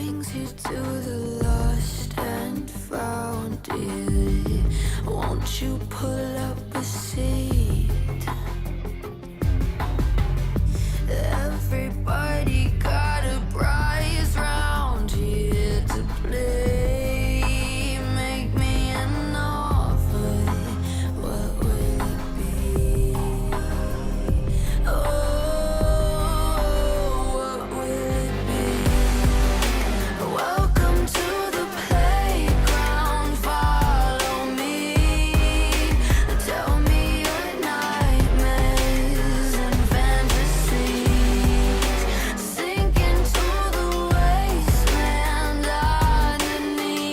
brings you to the lost and found, dear? Won't you pull up a seat? Everybody got a prize round here to play. Make me an offer, what will it be? Oh, what will it be? Welcome to the playground, follow me. Tell me your nightmares and fantasies. Sink into the wasteland underneath.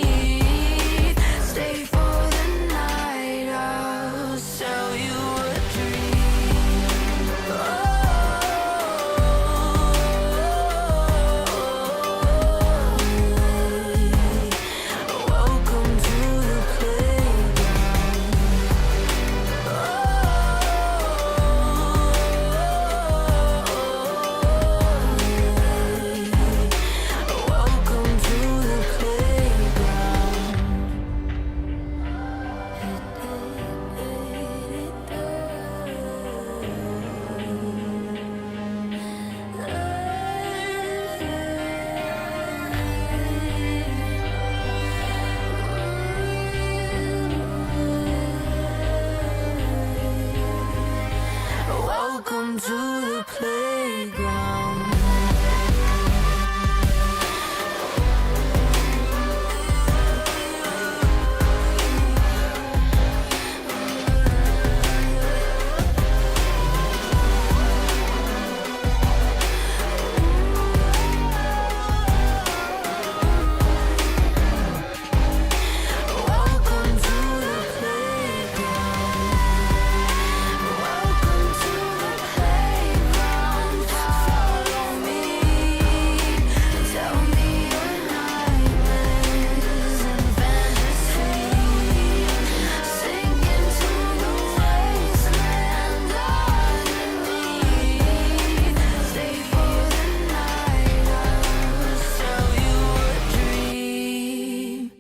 Stay for the night, I'll sell you a dream. Welcome to the playground. Welcome to the playground. Welcome to the playground. Welcome to the playground. Welcome to the playground. Follow me. Tell me your nightmares and fantasies. Sink into the wasteland underneath. Stay for the night, I'll sell you a dream.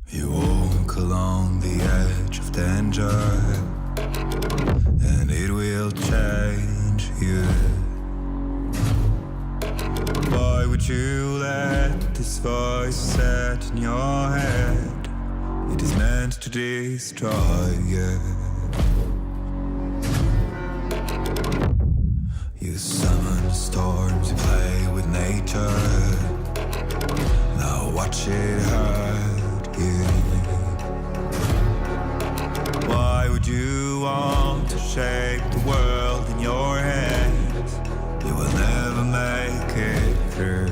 You walk along the edge of danger, and it will change you. Why would you let this voice set in your head? It is meant to destroy you. You summon storms, you play with nature. Now watch it hurt you. Why would you want to shape the world in your hands? You will never make it through.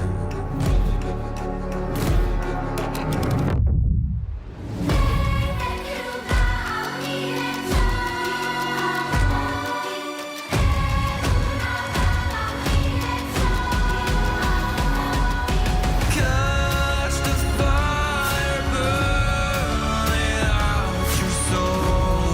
Catch the fire burning out your soul.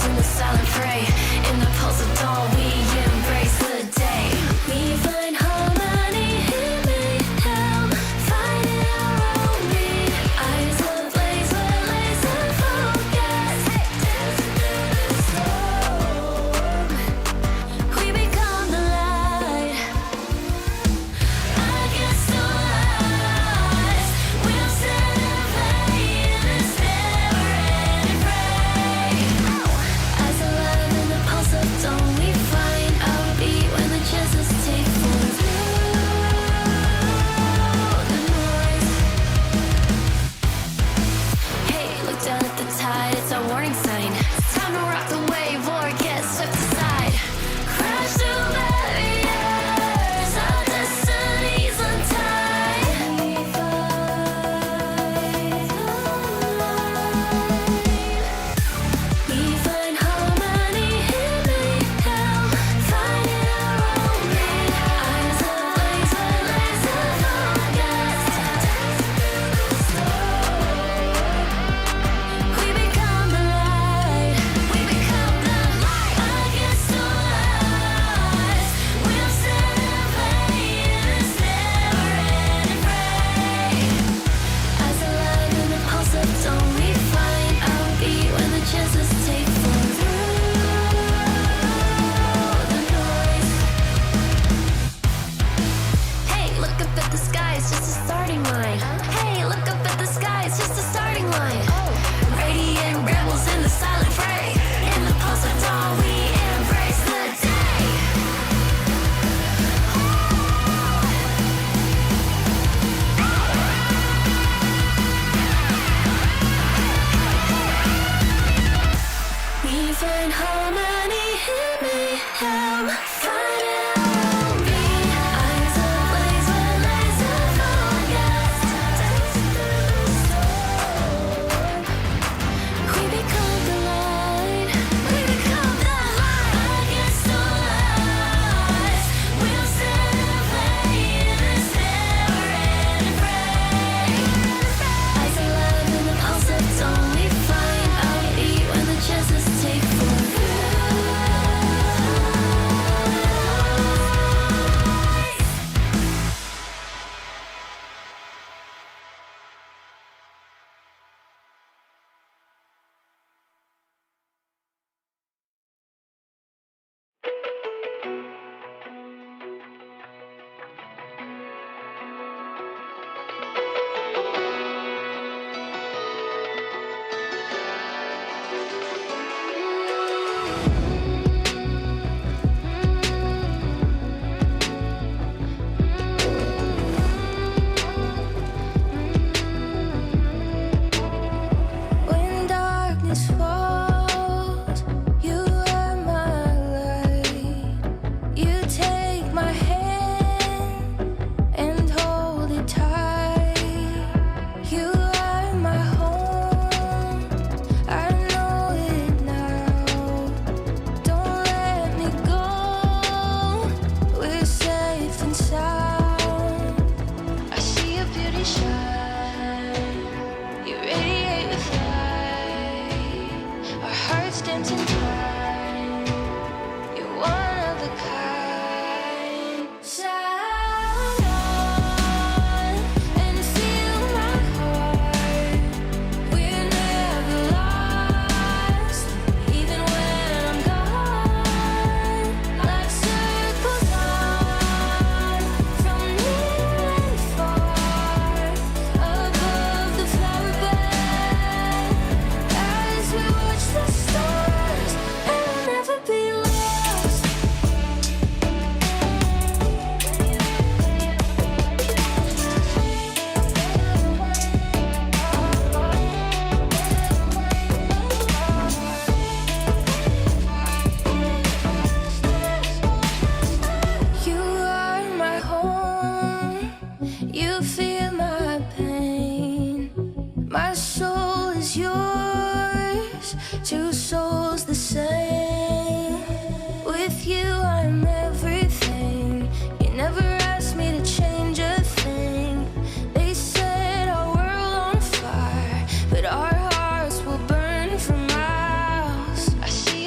rebels in the silent fray. In the pulse of dawn, we embrace the day. We find harmony in mayhem, finding our own beat. Eyes ablaze with laser focus. Dancing through the storm, we become the light. Against all odds, we'll celebrate in this never-ending fray. Eyes alive in the pulse of dawn, we find our beat when the chances take form through the noise. Hey, look down at the tide, it's our warning sign. It's time to rock the wave or get swept aside. Crash through barriers, our destinies untied. We find harmony in mayhem, finding our own beat. Eyes ablaze with laser focus. We become the light. We become the light. Against all odds, we'll celebrate in this never-ending fray. Eyes alive in the pulse of dawn, we find our beat when the chances take form through the noise. Hey, look up at the sky, it's just a starting line. Hey, look up at the sky, it's just a starting line. Radiant rebels in the silent fray. In the pulse of dawn, we embrace the day. We find harmony in mayhem, finding our own beat. Eyes ablaze with laser focus. Dancing through the storm, we become the light. We become the light. Against all odds, we'll celebrate in this never-ending fray. Eyes alive in the pulse of dawn, we find our beat when the chances take form through. When darkness falls, you are my light. You take my hand and hold it tight. You are my home, I know it now. Don't let me go, we're safe and sound. I see your beauty shine, you radiate with light. Our hearts dancing time, you're one of a kind. Shine on and feel my heart. We're never lost, even when I'm gone. Like circles on, from near and far, above the flower bed. As we watch the stars, and we'll never be lost. You are my home, you feel my pain. My soul is yours, two souls the same. With you I'm everything, you never asked me to change a thing. They set our world on fire, but our hearts will burn for miles. I see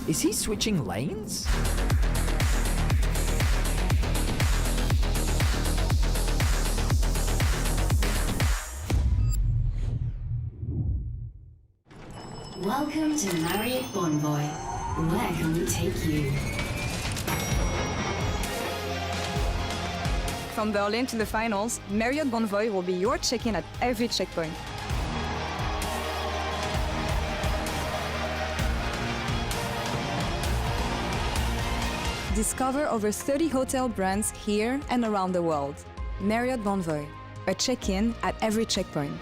Is he switching lanes? Welcome to Marriott Bonvoy. Where can we take you? From Berlin to the finals, Marriott Bonvoy will be your check-in at every checkpoint. Discover over 30 hotel brands here and around the world. Marriott Bonvoy, a check-in at every checkpoint.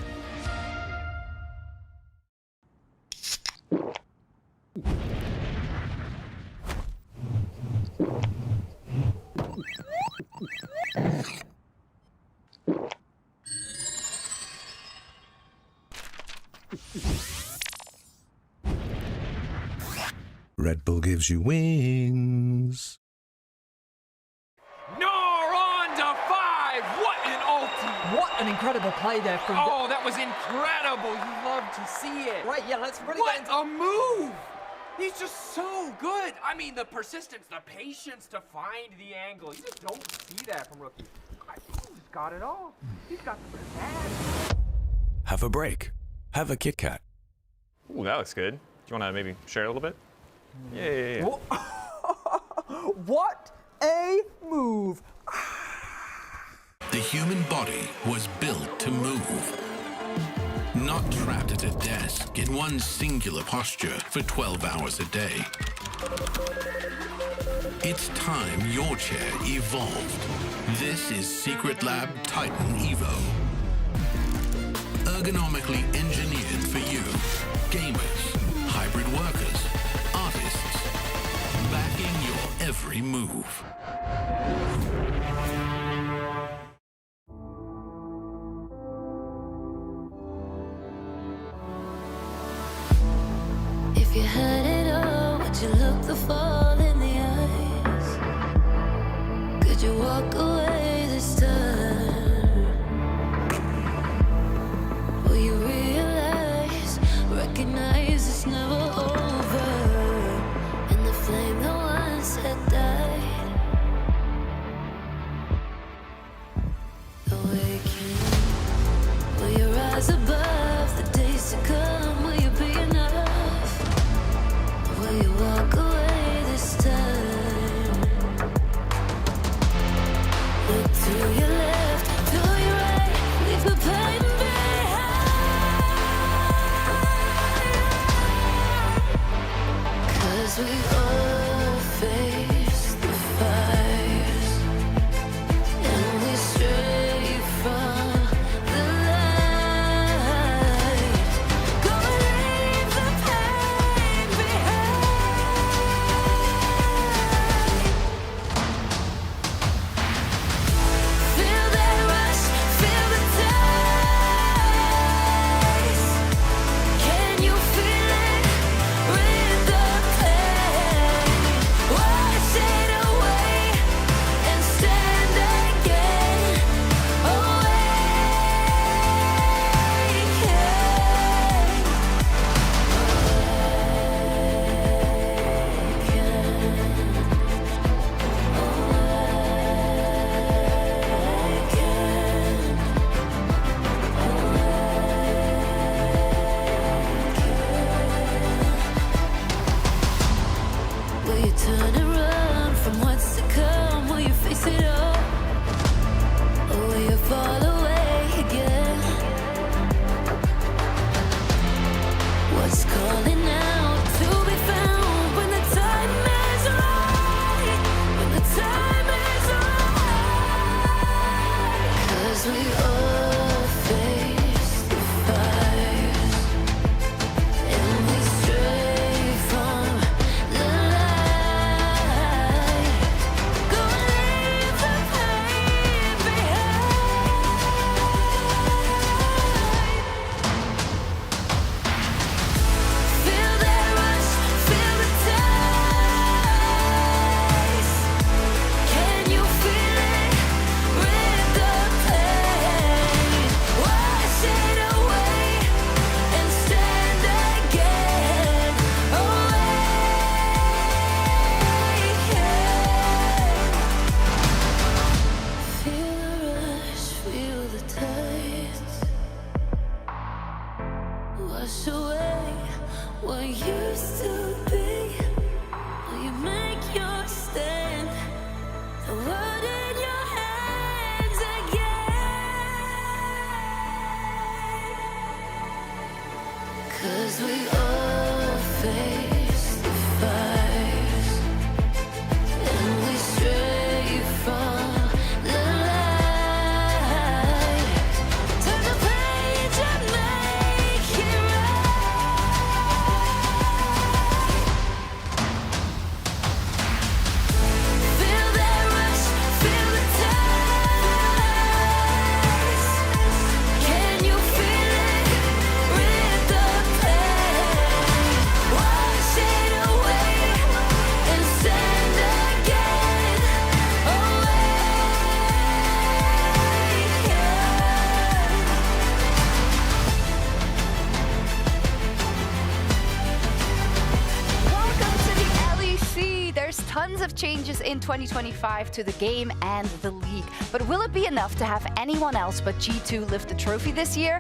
Red Bull gives you wings. No, on to 5! What an ulti! What an incredible play there from... Oh, that was incredible! You love to see it. Right, yeah, let's really What get into... a move! He's just so good. I mean, the persistence, the patience to find the angle. You just don't see that from rookies. He's got it all. He's got the bad. Have a break. Have a Kit Kat. Ooh, that looks good. Do you want to maybe share a little bit? Yeah. What a move! The human body was built to move. Not trapped at a desk in one singular posture for 12 hours a day. It's time your chair evolved. This is Secret Lab Titan Evo. Ergonomically engineered for you, gamers, hybrid workers, artists, backing your every move. If you had it all, would you look the fall in the eyes? Could you walk away this time? Will you realize, recognize it's never over? And the flame that once had died, awaken. Will you rise above the days to come? Will you be enough? Will you walk away this time? Look to your left, to your right, leave the pain behind. 'Cause we all face the fires, and we stray from the light. Go and leave the pain behind. Feel that rush, feel the taste. Can you feel it? Rid the pain. Wash it away and stand again. Will you turn and run from what's to come? Will you face it all? Or will you fall away again? What's calling out to be found when the time is right? When the time is right. 'Cause we all face the fires, and we stray from the light. tons of changes in 2025 to the game and the league. But will it be enough to have anyone else but G2 lift the trophy this year?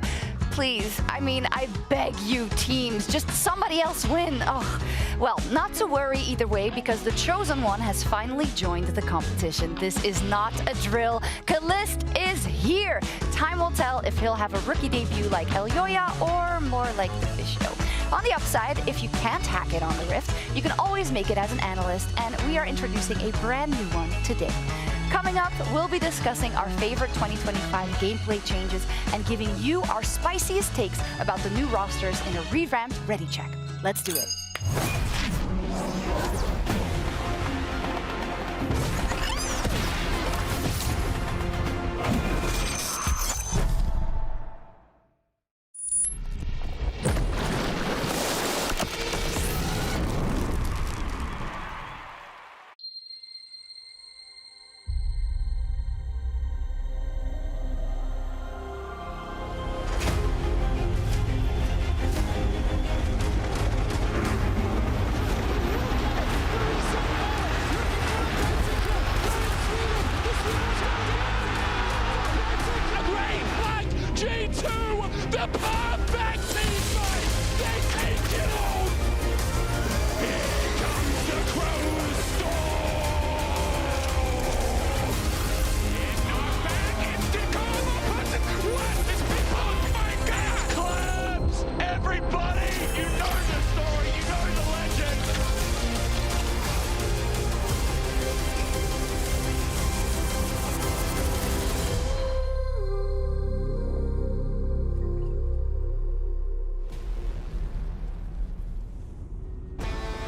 Please, I mean, I beg you teams, just somebody else win. Oh, well, not to worry either way, because the chosen one has finally joined the competition. This is not a drill. Kalist is here. Time will tell if he'll have a rookie debut like Elyoya or more like the Fish Show. On the upside, if you can't hack it on the Rift, you can always make it as an analyst, and we are introducing a brand new one today. Coming up, we'll be discussing our favorite 2025 gameplay changes and giving you our spiciest takes about the new rosters in a revamped Ready Check. Let's do it.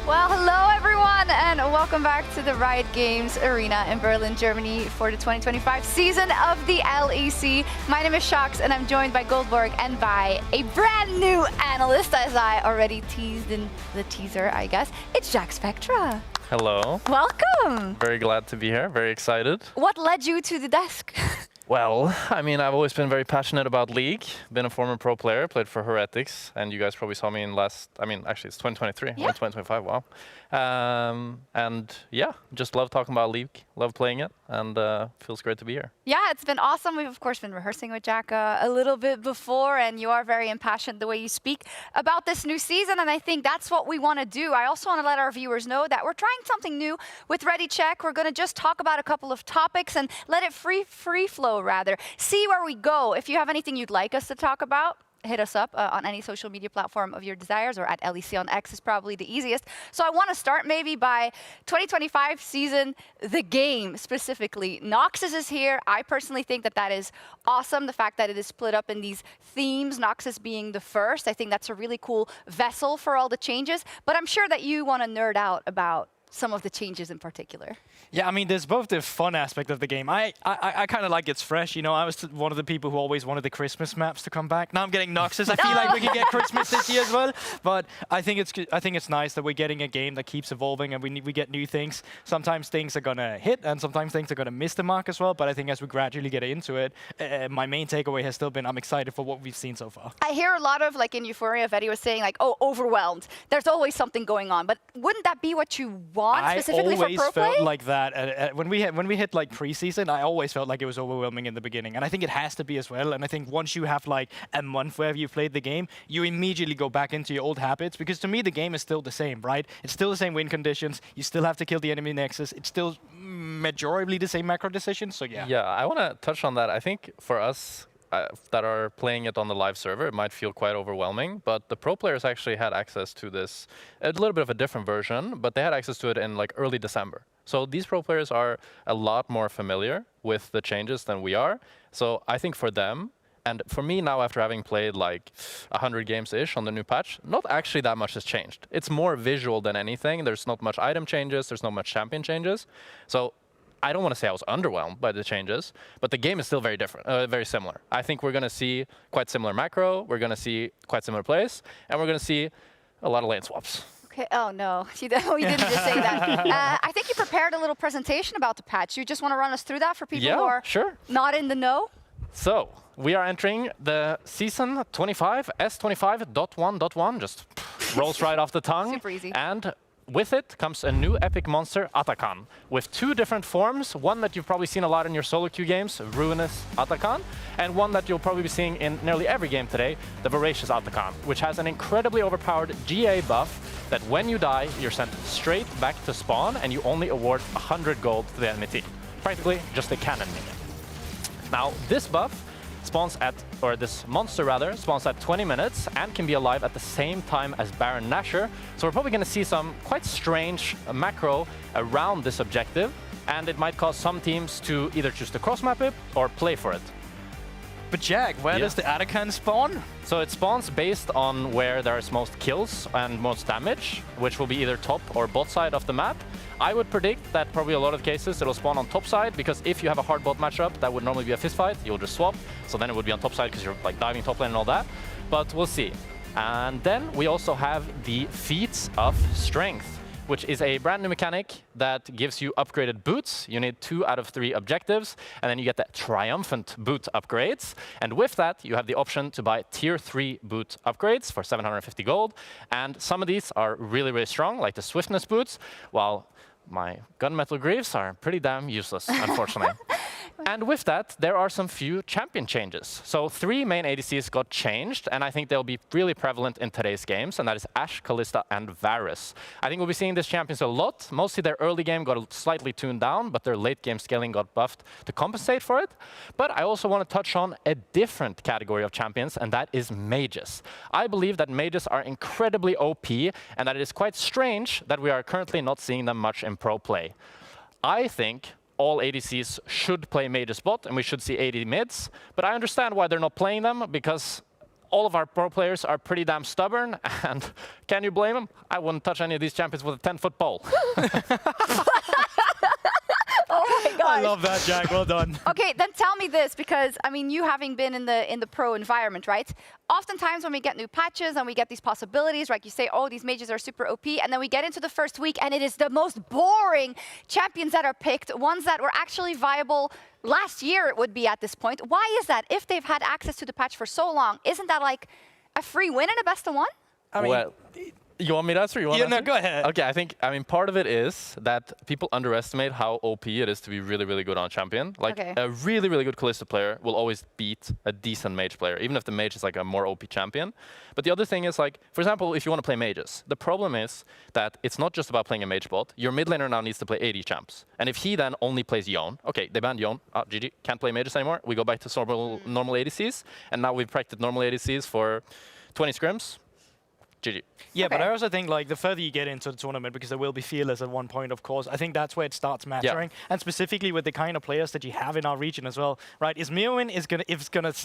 Well, hello everyone, and welcome back to the Riot Games Arena in Berlin, Germany for the 2025 season of the LEC. My name is Shox, and I'm joined by Goldborg and by a brand new analyst, as I already teased in the teaser, I guess. It's Jack Spectra. Hello. Welcome. Very glad to be here, very excited. What led you to the desk? Well, I mean, I've always been very passionate about League, been a former pro player, played for Heretics, and you guys probably saw me in actually it's 2023, yeah. 2025, wow. And yeah, just love talking about League, love playing it, and feels great to be here. Yeah, it's been awesome. We've, of course, been rehearsing with Jack a little bit before, and you are very impassioned the way you speak about this new season, and I think that's what we want to do. I also want to let our viewers know that we're trying something new with Ready Check. We're going to just talk about a couple of topics and let it free flow, rather. See where we go. If you have anything you'd like us to talk about, hit us up on any social media platform of your desires, or at LEC on X is probably the easiest. So I want to start maybe by 2025 season, the game specifically. Noxus is here. I personally think that that is awesome. The fact that it is split up in these themes, Noxus being the first, I think that's a really cool vessel for all the changes. But I'm sure that you want to nerd out about some of the changes in particular. Yeah, I mean, there's both the fun aspect of the game. I kind of like it's fresh. You know, I was one of the people who always wanted the Christmas maps to come back. Now I'm getting Noxus. I feel like we can get Christmas this year as well. But I think it's nice that we're getting a game that keeps evolving and we get new things. Sometimes things are gonna hit and sometimes things are gonna miss the mark as well. But I think as we gradually get into it, my main takeaway has still been I'm excited for what we've seen so far. I hear a lot of, like in Euphoria, Vetti was saying like, oh, overwhelmed. There's always something going on. But wouldn't that be what you want specifically for pro play? I always felt like that. When we hit like preseason, I always felt like it was overwhelming in the beginning, and I think it has to be as well. And I think once you have like a month where you've played the game, you immediately go back into your old habits, because to me the game is still the same, right? It's still the same win conditions. You still have to kill the enemy nexus. It's still majorly the same macro decisions. So yeah. Yeah, I want to touch on that. I think for us that are playing it on the live server, it might feel quite overwhelming, but the pro players actually had access to this, a little bit of a different version, but they had access to it in like early December. So these pro players are a lot more familiar with the changes than we are. So I think for them, and for me now, after having played like 100 games-ish on the new patch, not actually that much has changed. It's more visual than anything. There's not much item changes. There's not much champion changes. So I don't want to say I was underwhelmed by the changes, but the game is still very different, very similar. I think we're going to see quite similar macro, we're going to see quite similar plays, and we're going to see a lot of lane swaps. Okay. Oh no, you didn't just say that. I think you prepared a little presentation about the patch. You just want to run us through that for people who are not in the know? So we are entering the season 25, S25.1.1, just rolls right off the tongue. Super easy. And with it comes a new epic monster, Atakan, with 2 different forms. One that you've probably seen a lot in your solo queue games, Ruinous Atakan, and one that you'll probably be seeing in nearly every game today, the Voracious Atakan, which has an incredibly overpowered GA buff that when you die, you're sent straight back to spawn and you only award 100 gold to the enemy team. Practically just a cannon minion. Now, this buff spawns at, or this monster rather, spawns at 20 minutes and can be alive at the same time as Baron Nashor. So we're probably going to see some quite strange macro around this objective, and it might cause some teams to either choose to cross-map it or play for it. But Jack, where does the Atakan spawn? So it spawns based on where there is most kills and most damage, which will be either top or bot side of the map. I would predict that probably a lot of cases it'll spawn on top side, because if you have a hard bot matchup, that would normally be a fist fight, you'll just swap. So then it would be on top side because you're like diving top lane and all that. But we'll see. And then we also have the Feats of Strength, which is a brand new mechanic that gives you upgraded boots. You need 2 out of 3 objectives, and then you get the Triumphant boot upgrades. And with that, you have the option to buy tier 3 boot upgrades for 750 gold. And some of these are really, really strong, like the Swiftness boots, while my gunmetal greaves are pretty damn useless, unfortunately. And with that, there are some few champion changes. So 3 main ADCs got changed, and I think they'll be really prevalent in today's games, and that is Ashe, Kalista, and Varus. I think we'll be seeing these champions a lot. Mostly their early game got slightly tuned down, but their late game scaling got buffed to compensate for it. But I also want to touch on a different category of champions, and that is mages. I believe that mages are incredibly OP, and that it is quite strange that we are currently not seeing them much in pro play. I think all ADCs should play mages bot, and we should see AD mids, but I understand why they're not playing them, because all of our pro players are pretty damn stubborn, and can you blame them? I wouldn't touch any of these champions with a 10-foot pole. Oh my gosh. I love that, Jack. Well done. Okay, then tell me this, because I mean, you having been in the pro environment, right? Oftentimes when we get new patches and we get these possibilities, like you say, oh, these mages are super OP, and then we get into the first week and it is the most boring champions that are picked, ones that were actually viable last year it would be at this point. Why is that? If they've had access to the patch for so long, isn't that like a free win in a best of one? I mean, well, you want me to answer? No, go ahead. Okay, I mean, part of it is that people underestimate how OP it is to be really, really good on champion. Like, a really, really good Kalista player will always beat a decent mage player, even if the mage is like a more OP champion. But the other thing is, like, for example, if you want to play mages, the problem is that it's not just about playing a mage bot. Your mid laner now needs to play AD champs. And if he then only plays Yone, okay, they banned Yone, GG, can't play mages anymore. We go back to normal ADCs, and now we've practiced normal ADCs for 20 scrims. GG. Yeah, but I also think like the further you get into the tournament, because there will be feelers at one point, of course, I think that's where it starts mattering. Yeah. And specifically with the kind of players that you have in our region as well, right? Ismirwin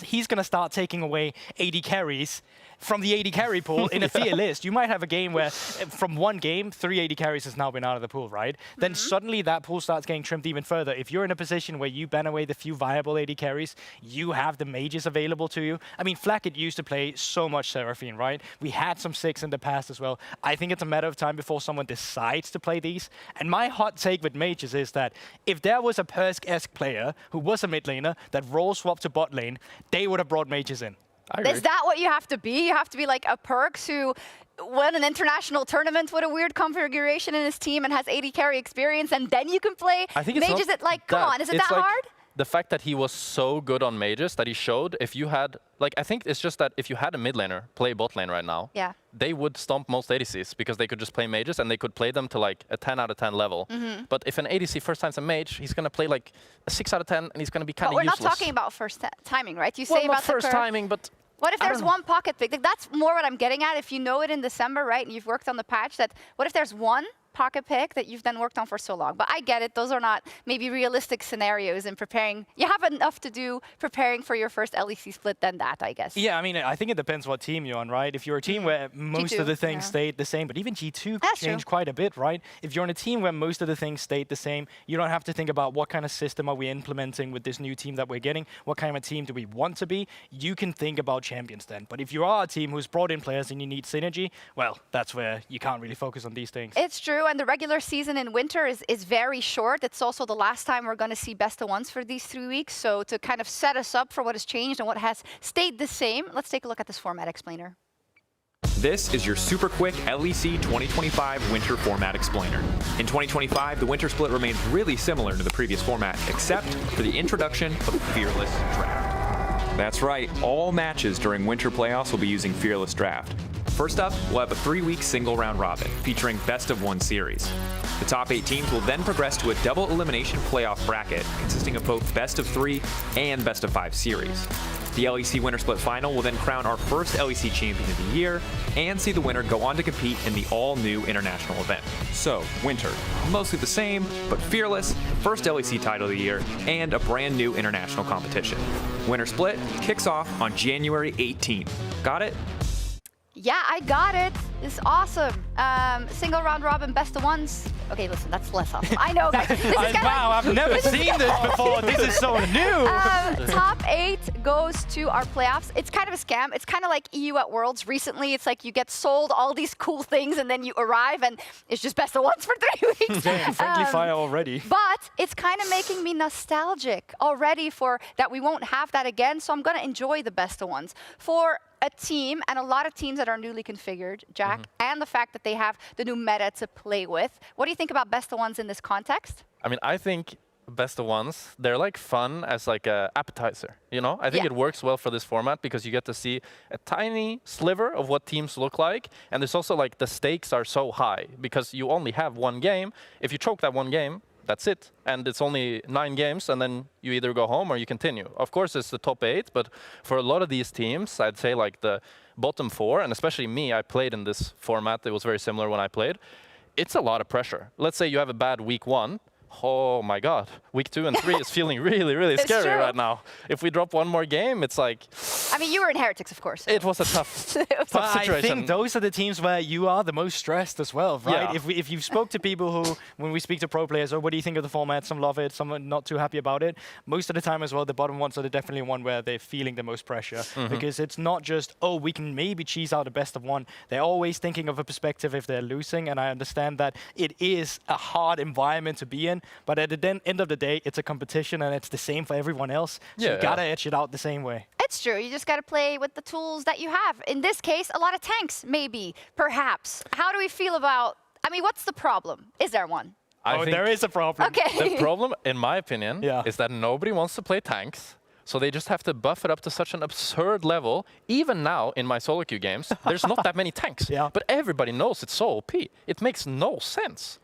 he's gonna start taking away AD carries from the AD carry pool in a fear list. You might have a game where from one game, 3 AD carries has now been out of the pool, right? Then suddenly that pool starts getting trimmed even further. If you're in a position where you ban away the few viable AD carries, you have the mages available to you. I mean, Flacket used to play so much Seraphine, right? We had some 6 in the past as well. I think it's a matter of time before someone decides to play these. And my hot take with mages is that if there was a Persk-esque player who was a mid laner that role swapped to bot lane, they would have brought mages in. Is that what you have to be? You have to be like a Perks who won an international tournament with a weird configuration in his team and has AD carry experience, and then you can play mages that, like, come on, is it that hard? The fact that he was so good on mages that he showed, if you had, like, I think it's just that if you had a mid laner play bot lane right now, they would stomp most ADCs because they could just play mages and they could play them to like a 10 out of 10 level. But if an ADC first time's a mage, he's going to play like a 6 out of 10 and he's going to be kind of useless. We're not talking about first timing, right? You say about first timing, but what if there's one pocket pick? Like, that's more what I'm getting at. If you know it in December, right, and you've worked on the patch, that what if there's one pocket pick that you've then worked on for so long? But I get it. Those are not maybe realistic scenarios in preparing. You have enough to do preparing for your first LEC split than that, I guess. Yeah, I mean, I think it depends what team you're on, right? If you're a team where most of the things stayed the same, but even G2 could change quite a bit, right? If you're on a team where most of the things stayed the same, you don't have to think about what kind of system are we implementing with this new team that we're getting, what kind of team do we want to be. You can think about champions then. But if you are a team who's brought in players and you need synergy, well, that's where you can't really focus on these things. It's true, and the regular season in winter is very short. It's also the last time we're going to see best of ones for these 3 weeks. So to kind of set us up for what has changed and what has stayed the same, let's take a look at this format explainer. This is your super quick LEC 2025 Winter Format Explainer. In 2025, the Winter Split remains really similar to the previous format, except for the introduction of Fearless Draft. That's right, all matches during Winter Playoffs will be using Fearless Draft. First up, we'll have a 3-week single round robin featuring best of 1 series. The top 8 teams will then progress to a double elimination playoff bracket consisting of both best of 3 and best of 5 series. The LEC Winter Split Final will then crown our first LEC champion of the year and see the winner go on to compete in the all-new international event. So, Winter, mostly the same, but Fearless, first LEC title of the year, and a brand new international competition. Winter Split kicks off on January 18th. Got it? Yeah, I got it. It's awesome. Single round robin, best of 1s. Okay, listen, that's less awesome. I know, guys. This is wow, I've never seen this before. This is so new. Top 8 goes to our playoffs. It's kind of a scam. It's kind of like EU at Worlds. Recently, it's like you get sold all these cool things and then you arrive and it's just best of 1s for 3 weeks. Damn, friendly fire already. But it's kind of making me nostalgic already for that we won't have that again. So I'm going to enjoy the best of 1s. For a team, and a lot of teams that are newly configured, Jack, and the fact that they have the new meta to play with. What do you think about best of 1s in this context? I mean, I think best of 1s, they're like fun as like a appetizer, you know? I think it works well for this format because you get to see a tiny sliver of what teams look like, and there's also like the stakes are so high because you only have 1 game. If you choke that 1 game, that's it. And it's only 9 games, and then you either go home or you continue. Of course, it's the top 8, but for a lot of these teams, I'd say like the bottom 4, and especially me, I played in this format. It was very similar when I played. It's a lot of pressure. Let's say you have a bad week 1. Oh my God, week 2 and 3 is feeling really, really scary right now. If we drop 1 more game, it's like... I mean, you were in Heretics, of course. It was a tough situation. I think those are the teams where you are the most stressed as well, right? Yeah. If you spoke to people who, when we speak to pro players, what do you think of the format? Some love it, some are not too happy about it. Most of the time as well, the bottom 1s are definitely one where they're feeling the most pressure. Because it's not just, oh, we can maybe cheese out a best of 1. They're always thinking of a perspective if they're losing, and I understand that it is a hard environment to be in, but at the end of the day, it's a competition and it's the same for everyone else. So you gotta edge it out the same way. It's true. You just gotta play with the tools that you have. In this case, a lot of tanks, maybe, perhaps. How do we feel about, I mean, what's the problem? Is there one? I think there is a problem. Okay. The problem, in my opinion, is that nobody wants to play tanks. So they just have to buff it up to such an absurd level. Even now, in my solo queue games, there's not that many tanks. But everybody knows it's so OP. It makes no sense.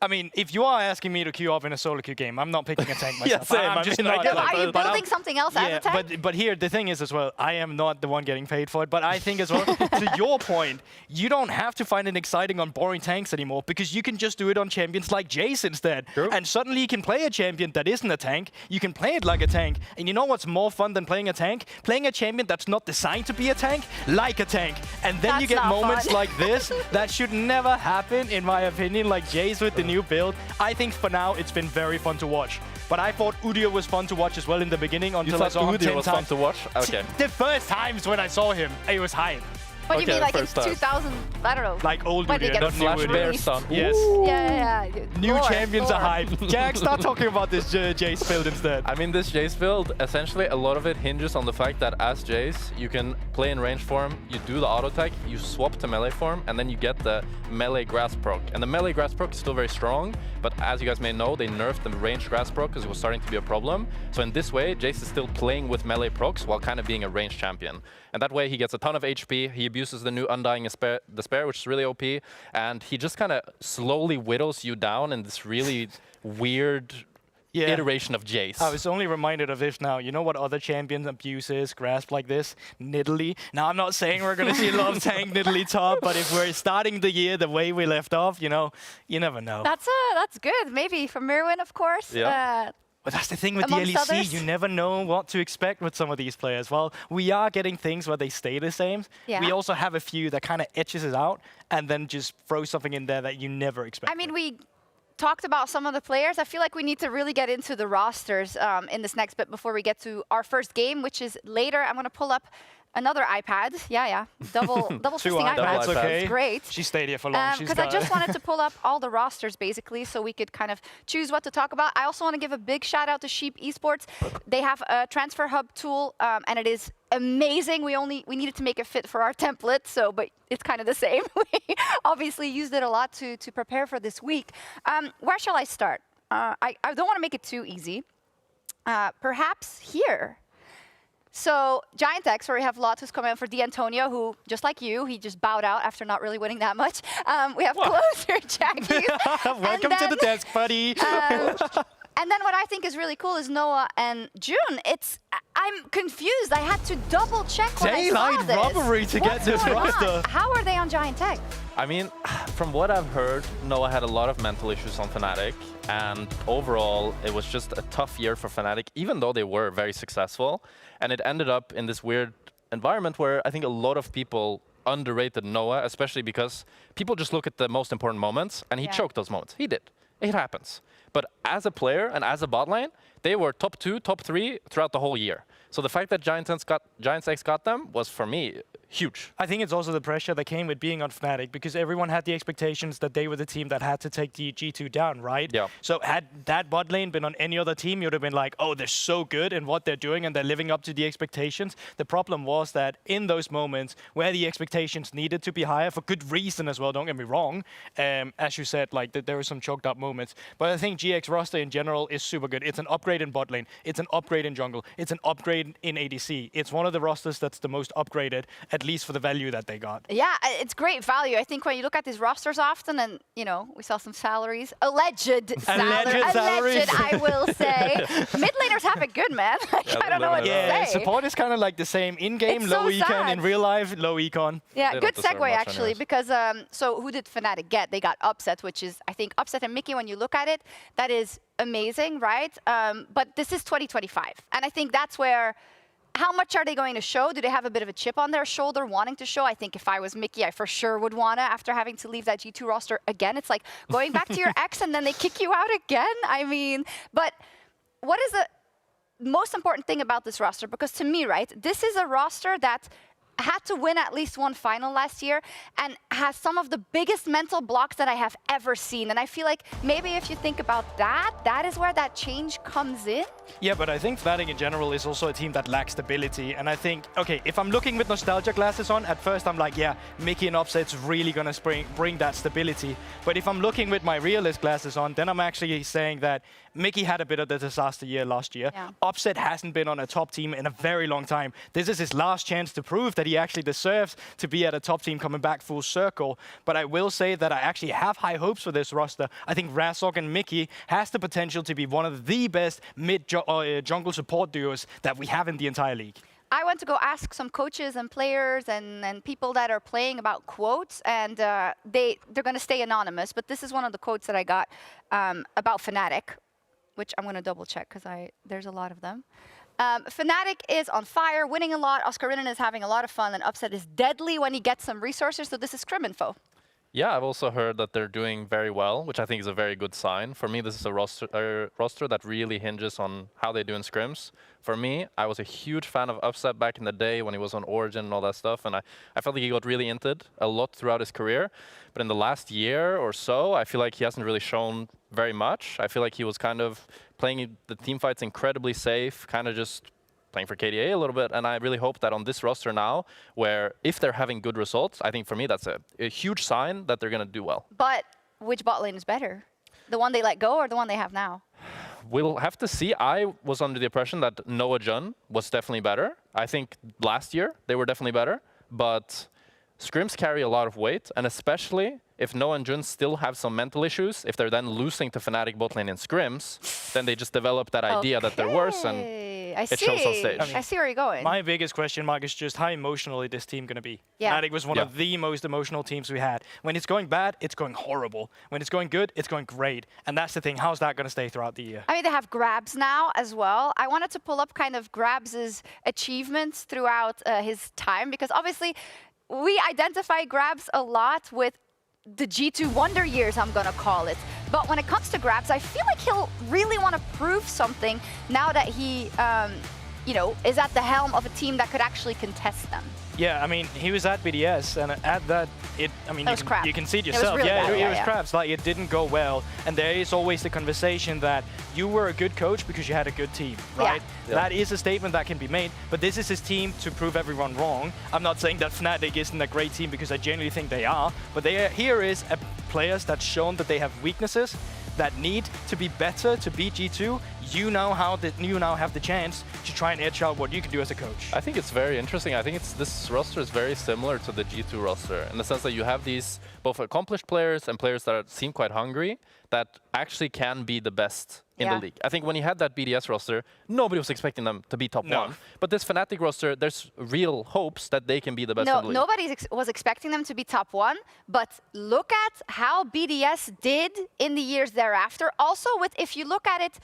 I mean, if you are asking me to queue up in a solo queue game, I'm not picking a tank myself. Same. I'm just not. Are you building something else as a tank? But here, the thing is as well, I am not the one getting paid for it, but I think as well, to your point, you don't have to find it exciting on boring tanks anymore because you can just do it on champions like Jace instead. True. And suddenly you can play a champion that isn't a tank, you can play it like a tank. And you know what's more fun than playing a tank? Playing a champion that's not designed to be a tank, like a tank. And then you get moments like this that should never happen, in my opinion, like Jace with the new build. I think for now it's been very fun to watch. But I thought Udyr was fun to watch as well in the beginning until I saw him 10 was times. fun to watch? Okay. The first times when I saw him, it was hype. What do you mean, like in 2000, I don't know. Like old When did Udyr, he not get new Flash Bear Udyr. son. Yes. Yeah. New Lore, champions lore. are hype. Jack, start talking about this Jace build instead. I mean, this Jace build, essentially a lot of it hinges on the fact that as Jace, you can play in range form, you do the auto attack, you swap to melee form, and then you get the melee grass proc. And the melee grass proc is still very strong, but as you guys may know, they nerfed the ranged grass proc because it was starting to be a problem. So in this way, Jace is still playing with melee procs while kind of being a ranged champion. And that way he gets a ton of HP, he abuses the new Undying Despair, which is really OP, and he just kind of slowly whittles you down in this really weird iteration of Jace. I was only reminded of this now. You know what other champions abuses grasp like this? Nidalee. Now, I'm not saying we're going to see a lot of tank Nidalee top, but if we're starting the year the way we left off, you know, you never know. That's good. Maybe for Mirwin, of course. Yeah. But that's the thing with the LEC, others. you never know what to expect with some of these players. Well, we are getting things where they stay the same. Yeah. We also have a few that kind of etches it out and then just throw something in there that you never expect. I mean, we talked about some of the players. I feel like we need to really get into the rosters in this next bit before we get to our first game, which is later. I'm going to pull up Another iPad. Yeah. Double fisting iPads. That's okay. It's great. She stayed here for long. Because I just wanted to pull up all the rosters, basically, so we could kind of choose what to talk about. I also want to give a big shout out to Sheep Esports. They have a transfer hub tool, and it is amazing. We needed to make it fit for our template, but it's kind of the same. We obviously used it a lot to prepare for this week. Where shall I start? I don't want to make it too easy. Perhaps here. So Giant X, where we have Lot, who's coming out for D'Antonio, who, just like you, he just bowed out after not really winning that much. We have Closer, Jackie. Welcome to the desk, buddy. And then what I think is really cool is Noah and June. I'm confused. I had to double check when I saw this. Daylight robbery to get this roster. How are they on Giant Tech? I mean, from what I've heard, Noah had a lot of mental issues on Fnatic, and overall, it was just a tough year for Fnatic, even though they were very successful. And it ended up in this weird environment where I think a lot of people underrated Noah, especially because people just look at the most important moments, and he choked those moments. He did. It happens. But as a player and as a bot lane, they were top 2, top 3 throughout the whole year. So the fact that Giant X got them was, for me, huge. I think it's also the pressure that came with being on Fnatic, because everyone had the expectations that they were the team that had to take the G2 down, right? Yeah. So had that bot lane been on any other team, you would have been like, oh, they're so good in what they're doing and they're living up to the expectations. The problem was that in those moments where the expectations needed to be higher, for good reason as well, don't get me wrong, as you said, like there were some choked up moments. But I think GX roster in general is super good. It's an upgrade in bot lane. It's an upgrade in jungle. It's an upgrade in ADC. It's one of the rosters that's the most upgraded, at least for the value that they got. Yeah, it's great value. I think when you look at these rosters often, and we saw some salaries, alleged salaries, I will say. Mid laners have it good, man. I don't know what to say. Support is kind of like the same in-game, low econ, in real life, low econ. Yeah, good segue actually, because so who did Fnatic get? They got Upset, which is, I think, Upset and Mickey, when you look at it, that is amazing, right? But this is 2025, and I think that's where. How much are they going to show? Do they have a bit of a chip on their shoulder wanting to show? I think if I was Mickey, I for sure would want to, after having to leave that G2 roster again. It's like going back to your ex and then they kick you out again. I mean, but what is the most important thing about this roster? Because to me, right, this is a roster that had to win at least one final last year and has some of the biggest mental blocks that I have ever seen. And I feel like maybe if you think about that, that is where that change comes in. Yeah, but I think Fnatic in general is also a team that lacks stability. And I think, okay, if I'm looking with nostalgia glasses on, at first I'm like, yeah, Mickey and Upset's really going to bring that stability. But if I'm looking with my realist glasses on, then I'm actually saying that Mickey had a bit of the disaster year last year. Yeah. Upset hasn't been on a top team in a very long time. This is his last chance to prove that he actually deserves to be at a top team coming back full circle. But I will say that I actually have high hopes for this roster. I think Razork and Mickey has the potential to be one of the best mid-jungle support duos that we have in the entire league. I went to go ask some coaches and players and people that are playing about quotes, and they're going to stay anonymous. But this is one of the quotes that I got about Fnatic, which I'm going to double check because there's a lot of them. Fnatic is on fire, winning a lot. Oscarinen is having a lot of fun, and Upset is deadly when he gets some resources. So this is Scrim info. Yeah, I've also heard that they're doing very well, which I think is a very good sign. For me, this is a roster that really hinges on how they do in scrims. For me, I was a huge fan of Upset back in the day when he was on Origin and all that stuff, and I felt like he got really inted a lot throughout his career. But in the last year or so, I feel like he hasn't really shown very much. I feel like he was kind of playing the team fights incredibly safe, kind of just playing for KDA a little bit, and I really hope that on this roster now, where if they're having good results, I think for me that's a huge sign that they're going to do well. But which bot lane is better? The one they let go or the one they have now? We'll have to see. I was under the impression that Noah Jun was definitely better. I think last year they were definitely better, but scrims carry a lot of weight, and especially if Noah and Jun still have some mental issues, if they're then losing to Fnatic bot lane in scrims, then they just develop that idea that they're worse, and it shows on stage. I see where you're going. My biggest question mark is just how emotional is this team going to be? Yeah. Fnatic was one of the most emotional teams we had. When it's going bad, it's going horrible. When it's going good, it's going great. And that's the thing. How's that going to stay throughout the year? I mean, they have Grabs now as well. I wanted to pull up kind of Grabs' achievements throughout his time, because obviously we identify Grabs a lot with the G2 Wonder years, I'm going to call it. But when it comes to Grabs, I feel like he'll really want to prove something now that he you know, is at the helm of a team that could actually contest them. Yeah, I mean, he was at BDS, and at that, I mean, you can see it yourself. Really bad, it was crap. It's like, it didn't go well. And there is always the conversation that you were a good coach because you had a good team, right? Yeah. That is a statement that can be made, but this is his team to prove everyone wrong. I'm not saying that Fnatic isn't a great team because I genuinely think they are, but here is a players that's shown that they have weaknesses that need to be better to beat G2. You now have the chance to try and edge out what you can do as a coach. I think it's very interesting. I think this roster is very similar to the G2 roster in the sense that you have these both accomplished players and players that seem quite hungry that actually can be the best in the league. I think when you had that BDS roster, nobody was expecting them to be top one. But this Fnatic roster, there's real hopes that they can be the best in the league. Nobody was expecting them to be top one, but look at how BDS did in the years thereafter. Also, if you look at it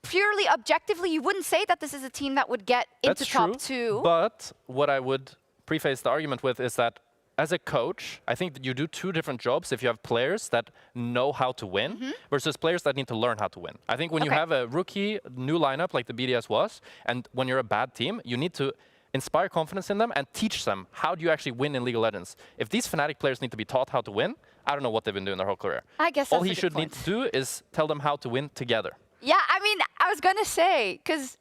purely objectively, you wouldn't say that this is a team that would get into top two. But what I would preface the argument with is that as a coach, I think that you do two different jobs if you have players that know how to win versus players that need to learn how to win. I think when you have a rookie new lineup like the BDS was, and when you're a bad team, you need to inspire confidence in them and teach them how do you actually win in League of Legends. If these Fnatic players need to be taught how to win, I don't know what they've been doing their whole career. I guess all he should need to do is tell them how to win together. Yeah, I mean, I was going to say, because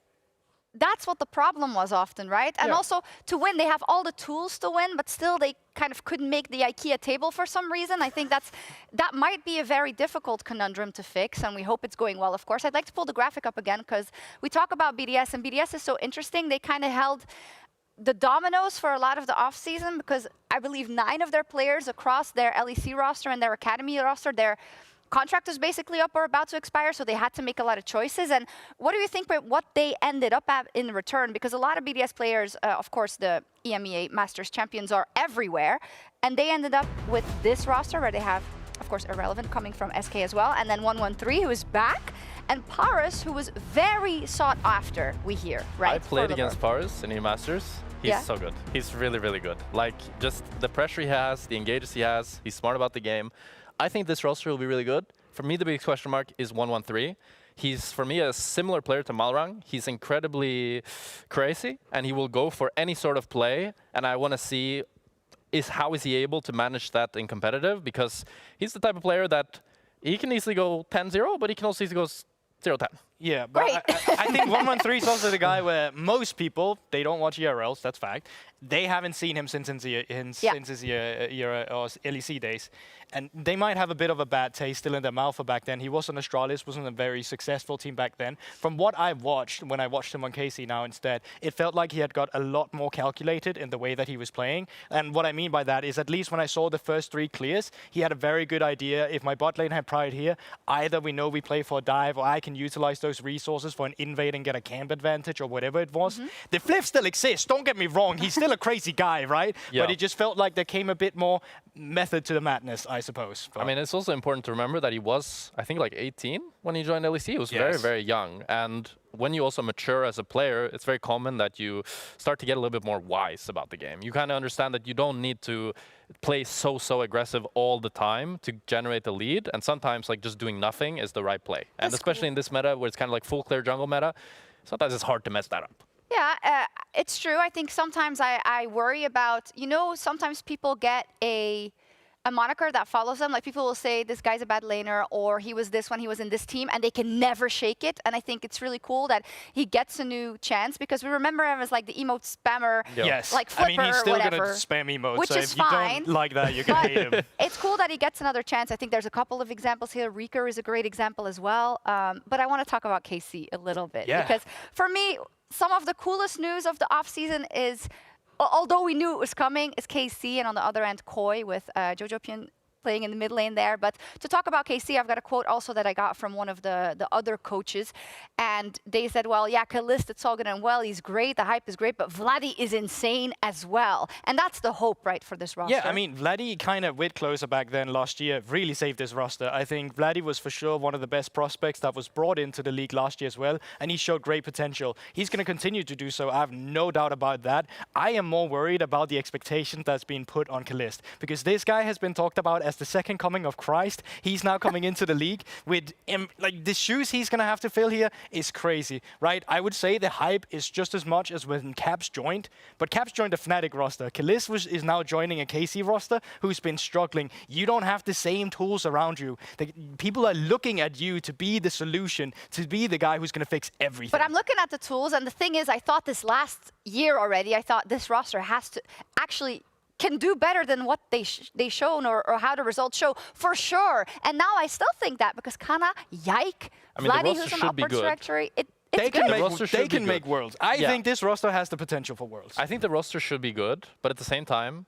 that's what the problem was often, right? And also, to win, they have all the tools to win, but still they kind of couldn't make the IKEA table for some reason. I think that might be a very difficult conundrum to fix, and we hope it's going well, of course. I'd like to pull the graphic up again, because we talk about BDS, and BDS is so interesting. They kind of held the dominoes for a lot of the off-season, because I believe 9 of their players across their LEC roster and their academy roster, their contract was basically up or about to expire, so they had to make a lot of choices. And what do you think about what they ended up at in return? Because a lot of BDS players, of course, the EMEA Masters champions are everywhere, and they ended up with this roster where they have, of course, Irrelevant coming from SK as well, and then 113 who is back, and Paris, who was very sought after, we hear, right? I played against Paris in the Masters. He's so good. He's really, really good. Like, just the pressure he has, the engages he has, he's smart about the game. I think this roster will be really good. For me, the biggest question mark is 113. He's, for me, a similar player to Malrang. He's incredibly crazy, and he will go for any sort of play. And I want to see how is he able to manage that in competitive, because he's the type of player that he can easily go 10-0, but he can also easily go 0-10. Yeah, but I think 113 is also the guy where most people, they don't watch ERLs, that's fact. They haven't seen him since his LEC days. And they might have a bit of a bad taste still in their mouth for back then. He was on Astralis, wasn't a very successful team back then. From what I watched, when I watched him on KC now instead, it felt like he had got a lot more calculated in the way that he was playing. And what I mean by that is, at least when I saw the first 3 clears, he had a very good idea. If my bot lane had pride here, either we know we play for a dive, or I can utilize those resources for an invade and get a camp advantage, or whatever it was. The flip still exists, don't get me wrong. He's still a crazy guy, right? Yeah. But it just felt like there came a bit more method to the madness, I suppose. But I mean, it's also important to remember that he was, I think, like 18 when he joined LEC. He was very, very young. And when you also mature as a player, it's very common that you start to get a little bit more wise about the game. You kind of understand that you don't need to play so aggressive all the time to generate the lead. And sometimes, like, just doing nothing is the right play. And especially in this meta, where it's kind of like full clear jungle meta, sometimes it's hard to mess that up. Yeah, it's true. I think sometimes I worry about, you know, sometimes people get a moniker that follows them. Like, people will say, this guy's a bad laner, or he was this when he was in this team, and they can never shake it. And I think it's really cool that he gets a new chance, because we remember him as like the emote spammer, like Flipper, I mean, he's still going to spam emotes, which so is if you fine. don't like that, you can hate him. It's cool that he gets another chance. I think there's a couple of examples here. Reeker is a great example as well. But I want to talk about KC a little bit, because for me, some of the coolest news of the offseason is, although we knew it was coming, is KC, and on the other end, Koi with Jojo Pian playing in the mid lane there. But to talk about KC, I've got a quote also that I got from one of the other coaches. And they said, well, yeah, Analyst, it's all good and well. He's great. The hype is great. But Vladdy is insane as well. And that's the hope, right, for this roster. Yeah, I mean, Vladdy kind of with Closer back then last year really saved this roster. I think Vladdy was for sure one of the best prospects that was brought into the league last year as well. And he showed great potential. He's going to continue to do so. I have no doubt about that. I am more worried about the expectation that's been put on Analyst, because this guy has been talked about as the second coming of Christ. He's now coming into the league with like the shoes he's gonna have to fill here is crazy, right? I would say the hype is just as much as when Caps joined, but Caps joined the Fnatic roster. Kalis is now joining a KC roster who's been struggling. You don't have the same tools around you. People are looking at you to be the solution, to be the guy who's gonna fix everything. But I'm looking at the tools, and the thing is, I thought this last year already, I thought this roster has to actually can do better than what they shown or how the results show, for sure. And now I still think that because Kana, Yike, I mean, Vladdy, who's on upward trajectory, they good. can make worlds. I think this roster has the potential for worlds. I think the roster should be good, but at the same time,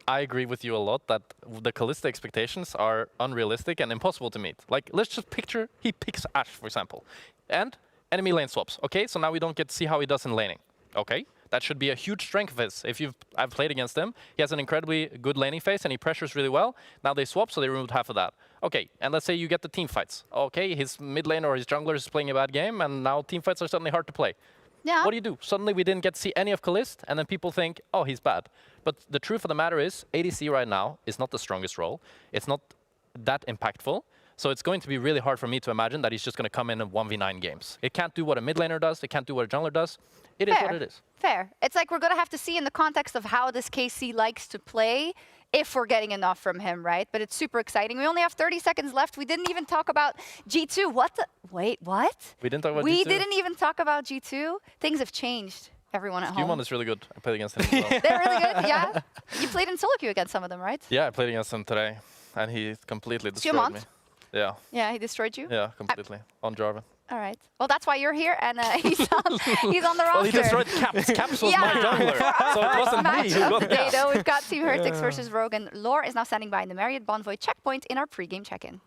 I agree with you a lot that the Kalista expectations are unrealistic and impossible to meet. Like, let's just picture he picks Ashe, for example, and enemy lane swaps. Okay, so now we don't get to see how he does in laning. Okay, that should be a huge strength of his. If I've played against him, he has an incredibly good laning phase and he pressures really well. Now they swap, so they removed half of that. Okay, and let's say you get the team fights. Okay, his mid lane or his jungler is playing a bad game, and now team fights are suddenly hard to play. Yeah. What do you do? Suddenly we didn't get to see any of Kalist, and then people think, oh, he's bad. But the truth of the matter is, ADC right now is not the strongest role. It's not that impactful. So it's going to be really hard for me to imagine that he's just going to come in and 1v9 games. It can't do what a mid laner does. It can't do what a jungler does. It is what it is. Fair. It's like we're going to have to see in the context of how this KC likes to play if we're getting enough from him, right? But it's super exciting. We only have 30 seconds left. We didn't even talk about G2. Wait, what? We didn't talk about G2? We didn't even talk about G2. Things have changed. Everyone at home. Skewmon is really good. I played against him as well. They're really good, yeah? You played in solo queue against some of them, right? Yeah, I played against him today, and he completely destroyed me. Yeah. Yeah, he destroyed you? Yeah, completely. On Jarvan. All right. Well, that's why you're here, and he's on the roster. Well, he destroyed Caps. Caps was my jungler, so it wasn't me who got Match Caps. We've got Team Heretics versus Rogue, and Lore is now standing by in the Marriott Bonvoy checkpoint in our pre-game check-in.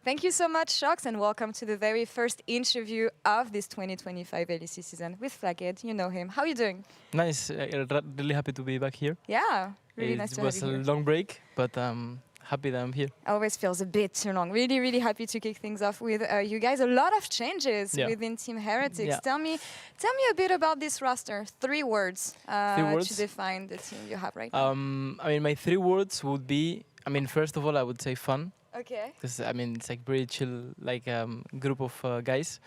Thank you so much, Shox, and welcome to the very first interview of this 2025 LEC season with Flaghead. You know him. How are you doing? Nice. Really happy to be back here. Yeah, really nice to have you here. It was a long break, but happy that I'm here. Always feels a bit too long. Really, really happy to kick things off with you guys. A lot of changes within Team Heretics. Yeah. Tell me a bit about this roster. 3 words, to define the team you have right now. I mean, my 3 words would be, first of all, I would say fun. Okay. Because, it's like pretty chill, like group of guys.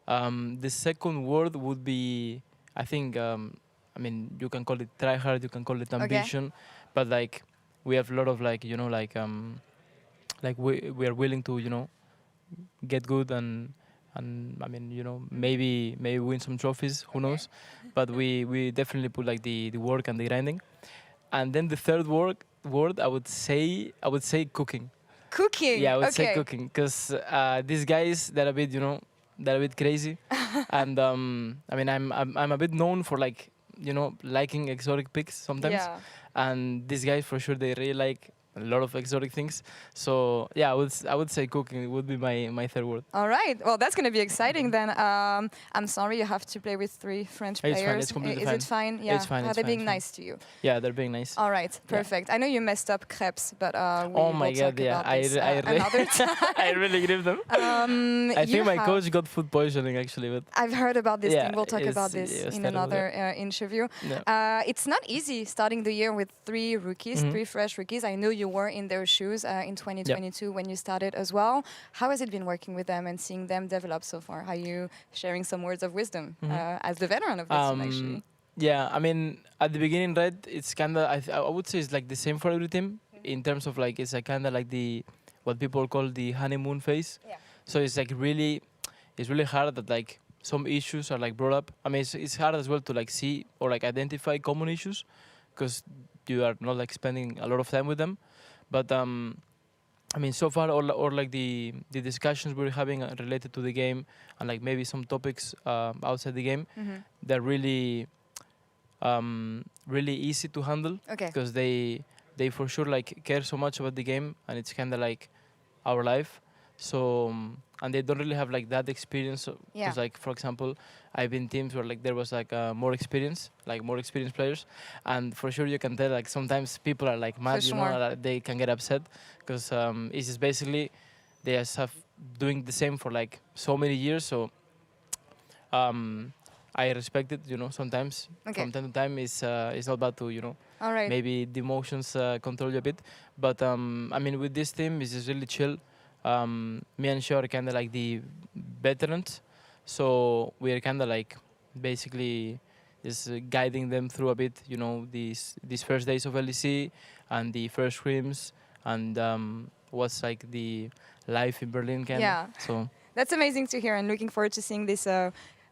Yeah. The second word would be, I think, you can call it tryhard, you can call it ambition, but like, we have a lot of like we are willing to get good and maybe win some trophies, who knows, but we definitely put like the work and the grinding. And then the third word I would say cooking. Cooking. Yeah, I would say cooking, because these guys, they're a bit they're a bit crazy, and I'm a bit known for like liking exotic picks sometimes. Yeah. And these guys, for sure, they really like a lot of exotic things. So yeah, I would say cooking would be my third word. All right. Well, that's going to be exciting then. I'm sorry you have to play with 3 French players. It's fine. It's completely fine. Is it fine? Yeah. It's fine. Are they being nice to you? Yeah, they're being nice. All right. Perfect. I know you messed up crepes, but we oh my will God, talk about this another time. I really grieved them. I think my coach got food poisoning actually. But I've heard about this thing. We'll talk it's about this in another interview. Yeah. It's not easy starting the year with 3 rookies, 3 fresh rookies. I know you were in their shoes in 2022 when you started as well. How has it been working with them and seeing them develop so far? Are you sharing some words of wisdom as the veteran of this team, actually? Yeah, at the beginning, right, it's kind of, I would say it's like the same for every team in terms of like, it's like kind of like what people call the honeymoon phase. Yeah. So it's like it's really hard that like some issues are like brought up. It's hard as well to like see or like identify common issues because you are not like spending a lot of time with them. But so far, or like the discussions we're having related to the game, and like maybe some topics outside the game, they're really easy to handle. Okay. Because they for sure like care so much about the game, and it's kind of like our life. So and they don't really have like that experience. Because like for example, I've been teams where like there was like more experienced players, and for sure you can tell like sometimes people are like mad, they can get upset because it's just basically they just have doing the same for like so many years. So I respect it, you know, sometimes. Okay. From time to time, it's not bad to, you know, All right. maybe the emotions control you a bit. But, I mean, with this team, it's just really chill. Me and Shao are kind of like the veterans. So we're kind of like basically just guiding them through a bit, you know, these first days of LEC and the first scrims and what's like the life in Berlin kind of. Yeah. So that's amazing to hear, and looking forward to seeing this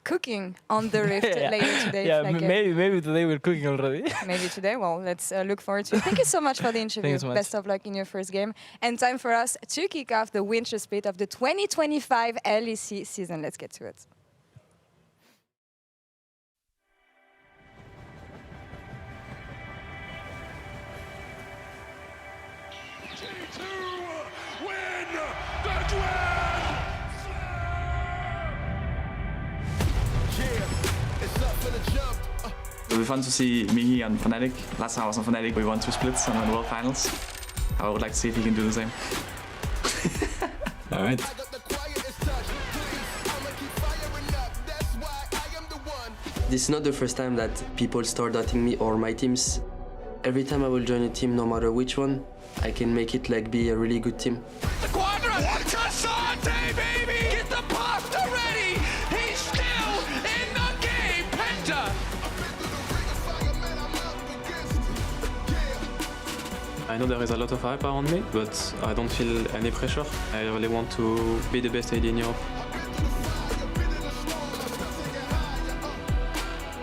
cooking on the Rift later today. Yeah, like maybe today we're cooking already. maybe today. Well, let's look forward to it. Thank you so much for the interview. Thank you so much. Best of luck in your first game. And time for us to kick off the winter split of the 2025 LEC season. Let's get to it. It will be fun to see Mihi and Fnatic. Last time I was on Fnatic, we won 2 splits and won World Finals. I would like to see if he can do the same. All right. This is not the first time that people start doubting me or my teams. Every time I will join a team, no matter which one, I can make it like be a really good team. The Quadra! Cassante, baby! Get the pasta ready! He's still in the game! Penta! I know there is a lot of hype around me, but I don't feel any pressure. I really want to be the best AD in Europe.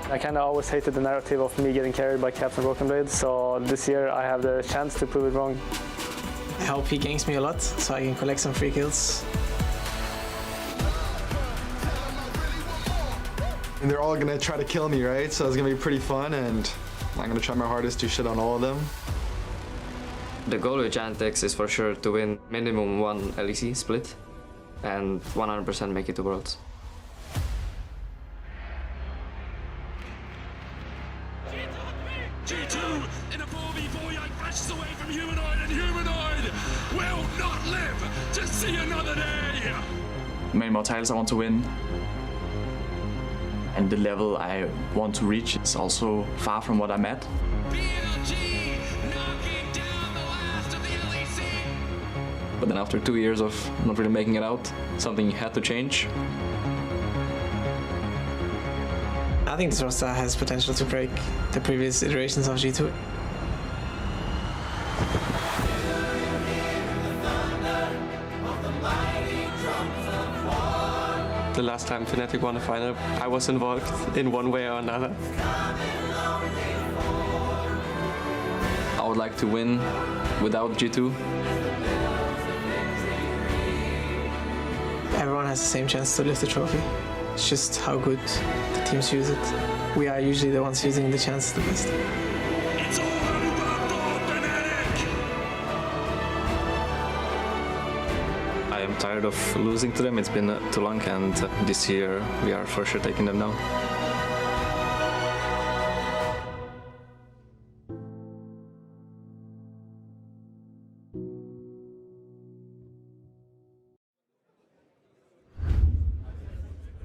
I kind of always hated the narrative of me getting carried by Captain Broken Blade, so this year I have the chance to prove it wrong. I hope he ganks me a lot, so I can collect some free kills. And they're all gonna try to kill me, right? So it's gonna be pretty fun, and I'm gonna try my hardest to shit on all of them. The goal with Heretics is for sure to win minimum 1 LEC split and 100% make it to Worlds. G2 in a 4v4 young flashes away from Humanoid, and Humanoid will not live to see another day! Many more titles I want to win. And the level I want to reach is also far from what I'm at. But then after 2 years of not really making it out, something had to change. I think this roster has potential to break the previous iterations of G2. The last time Fnatic won a final, I was involved in one way or another. I would like to win without G2. Everyone has the same chance to lift the trophy. It's just how good the teams use it. We are usually the ones using the chance the best. I am tired of losing to them. It's been too long, and this year we are for sure taking them down.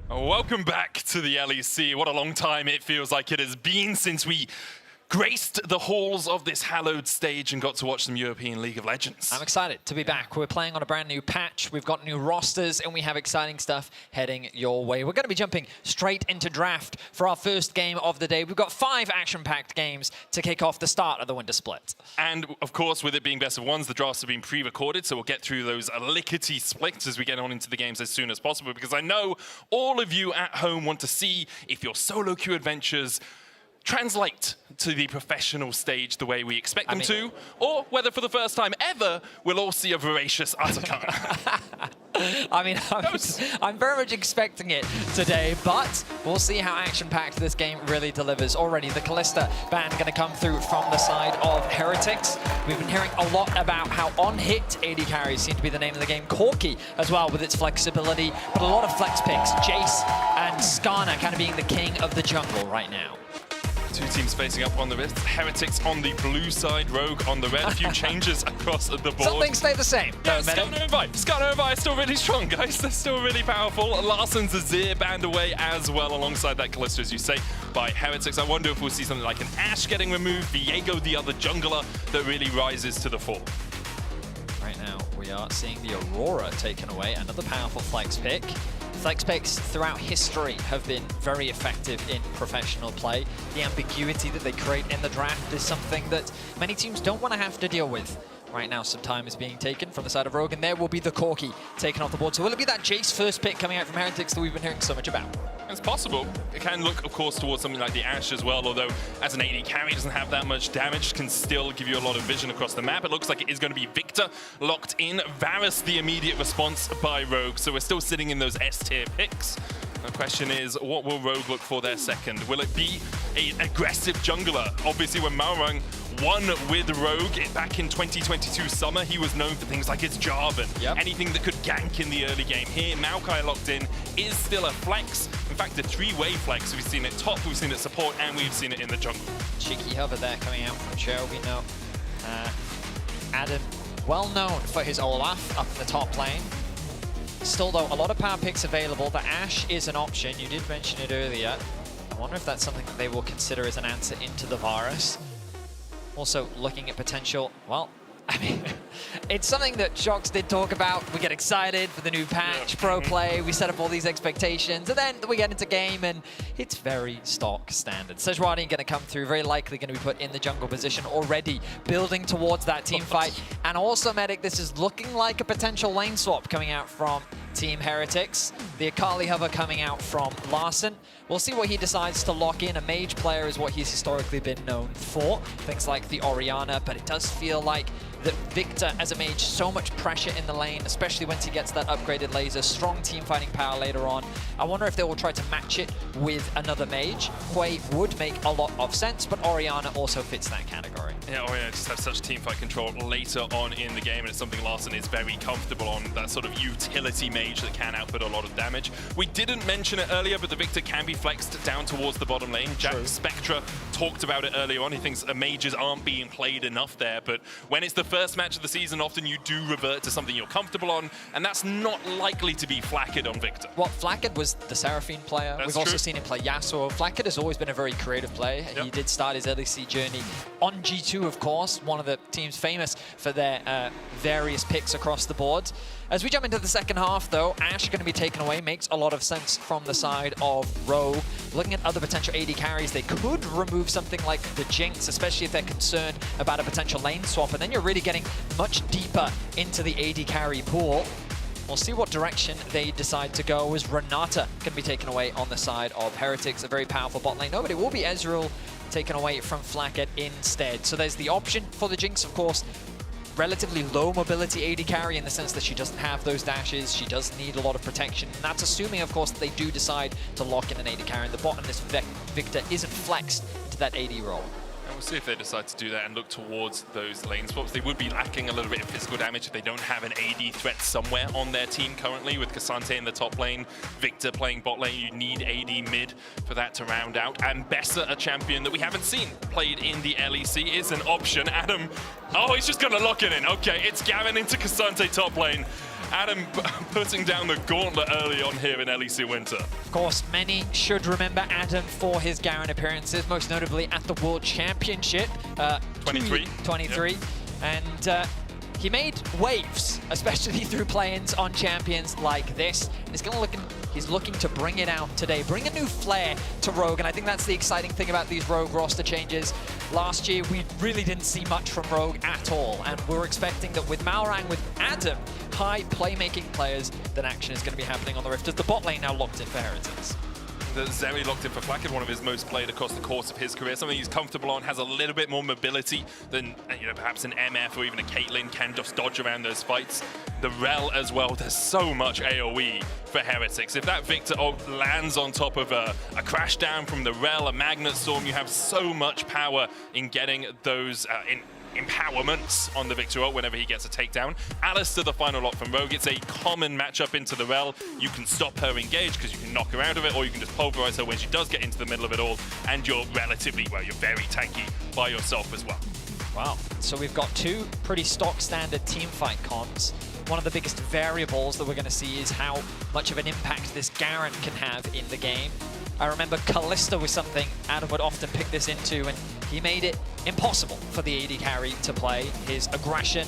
Welcome back to the LEC. What a long time it feels like it has been since we graced the halls of this hallowed stage and got to watch some European League of Legends. I'm excited to be back. We're playing on a brand new patch. We've got new rosters and we have exciting stuff heading your way. We're going to be jumping straight into draft for our first game of the day. We've got 5 action-packed games to kick off the start of the winter split. And of course, with it being best of ones, the drafts have been pre-recorded, so we'll get through those lickety splits as we get on into the games as soon as possible, because I know all of you at home want to see if your solo queue adventures translate to the professional stage the way we expect them to, or whether for the first time ever, we'll all see a voracious Uttercut. I mean, I'm very much expecting it today, but we'll see how action-packed this game really delivers. Already, the Callista ban going to come through from the side of Heretics. We've been hearing a lot about how on-hit AD carries seem to be the name of the game. Corki as well with its flexibility, but a lot of flex picks. Jace and Skarner kind of being the king of the jungle right now. Two teams facing up on the Rift. Heretics on the blue side, Rogue on the red. A few changes across the board. Some things stay the same. Yeah, Skarnovi is still really strong, guys. They're still really powerful. Larsen's Azir banned away as well, alongside that Kalista, as you say, by Heretics. I wonder if we'll see something like an Ashe getting removed, Viego, the other jungler, that really rises to the fore. Right now, we are seeing the Aurora taken away. Another powerful flex pick. Flex picks throughout history have been very effective in professional play. The ambiguity that they create in the draft is something that many teams don't want to have to deal with. Right now, some time is being taken from the side of Rogue, and there will be the Corki taken off the board. So will it be that Jace first pick coming out from Heretics that we've been hearing so much about? It's possible. It can look, of course, towards something like the Ashe as well, although as an AD carry doesn't have that much damage, can still give you a lot of vision across the map. It looks like it is going to be Victor locked in. Varus, the immediate response by Rogue. So we're still sitting in those S-tier picks. The question is, what will Rogue look for their second? Will it be an aggressive jungler? Obviously, when Malrang won with Rogue back in 2022 summer, he was known for things like his Jarvan, anything that could gank in the early game. Here, Maokai locked in is still a flex. In fact, a three-way flex. We've seen it top, we've seen it support, and we've seen it in the jungle. Cheeky hover there coming out from Joe. We know Adam, well known for his Olaf up in the top lane. Still, though, a lot of power picks available. The Ashe is an option. You did mention it earlier. I wonder if that's something that they will consider as an answer into the Varus. Also looking at potential, well, I mean, it's something that Shox did talk about. We get excited for the new patch, pro play, we set up all these expectations, and then we get into game, and it's very stock standard. Sejuani going to come through, very likely going to be put in the jungle position already, building towards that team fight. And also, Medic, this is looking like a potential lane swap coming out from Team Heretics. The Akali hover coming out from Larsen. We'll see what he decides to lock in. A mage player is what he's historically been known for. Things like the Orianna, but it does feel like that Victor as a mage, so much pressure in the lane, especially once he gets that upgraded laser, strong team fighting power later on. I wonder if they will try to match it with another mage. Hwei would make a lot of sense, but Orianna also fits that category. Yeah, Orianna just has such team fight control later on in the game, and it's something Larsen is very comfortable on, that sort of utility mage that can output a lot of damage. We didn't mention it earlier, but the Victor can be flexed down towards the bottom lane. Jack Spectra talked about it earlier on. He thinks mages aren't being played enough there, but when it's the first match of the season, often you do revert to something you're comfortable on, and that's not likely to be Flakked on Victor. Well, Flakked was the Seraphine player. We've also seen him play Yasuo. Flakked has always been a very creative player. He did start his LEC journey on G2, of course, one of the teams famous for their various picks across the board. As we jump into the second half, though, Ashe going to be taken away. Makes a lot of sense from the side of Rogue. Looking at other potential AD carries, they could remove something like the Jinx, especially if they're concerned about a potential lane swap. And then you're really getting much deeper into the AD carry pool. We'll see what direction they decide to go, as Renata can be taken away on the side of Heretics, a very powerful bot lane. No, but it will be Ezreal taken away from Flakked instead. So there's the option for the Jinx, of course. Relatively low mobility AD carry in the sense that she doesn't have those dashes. She does need a lot of protection. And that's assuming, of course, that they do decide to lock in an AD carry in the bot, and this Victor isn't flexed into that AD role. And we'll see if they decide to do that and look towards those lane swaps. They would be lacking a little bit of physical damage if they don't have an AD threat somewhere on their team currently, with Cassante in the top lane, Victor playing bot lane. You need AD mid for that to round out. And Bessa, a champion that we haven't seen played in the LEC, is an option. Adam, oh, he's just going to lock it in. Okay, it's Gavin into Cassante top lane. Adam putting down the gauntlet early on here in LEC Winter. Of course, many should remember Adam for his Garen appearances, most notably at the World Championship. 23. Yep. And he made waves, especially through play-ins on champions like this. He's looking to bring it out today, bring a new flair to Rogue, and I think that's the exciting thing about these Rogue roster changes. Last year, we really didn't see much from Rogue at all, and we're expecting that with Malrang, with Adam, high playmaking players, that action is going to be happening on the Rift, as the bot lane now locked in for Heretics. Zeri locked in for Flakked, one of his most played across the course of his career. Something he's comfortable on, has a little bit more mobility than perhaps an MF or even a Caitlyn, can just dodge around those fights. The Rel as well, there's so much AoE for Heretics. If that Victor lands on top of a crash down from the Rel, a Magnet Storm, you have so much power in getting those empowerment on the Victor whenever he gets a takedown. Alistair, the final lock from Rogue. It's a common matchup into the Rel. You can stop her engage because you can knock her out of it, or you can just pulverize her when she does get into the middle of it all, and you're relatively, well, you're very tanky by yourself as well. Wow. So we've got two pretty stock standard team fight comps. One of the biggest variables that we're going to see is how much of an impact this Garen can have in the game. I remember Kalista was something Adam would often pick this into, and he made it impossible for the AD carry to play. His aggression,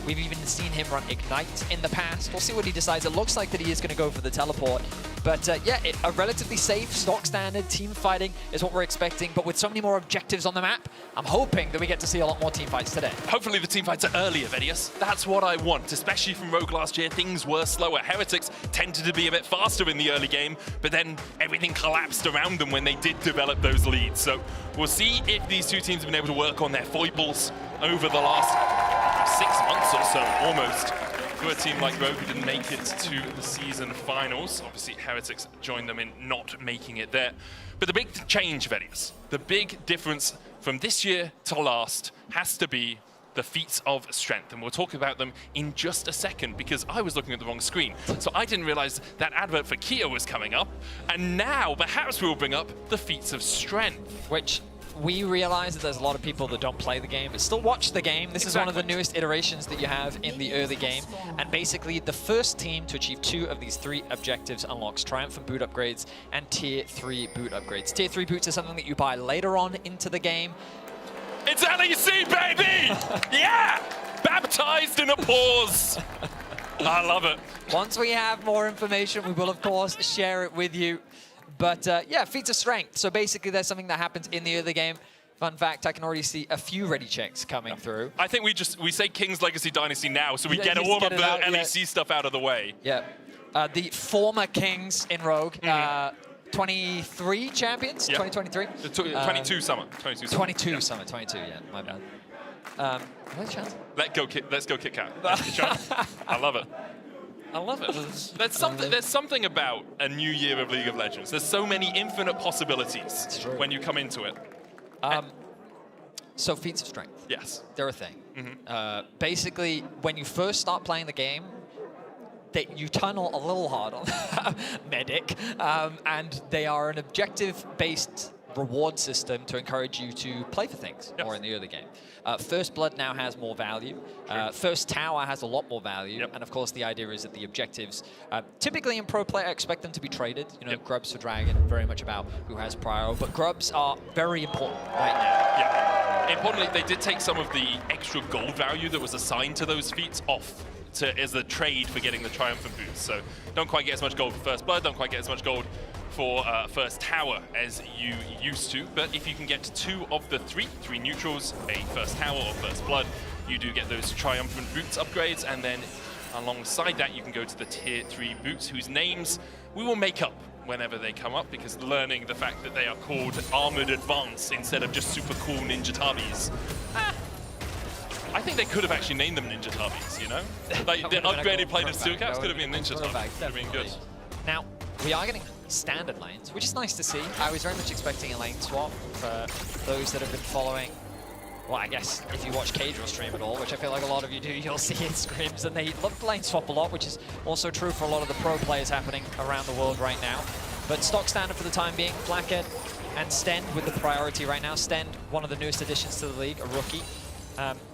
we've even seen him run Ignite in the past. We'll see what he decides. It looks like that he is going to go for the teleport. But yeah, a relatively safe, stock standard team fighting is what we're expecting. But with so many more objectives on the map, I'm hoping that we get to see a lot more team fights today. Hopefully the team fights are earlier, Vedius. That's what I want, especially from Rogue last year. Things were slower. Heretics tended to be a bit faster in the early game, but then everything collapsed around them when they did develop those leads. So we'll see if these two teams have been able to work on their foibles over the last 6 months or so, almost. For a team like Rogue who didn't make it to the season finals. Obviously, Heretics joined them in not making it there. But the big change, Vedius, the big difference from this year to last has to be the feats of strength. And we'll talk about them in just a second because I was looking at the wrong screen. So I didn't realize that advert for Kia was coming up. And now perhaps we will bring up the feats of strength. Which we realize that there's a lot of people that don't play the game, but still watch the game. This is one of the newest iterations that you have in the early game. And basically, the first team to achieve 2 of these 3 objectives unlocks Triumphant boot upgrades and Tier 3 boot upgrades. Tier 3 boots are something that you buy later on into the game. It's LEC, baby! Yeah! Baptized in applause. I love it. Once we have more information, we will, of course, share it with you. But yeah, feats of strength. So basically, there's something that happens in the early game. Fun fact, I can already see a few ready checks coming through. I think we say King's Legacy Dynasty now, so we get all of the LEC stuff out of the way. Yeah. The former Kings in Rogue, 23 champions, 2023? 22 summer. 22 summer, 22, yeah, my bad. Let's go Kit Kat. I love it. I love it. There's something about a new year of League of Legends. There's so many infinite possibilities when you come into it. So feats of strength. Yes. They're a thing. Basically, when you first start playing the game, you tunnel a little hard on Medic, and they are an objective-based reward system to encourage you to play for things more in the early game. First Blood now has more value. First Tower has a lot more value. And of course, the idea is that the objectives, typically in pro play, I expect them to be traded. You know, Grubs for Dragon, very much about who has prior, but Grubs are very important right now. Yeah. Importantly, they did take some of the extra gold value that was assigned to those feats off as a trade for getting the Triumphant boots. So don't quite get as much gold for First Blood, don't quite get as much gold for First Tower as you used to, but if you can get 2 of the 3 neutrals, a First Tower or First Blood, you do get those Triumphant boots upgrades, and then alongside that you can go to the Tier 3 boots, whose names we will make up whenever they come up, because learning the fact that they are called Armored Advance instead of just super cool Ninja Tabis. I think they could have actually named them Ninja Tabis, you know? Like the upgraded plated steel caps could have been Ninja Tabis. Could have been good. Now, we are getting standard lanes, which is nice to see. I was very much expecting a lane swap for those that have been following. Well, I guess if you watch Casual stream at all, which I feel like a lot of you do, you'll see it scrims, and they love lane swap a lot, which is also true for a lot of the pro players happening around the world right now. But stock standard for the time being, Blackhead and Stend with the priority right now. Stend, one of the newest additions to the league, a rookie.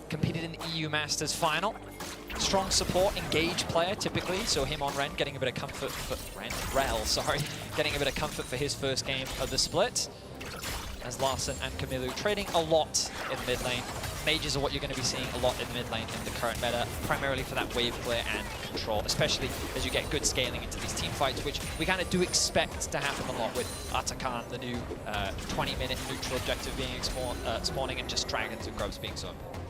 Competed in the EU Masters final. Strong support, engaged player typically, so him on Ren getting a bit of comfort for getting a bit of comfort for his first game of the split. As Larson and Kamilu trading a lot in mid lane. Mages are what you're going to be seeing a lot in mid lane in the current meta, primarily for that wave clear and control, especially as you get good scaling into these team fights, which we kind of do expect to happen a lot with Atakan, the new 20-minute neutral objective being spawning, and just Dragons and Grubs being so important.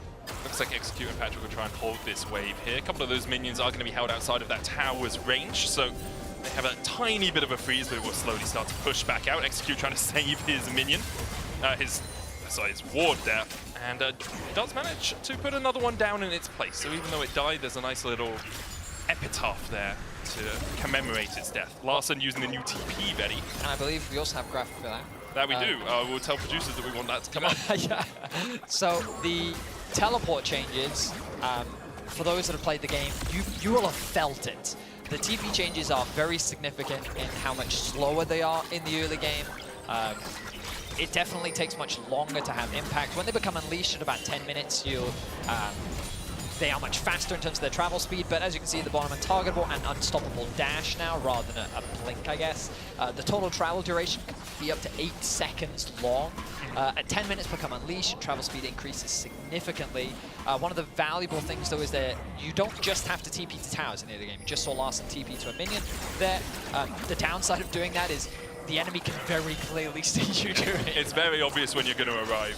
Looks like Execute and Patrick will try and hold this wave here. A couple of those minions are going to be held outside of that tower's range, so they have a tiny bit of a freeze, but it will slowly start to push back out. Execute trying to save his minion, his ward there, and does manage to put another one down in its place. So even though it died, there's a nice little epitaph there to commemorate its death. Larson using the new TP, Betty. And I believe we also have a graphic for that. That we do. We'll tell producers that we want that to come up. Yeah. So the teleport changes, for those that have played the game, you will have felt it. The TP changes are very significant in how much slower they are in the early game. It definitely takes much longer to have impact. When they become unleashed at about 10 minutes, they are much faster in terms of their travel speed, but as you can see at the bottom, untargetable and unstoppable dash now rather than a blink, I guess. The total travel duration can be up to 8 seconds long. At 10 minutes become unleashed, travel speed increases significantly. One of the valuable things though is that you don't just have to TP to towers in the early game. You just saw Larssen TP to a minion there. The downside of doing that is the enemy can very clearly see you doing it. It's very obvious when you're going to arrive.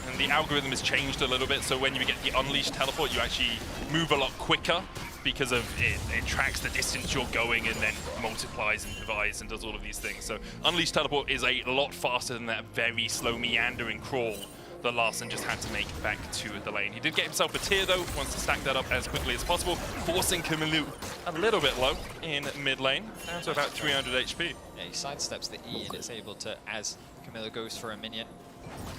And the algorithm has changed a little bit, so when you get the unleashed teleport, you actually move a lot quicker because of it tracks the distance you're going and then multiplies and divides and does all of these things. So unleashed teleport is a lot faster than that very slow meandering crawl that Larssen just had to make back to the lane. He did get himself a tier though, wants to stack that up as quickly as possible, forcing Camilo a little bit low in mid lane, down to about 300 HP. Yeah, he sidesteps the E and it's able to, as Camilo goes for a minion,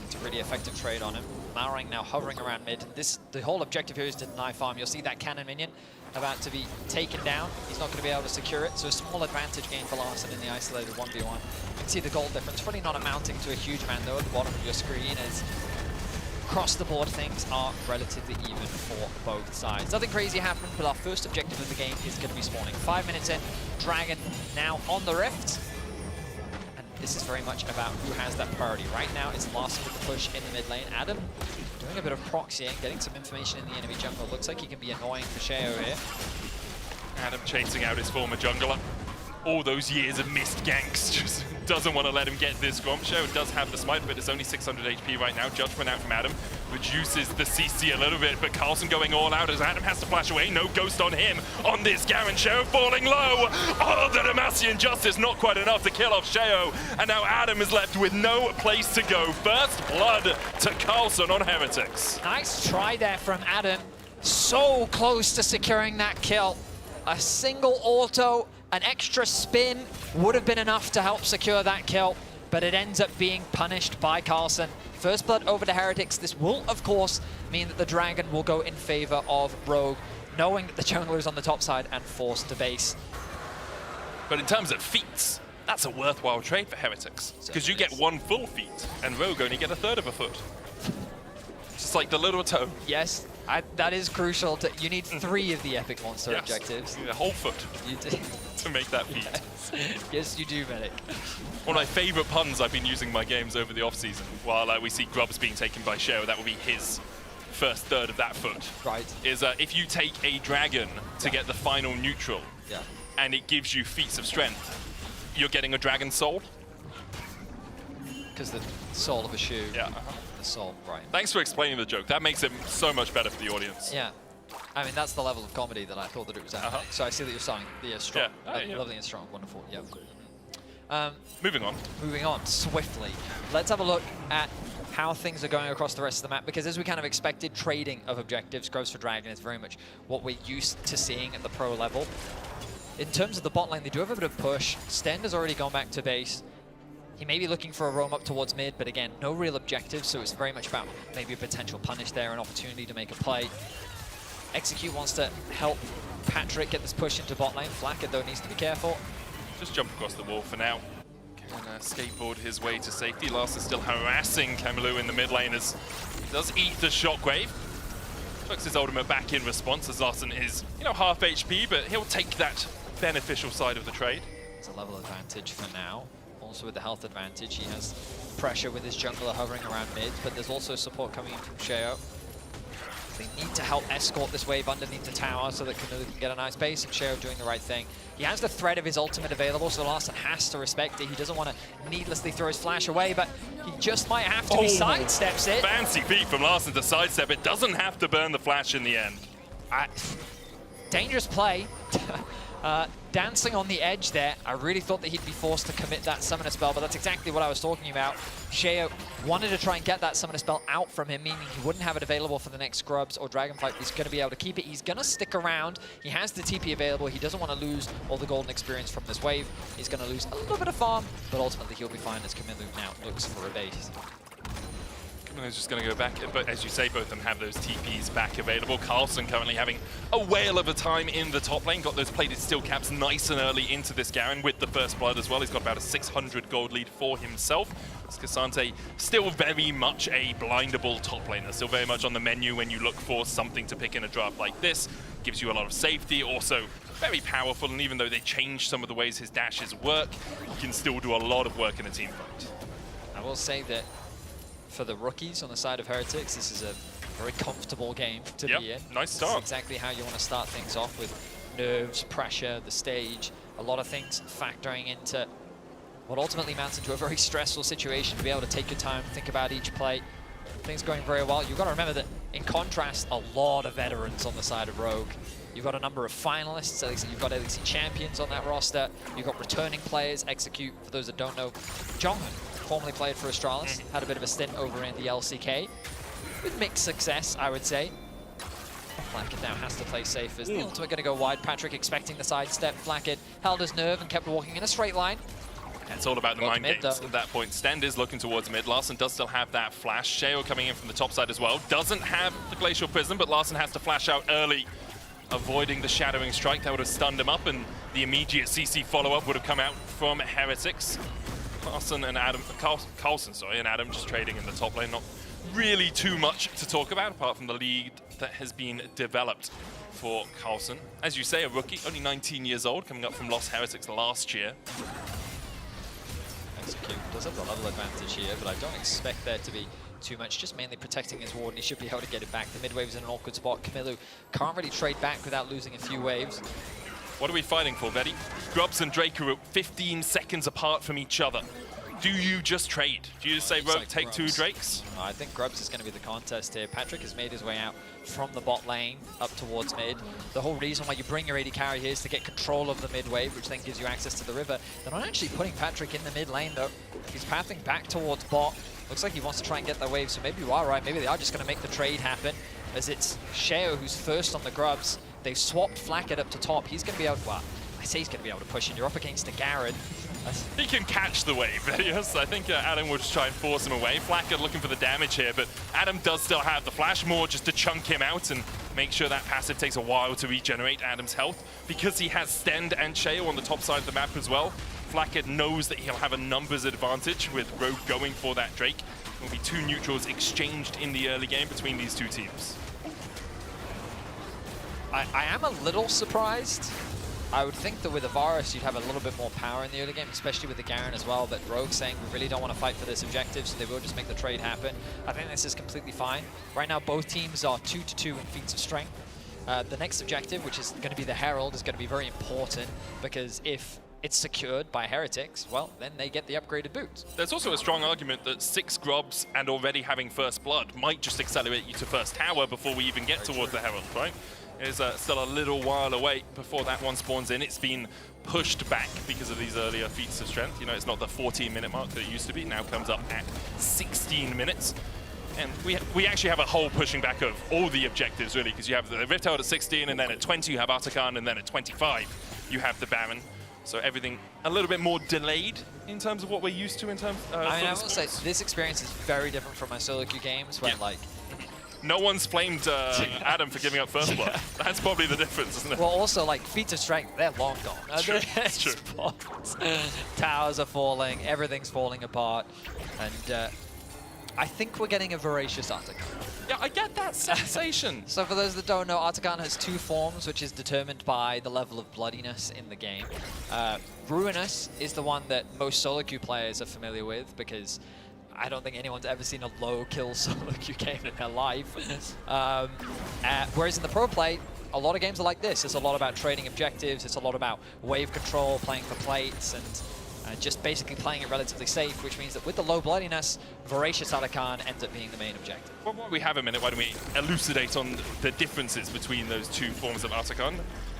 it's a really effective trade on him. Mowering now hovering around mid. The whole objective here is to deny farm. You'll see that cannon minion about to be taken down. He's not going to be able to secure it, so a small advantage gain for Larssen in the isolated 1v1. You can see the goal difference, probably not amounting to a huge amount though at the bottom of your screen, as across the board things are relatively even for both sides. Nothing crazy happened, but our first objective of the game is going to be spawning. 5 minutes in, Dragon now on the Rift. This is very much about who has that priority. Right now, it's Larssen with the push in the mid lane. Adam doing a bit of proxying, getting some information in the enemy jungle. Looks like he can be annoying for Sheo here. Adam chasing out his former jungler. All those years of missed ganks, just doesn't want to let him get this Gromp. Sheo does have the smite, but it's only 600 HP right now. Judgment out from Adam reduces the CC a little bit, but Karlsson going all out as Adam has to flash away. No ghost on him on this Garen. Sheo falling low. Oh, the Demacian Justice not quite enough to kill off Sheo, and now Adam is left with no place to go. First blood to Karlsson on Heretics. Nice try there from Adam. So close to securing that kill. A single auto, an extra spin would have been enough to help secure that kill, but it ends up being punished by Karlsson. First blood over to Heretics. This will, of course, mean that the Dragon will go in favor of Rogue, knowing that the jungler is on the top side and forced to base. But in terms of feats, that's a worthwhile trade for Heretics, because you get 1 full feat, and Rogue only get 1/3 of a foot. Just like the little toe. Yes, that is crucial. You need 3 of the Epic Monster objectives. You need a whole foot you do. to make that feat. Yes, you do, Medic. One of my favorite puns I've been using in my games over the off-season, while we see Grubs being taken by Sheo, that will be his first third of that foot. Right. Is if you take a dragon to get the final neutral, and it gives you feats of strength, you're getting a dragon soul. Because the soul of a shoe. Yeah. The soul, right. Thanks for explaining the joke. That makes it so much better for the audience. Yeah. I mean, that's the level of comedy that I thought that it was at. So I see that you're saying the strong, lovely and strong, wonderful. Yeah. Moving on. Moving on swiftly. Let's have a look at how things are going across the rest of the map, because as we kind of expected, trading of objectives, Groves for Dragon, is very much what we're used to seeing at the pro level. In terms of the bot lane, they do have a bit of push. Stend has already gone back to base. He may be looking for a roam up towards mid, but again, no real objective, so it's very much about maybe a potential punish there, an opportunity to make a play. Execute wants to help Patrick get this push into bot lane. Flacker, though, needs to be careful. Just jump across the wall for now. Can skateboard his way to safety. Larssen still harassing Camilo in the mid lane as he does eat the shockwave. Puts his ultimate back in response as Larssen is, half HP, but he'll take that beneficial side of the trade. It's a level advantage for now. Also with the health advantage, he has pressure with his jungler hovering around mid, but there's also support coming in from Sheo. They need to help escort this wave underneath the tower so that Camilo can get a nice base, and Sheo doing the right thing. He has the threat of his ultimate available, so Larssen has to respect it. He doesn't want to needlessly throw his flash away, but he just might have to. He sidesteps it. Fancy feat from Larssen to sidestep it. Doesn't have to burn the flash in the end. Dangerous play. Dancing on the edge there. I really thought that he'd be forced to commit that summoner spell, but that's exactly what I was talking about. Sheo wanted to try and get that summoner spell out from him, meaning he wouldn't have it available for the next Grubs or Dragonflight. He's going to be able to keep it. He's going to stick around. He has the TP available. He doesn't want to lose all the golden experience from this wave. He's going to lose a little bit of farm, but ultimately he'll be fine as Camilo now looks for a base. And he's just going to go back, but as you say, both of them have those TPs back available. Carlson currently having a whale of a time in the top lane. Got those plated steel caps nice and early into this Garen with the first blood as well. He's got about a 600 gold lead for himself. Cassante still very much a blindable top laner, still very much on the menu when you look for something to pick in a draft like this. Gives you a lot of safety, also very powerful, and even though they changed some of the ways his dashes work, he can still do a lot of work in a team fight. I will say that for the rookies on the side of Heretics, this is a very comfortable game to be in. Nice start. This is exactly how you want to start things off, with nerves, pressure, the stage, a lot of things factoring into what ultimately amounts into a very stressful situation. To be able to take your time, think about each play, things going very well. You've got to remember that in contrast, a lot of veterans on the side of Rogue. You've got a number of finalists, you've got LEC champions on that roster, you've got returning players. Execute, for those that don't know, Jonghyun formerly played for Astralis, had a bit of a stint over in the LCK, with mixed success, I would say. Flacket now has to play safe as the ultimate going to go wide. Patrick expecting the sidestep. Flacket held his nerve and kept walking in a straight line. It's all about the mind games at that point. Stend is looking towards mid. Larssen does still have that flash. Sheo coming in from the top side as well. Doesn't have the Glacial Prism, but Larssen has to flash out early, avoiding the Shadowing Strike. That would have stunned him up, and the immediate CC follow-up would have come out from Heretics. Carlson and Adam, Carlson, and Adam just trading in the top lane. Not really too much to talk about, apart from the lead that has been developed for Carlson. As you say, a rookie, only 19 years old, coming up from Lost Heretics last year. Execute does have the level advantage here, but I don't expect there to be too much, just mainly protecting his ward, and he should be able to get it back. The mid wave's in an awkward spot. Camilo can't really trade back without losing a few waves. What are we fighting for, Betty? Grubs and Drake are 15 seconds apart from each other. Do you just trade? Do you just say, Rogue, take Grubs. 2 Drakes? I think Grubs is going to be the contest here. Patrick has made his way out from the bot lane up towards mid. The whole reason why you bring your AD carry here is to get control of the mid wave, which then gives you access to the river. They're not actually putting Patrick in the mid lane, though. He's pathing back towards bot. Looks like he wants to try and get the wave, so maybe you are right. Maybe they are just going to make the trade happen, as it's Sheo who's first on the Grubs. They've swapped Flacket up to top. He's going to be able to, well, I say he's going to be able to push in. You're up against a Garen. He can catch the wave, yes. I think Adam will just try and force him away. Flacket looking for the damage here, but Adam does still have the flash, more just to chunk him out and make sure that passive takes a while to regenerate Adam's health. Because he has Stend and Sheo on the top side of the map as well, Flacket knows that he'll have a numbers advantage with Rogue going for that Drake. There will be 2 neutrals exchanged in the early game between these 2 teams. I am a little surprised. I would think that with a Varus, you'd have a little bit more power in the early game, especially with the Garen as well, but Rogue saying we really don't want to fight for this objective, so they will just make the trade happen. I think this is completely fine. Right now, both teams are 2-2 in feats of strength. The next objective, which is going to be the Herald, is going to be very important, because if it's secured by Heretics, well, then they get the upgraded boots. There's also a strong argument that 6 Grubs and already having first blood might just accelerate you to first tower before we even get towards the Herald, right? Is still a little while away before that one spawns in. It's been pushed back because of these earlier feats of strength. You know, it's not the 14-minute mark that it used to be. It now comes up at 16 minutes. And we actually have a whole pushing back of all the objectives, really, because you have the Rift Herald at 16, and then at 20 you have Artakan, and then at 25 you have the Baron. So everything a little bit more delayed in terms of what we're used to in terms of I mean, I will say, this experience is very different from my solo queue games, when, like, no one's flamed Adam for giving up first blood. That's probably the difference, isn't it? Well, also, like, feats of strength, they're long gone. True, it's true. Towers are falling, everything's falling apart, and I think we're getting a voracious Artakan. Yeah, I get that sensation. So for those that don't know, Artakan has 2 forms, which is determined by the level of bloodiness in the game. Ruinous is the one that most solo queue players are familiar with, because I don't think anyone's ever seen a low-kill solo queue game in their life. Whereas in the pro play, a lot of games are like this. It's a lot about trading objectives. It's a lot about wave control, playing for plates, and just basically playing it relatively safe, which means that with the low bloodiness, Voracious Artakan ends up being the main objective. Well, while we have a minute, why don't we elucidate on the differences between those 2 forms of Artakan?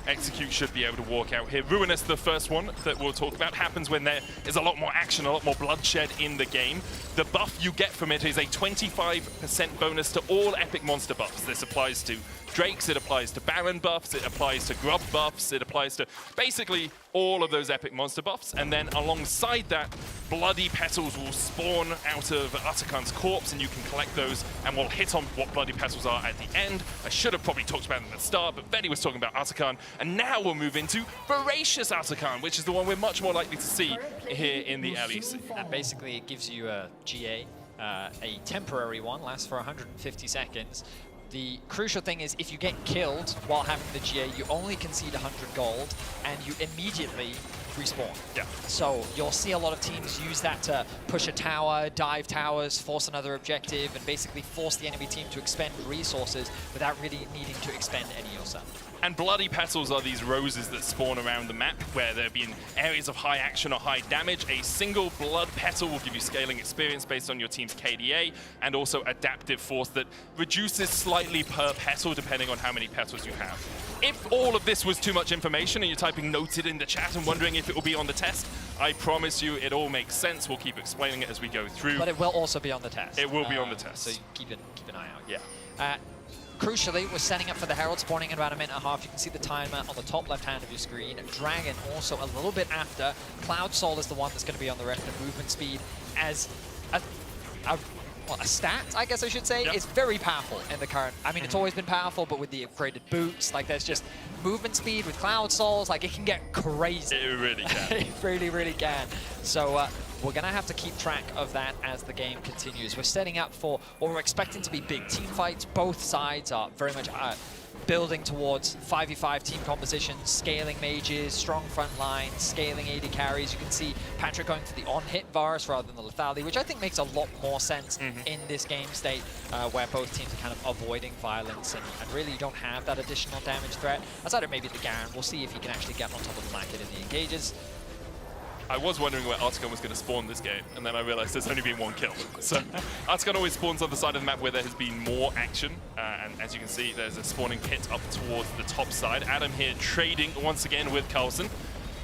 Execute should be able to walk out here. Ruinous, the first one that we'll talk about, happens when there is a lot more action, a lot more bloodshed in the game. The buff you get from it is a 25% bonus to all epic monster buffs. This applies to Drakes, it applies to Baron buffs, it applies to Grub buffs, it applies to basically all of those epic monster buffs. And then alongside that, Bloody Petals will spawn out of Atakan's corpse, and you can collect those, and we'll hit on what Bloody Petals are at the end. I should have probably talked about them at the start, but Benny was talking about Atakan, and now we'll move into Voracious Atakan, which is the one we're much more likely to see here in the LEC. And basically it gives you a GA, a temporary one, lasts for 150 seconds. The crucial thing is if you get killed while having the GA, you only concede 100 gold and you immediately respawn. Yeah. So you'll see a lot of teams use that to push a tower, dive towers, force another objective, and basically force the enemy team to expend resources without really needing to expend any yourself. And Bloody Petals are these roses that spawn around the map where there have been areas of high action or high damage. A single Blood Petal will give you scaling experience based on your team's KDA, and also Adaptive Force that reduces slightly per petal depending on how many petals you have. If all of this was too much information and you're typing noted in the chat and wondering if it will be on the test, I promise you it all makes sense. We'll keep explaining it as we go through. But it will also be on the test. It will be on the test. So keep an eye out. Yeah. Crucially, we're setting up for the Herald spawning in about a minute and a half. You can see the timer on the top left hand of your screen. Dragon also a little bit after. Cloud Soul is the one that's going to be on the rest of movement speed as a stat, I guess I should say. It's very powerful in the current. I mean, it's always been powerful, but with the upgraded boots, like there's just movement speed with Cloud Souls, like it can get crazy. It really can. It really, really can. So we're going to have to keep track of that as the game continues. We're setting up for what we're expecting to be big team fights. Both sides are very much building towards 5v5 team compositions, scaling mages, strong front lines, scaling AD carries. You can see Patrick going for the on-hit Varus rather than the lethality, which I think makes a lot more sense in this game state, where both teams are kind of avoiding violence and really you don't have that additional damage threat. Outside of maybe the Garen, we'll see if he can actually get on top of the market in the engages. I was wondering where Artigan was going to spawn this game, and then I realized there's only been one kill. So Artigan always spawns on the side of the map where there has been more action, and as you can see, there's a spawning pit up towards the top side. Adam here trading once again with Carlson.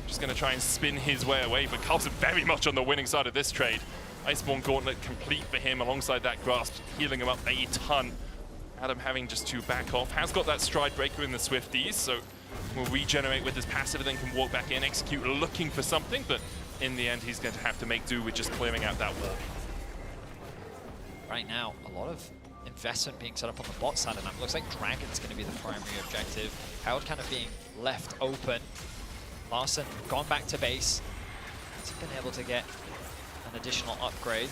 Just going to try and spin his way away, but Carlson very much on the winning side of this trade. Iceborne Gauntlet complete for him, alongside that Grasp, healing him up a ton. Adam having just to back off, has got that Stride Breaker in the Swifties, so will regenerate with his passive and then can walk back in, execute looking for something, but in the end he's going to have to make do with just clearing out that wall. Right now, a lot of investment being set up on the bot side, and that looks like Dragon's going to be the primary objective. Herald kind of being left open. Larson gone back to base. Hasn't been able to get an additional upgrade.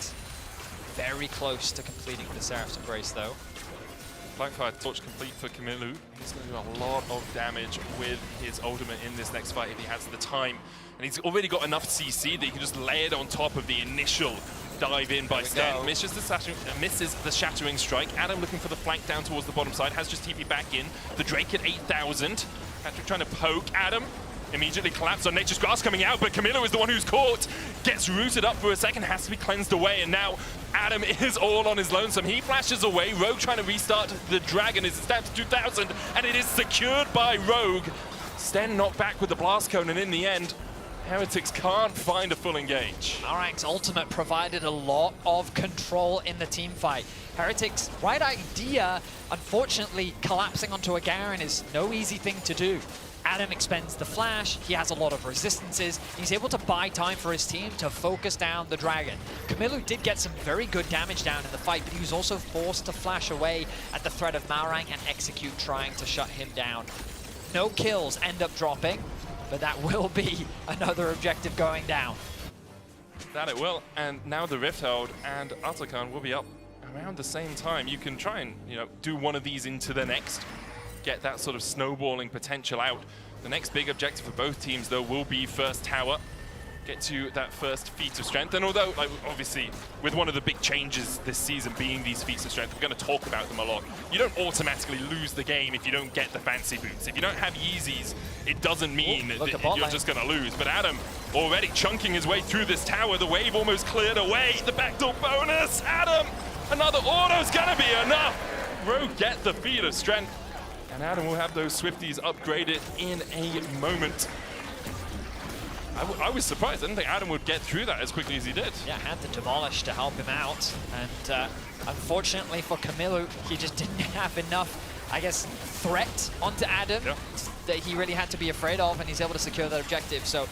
Very close to completing the Seraph's Embrace though. Blackfire Torch complete for Camillu. He's going to do a lot of damage with his ultimate in this next fight if he has the time. And he's already got enough CC that he can just lay it on top of the initial dive in by Sten. Misses the Shattering Strike. Adam looking for the flank down towards the bottom side. Has just TP back in. The Drake at 8,000. Patrick trying to poke Adam. Immediately collapsed on Nature's Grass coming out, but Camillo is the one who's caught. Gets rooted up for a second, has to be cleansed away, and now Adam is all on his lonesome. He flashes away. Rogue trying to restart the Dragon. Is stabbed to 2,000, and it is secured by Rogue. Sten knocked back with the Blast Cone, and in the end, Heretics can't find a full engage. Marak's ultimate provided a lot of control in the team fight. Heretics, right idea, unfortunately collapsing onto a Garen is no easy thing to do. Adam expends the flash, he has a lot of resistances, he's able to buy time for his team to focus down the Dragon. Camillu did get some very good damage down in the fight, but he was also forced to flash away at the threat of Malrang and execute trying to shut him down. No kills end up dropping, but that will be another objective going down. That it will, and now the Rift Herald and Atakan will be up around the same time. You can try and, do one of these into the next. Get that sort of snowballing potential out. The next big objective for both teams, though, will be first tower. Get to that first feat of strength. And although, obviously, with one of the big changes this season being these feats of strength, we're going to talk about them a lot. You don't automatically lose the game if you don't get the fancy boots. If you don't have Yeezys, it doesn't mean that you're just going to lose. But Adam already chunking his way through this tower. The wave almost cleared away. The backdoor bonus. Adam, another auto's going to be enough. Rogue get the feat of strength. And Adam will have those Swifties upgraded in a moment. I was surprised. I didn't think Adam would get through that as quickly as he did. Yeah, had the Demolish to help him out. And unfortunately for Camillu, he just didn't have enough I guess, threat onto Adam that he really had to be afraid of, and he's able to secure that objective. So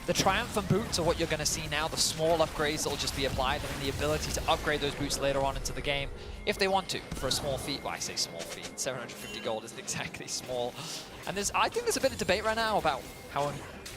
the Triumphant boots are what you're going to see now, the small upgrades that will just be applied, and the ability to upgrade those boots later on into the game if they want to for a small fee. Well, I say small fee, 750 gold isn't exactly small. And I think there's a bit of debate right now about how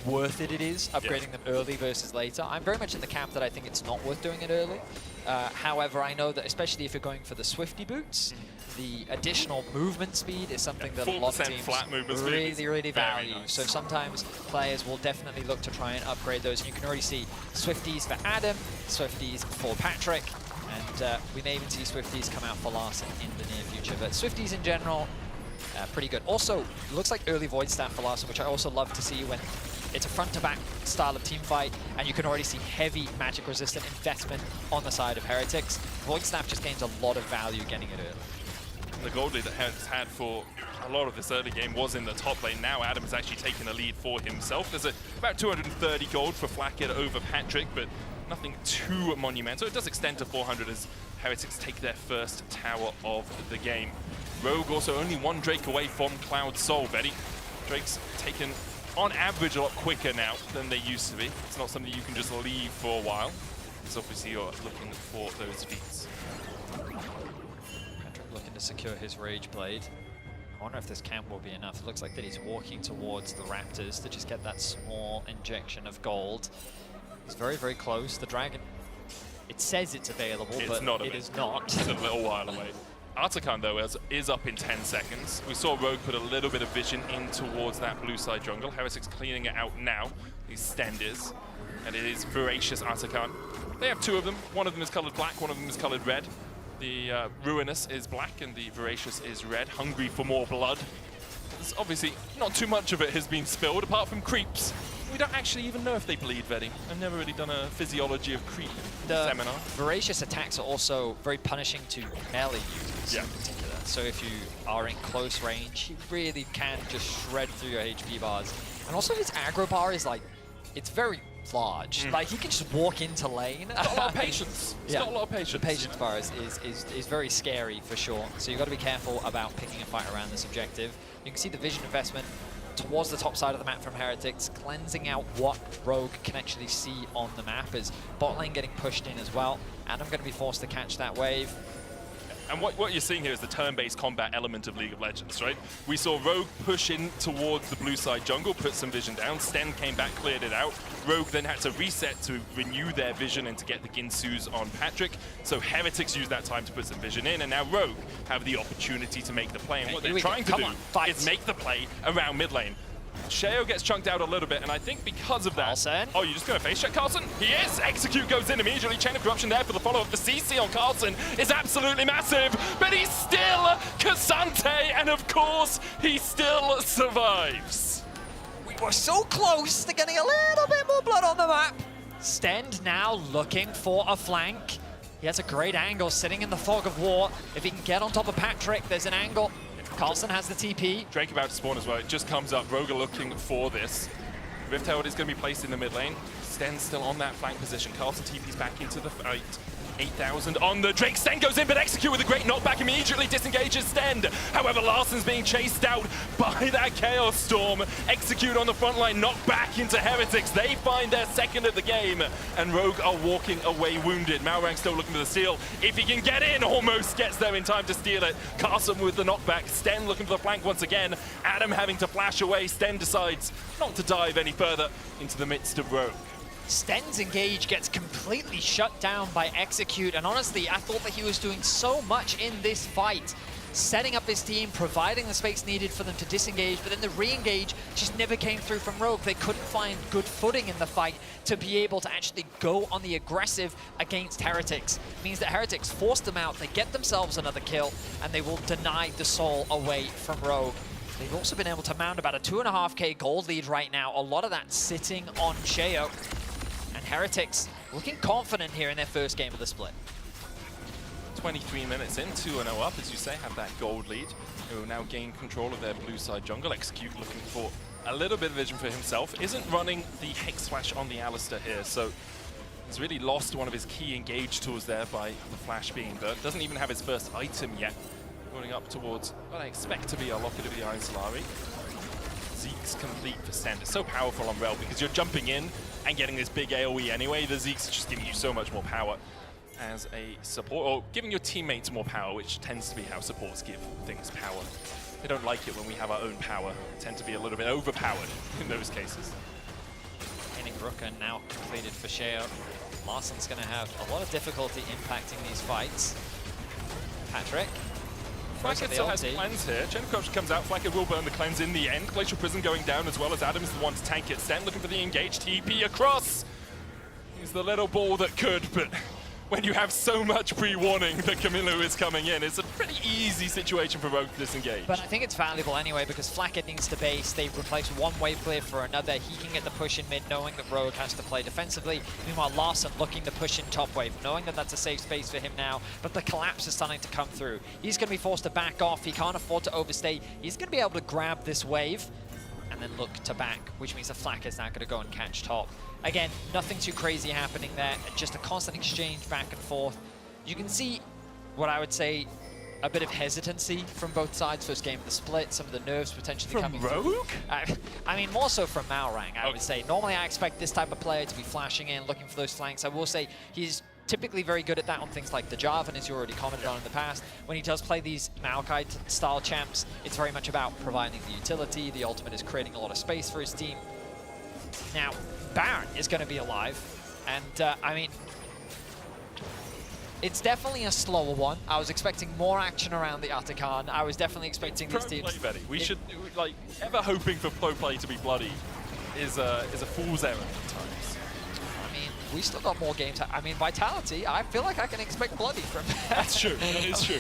worth it is upgrading them early versus later. I'm very much in the camp that I think it's not worth doing it early. However, I know that especially if you're going for the Swifty boots, the additional movement speed is something that a lot of teams flat movement really value. Nice. So sometimes players will definitely look to try and upgrade those. And you can already see Swifties for Adam, Swifties for Patrick, and we may even see Swifties come out for Larson in the near future. But Swifties in general, pretty good. Also, looks like early Void Staff for Larson, which I also love to see when it's a front-to-back style of team fight, and you can already see heavy magic-resistant investment on the side of Heretics. Void Staff just gains a lot of value getting it early. The gold lead that Heretics had for a lot of this early game was in the top lane. Now Adam has actually taken a lead for himself. There's about 230 gold for Flackett over Patrick, but nothing too monumental. It does extend to 400 as Heretics take their first tower of the game. Rogue also only one Drake away from Cloud Soul, Betty. Drake's taken on average a lot quicker now than they used to be. It's not something you can just leave for a while. So obviously you're looking for those feats. Patrick looking to secure his Rage Blade. I wonder if this camp will be enough. It looks like that he's walking towards the Raptors to just get that small injection of gold. He's very, very close. The Dragon, it says it's available, but it is not. It's a little while away. Artican, though, is up in 10 seconds. We saw Rogue put a little bit of vision in towards that blue side jungle. Heretics cleaning it out now. His stand is. And it is Voracious Artican. They have two of them. One of them is colored black, one of them is colored red. The Ruinous is black and the Voracious is red, hungry for more blood. There's obviously not too much of it has been spilled, apart from creeps. We don't actually even know if they bleed, Veddy. I've never really done a physiology of creep seminar. Voracious attacks are also very punishing to melee users in particular. So if you are in close range, he really can just shred through your HP bars. And also his aggro bar is like, it's very large. Like he can just walk into lane. He's got a lot of patience. He's got a lot of patience. The patience bar is very scary for sure. So you've got to be careful about picking a fight around this objective. You can see the vision investment towards the top side of the map from Heretics, cleansing out what Rogue can actually see on the map as bot lane getting pushed in as well. Adam going to be forced to catch that wave. And what you're seeing here is the turn-based combat element of League of Legends, right? We saw Rogue push in towards the blue side jungle, put some vision down. Sten came back, cleared it out. Rogue then had to reset to renew their vision and to get the Ginsus on Patrick. So Heretics used that time to put some vision in, and now Rogue have the opportunity to make the play. And what they're trying to do is make the play around mid lane. Sheo gets chunked out a little bit, and I think because of that... Carlson. Oh, you're just going to face check Carlson? He is! Execute goes in immediately. Chain of Corruption there for the follow-up. The CC on Carlson is absolutely massive, but he's still Cassante, and of course, he still survives. We were so close to getting a little bit more blood on the map. Stend now looking for a flank. He has a great angle sitting in the fog of war. If he can get on top of Patrick, there's an angle. Carlson has the TP. Drake about to spawn as well. It just comes up. Rogue looking for this. Rift Herald is going to be placed in the mid lane. Sten's still on that flank position. Carlson TP's back into the fight. 8,000 on the Drake. Sten goes in, but Execute with a great knockback immediately disengages Sten. However, Larsen's being chased out by that Chaos Storm. Execute on the front line, knocked back into Heretics. They find their second of the game, and Rogue are walking away wounded. Malrang still looking for the steal. If he can get in, almost gets there in time to steal it. Carson with the knockback. Sten looking for the flank once again. Adam having to flash away. Sten decides not to dive any further into the midst of Rogue. Sten's engage gets completely shut down by Execute, and honestly, I thought that he was doing so much in this fight, setting up his team, providing the space needed for them to disengage, but then the re-engage just never came through from Rogue. They couldn't find good footing in the fight to be able to actually go on the aggressive against Heretics. It means that Heretics forced them out, they get themselves another kill, and they will deny the soul away from Rogue. They've also been able to mount about a 2.5k gold lead right now, a lot of that sitting on Sheo. And Heretics looking confident here in their first game of the split. 23 minutes in, 2-0 up, as you say, have that gold lead. Who will now gain control of their blue side jungle. Execute looking for a little bit of vision for himself. Isn't running the Hex Flash on the Alistair here, so he's really lost one of his key engage tools there by the flash being burnt. Doesn't even have his first item yet. Going up towards what I expect to be a Locket of the Iron Solari. Zeke's complete for Send. It's so powerful on Rel because you're jumping in and getting this big AoE anyway. The Zeke's just giving you so much more power as a support, or giving your teammates more power, which tends to be how supports give things power. They don't like it when we have our own power. They tend to be a little bit overpowered in those cases. Inning Rooker now completed for Sheo. Larsen's going to have a lot of difficulty impacting these fights. Patrick. Flacket still has cleanse here. Chenkov comes out. Flacket will burn the cleanse in the end. Glacial Prison going down as well as Adam is the one to tank it. Sten looking for the engage. TP across. He's the little ball that could, but when you have so much pre-warning that Camilo is coming in, it's a pretty easy situation for Rogue to disengage. But I think it's valuable anyway because Flacket needs to base. They replace one wave clear for another. He can get the push in mid, knowing that Rogue has to play defensively. Meanwhile, Larsen looking to push in top wave, knowing that that's a safe space for him now. But the collapse is starting to come through. He's going to be forced to back off. He can't afford to overstay. He's going to be able to grab this wave and then look to back, which means the Flak is now going to go and catch top. Again, nothing too crazy happening there, just a constant exchange back and forth. You can see what I would say a bit of hesitancy from both sides first game of the split, some of the nerves potentially coming Rogue? I mean, more so from Malrang, I would say. Normally I expect this type of player to be flashing in, looking for those flanks. I will say he's typically very good at that on things like the Jarvan, as you already commented on in the past. When he does play these Maokai-style champs, it's very much about providing the utility. The ultimate is creating a lot of space for his team. Now, Baron is going to be alive, and I mean, it's definitely a slower one. I was expecting more action around the Atakan. I was definitely expecting these teams. Play, Betty. We should, like, ever hoping for pro play to be bloody is a fool's errand at times. I mean, we still got more games. I mean, Vitality, I feel like I can expect bloody from That's true, that is true.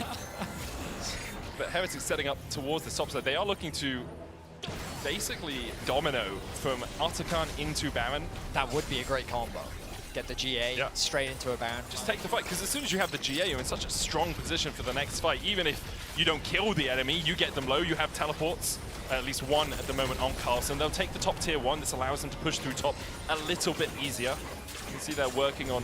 But Heretics setting up towards the top side. They are looking to basically domino from Atakan into Baron. That would be a great combo. Get the GA straight into a Baron. Just take the fight, because as soon as you have the GA, you're in such a strong position for the next fight. Even if you don't kill the enemy, you get them low, you have teleports. At least one at the moment on Carlson. They'll take the top tier one. This allows them to push through top a little bit easier. You can see they're working on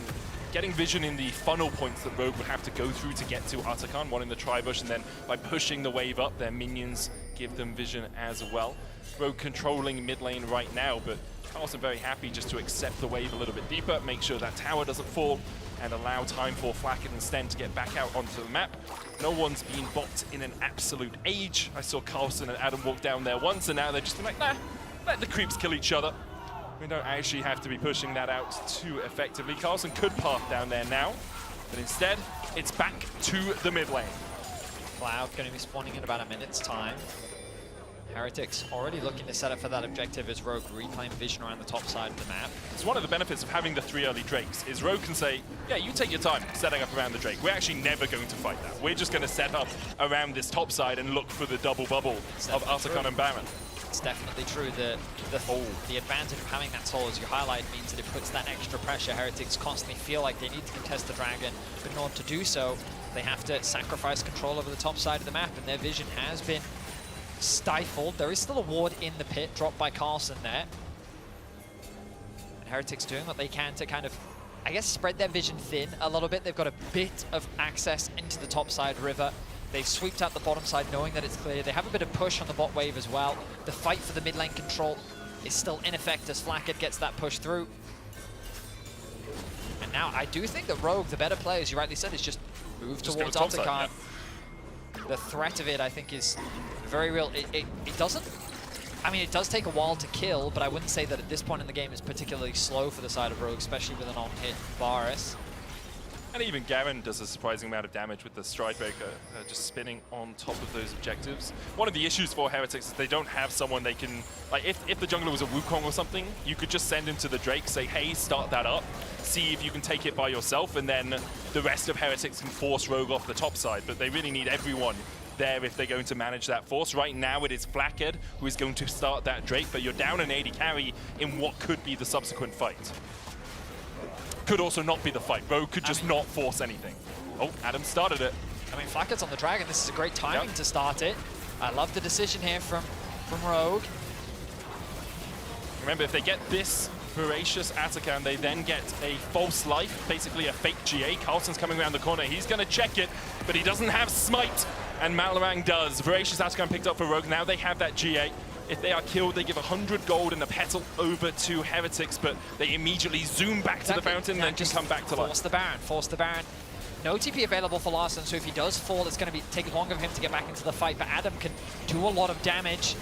getting vision in the funnel points that Rogue would have to go through to get to Atakan, one in the tri-bush, and then by pushing the wave up, their minions give them vision as well. Rogue controlling mid lane right now, but Carlson very happy just to accept the wave a little bit deeper, make sure that tower doesn't fall, and allow time for Flacket and Sten to get back out onto the map. No one's been bopped in an absolute age. I saw Carlson and Adam walk down there once, and now they're just like, nah, let the creeps kill each other. We don't actually have to be pushing that out too effectively. Carlson could path down there now, but instead, it's back to the mid lane. Cloud going to be spawning in about a minute's time. Heretics already looking to set up for that objective as Rogue reclaim vision around the top side of the map. It's one of the benefits of having the 3 early Drakes, is Rogue can say, yeah, you take your time setting up around the Drake. We're actually never going to fight that. We're just going to set up around this top side and look for the double bubble of Atakan and Baron. It's definitely true. The advantage of having that soul, as you highlight, means that it puts that extra pressure. Heretics constantly feel like they need to contest the dragon, but in order to do so, they have to sacrifice control over the top side of the map, and their vision has been stifled. There is still a ward in the pit, dropped by Carlson there. And Heretics doing what they can to kind of, I guess, spread their vision thin a little bit. They've got a bit of access into the top side river. They've sweeped out the bottom side knowing that it's clear. They have a bit of push on the bot wave as well. The fight for the mid lane control is still in effect as Flacket gets that push through. And now I do think that Rogue, the better player, as you rightly said, is just move towards Atakan. Yeah. The threat of it, I think, is very real. It doesn't, I mean, it does take a while to kill, but I wouldn't say that at this point in the game is particularly slow for the side of Rogue, especially with an on-hit Varus. And even Garen does a surprising amount of damage with the Stridebreaker, just spinning on top of those objectives. One of the issues for Heretics is they don't have someone they can, like if the jungler was a Wukong or something, you could just send him to the Drake, say, hey, start that up, see if you can take it by yourself, and then the rest of Heretics can force Rogue off the top side. But they really need everyone there if they're going to manage that force. Right now it is Flacket who is going to start that Drake, but you're down an AD carry in what could be the subsequent fight. Could also not be the fight. Rogue could just not force anything. Oh, Adam started it. I mean, Flacket's on the dragon. This is a great timing to start it. I love the decision here from Rogue. Remember, if they get this voracious Atakan, they then get a false life, basically a fake GA. Carlson's coming around the corner. He's going to check it, but he doesn't have smite. And Malorang does. Voracious Atacon picked up for Rogue. Now they have that G8. If they are killed, they give 100 gold and a petal over to Heretics, but they immediately zoom back to the fountain and then just come back to life. Force the Baron. No TP available for Larson, so if he does fall, it's going to take longer for him to get back into the fight, but Adam can do a lot of damage.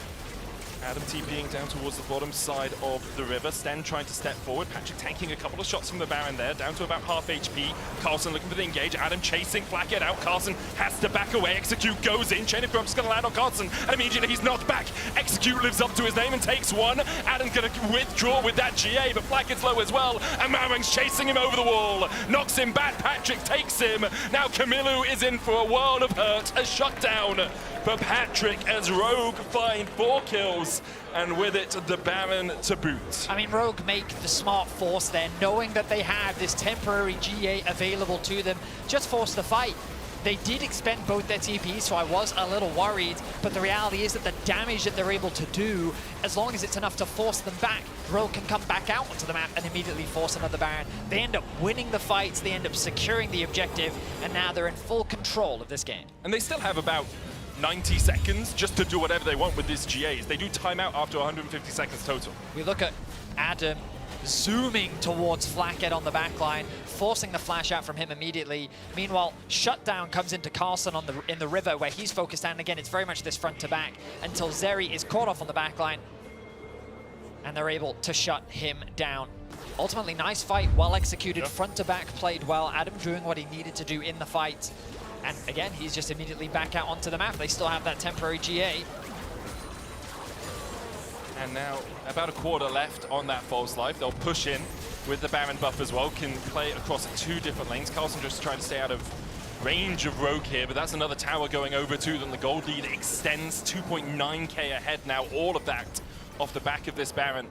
Adam TPing down towards the bottom side of the river. Sten trying to step forward. Patrick taking a couple of shots from the Baron there, down to about half HP. Carlson looking for the engage. Adam chasing Flackhead out. Carlson has to back away. Execute goes in. Chain of Grub's going to land on Carlson, and immediately he's knocked back. Execute lives up to his name and takes one. Adam's going to withdraw with that GA, but Flackhead's low as well, and Malorang's chasing him over the wall. Knocks him back. Patrick takes him. Now Kamilu is in for a world of hurt. A shutdown for Patrick as Rogue find 4 kills, and with it, the Baron to boot. I mean, Rogue make the smart force there, knowing that they have this temporary GA available to them. Just force the fight. They did expend both their TPs, so I was a little worried, but the reality is that the damage that they're able to do, as long as it's enough to force them back, Rogue can come back out onto the map and immediately force another Baron. They end up winning the fights, they end up securing the objective, and now they're in full control of this game. And they still have about 90 seconds just to do whatever they want with this GAs. They do time out after 150 seconds total. We look at Adam zooming towards Flackhead on the backline, forcing the flash out from him immediately. Meanwhile, Shutdown comes into Carlson in the river where he's focused, and again, it's very much this front to back until Zeri is caught off on the backline, and they're able to shut him down. Ultimately, nice fight, well executed, front to back, played well. Adam doing what he needed to do in the fight. And again, he's just immediately back out onto the map. They still have that temporary GA. And now about a quarter left on that false life. They'll push in with the Baron buff as well. Can play across 2 different lanes. Carlson just trying to stay out of range of Rogue here, but that's another tower going over to them. The gold lead extends 2.9k ahead now. All of that off the back of this Baron.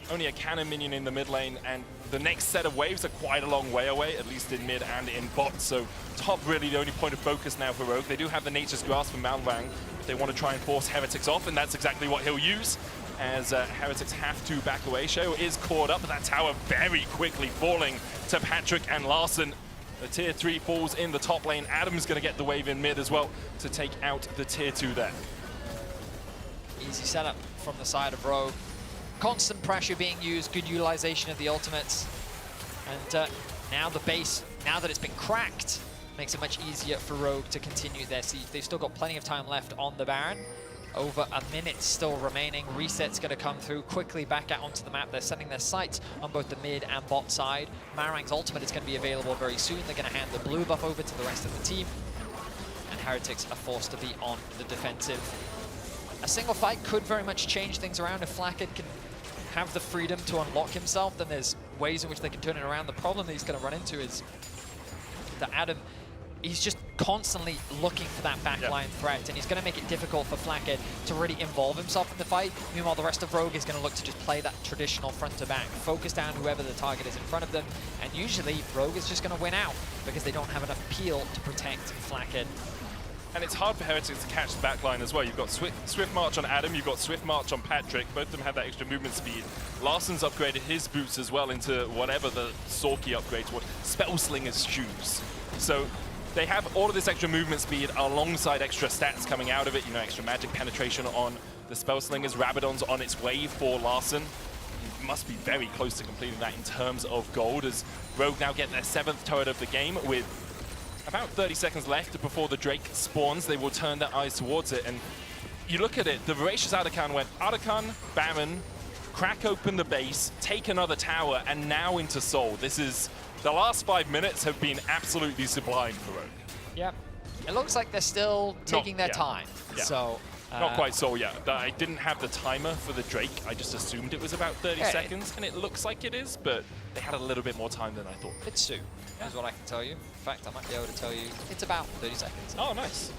Only a cannon minion in the mid lane, and the next set of waves are quite a long way away, at least in mid and in bot. So top really the only point of focus now for Rogue. They do have the Nature's Grasp from Malorang if they want to try and force Heretics off, and that's exactly what he'll use, as Heretics have to back away. Show is caught up, but that tower very quickly falling to Patrick and Larson. The tier 3 falls in the top lane. Adam's going to get the wave in mid as well to take out the tier 2 there. Easy setup from the side of Rogue. Constant pressure being used, good utilization of the ultimates. And now the base, now that it's been cracked, makes it much easier for Rogue to continue their siege. They've still got plenty of time left on the Baron. Over a minute still remaining. Reset's going to come through quickly back out onto the map. They're sending their sights on both the mid and bot side. Malorang's ultimate is going to be available very soon. They're going to hand the blue buff over to the rest of the team. And Heretics are forced to be on the defensive. A single fight could very much change things around. If Flackhead can have the freedom to unlock himself, then there's ways in which they can turn it around. The problem that he's going to run into is that Adam, he's just constantly looking for that backline threat, and he's going to make it difficult for Flackhead to really involve himself in the fight. Meanwhile, the rest of Rogue is going to look to just play that traditional front to back, focus down whoever the target is in front of them, and usually Rogue is just going to win out because they don't have enough peel to protect Flackhead. And it's hard for Heretics to catch the backline as well. You've got Swift March on Adam, you've got Swift March on Patrick. Both of them have that extra movement speed. Larson's upgraded his boots as well into whatever the Sorky upgrades were, Spellslinger's shoes. So they have all of this extra movement speed alongside extra stats coming out of it. You know, extra magic penetration on the Spellslingers. Rabadon's on its way for Larson. He must be very close to completing that in terms of gold, as Rogue now get their 7th turret of the game with about 30 seconds left before the Drake spawns. They will turn their eyes towards it, and you look at it, the Voracious Atacon went Atacon, Baron, crack open the base, take another tower, and now into Soul. This is, the last 5 minutes have been absolutely sublime for Rogue. Yep. It looks like they're still taking their time. Yeah. So not quite Soul yet. I didn't have the timer for the Drake. I just assumed it was about 30 seconds, and it looks like it is, but they had a little bit more time than I thought. It's Sue, is what I can tell you. In fact, I might be able to tell you it's about 30 seconds. Oh, nice.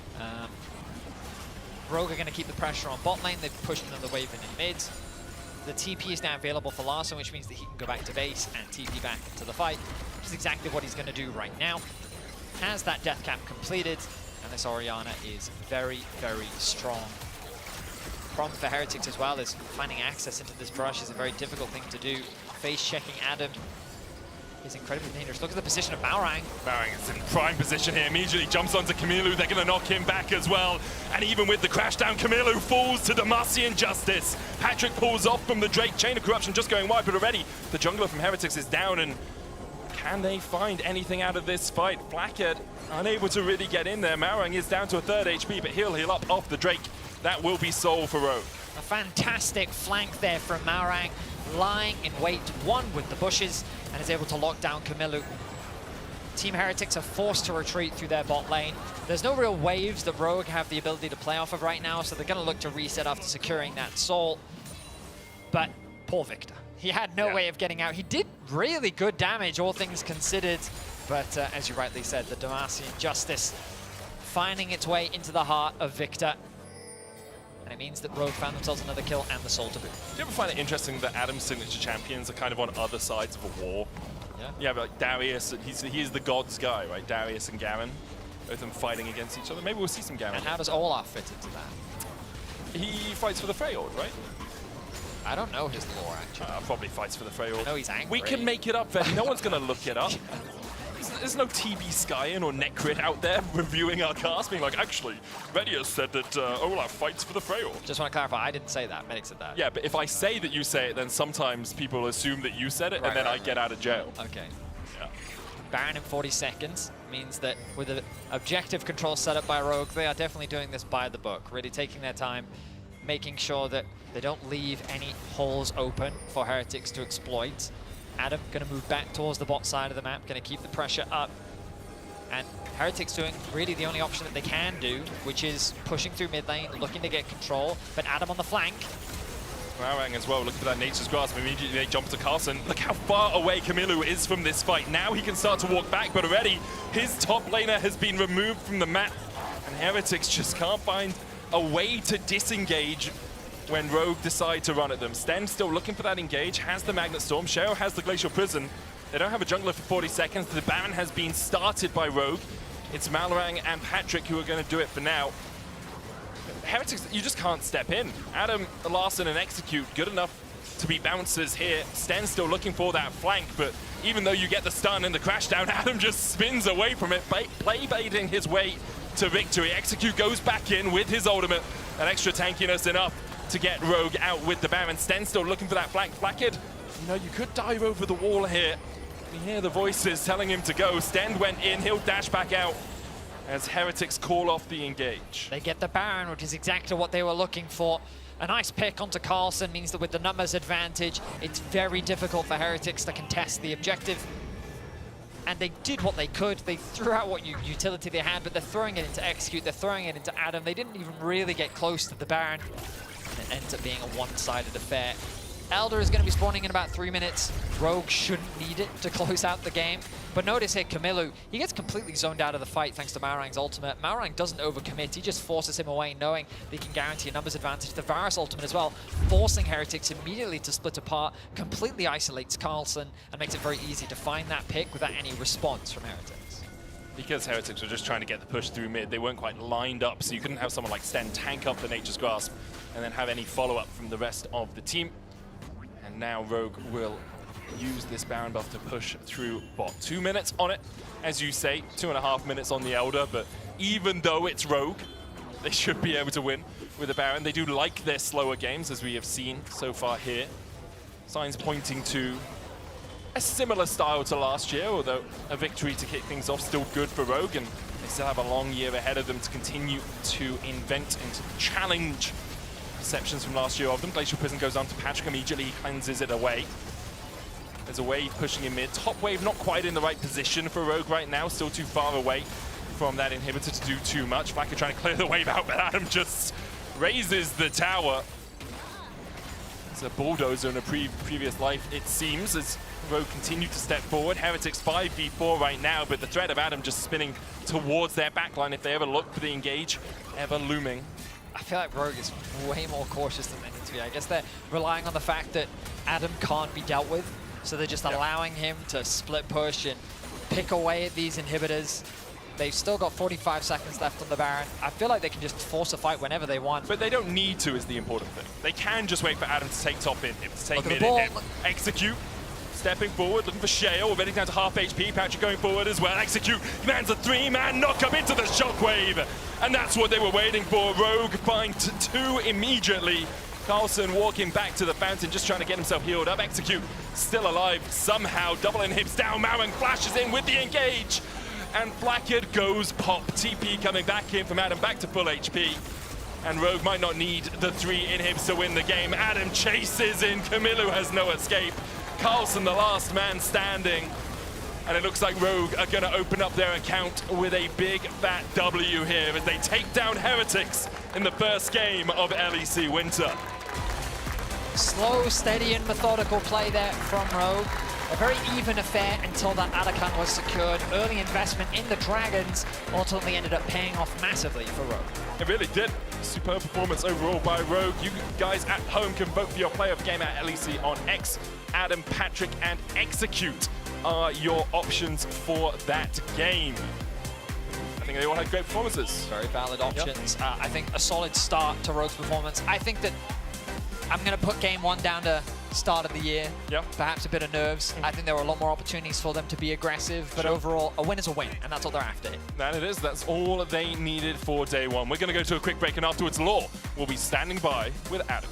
Rogue are going to keep the pressure on bot lane. They've pushed another wave in mid. The TP is now available for Larson, which means that he can go back to base and TP back into the fight, which is exactly what he's going to do right now. Has that death cap completed, and this Orianna is very, very strong. Problem for Heretics as well is finding access into this brush is a very difficult thing to do. Face checking Adam. is incredibly dangerous. Look at the position of Maorang. Maorang is in prime position here, immediately jumps onto Kamilu, they're gonna knock him back as well. And even with the crash down, Kamilu falls to Demacian Justice. Patrick pulls off from the Drake, Chain of Corruption just going wide, but already the jungler from Heretics is down, and can they find anything out of this fight? Blackhead unable to really get in there. Maorang is down to a 3rd HP, but he'll heal up off the Drake. That will be Soul for Rogue. A fantastic flank there from Maorang, lying in wait, one with the bushes, and is able to lock down Kamilu. Team Heretics are forced to retreat through their bot lane. There's no real waves that Rogue have the ability to play off of right now, so they're going to look to reset after securing that Soul. But poor Victor. He had no way of getting out. He did really good damage, all things considered. But as you rightly said, the Demacian Justice finding its way into the heart of Victor. And it means that Rogue found themselves another kill and the Soul to boot. Do you ever find it interesting that Adam's signature champions are kind of on other sides of a war? Yeah. Yeah, but like Darius, he is the gods guy, right? Darius and Garen, both of them fighting against each other. Maybe we'll see some Garen. And how does Olaf fit into that? He fights for the Freyord, right? I don't know his lore, actually. Probably fights for the Freyord. No, he's angry. We can make it up, Fetty. No one's going to look it up. There's no TB Skyen or Necrit out there reviewing our cast, being like, actually, Redius said that Olaf fights for the Freyord. Just want to clarify, I didn't say that. Medic said that. Yeah, but if I say that you say it, then sometimes people assume that you said it, and then I get out of jail. Okay. Yeah. Baron in 40 seconds means that with an objective control set up by Rogue, they are definitely doing this by the book, really taking their time, making sure that they don't leave any holes open for Heretics to exploit. Adam going to move back towards the bot side of the map, going to keep the pressure up. And Heretics doing really the only option that they can do, which is pushing through mid lane, looking to get control. But Adam on the flank. Maorang as well, looking for that Nature's Grasp. Immediately they jump to Carlson. Look how far away Kamilu is from this fight. Now he can start to walk back, but already his top laner has been removed from the map. And Heretics just can't find a way to disengage when Rogue decide to run at them. Sten still looking for that engage, has the Magnet Storm. Cheryl has the Glacial Prison. They don't have a jungler for 40 seconds. The Baron has been started by Rogue. It's Maorang and Patrick who are going to do it for now. Heretics, you just can't step in. Adam, Larson, and Execute, good enough to be bouncers here. Sten still looking for that flank, but even though you get the stun and the crash down, Adam just spins away from it, play baiting his way to victory. Execute goes back in with his ultimate, and extra tankiness enough to get Rogue out with the Baron. Sten still looking for that flank. Blackhead, you know, you could dive over the wall here. You hear the voices telling him to go. Sten went in, he'll dash back out as Heretics call off the engage. They get the Baron, which is exactly what they were looking for. A nice pick onto Carlson means that with the numbers advantage, it's very difficult for Heretics to contest the objective. And they did what they could. They threw out what utility they had, but they're throwing it into Execute, they're throwing it into Adam. They didn't even really get close to the Baron. And it ends up being a one-sided affair. Elder is going to be spawning in about 3 minutes. Rogue shouldn't need it to close out the game. But notice here, Kamilu, he gets completely zoned out of the fight thanks to Maorang's ultimate. Maorang doesn't overcommit. He just forces him away, knowing that he can guarantee a numbers advantage. The Varus ultimate as well, forcing Heretics immediately to split apart, completely isolates Carlson, and makes it very easy to find that pick without any response from Heretics. Because Heretics were just trying to get the push through mid, they weren't quite lined up, so you couldn't have someone like Sten tank up the Nature's Grasp and then have any follow-up from the rest of the team. And now Rogue will use this Baron buff to push through bot. 2 minutes on it, as you say, 2.5 minutes on the Elder, but even though it's Rogue, they should be able to win with the Baron. They do like their slower games, as we have seen so far here. Signs pointing to a similar style to last year, although a victory to kick things off still good for Rogue, and they still have a long year ahead of them to continue to invent and to challenge perceptions from last year of them. Glacial Prison goes on to Patrick immediately, he cleanses it away. There's a wave pushing in mid. Top wave not quite in the right position for Rogue right now, still too far away from that inhibitor to do too much. Blacker trying to clear the wave out, but Adam just raises the tower. It's a bulldozer in a previous life, it seems, as Rogue continue to step forward. Heretics 5v4 right now, but the threat of Adam just spinning towards their backline if they ever look for the engage, ever looming. I feel like Rogue is way more cautious than they need to be. I guess they're relying on the fact that Adam can't be dealt with, so they're just allowing him to split push and pick away at these inhibitors. They've still got 45 seconds left on the Baron. I feel like they can just force a fight whenever they want. But they don't need to is the important thing. They can just wait for Adam to take top in, to take mid ball. in, Execute. Stepping forward, looking for Shea, already down to half HP. Patrick going forward as well. Execute, lands a 3-man knock-up into the shockwave. And that's what they were waiting for. Rogue finds 2 immediately. Carlson walking back to the fountain, just trying to get himself healed up. Execute, still alive somehow. Double inhibs down. Mauang flashes in with the engage. And Blackard goes pop. TP coming back in from Adam, back to full HP. And Rogue might not need the 3 inhibs to win the game. Adam chases in. Camilo has no escape. Carlson, the last man standing. And it looks like Rogue are going to open up their account with a big fat W here as they take down Heretics in the first game of LEC Winter. Slow, steady and methodical play there from Rogue. A very even affair until that Adakan was secured. Early investment in the Dragons ultimately ended up paying off massively for Rogue. It really did. Superb performance overall by Rogue. You guys at home can vote for your player of the game at LEC on X. Adam, Patrick, and Execute are your options for that game. I think they all had great performances. Very valid options. Yep. I think a solid start to Rogue's performance. I think that I'm going to put game 1 down to start of the year. Yep. Perhaps a bit of nerves. I think there were a lot more opportunities for them to be aggressive, but overall, a win is a win, and that's what they're after. That it is. That's all they needed for day 1. We're going to go to a quick break, and afterwards, Law will be standing by with Adam.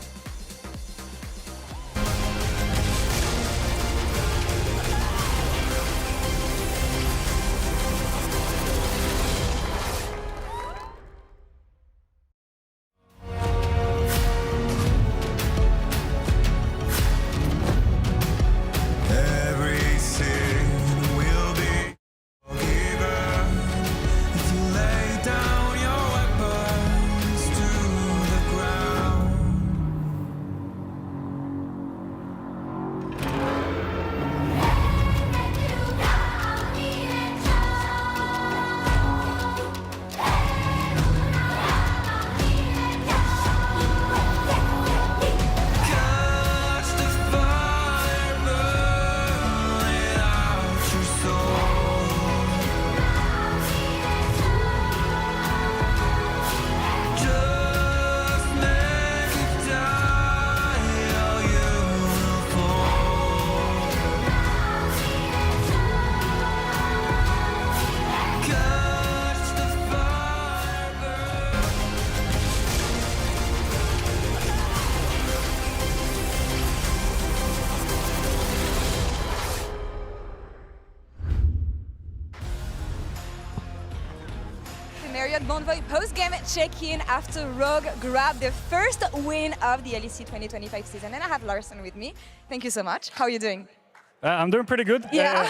Post-game check-in after Rogue grabbed the first win of the LEC 2025 season. And I have Larson with me. Thank you so much. How are you doing? I'm doing pretty good. Yeah.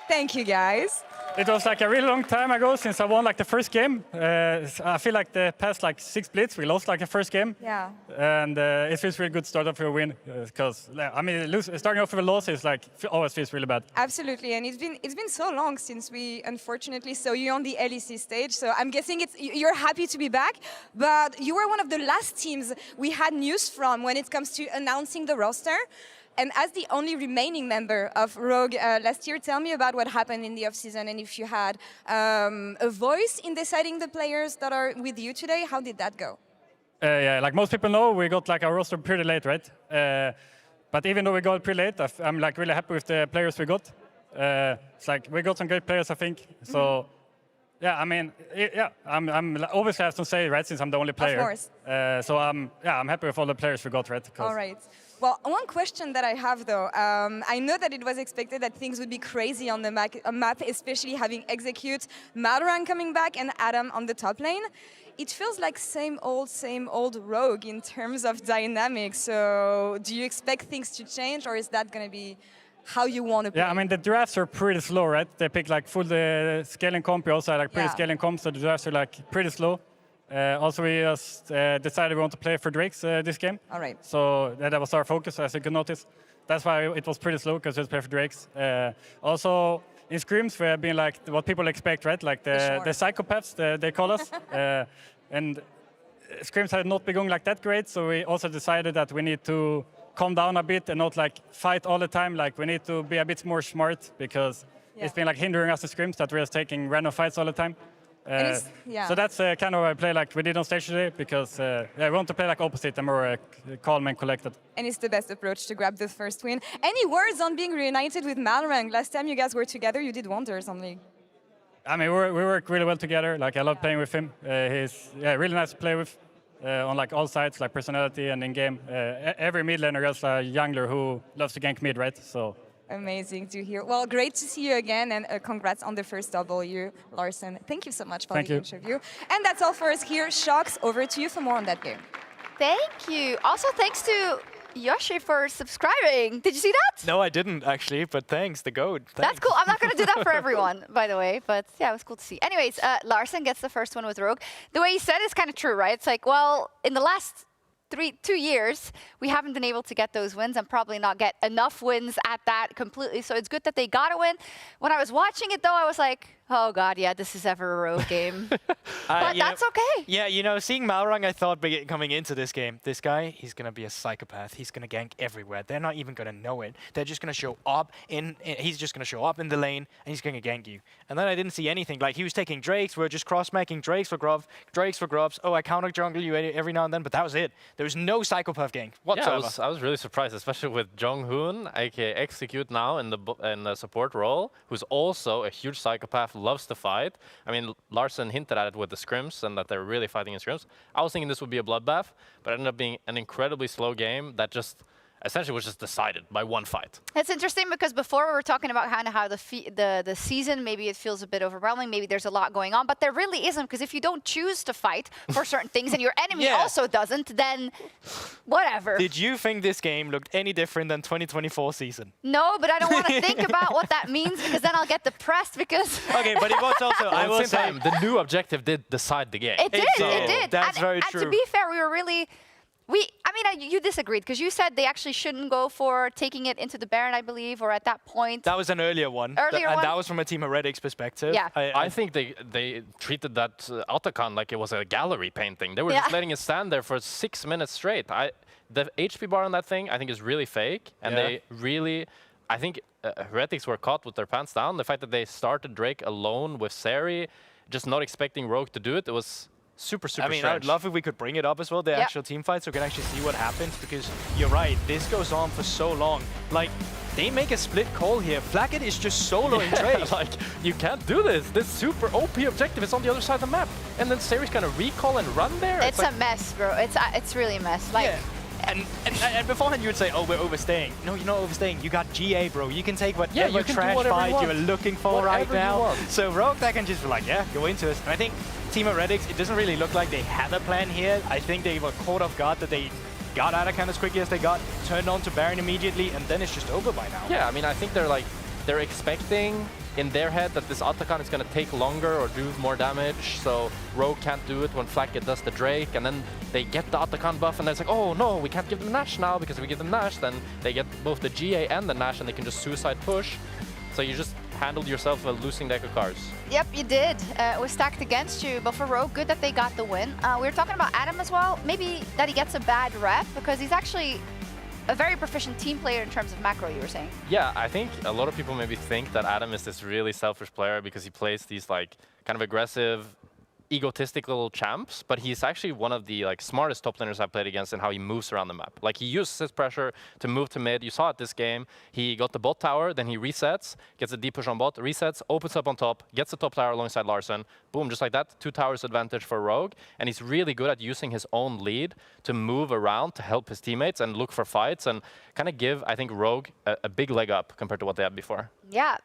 Thank you, guys. It was like a really long time ago since I won like the first game. I feel like the past like 6 splits, we lost like the first game. Yeah. And it feels really good to start off with a win because I mean, starting off with a loss is like always feels really bad. Absolutely, and it's been so long since we unfortunately saw you on the LEC stage. So I'm guessing you're happy to be back, but you were one of the last teams we had news from when it comes to announcing the roster. And as the only remaining member of Rogue last year, tell me about what happened in the offseason and if you had a voice in deciding the players that are with you today. How did that go? Yeah, like most people know, we got like our roster pretty late, right? But even though we got pretty late, I'm like really happy with the players we got. It's like we got some great players, I think. So yeah, I mean, yeah, I'm obviously have to say, right, since I'm the only player. Of course. So I'm happy with all the players we got, right? All right. Well, one question that I have, though, I know that it was expected that things would be crazy on the map, especially having Execute, Maduran coming back, and Adam on the top lane. It feels like same old Rogue in terms of dynamics. So do you expect things to change, or is that going to be how you want to play? Yeah, I mean, the drafts are pretty slow, right? They pick like full scaling comp. We also had like pretty scaling comp, so the drafts are like pretty slow. Also, we just decided we want to play for Drakes this game. All right. So that was our focus, as you can notice. That's why it was pretty slow, because we just play for Drakes. Also, in scrims, we have been like what people expect, right? Like the psychopaths, they call us. And scrims had not been going like that great, so we also decided that we need to calm down a bit and not like fight all the time. Like we need to be a bit more smart, because it's been like hindering us in scrims that we're just taking random fights all the time. Yeah. So that's kind of what I play like we did on stage today, because I want to play like opposite and more calm and collected. And it's the best approach to grab the first win. Any words on being reunited with Malrang? Last time you guys were together, you did wonders on League. I mean, we work really well together. Like, I love playing with him. He's really nice to play with on like all sides, like personality and in game. Every mid laner is a jungler who loves to gank mid, right? So. Amazing to hear. Well, great to see you again, and congrats on the first W, Larson. Thank you so much for the interview. And that's all for us here. Shocks, over to you for more on that game. Thank you. Also, thanks to Yoshi for subscribing. Did you see that? No, I didn't actually, but thanks, the goat. Thanks. That's cool. I'm not going to do that for everyone, by the way, but yeah, it was cool to see. Anyways, Larson gets the first one with Rogue. The way he said is kind of true, right? It's like, well, in the last 2 years, we haven't been able to get those wins and probably not get enough wins at that completely. So it's good that they got a win. When I was watching it, though, I was like, oh, God, yeah, this is ever a Rogue game. But that's okay. Yeah, you know, seeing Malrang, I thought coming into this game, this guy, he's going to be a psychopath. He's going to gank everywhere. They're not even going to know it. They're just going to show up he's just going to show up in the lane, and he's going to gank you. And then I didn't see anything. Like, he was taking Drakes. We were just cross-macking Drakes for grubs. Oh, I counter-jungle you every now and then, but that was it. There was no psychopath gank whatsoever. Yeah, I was really surprised, especially with Jong-hoon, aka Execute now in the support role, who's also a huge psychopath, loves to fight. I mean, Larson hinted at it with the scrims and that they're really fighting in scrims. I was thinking this would be a bloodbath, but it ended up being an incredibly slow game that just essentially was just decided by one fight. It's interesting because before we were talking about kind of how the season, maybe it feels a bit overwhelming, maybe there's a lot going on, but there really isn't, because if you don't choose to fight for certain things and your enemy also doesn't, then whatever. Did you think this game looked any different than 2024 season? No, but I don't want to think about what that means, because then I'll get depressed because... Okay, but it was also, I will say... the new objective did decide the game. It did. That's very true. And to be fair, we were really... I mean, you disagreed, because you said they actually shouldn't go for taking it into the Baron, I believe, or at that point. That was an earlier one. And that was from a Team Heretics perspective. Yeah. I think they treated that Otacon like it was a gallery painting. They were just letting it stand there for 6 minutes straight. The HP bar on that thing, I think, is really fake. And they really... I think Heretics were caught with their pants down. The fact that they started Drake alone with Seri, just not expecting Rogue to do it, it was... super strange. I'd love if we could bring it up as well, the actual team fight, so we can actually see what happens, because you're right, this goes on for so long. Like, they make a split call here. Flacket is just soloing Drake. Like, you can't do this. This super OP objective is on the other side of the map. And then Seri's gonna recall and run there? It's like a mess, bro. It's really a mess. Like, And beforehand you would say, oh, we're overstaying. No, you're not overstaying. You got GA, bro. You can take whatever you can trash fight you you're looking for right now. So Rogue, that can just be like, yeah, go into it. And I think Team Heretics, it doesn't really look like they had a plan here. I think they were caught off guard that they got Otacon as quickly as they got, turned on to Baron immediately, and then it's just over by now. Yeah, I mean, I think they're expecting in their head that this Otacon is going to take longer or do more damage, so Rogue can't do it when Flacket does the Drake, and then they get the Otacon buff, and then it's like, oh no, we can't give them Nash now, because if we give them Nash, then they get both the GA and the Nash, and they can just suicide push. So you just handled yourself a losing deck of cards. Yep, you did. It was stacked against you, but for Rogue, good that they got the win. We were talking about Adam as well. Maybe that he gets a bad rep, because he's actually a very proficient team player in terms of macro, you were saying. Yeah, I think a lot of people maybe think that Adam is this really selfish player because he plays these like kind of aggressive, egotistical champs, but he's actually one of the like smartest top laners I've played against in how he moves around the map. Like, he uses his pressure to move to mid. You saw it this game. He got the bot tower, then he resets, gets a deep push on bot, resets, opens up on top, gets the top tower alongside Larson. Boom, just like that. 2 towers advantage for Rogue, and he's really good at using his own lead to move around to help his teammates and look for fights and kind of give, I think, Rogue a big leg up compared to what they had before. Yeah,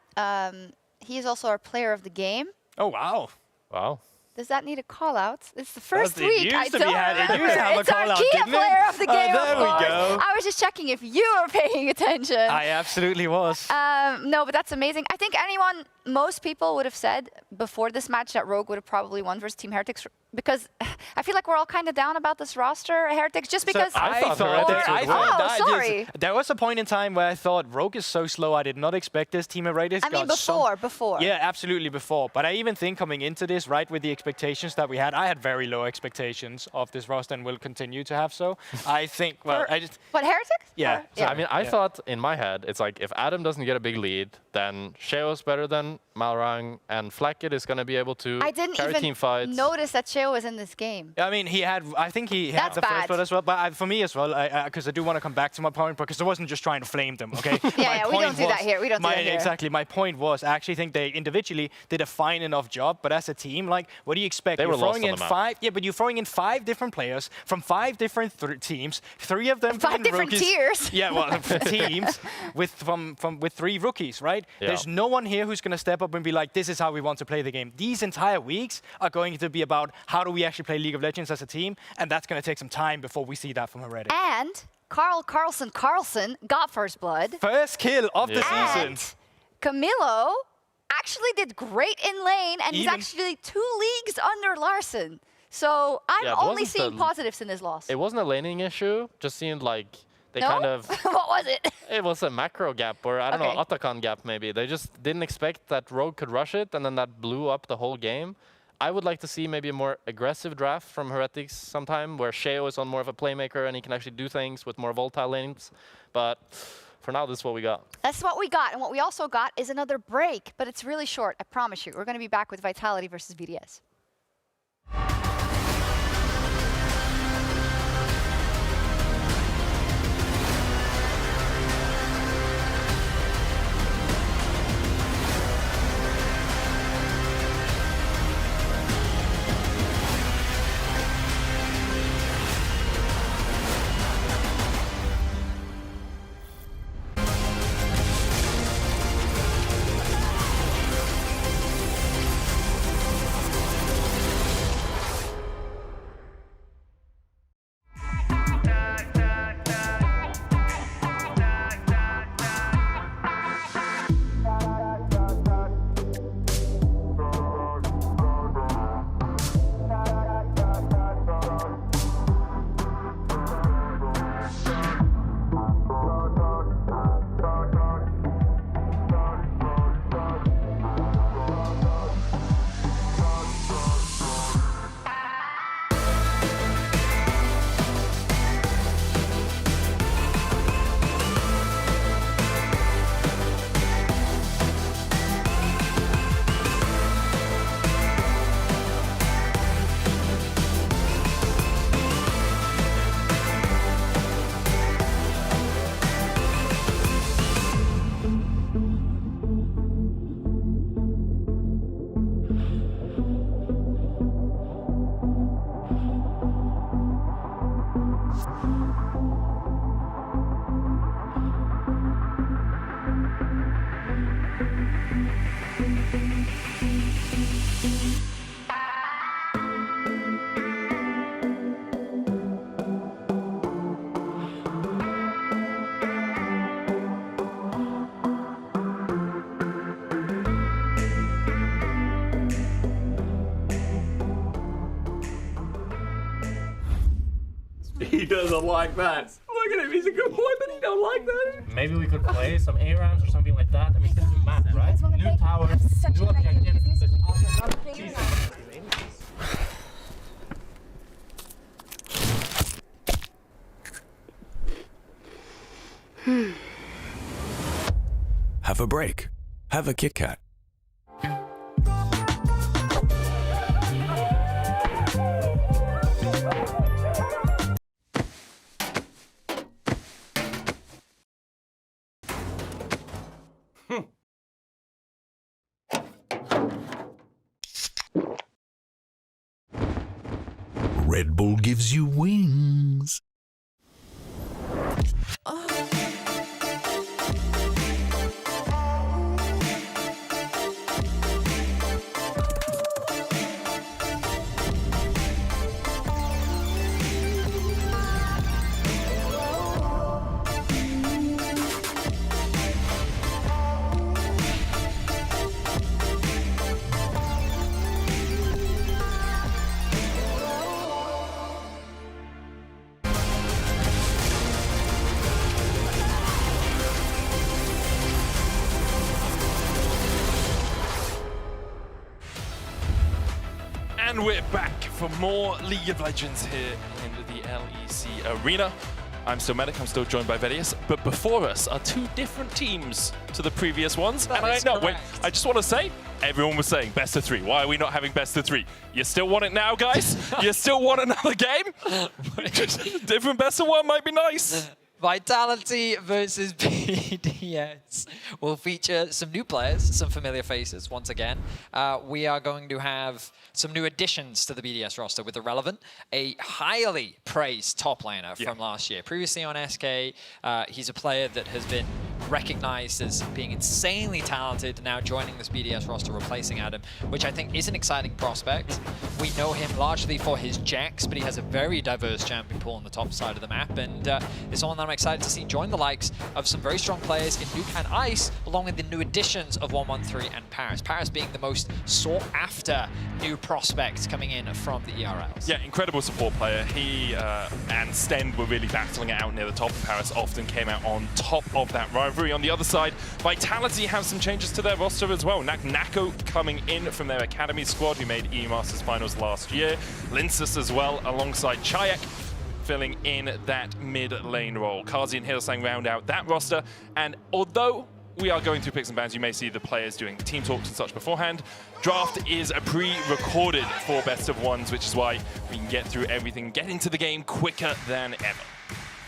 he's also our player of the game. Oh, wow. Wow. Does that need a call out? It's the first week. I don't remember. It's our Kia player of the game, there of course. we go. I was just checking if you were paying attention. I absolutely was. No, but that's amazing. I think most people would have said before this match that Rogue would have probably won versus Team Heretics because I feel like we're all kind of down about this roster, Heretics, just because. So I thought sorry. There was a point in time where I thought Rogue is so slow. I did not expect this team of Heretics. I mean, before. Yeah, absolutely before. But I even think coming into this, right, with the expectations that we had, I had very low expectations of this roster and will continue to have so. I think, well, I just. What, Heretics? Yeah. So, I mean, I thought in my head, it's like if Adam doesn't get a big lead, then Sheo's better than Malrang, and Flackett is going to be able to carry team fights. Notice that Sheo was in this game. I mean, I think he had the first blood as well, but for me as well, because I do want to come back to my point, because I wasn't just trying to flame them, okay? yeah, we don't do that here. We don't do that here. Exactly. My point was, I actually think they individually did a fine enough job, but as a team, like, what do you expect? They were throwing lost on in the map. 5, yeah, but you're throwing in 5 different players from 5 different teams, 3 of them 5 different rookies. tiers. Yeah, well, teams with 3 rookies, right? Yeah. There's no one here who's going to step up and be like, this is how we want to play the game. These entire weeks are going to be about how do we actually play League of Legends as a team, and that's going to take some time before we see that from Heretics. And Carlson got first blood. First kill of the season. And Camilo actually did great in lane, and he's actually 2 leagues under Larson. So I'm only seeing positives in this loss. It wasn't a laning issue, just seemed like they No? kind of... What was it? It was a macro gap, or I don't know, Otacon gap maybe. They just didn't expect that Rogue could rush it, and then that blew up the whole game. I would like to see maybe a more aggressive draft from Heretics sometime, where Sheo is on more of a playmaker and he can actually do things with more volatile lanes. But for now, this is what we got. That's what we got. And what we also got is another break, but it's really short, I promise you. We're going to be back with Vitality versus BDS. He doesn't like that. Look at him, he's a good boy, but he don't like that. Maybe we could play some A-rounds or something like that. I mean, this is map, right? New tower, new objective. Have a break. Have a Kit Kat. Red Bull gives you wings. And we're back for more League of Legends here in the LEC arena. I'm still Medic, I'm still joined by BDS, but before us are two different teams to the previous ones. That and is wait, correct. I just want to say, everyone was saying best of 3. Why are we not having best of 3? You still want it now, guys? You still want another game? Different best of 1 might be nice. Vitality versus BDS will feature some new players, some familiar faces once again. We are going to have some new additions to the BDS roster with Irrelevant, a highly praised top laner from last year. Previously on SK, he's a player that has been recognized as being insanely talented, now joining this BDS roster, replacing Adam, which I think is an exciting prospect. We know him largely for his Jax, but he has a very diverse champion pool on the top side of the map, and it's someone that I'm excited to see join the likes of some very strong players in Nuke and Ice, along with the new additions of 113 and Paris. Paris being the most sought after new prospect coming in from the ERLs. Yeah, incredible support player. He and Stend were really battling it out near the top, and Paris often came out on top of that rivalry. On the other side, Vitality have some changes to their roster as well. Nako coming in from their Academy squad, who made E-Masters Finals last year. Linsus as well, alongside Chayek, filling in that mid lane role. Kazi and Hillsang round out that roster, and although we are going through picks and bans, you may see the players doing team talks and such beforehand. Draft is a pre-recorded for best of 1s, which is why we can get through everything, get into the game quicker than ever.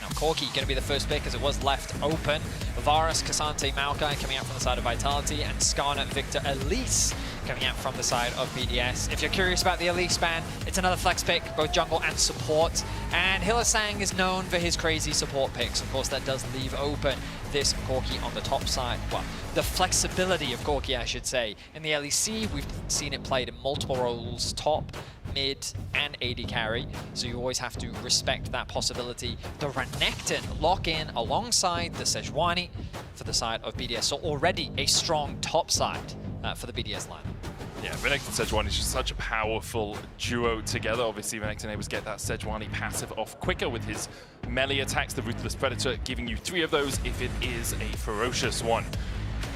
Now Corki going to be the first pick as it was left open. Varus, Cassante, Maokai coming out from the side of Vitality, and Skarner, Victor, Elise coming out from the side of BDS. If you're curious about the Elise ban, it's another flex pick, both jungle and support. And Hillsang is known for his crazy support picks. Of course, that does leave open this Corki on the top side. Well, the flexibility of Corki, I should say. In the LEC, we've seen it played in multiple roles, top, mid, and AD carry. So you always have to respect that possibility. The Renekton lock in alongside the Sejuani for the side of BDS. So already a strong top side for the BDS lineup. Yeah, Renekton and Sejuani is just such a powerful duo together. Obviously, Renekton able to get that Sejuani passive off quicker with his melee attacks, the Ruthless Predator giving you 3 of those if it is a ferocious one.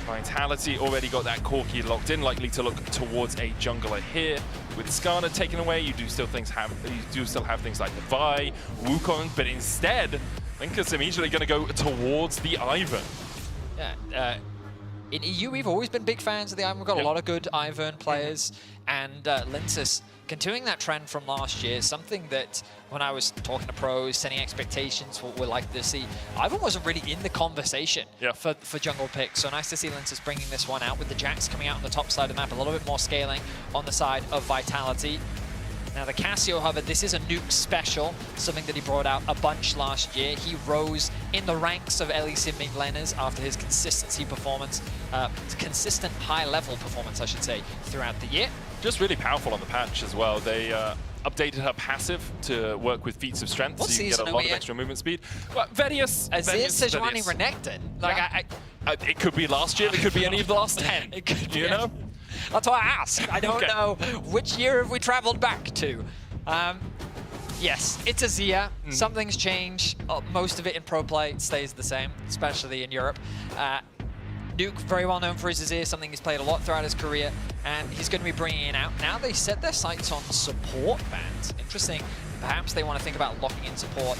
Vitality already got that Corki locked in, likely to look towards a jungler here. With Skarner taken away, you do still have things like the Vi, Wukong, but instead, Linkus immediately going to go towards the Ivern. Yeah, in EU, we've always been big fans of the Ivern. We've got a lot of good Ivern players, and Linsus continuing that trend from last year, something that when I was talking to pros, setting expectations for what we like to see, Ivern wasn't really in the conversation for jungle picks. So nice to see Linsus bringing this one out with the Jax coming out on the top side of the map, a little bit more scaling on the side of Vitality. Now the Cassio, however, this is a Nuke special, something that he brought out a bunch last year. He rose in the ranks of LEC mid laners after his consistent high-level performance, I should say, throughout the year. Just really powerful on the patch as well. They updated her passive to work with feats of strength, so you can get a lot of extra movement speed. Well, Vedius, Sejuani Renekton. Like, it could be last year, it could be any of the last 10. It could be. You know? That's why I asked. I don't know which year have we traveled back to. Yes, it's a Zia. Something's changed. Most of it in pro play stays the same, especially in Europe. Nuke, very well known for his Azir, something he's played a lot throughout his career, and he's going to be bringing it out. Now they set their sights on support bans. Interesting. Perhaps they want to think about locking in support,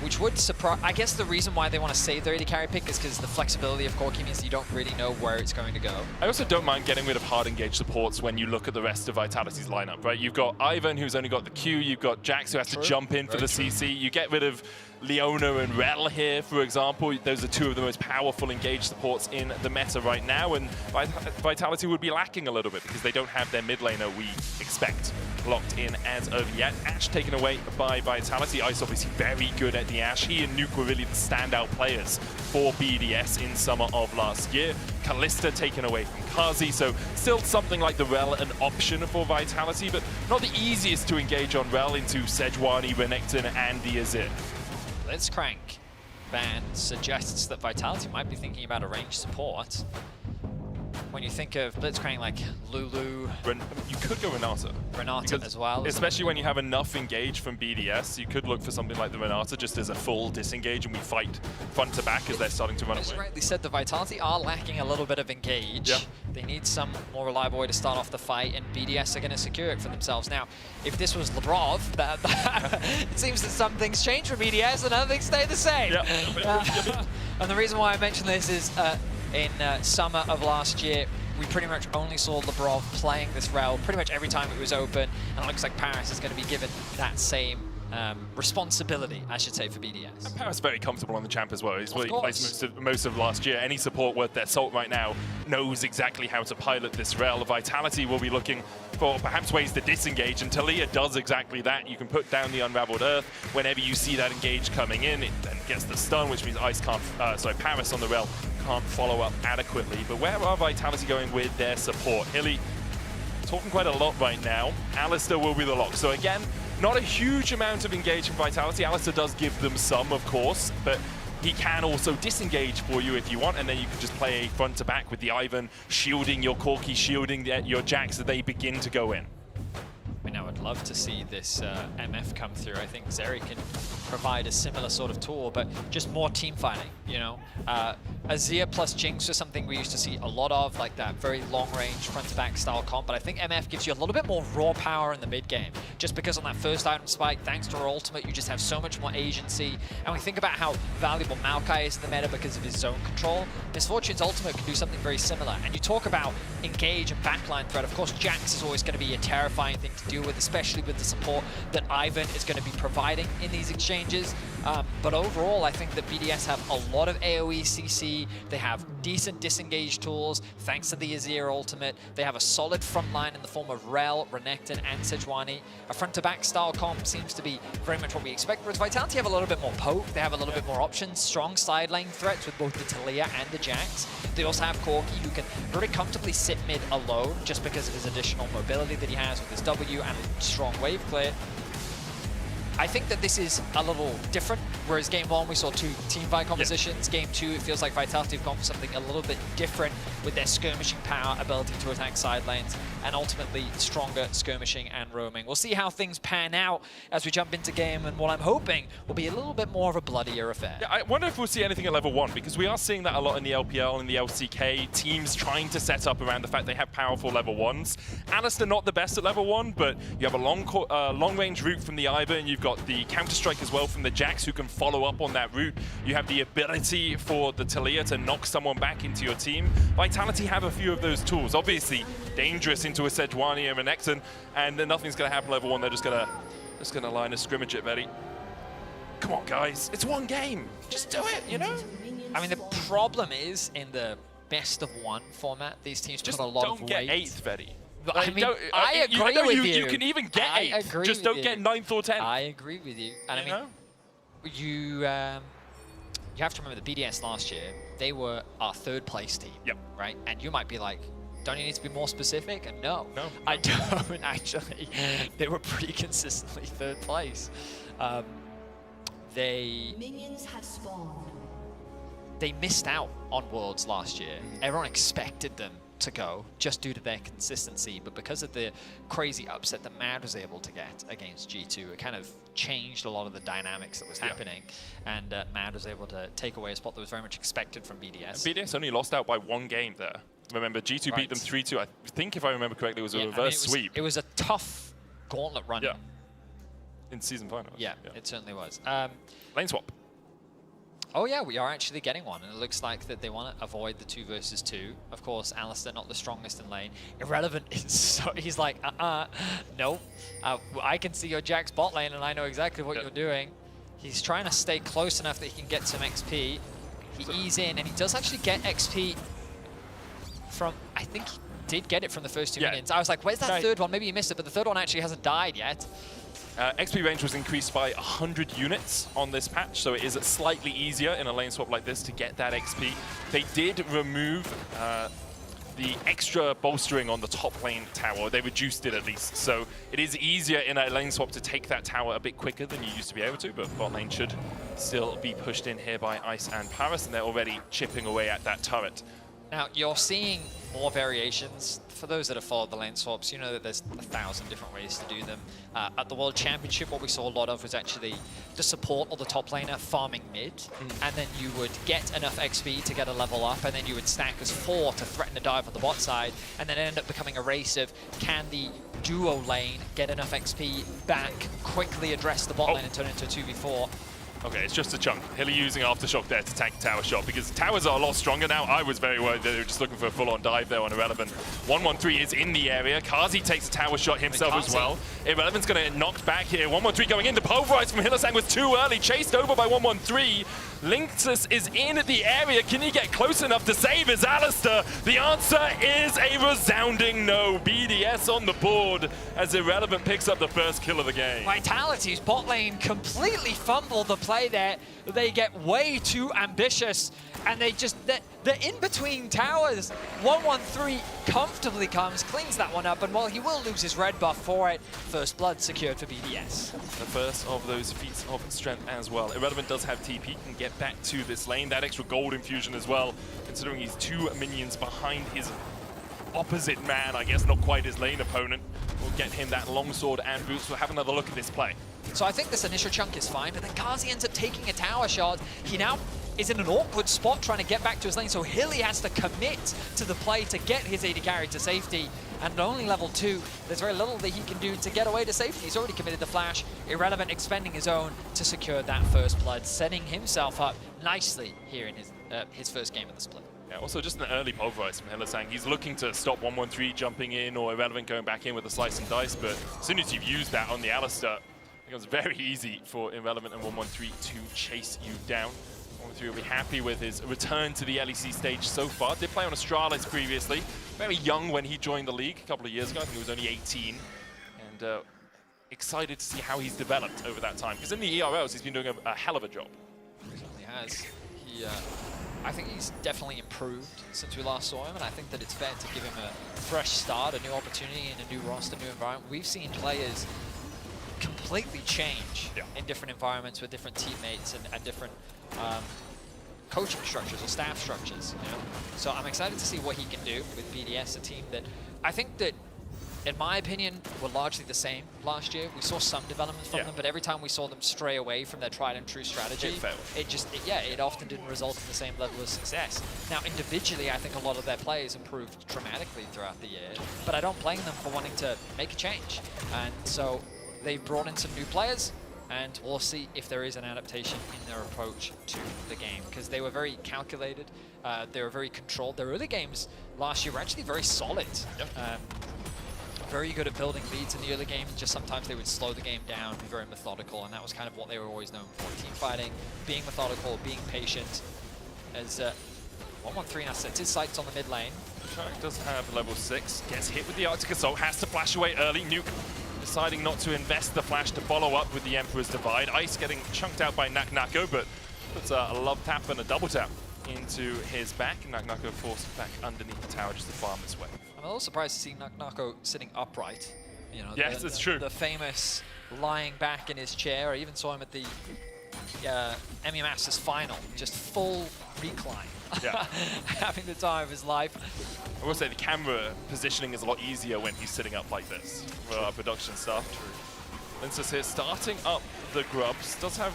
which would surprise. I guess the reason why they want to save their AD carry pick is because the flexibility of Corki means you don't really know where it's going to go. I also don't mind getting rid of hard engaged supports when you look at the rest of Vitality's lineup, right? You've got Ivern, who's only got the Q, you've got Jax, who has to jump in for the CC. You get rid of Leona and Rel here, for example. Those are 2 of the most powerful engaged supports in the meta right now, and Vitality would be lacking a little bit because they don't have their mid laner we expect locked in as of yet. Ashe taken away by Vitality. Ice obviously very good at the Ashe. He and Nuke were really the standout players for BDS in summer of last year. Kalista taken away from Kazi, so still something like the Rel an option for Vitality, but not the easiest to engage on Rel into Sejuani, Renekton, and the Azir. Blitzcrank ban suggests that Vitality might be thinking about a ranged support. when you think of Blitzcrank like Lulu. You could go Renata. Renata as well. Especially when you have enough engage from BDS, you could look for something like the Renata just as a full disengage, and we fight front to back as they're starting to run As you away. rightly said, the Vitality are lacking a little bit of engage. Yeah. They need some more reliable way to start off the fight, and BDS are going to secure it for themselves. Now, if this was Labrov, it seems that some things change for BDS and other things stay the same. And the reason why I mention this is in summer of last year, we pretty much only saw Labrov playing this rel pretty much every time it was open, and it looks like Paris is going to be given that same responsibility, I should say, for BDS. And Paris very comfortable on the champ as well. He's really played most of last year. Any support worth their salt right now knows exactly how to pilot this rel. Vitality will be looking for perhaps ways to disengage, and Talia does exactly that. You can put down the Unraveled Earth whenever you see that engage coming in. It then gets the stun, which means Paris on the rel can't follow up adequately. But where are Vitality going with their support? Hilly talking quite a lot right now. Alistair will be the lock. So again, not a huge amount of engage from Vitality. Alistair does give them some, of course, but he can also disengage for you if you want, and then you can just play front to back with the Ivan, shielding your Corki, shielding your Jax as they begin to go in. I mean, I would love to see this MF come through. I think Zeri can provide a similar sort of tool, but just more team fighting, you know? Azir plus Jinx was something we used to see a lot of, like that very long-range front-to-back style comp, but I think MF gives you a little bit more raw power in the mid-game, just because on that first item spike, thanks to her ultimate, you just have so much more agency, and we think about how valuable Maokai is in the meta because of his zone control. Misfortune's ultimate can do something very similar, and you talk about engage and backline threat. Of course, Jax is always going to be a terrifying thing to deal with, especially with the support that Ivan is going to be providing in these exchanges. But overall, I think that BDS have a lot of AoE CC. They have decent disengage tools, thanks to the Azir ultimate. They have a solid front line in the form of Rel, Renekton, and Sejuani. A front-to-back style comp seems to be very much what we expect, whereas Vitality have a little bit more poke. They have a little bit more options, strong side lane threats with both the Talia and the Jax. They also have Corki, who can very comfortably sit mid alone, just because of his additional mobility that he has with his W and strong wave clear. I think that this is a little different, whereas game one we saw two team fight compositions. Game two, it feels like Vitality have gone for something a little bit different with their skirmishing power, ability to attack side lanes, and ultimately stronger skirmishing and roaming. We'll see how things pan out as we jump into game, and what I'm hoping will be a little bit more of a bloodier affair. Yeah, I wonder if we'll see anything at level 1, because we are seeing that a lot in the LPL and the LCK, teams trying to set up around the fact they have powerful level 1s. Alistair not the best at level 1, but you have a long-range route from the Ivan, you've got the counter-strike as well from the Jax who can follow up on that route. You have the ability for the Talia to knock someone back into your team. Vitality have a few of those tools. Obviously, dangerous into a Sejuani and Renekton, and then nothing's going to happen level 1. They're just gonna line a scrimmage it, Betty. Come on, guys. It's one game. Just do it, you know? I mean, the problem is in the best of one format, these teams just put a lot of don't weight. get 8th, Betty. I mean, I agree with you. You can even get 8th. Just don't get 9th or 10th. I agree with you. And I mean, you have to remember the BDS last year, they were our 3rd place team, right? And you might be like, don't you need to be more specific? And no, I don't actually. They were pretty consistently 3rd place. Minions have spawned. They missed out on Worlds last year. Everyone expected them to go just due to their consistency, but because of the crazy upset that Mad was able to get against G2, it kind of changed a lot of the dynamics that was happening, and Mad was able to take away a spot that was very much expected from BDS. And BDS only lost out by 1 game there. Remember, G2 beat them 3-2. I think, if I remember correctly, it was a reverse sweep. It was a tough gauntlet run. Yeah. In season finals. Yeah, it certainly was. Lane swap. Oh yeah, we are actually getting one, and it looks like that they want to avoid the 2 versus 2. Of course, Alistair not the strongest in lane. Irrelevant is so, he's like, no. I can see your Jax bot lane, and I know exactly what you're doing. He's trying to stay close enough that he can get some XP. He ease in, and he does actually get XP from, I think he did get it from the first 2 minions. I was like, where's that 3rd one? Maybe he missed it, but the 3rd one actually hasn't died yet. XP range was increased by 100 units on this patch, so it is slightly easier in a lane swap like this to get that XP. They did remove the extra bolstering on the top lane tower. They reduced it at least, so it is easier in a lane swap to take that tower a bit quicker than you used to be able to, but bot lane should still be pushed in here by Ice and Paris, and they're already chipping away at that turret. Now, you're seeing more variations. For those that have followed the lane swaps, you know that there's 1,000 different ways to do them. At the World Championship, what we saw a lot of was actually the support or the top laner farming mid, and then you would get enough XP to get a level up, and then you would stack as 4 to threaten a dive on the bot side, and then it ended up becoming a race of can the duo lane get enough XP back, quickly address the bot lane and turn it into a 2v4. Okay, it's just a chunk. Hilly using Aftershock there to tank tower shot because towers are a lot stronger now. I was very worried that they were just looking for a full-on dive there on Irrelevant. 113 is in the area. Kazi takes a tower shot himself as well. Irrelevant's going to get knocked back here. 113 going in. The pulverize from Hylissang was too early. Chased over by 113. Lynxus is in the area. Can he get close enough to save his Alistair? The answer is a resounding no. BDS on the board as Irrelevant picks up the first kill of the game. Vitality's bot lane completely fumbled the play there. They get way too ambitious, and they're in between towers. 113 comfortably comes, cleans that one up, and while he will lose his red buff for it, first blood secured for BDS. The first of those feats of strength as well. Irrelevant does have TP, can get back to this lane. That extra gold infusion as well, considering he's 2 minions behind his opposite man, I guess not quite his lane opponent, will get him that longsword and boots. We'll have another look at this play. So I think this initial chunk is fine, but then Kazi ends up taking a tower shot. He now is in an awkward spot trying to get back to his lane, so Hilly has to commit to the play to get his AD carry to safety. And only level 2, there's very little that he can do to get away to safety. He's already committed the flash. Irrelevant expending his own to secure that first blood, setting himself up nicely here in his first game of the split. Yeah, also just an early pulverize from Hylissang. He's looking to stop 113 jumping in or Irrelevant going back in with a slice and dice, but as soon as you've used that on the Alistair, it becomes very easy for Irrelevant and 113 to chase you down. 113 will be happy with his return to the LEC stage so far. Did play on Astralis previously. Very young when he joined the league a couple of years ago. I think he was only 18. And excited to see how he's developed over that time. Because in the ERLs, he's been doing a hell of a job. He certainly has. I think he's definitely improved since we last saw him, and I think that it's fair to give him a fresh start, a new opportunity in a new roster, new environment. We've seen players completely change in different environments with different teammates and different coaching structures or staff structures. You know? So I'm excited to see what he can do with BDS, a team that I think that, in my opinion, were largely the same last year. We saw some development from them, but every time we saw them stray away from their tried and true strategy, it often didn't result in the same level of success. Now, individually, I think a lot of their players improved dramatically throughout the year, but I don't blame them for wanting to make a change. And so they've brought in some new players, and we'll see if there is an adaptation in their approach to the game, because they were very calculated, they were very controlled. Their early games last year were actually very solid. Very good at building leads in the early game, just sometimes they would slow the game down, be very methodical, and that was kind of what they were always known for. Team fighting, being methodical, being patient. As 113 now sets his sights on the mid lane. Shark does have level 6, gets hit with the Arctic Assault, has to flash away early. Nuke deciding not to invest the flash to follow up with the Emperor's Divide. Ice getting chunked out by Naknako, but puts a love tap and a double tap into his back. Naknako forced back underneath the tower just to farm this way. I'm a little surprised to see Naknako sitting upright. You know, yes, it's true. The famous lying back in his chair. I even saw him at the Emmy Masters final, just full recline. Yeah. Having the time of his life. I will say the camera positioning is a lot easier when he's sitting up like this for our production staff. Linsus here starting up the grubs. Does have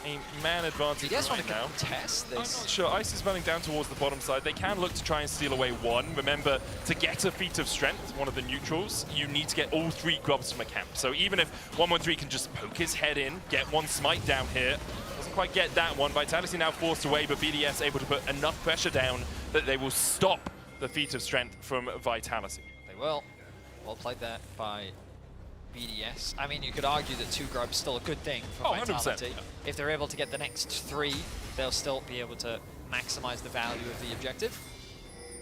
a man advantage right now. Contest this? I'm not sure. Ice is running down towards the bottom side. They can look to try and steal away one. Remember, to get a feat of strength, one of the neutrals, you need to get all 3 grubs from a camp. So even if 113 can just poke his head in, get one smite down here, doesn't quite get that one. Vitality now forced away, but BDS able to put enough pressure down that they will stop the feat of strength from Vitality. They will. Well played that by BDS. I mean, you could argue that 2 grubs is still a good thing for Vitality. 100%. If they're able to get the next 3, they'll still be able to maximize the value of the objective.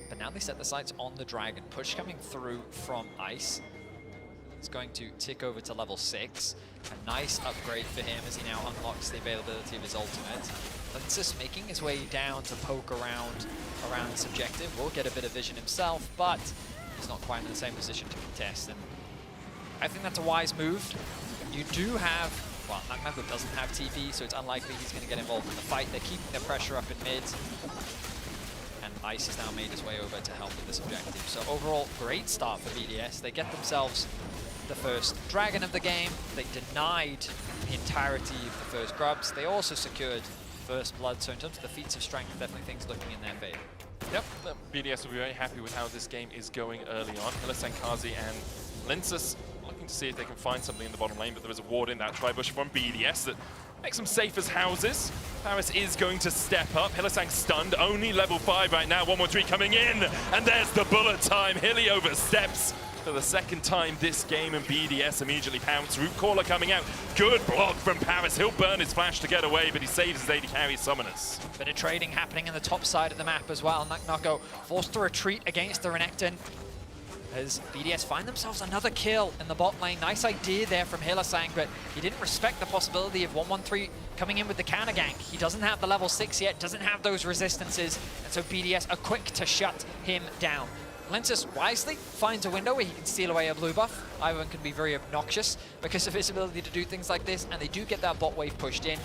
But now they set the sights on the dragon. Push coming through from Ice. It's going to tick over to level 6. A nice upgrade for him as he now unlocks the availability of his ultimate. Linsus making his way down to poke around this objective. Will get a bit of vision himself, but he's not quite in the same position to contest. And I think that's a wise move. You do have, well, Naknako doesn't have TP, so it's unlikely he's going to get involved in the fight. They're keeping the pressure up in mid. And Ice has now made his way over to help with this objective. So overall, great start for BDS. They get themselves the first Dragon of the game. They denied the entirety of the first Grubs. They also secured first Blood, so in terms of the feats of strength, definitely things looking in their favor. Yep, BDS will be very happy with how this game is going early on. LEC, Kazi and Linsus looking to see if they can find something in the bottom lane, but there is a ward in that Tribush from BDS that makes them safe as houses. Paris is going to step up. Hylissang stunned, only level 5 right now. 113 coming in, and there's the bullet time. Hilly oversteps for the second time this game, and BDS immediately pounce. Root Caller coming out. Good block from Paris. He'll burn his flash to get away, but he saves his AD carry Summoners. Bit of trading happening in the top side of the map as well. Nako forced to retreat against the Renekton as BDS find themselves another kill in the bot lane. Nice idea there from Hylissang, but he didn't respect the possibility of 113 coming in with the counter gank. He doesn't have the level 6 yet, doesn't have those resistances, and so BDS are quick to shut him down. Linsus wisely finds a window where he can steal away a blue buff. Ivan can be very obnoxious because of his ability to do things like this, and they do get that bot wave pushed in.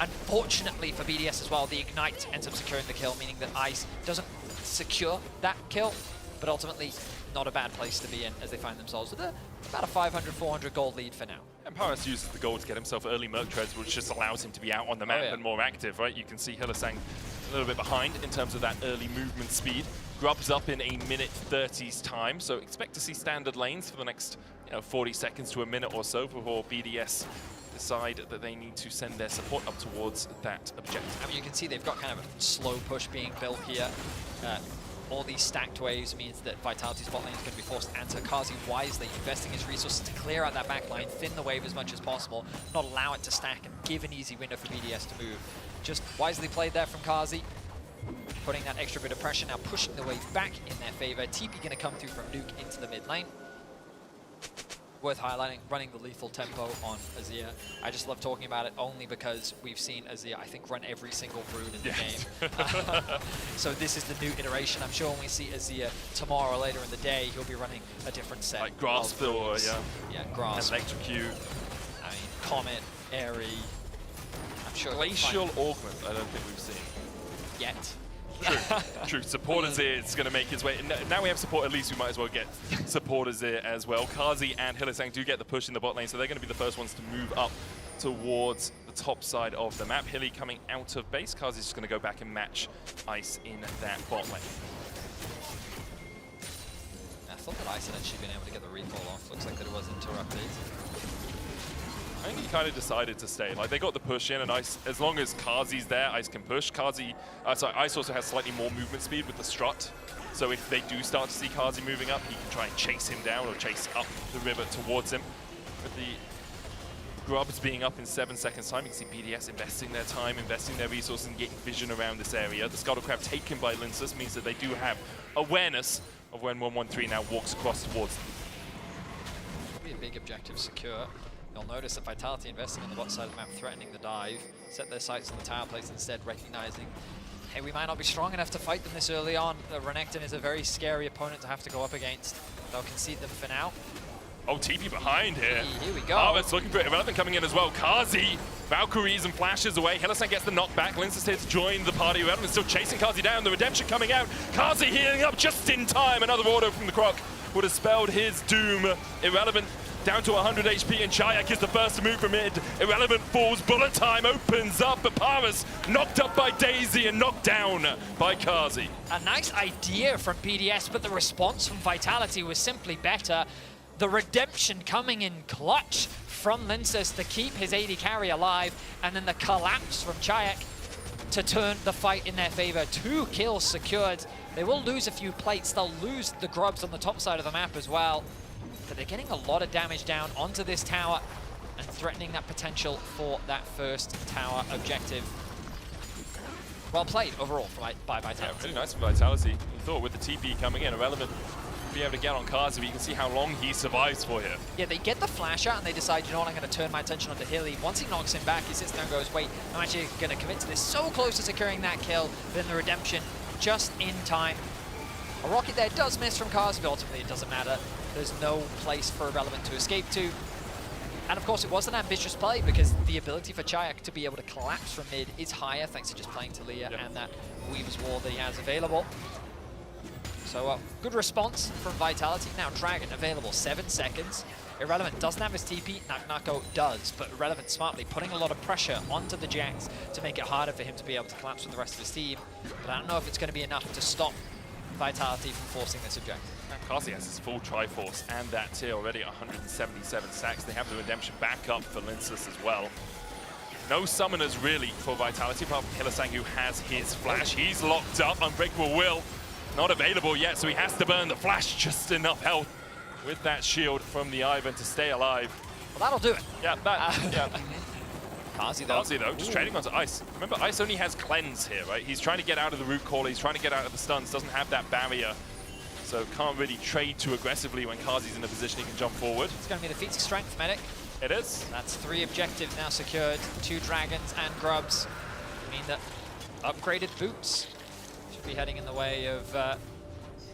Unfortunately for BDS as well, the Ignite ends up securing the kill, meaning that Ice doesn't secure that kill, but ultimately not a bad place to be in as they find themselves with about a 500, 400 gold lead for now. And Paris uses the gold to get himself early Merc Treads, which just allows him to be out on the map and more active, right? You can see Hylissang a little bit behind in terms of that early movement speed. Grubs up in a minute 30's time, so expect to see standard lanes for the next 40 seconds to a minute or so before BDS decide that they need to send their support up towards that objective. I mean, you can see they've got kind of a slow push being built here. All these stacked waves means that Vitality's bot lane is going to be forced to answer. Kazi wisely investing his resources to clear out that back line, thin the wave as much as possible, not allow it to stack and give an easy window for BDS to move. Just wisely played there from Kazi, putting that extra bit of pressure, now pushing the wave back in their favor. TP going to come through from Nuke into the mid lane. Worth highlighting, running the lethal tempo on Azir. I just love talking about it only because we've seen Azir, I think, run every single rune in the game. So this is the new iteration. I'm sure when we see Azir tomorrow or later in the day, he'll be running a different set. Like Grasp or, yeah, Grasp. Electrocute. I mean, Comet, Airy. I'm sure. Glacial Augment, I don't think we've seen. Yet. True. Support Azir is going to make his way. Now we have support, at least we might as well get support Azir as well. Kazi and Hylissang do get the push in the bot lane, so they're going to be the first ones to move up towards the top side of the map. Hilly coming out of base. Kazi's just going to go back and match Ice in that bot lane. I thought that Ice had actually been able to get the recall off. Looks like that it was interrupted. I think he kind of decided to stay. Like, they got the push in, and Ice, as long as Kazi's there, Ice can push. Ice also has slightly more movement speed with the strut. So if they do start to see Kazi moving up, he can try and chase him down or chase up the river towards him. With the Grubs being up in 7 seconds time, you can see BDS investing their time, investing their resources, and getting vision around this area. The Scuttlecraft taken by Linsus means that they do have awareness of when 113 now walks across towards them. Probably a big objective secure. You'll notice that Vitality investing on the bot side of the map, threatening the dive, set their sights on the tower place instead, recognizing, hey, we might not be strong enough to fight them this early on. Renekton is a very scary opponent to have to go up against. They'll concede them for now. Oh, TP behind here. Here we go. Harvest looking for Irrelevant coming in as well. Kazi, Valkyries and flashes away. Hylissang gets the knockback. Linsus here to join the party. Irrelevant still chasing Kazi down. The redemption coming out. Kazi healing up just in time. Another auto from the Croc would have spelled his doom. Irrelevant down to 100 HP, and Chayak is the first to move from mid. Irrelevant falls, bullet time opens up, but Paris knocked up by Daisy and knocked down by Kazi. A nice idea from BDS, but the response from Vitality was simply better. The redemption coming in clutch from Linsus to keep his AD carry alive, and then the collapse from Chayak to turn the fight in their favor. 2 kills secured. They will lose a few plates. They'll lose the Grubs on the top side of the map as well. But they're getting a lot of damage down onto this tower and threatening that potential for that first tower objective. Well played overall by Vitality. Yeah, really nice from Vitality. You thought with the TP coming in, Irrelevant would be able to get on Kazi, but you can see how long he survives for here. Yeah, they get the flash out and they decide, you know what, I'm going to turn my attention onto Hilly. Once he knocks him back, he sits there and goes, wait, I'm actually going to commit to this. So close to securing that kill, then the redemption just in time. A rocket there does miss from Kazi, but ultimately it doesn't matter. There's no place for Irrelevant to escape to. And of course, it was an ambitious play because the ability for Chayak to be able to collapse from mid is higher thanks to just playing Talia and that Weaver's Wall that he has available. So good response from Vitality. Now Dragon available, 7 seconds. Irrelevant doesn't have his TP, Naknako does, but Irrelevant smartly putting a lot of pressure onto the Jax to make it harder for him to be able to collapse with the rest of his team. But I don't know if it's going to be enough to stop Vitality from forcing this objective. Karsi has his full Triforce and that tier already, 177 stacks. They have the Redemption back up for Linsus as well. No summoners really for Vitality, apart from Hylissang, who has his flash. He's locked up, Unbreakable Will not available yet, so he has to burn the flash, just enough health with that shield from the Ivan to stay alive. Well, that'll do it. Yeah, yeah. Karsi though, just trading onto Ice. Remember, Ice only has Cleanse here, right? He's trying to get out of the root call, he's trying to get out of the stuns, doesn't have that barrier. So can't really trade too aggressively when Karsi's in a position he can jump forward. It's going to be the feats of strength, Medic. It is. That's 3 objectives now secured, 2 dragons and grubs. I mean that upgraded boots should be heading in the way of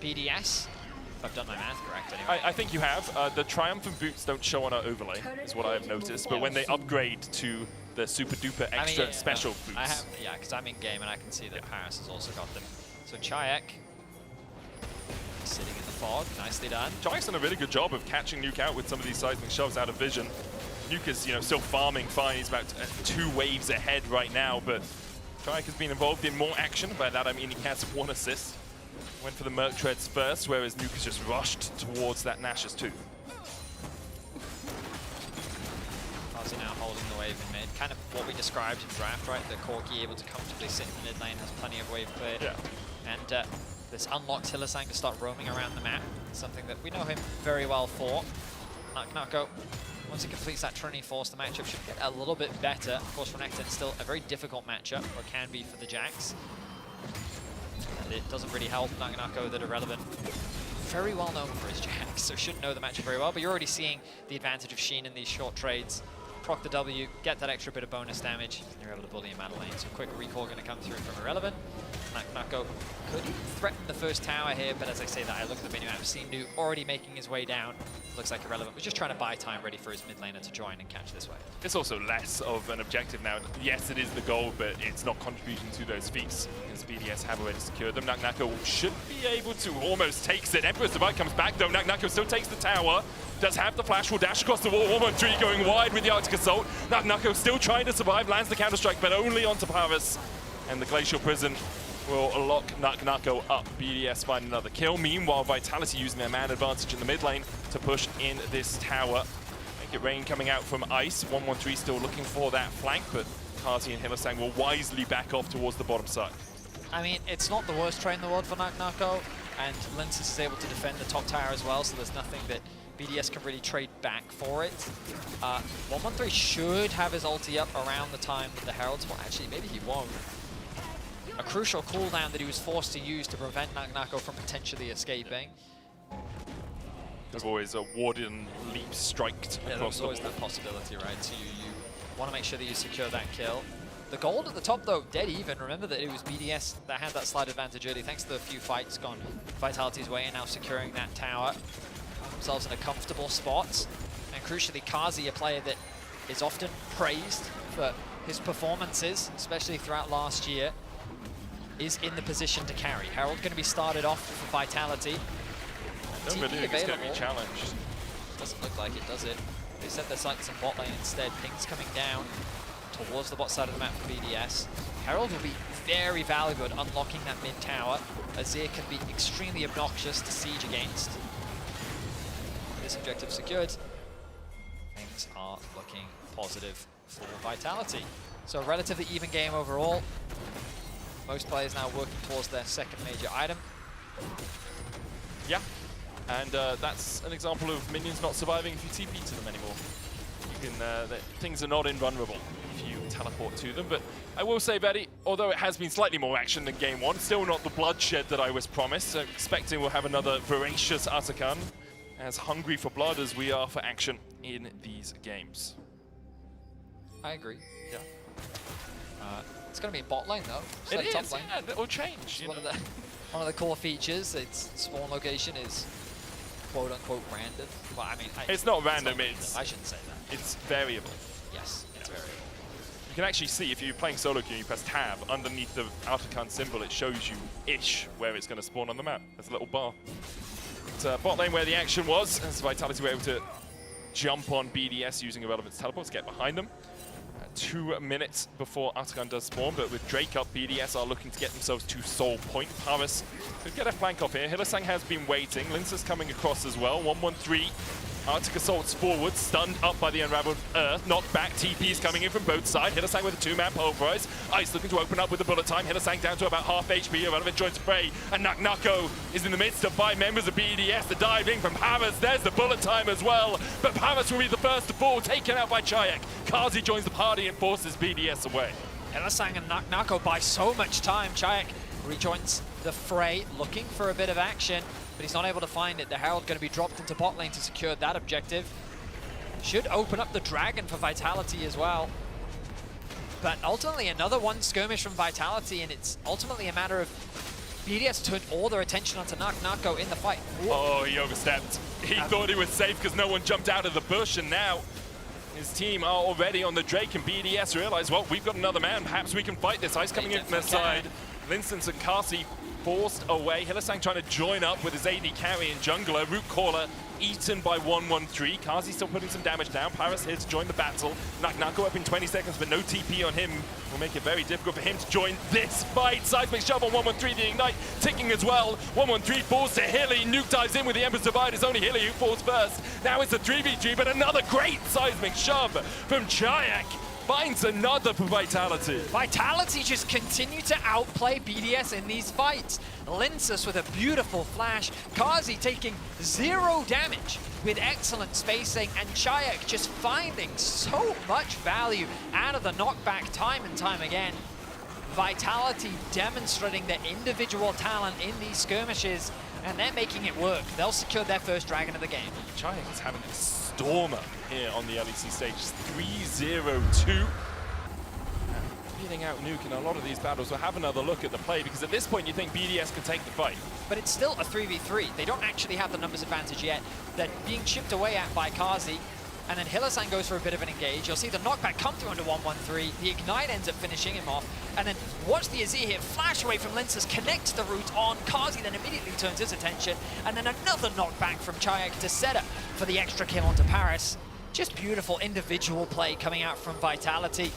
BDS. If I've done my math correct anyway. I think you have. The Triumphant boots don't show on our overlay, is what I have noticed. But when they upgrade to the super duper extra special boots. Yeah, because I'm in game and I can see that Paris has also got them. So Chayak sitting in the fog, nicely done. Chayak's done a really good job of catching Nuke out with some of these seismic shoves out of vision. Nuke is, still farming fine. He's about 2 waves ahead right now, but Chayak has been involved in more action. By that I mean he has 1 assist. Went for the Merc Treads first, whereas Nuke has just rushed towards that Nash's tooth. Karsi now holding the wave in mid. Kind of what we described in draft, right? The Corki able to comfortably sit in mid lane, has plenty of wave cleared. Yeah. And this unlocked Hylissang to start roaming around the map, something that we know him very well for. Naknako, once he completes that Trinity Force, the matchup should get a little bit better. Of course, Renekton still a very difficult matchup, or can be for the Jax. And it doesn't really help Naknako that Irrelevant. Very well known for his Jax, so should know the matchup very well, but you're already seeing the advantage of Sheen in these short trades. Proc the W, get that extra bit of bonus damage, and you're able to bully him out of lane. So quick recall going to come through from Irrelevant. Naknako could even threaten the first tower here, but as I say that, I look at the minimap, see Nu already making his way down. Looks like Irrelevant was just trying to buy time, ready for his mid laner to join and catch this wave. It's also less of an objective now. Yes, it is the goal, but it's not contributing to those feats, because BDS have already secured them. Naknako should be able to, almost takes it. Emperor's Divide comes back though. Naknako still takes the tower. Does have the flash, will dash across the wall. 1-1-3 going wide with the Arctic Assault. Naknako still trying to survive, lands the Counter-Strike, but only onto Paris. And the Glacial Prison will lock Naknako up. BDS find another kill. Meanwhile, Vitality using their man advantage in the mid lane to push in this tower. Make it rain coming out from Ice. 1-1-3 still looking for that flank, but Karsi and Hylissang will wisely back off towards the bottom side. I mean, it's not the worst trade in the world for Naknako, and Linsus is able to defend the top tower as well, so there's nothing that BDS can really trade back for it. 1-1-3 should have his ulti up around the time that the Heralds, well actually maybe he won't. A crucial cooldown that he was forced to use to prevent Naknako from potentially escaping. There's always a Warden leap striked across there's the always wall. that possibility, right? So you want to make sure that you secure that kill. The gold at the top though, dead even. Remember that it was BDS that had that slight advantage early thanks to the few fights gone Vitality's way, and now securing that tower. Themselves in a comfortable spot. And crucially, Karsi, a player that is often praised for his performances, especially throughout last year, is in the position to carry. Herald going to be started off for Vitality. I don't really think it's going to be challenged. Doesn't look like it, does it? They set their sights on bot lane instead. Pings coming down towards the bot side of the map for BDS. Herald will be very valuable at unlocking that mid tower. Azir can be extremely obnoxious to siege against. This objective secured. Things are looking positive for Vitality. So a relatively even game overall. Most players now working towards their second major item. Yeah, and that's an example of minions not surviving if you TP to them anymore. You can, things are not invulnerable if you teleport to them, but I will say, Betty, although it has been slightly more action than game one, still not the bloodshed that I was promised, so expecting we'll have another voracious Atakan, as hungry for blood as we are for action in these games. I agree. Yeah. It's going to be bot lane though. It is, top lane. yeah, it'll change. One of the core features, its spawn location is quote-unquote random. Well, I mean, it's not random. I shouldn't say that. It's variable. Yes, it's variable. You can actually see if you're playing solo queue and you press tab underneath the Autocan symbol, it shows you ish where it's going to spawn on the map. There's a little bar. It's bot lane where the action was, as Vitality were able to jump on BDS using Irrelevant's teleports, get behind them. 2 minutes before Autocan does spawn, but with Drake up, BDS are looking to get themselves to Soul Point. Paris could get a flank off here. Hylissang has been waiting. Linsa's coming across as well. 1-1-3. Arctic Assault's forward, stunned up by the Unraveled Earth. Knocked back, TP's coming in from both sides. Hylissang with a 2-man pulverize. Ice looking to open up with the bullet time. Hylissang down to about half HP. Irrelevant joins fray. And Nako is in the midst of 5 members of BDS. The diving from Paris. There's the bullet time as well. But Paris will be the first to fall, taken out by Chayek. Kazi joins the party and forces BDS away. Hylissang and Nako buy so much time. Chayek rejoins the fray, looking for a bit of action, but he's not able to find it. The Herald going to be dropped into bot lane to secure that objective. Should open up the Dragon for Vitality as well. But ultimately another one skirmish from Vitality, and it's ultimately a matter of BDS turned all their attention onto Nako in the fight. Oh, he overstepped. He thought he was safe because no one jumped out of the bush, and now his team are already on the Drake, and BDS realize, well, we've got another man. Perhaps we can fight this. Ice coming in from their side. Linsons and Kasi forced away. Hylissang trying to join up with his AD carry and jungler. Root Caller eaten by 1-1-3. Kazi still putting some damage down. Paris here to join the battle. Nako up in 20 seconds, but no TP on him will make it very difficult for him to join this fight. Seismic shove on 1-1-3, the ignite ticking as well. 1-1-3 falls to Hilly. Nuke dives in with the Ember's Divide. It's only Hilly who falls first. Now it's a 3v3, but another great seismic shove from Chayek. Finds another for Vitality. Vitality just continue to outplay BDS in these fights. Linsus with a beautiful flash. Kazi taking 0 damage with excellent spacing. And Chayek just finding so much value out of the knockback time and time again. Vitality demonstrating their individual talent in these skirmishes, and they're making it work. They'll secure their first Dragon of the game. Chayek is having a stormer here on the LEC stage. 3-0-2. Beating out Nuke in a lot of these battles. We'll have another look at the play, because at this point you think BDS can take the fight. But it's still a 3v3. They don't actually have the numbers advantage yet. They're being chipped away at by Kazi. And then Hylissang goes for a bit of an engage. You'll see the knockback come through under 1-1-3. The ignite ends up finishing him off. And then watch the Azir here flash away from Linsus, connects the root on. Kazi then immediately turns his attention. And then another knockback from Chayek to set up for the extra kill onto Paris. Just beautiful individual play coming out from Vitality.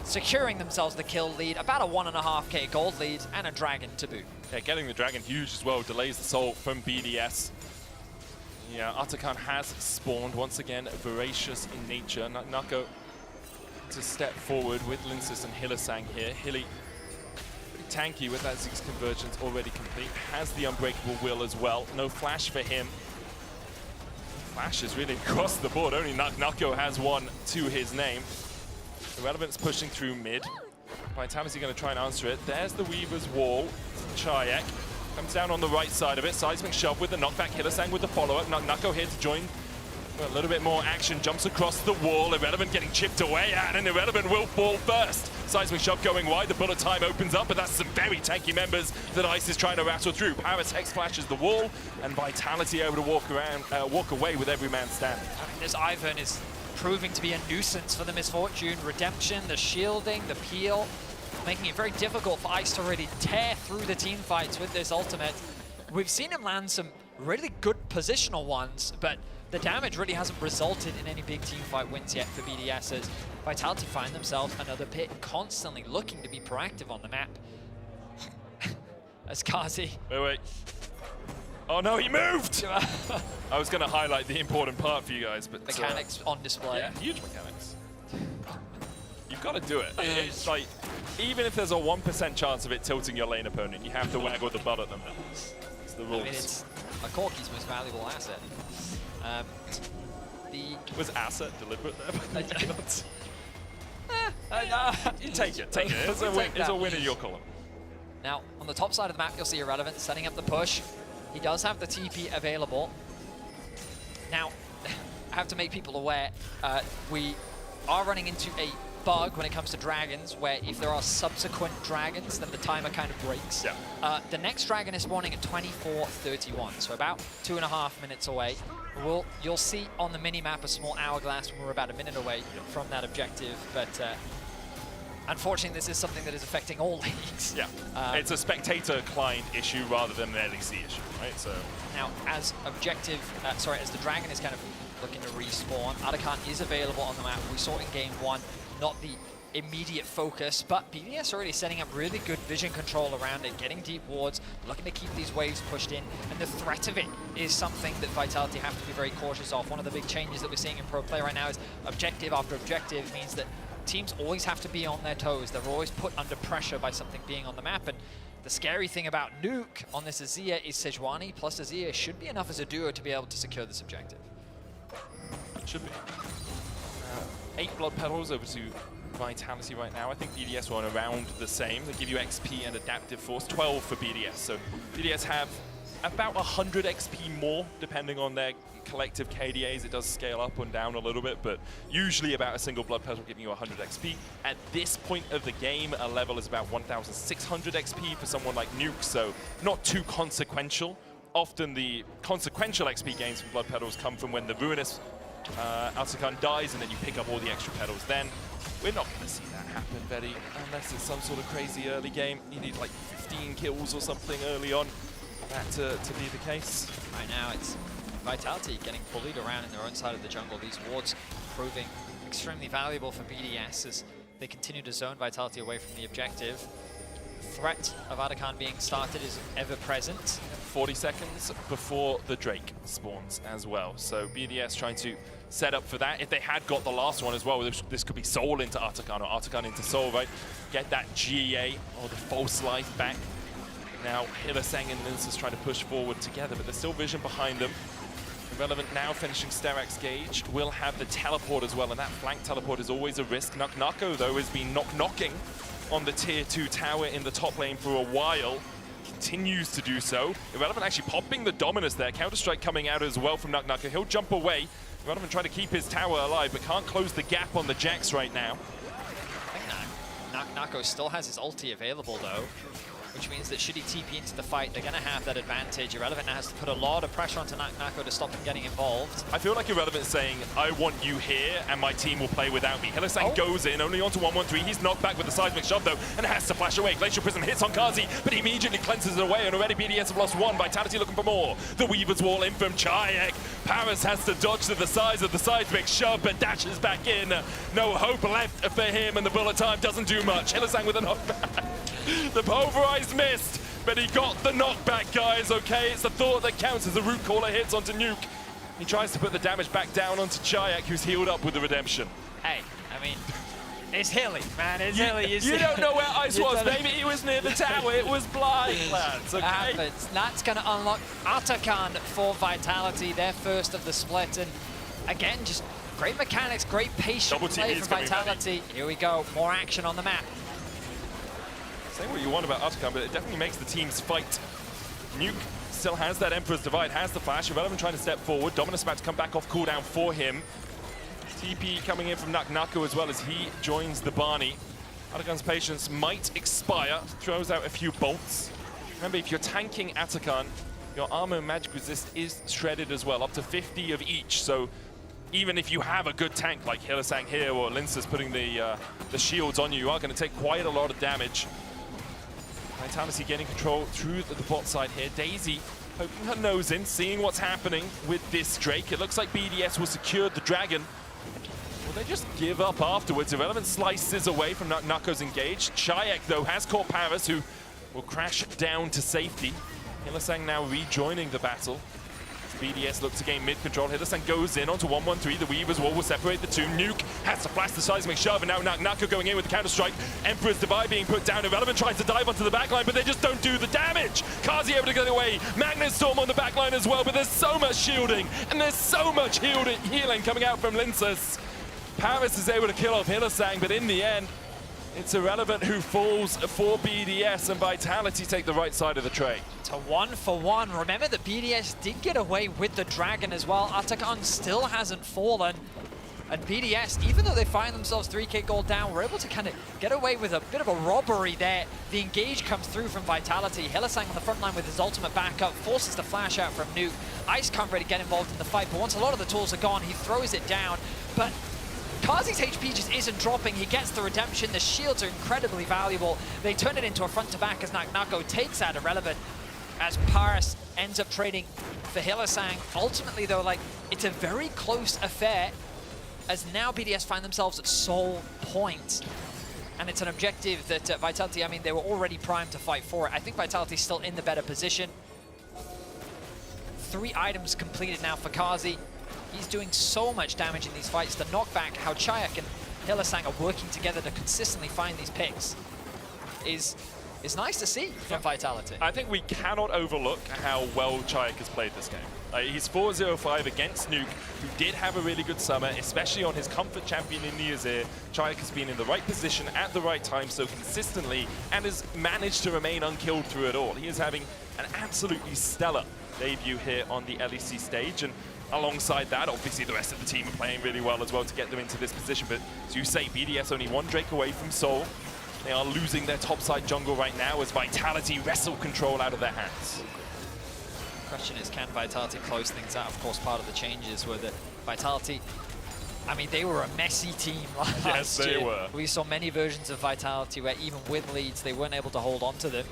Securing themselves the kill lead, about a 1.5k gold lead, and a Dragon to boot. Yeah, getting the Dragon huge as well. Delays the soul from BDS. Yeah, Autocan has spawned once again, voracious in nature. Nako to step forward with Linsus and Hylissang here. Hilly pretty tanky with that Ziggs convergence already complete. Has the unbreakable will as well. No flash for him. Flash is really across the board. Only Nako has one to his name. Irrelevant's pushing through mid. Vitality going to try and answer it. There's the Weaver's wall. Chayek comes down on the right side of it. Seismic shove with the knockback. Hylissang with the follow-up. Nako here to join. Well, a little bit more action. Jumps across the wall. Irrelevant getting chipped away at, and Irrelevant will fall first. Seismic shove going wide. The bullet time opens up, but that's some very tanky members that Ice is trying to rattle through. Paris Hex flashes the wall, and Vitality able to walk away with every man standing. I mean, this Ivern is proving to be a nuisance for the Misfortune. Redemption, the shielding, the peel, making it very difficult for Ice to really tear through the team fights with this ultimate. We've seen him land some really good positional ones, but the damage really hasn't resulted in any big team fight wins yet for BDS, as Vitality find themselves another pit, constantly looking to be proactive on the map. As Kazi. Wait. Oh no, he moved! I was going to highlight the important part for you guys, but... Mechanics on display. Yeah, huge mechanics. You've got to do it. It's like, even if there's a 1% chance of it tilting your lane opponent, you have to waggle the butt at them. It's the rules. I mean, it's a Corki's most valuable asset. Was asset deliberate there? No. You take it. It's a win in your column. Now, on the top side of the map, you'll see Irrelevant setting up the push. He does have the TP available. Now, I have to make people aware, we are running into a bug when it comes to dragons, where if there are subsequent dragons, then the timer kind of breaks. Yeah. The next dragon is spawning at 24:31, so about 2.5 minutes away. You'll see on the mini-map a small hourglass when we're about a minute away from that objective, but unfortunately this is something that is affecting all leagues. Yeah, it's a spectator client issue rather than an LEC issue, right? So now, as as the dragon is kind of looking to respawn, Atakan is available on the map. We saw in game 1, not the immediate focus, but BDS already setting up really good vision control around it, getting deep wards, looking to keep these waves pushed in, and the threat of it is something that Vitality have to be very cautious of. One of the big changes that we're seeing in pro play right now is objective after objective means that teams always have to be on their toes. They're always put under pressure by something being on the map, and the scary thing about Nuke on this Azir is Sejuani plus Azir should be enough as a duo to be able to secure this objective. Should be. 8 blood petals over to Vitality right now. I think BDS are on around the same. They give you XP and adaptive force, 12 for BDS. So BDS have about 100 XP more, depending on their collective KDAs. It does scale up and down a little bit, but usually about a single blood petal giving you 100 XP. At this point of the game, a level is about 1,600 XP for someone like Nuke, so not too consequential. Often the consequential XP gains from blood petals come from when the Ruinous Atakan dies and then you pick up all the extra petals. Then we're not going to see that happen, Betty, unless it's some sort of crazy early game. You need like 15 kills or something early on for that to be the case. Right now it's Vitality getting bullied around in their own side of the jungle. These wards proving extremely valuable for BDS as they continue to zone Vitality away from the objective. The threat of Atakan being started is ever present. 40 seconds before the Drake spawns as well. So BDS trying to set up for that. If they had got the last one as well, this could be Soul into Atakan or Atakan into Soul, right? Get that GA or the false life back. Now Hylissang and Linz is trying to push forward together, but there's still vision behind them. Irrelevant now finishing Sterak's Gage, will have the teleport as well, and that flank teleport is always a risk. Nako though has been knocking on the tier 2 tower in the top lane for a while. Continues to do so. Irrelevant actually popping the Dominus there. Counter-Strike coming out as well from Nako. He'll jump away. Irrelevant trying to keep his tower alive, but can't close the gap on the Jax right now. I think Nako still has his ulti available though, which means that should he TP into the fight, they're going to have that advantage. Irrelevant now has to put a lot of pressure onto Nako to stop him getting involved. I feel like Irrelevant is saying, I want you here, and my team will play without me. Hylissang goes in, only onto 113. He's knocked back with the seismic shove, though, and has to flash away. Glacial Prism hits on Kazi, but he immediately cleanses it away, and already BDS have lost one. Vitality looking for more. The Weaver's Wall in from Chayek. Paris has to dodge to the sides of the seismic shove, but dashes back in. No hope left for him, and the bullet time doesn't do much. Hylissang with a knockback. The pulverized mist, but he got the knockback, guys, okay? It's the thought that counts as the root caller hits onto Nuke. He tries to put the damage back down onto Chayek, who's healed up with the redemption. Hey, I mean, it's Hilly, man, it's Hilly. You don't know where Ice was, maybe he was near the tower, it was blind, lads, okay? Happens. That's going to unlock Atakan for Vitality, their first of the split, and again, just great mechanics, great patient play from Vitality. Here we go, more action on the map. Say what you want about Atakan, but it definitely makes the teams fight. Nuke still has that Emperor's Divide, has the flash. Irrelevant trying to step forward. Dominus about to come back off cooldown for him. TP coming in from Nako as well as he joins the Barney. Atakan's patience might expire. Throws out a few bolts. Remember, if you're tanking Atakan, your armor and magic resist is shredded as well, up to 50 of each. So even if you have a good tank like Hylissang here or Lince's putting the shields on you, you are going to take quite a lot of damage. Vitality getting control through the bot side here. Daisy poking her nose in, seeing what's happening with this Drake. It looks like BDS will secure the dragon. Will they just give up afterwards? Irrelevant slices away from Nako's engaged. Chayek, though, has caught Paris, who will crash down to safety. Hylissang now rejoining the battle. BDS looks to gain mid-control. Hylissang goes in onto 113. The Weaver's Wall will separate the two. Nuke has to flash the seismic shove, and now Nako going in with the counter-strike. Emperor's Divide being put down. Irrelevant tries to dive onto the backline, but they just don't do the damage. Kazi able to get away. Magnet Storm on the backline as well, but there's so much shielding, and there's so much healing coming out from Linces. Paris is able to kill off Hylissang, but in the end, it's Irrelevant who falls for BDS, and Vitality take the right side of the tray. To 1-for-1. Remember that BDS did get away with the dragon as well. Atakan still hasn't fallen. And BDS, even though they find themselves 3k gold down, were able to kind of get away with a bit of a robbery there. The engage comes through from Vitality. Hylissang on the front line with his ultimate backup, forces the flash out from Nuke. Ice can't really get involved in the fight, but once a lot of the tools are gone, he throws it down. But Kazi's HP just isn't dropping. He gets the redemption. The shields are incredibly valuable. They turn it into a front-to-back as Nako takes out Irrelevant, as Paris ends up trading for Hylissang. Ultimately, though, like, it's a very close affair, as now BDS find themselves at sole point. And it's an objective that Vitality, I mean, they were already primed to fight for it. I think Vitality's still in the better position. 3 items completed now for Kazi. He's doing so much damage in these fights. The knockback, how Chayak and Hylissang are working together to consistently find these picks is nice to see from Vitality. I think we cannot overlook how well Chayak has played this game. He's 4-0-5 against Nuke, who did have a really good summer, especially on his comfort champion in Niazir. Chayak has been in the right position at the right time so consistently and has managed to remain unkilled through it all. He is having an absolutely stellar debut here on the LEC stage, and alongside that, obviously the rest of the team are playing really well as well to get them into this position. But as you say, BDS only 1 Drake away from Seoul. They are losing their topside jungle right now as Vitality wrestle control out of their hands. Question is, can Vitality close things out? Of course, part of the changes were that Vitality, I mean, they were a messy team last year. Yes, they were. We saw many versions of Vitality where even with leads, they weren't able to hold on to them.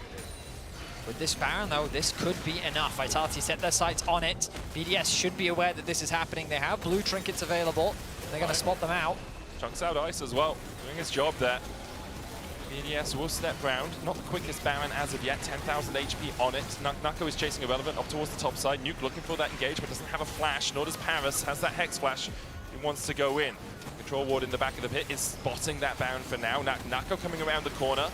With this Baron, though, this could be enough. Vitality set their sights on it. BDS should be aware that this is happening. They have blue trinkets available. They're going to spot them out. Chunks out Ice as well, doing his job there. BDS will step round. Not the quickest Baron as of yet, 10,000 HP on it. Nako is chasing Irrelevant up towards the top side. Nuke looking for that engage, but doesn't have a flash, nor does Paris. Has that Hex flash. He wants to go in. Control Ward in the back of the pit is spotting that Baron for now. Nako coming around the corner.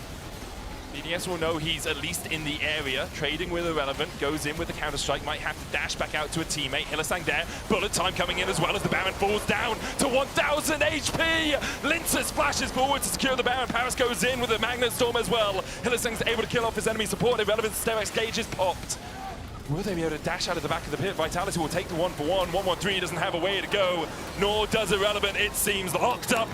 BDS will know he's at least in the area, trading with Irrelevant, goes in with the counter-strike, might have to dash back out to a teammate. Hylissang there, bullet time coming in as well as the Baron falls down to 1,000 HP! Lince splashes forward to secure the Baron. Paris goes in with a Magnet Storm as well. Hylissang's able to kill off his enemy support. Irrelevant's Sterex gauge is popped. Will they be able to dash out of the back of the pit? Vitality will take the 1-for-1. 1-1-3 doesn't have a way to go, nor does Irrelevant. It seems locked up.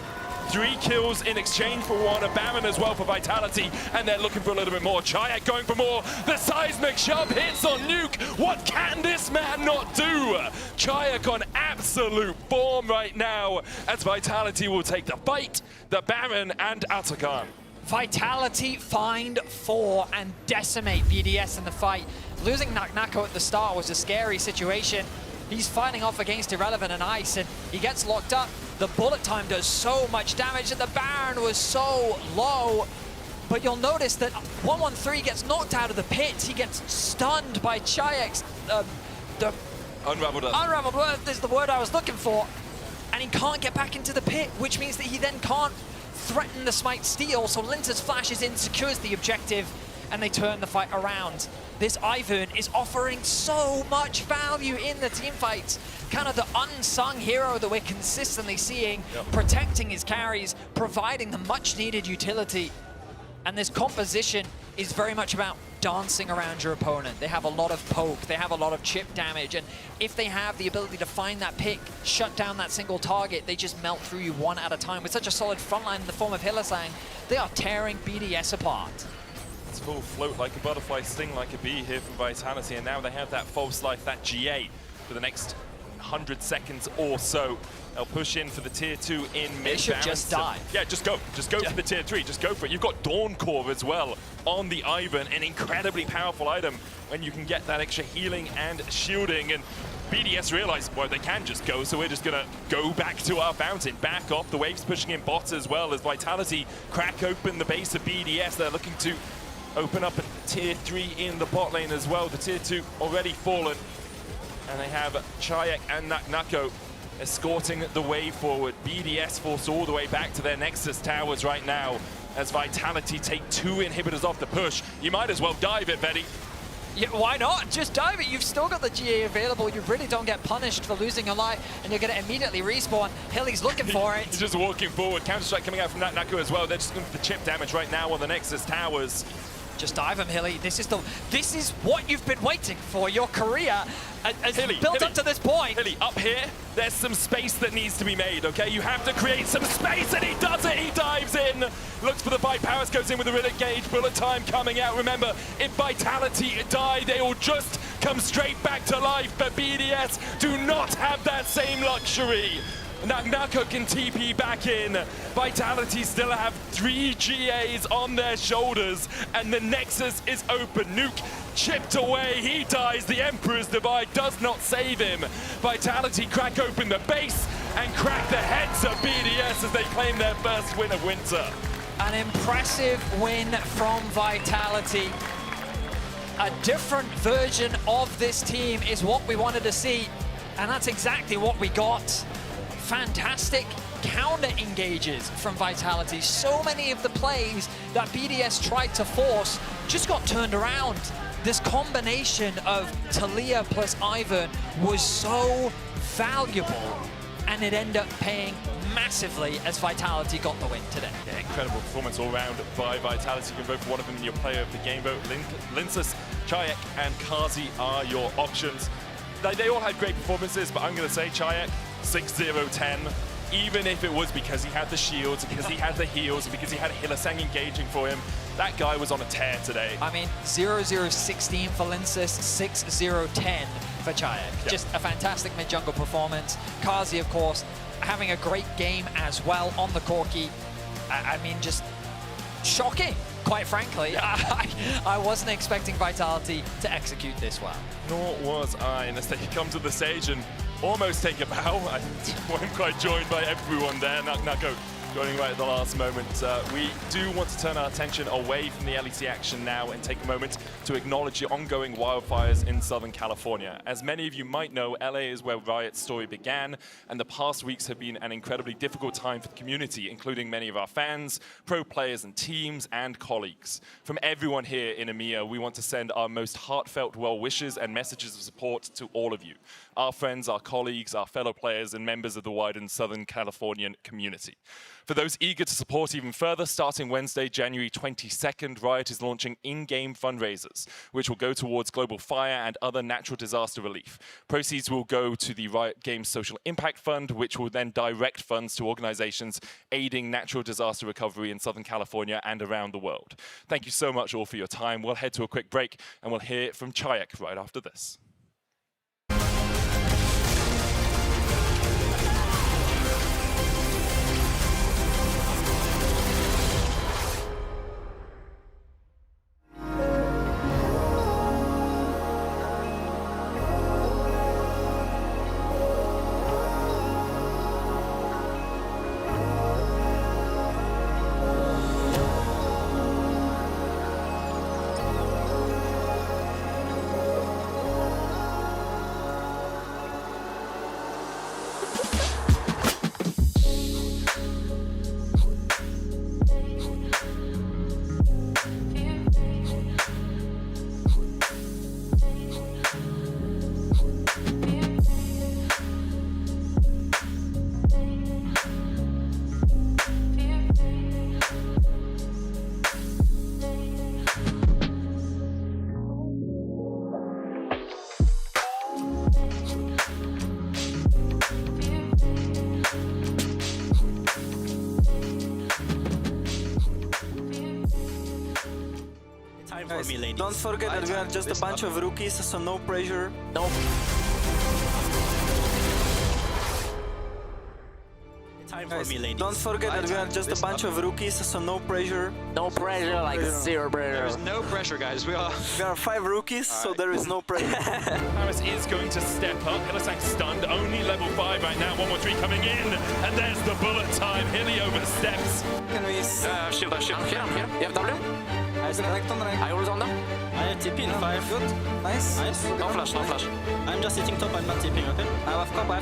3 kills in exchange for 1, a Baron as well for Vitality, and they're looking for a little bit more. Chayak going for more. The seismic shove hits on Nuke. What can this man not do? Chayak on absolute form right now, as Vitality will take the fight, the Baron and Atakan. Vitality find 4 and decimate BDS in the fight. Losing Nako at the start was a scary situation. He's fighting off against Irrelevant and Ice, and he gets locked up. The bullet time does so much damage, and the Baron was so low. But you'll notice that 1-1-3 gets knocked out of the pit. He gets stunned by Chayek's... Unraveled Earth. Unraveled Earth is the word I was looking for. And he can't get back into the pit, which means that he then can't threaten the Smite Steal. So Lince's flashes in, secures the objective, and they turn the fight around. This Ivern is offering so much value in the team fights. Kind of the unsung hero that we're consistently seeing, protecting his carries, providing the much needed utility. And this composition is very much about dancing around your opponent. They have a lot of poke, they have a lot of chip damage, and if they have the ability to find that pick, shut down that single target, they just melt through you 1 at a time. With such a solid frontline in the form of Hylissang, they are tearing BDS apart. It's full float like a butterfly, sting like a bee here from Vitality, and now they have that false life, that GA for the next 100 seconds or so. They'll push in for the tier 2 in mid. They should just die. Yeah, just go for the tier 3, just go for it. You've got Dawn Core as well on the Ivern, an incredibly powerful item when you can get that extra healing and shielding. And BDS realize, well, they can just go, so we're just gonna go back to our fountain, back off. The wave's pushing in bots as well as Vitality crack open the base of BDS. They're looking to open up a tier 3 in the bot lane as well. The tier 2 already fallen. And they have Chayak and Nako escorting the way forward. BDS forced all the way back to their Nexus towers right now as Vitality take 2 inhibitors off the push. You might as well dive it, Betty. Yeah, why not? Just dive it. You've still got the GA available. You really don't get punished for losing your life, and you're going to immediately respawn. Hilly's looking for it. He's just walking forward. Counter-strike coming out from Nako as well. They're just going for the chip damage right now on the Nexus towers. Just dive him, Hilly. This is what you've been waiting for. Your career has built up to this point. Hilly, up here, there's some space that needs to be made, okay? You have to create some space, and he does it. He dives in, looks for the fight. Powers goes in with a Riddick gauge. Bullet time coming out. Remember, if Vitality die, they will just come straight back to life. But BDS do not have that same luxury. Nako can TP back in. Vitality still have 3 GAs on their shoulders, and the Nexus is open. Nuke chipped away, he dies. The Emperor's Divide does not save him. Vitality crack open the base and crack the heads of BDS as they claim their first win of winter. An impressive win from Vitality. A different version of this team is what we wanted to see, and that's exactly what we got. Fantastic counter engages from Vitality. So many of the plays that BDS tried to force just got turned around. This combination of Talia plus Ivan was so valuable, and it ended up paying massively as Vitality got the win today. Yeah, incredible performance all round by Vitality. You can vote for one of them in your player of the game vote. Linsus, Chayek, and Kazi are your options. They all had great performances, but I'm going to say Chayek, 6-0-10, even if it was because he had the shields, because he had the heals, because he had Hillisang engaging for him. That guy was on a tear today. I mean, 0-0-16 for Linsus, 6-0-10 for Chayek. Yeah. Just a fantastic mid-jungle performance. Kazi, of course, having a great game as well on the Corki. I mean, just shocking, quite frankly. I wasn't expecting Vitality to execute this well. Nor was I, unless they come to the stage and almost take a bow. I wasn't quite joined by everyone there. Nako joining right at the last moment. We do want to turn our attention away from the LEC action now and take a moment to acknowledge the ongoing wildfires in Southern California. As many of you might know, LA is where Riot's story began, and the past weeks have been an incredibly difficult time for the community, including many of our fans, pro players and teams, and colleagues. From everyone here in EMEA, we want to send our most heartfelt well wishes and messages of support to all of you, our friends, our colleagues, our fellow players, and members of the widened Southern Californian community. For those eager to support even further, starting Wednesday, January 22nd, Riot is launching in-game fundraisers, which will go towards global fire and other natural disaster relief. Proceeds will go to the Riot Games Social Impact Fund, which will then direct funds to organizations aiding natural disaster recovery in Southern California and around the world. Thank you so much all for your time. We'll head to a quick break, and we'll hear from Chayek right after this. Don't forget that we are just a bunch of rookies, so no pressure. No. Don't forget that we are just a bunch of rookies, so no pressure. No pressure, like zero pressure. There's no pressure, guys. We are 5 rookies, so there is no pressure. Paris is going to step up. Hillisang stunned, only level 5 right now. 1 more 3 coming in, and there's the bullet time. Hilly oversteps. Can we... Shield. You have W? I hold on them. I TP in 5. Good. Nice. No flash. I'm just hitting top, I'm not TPing, okay? I have combo.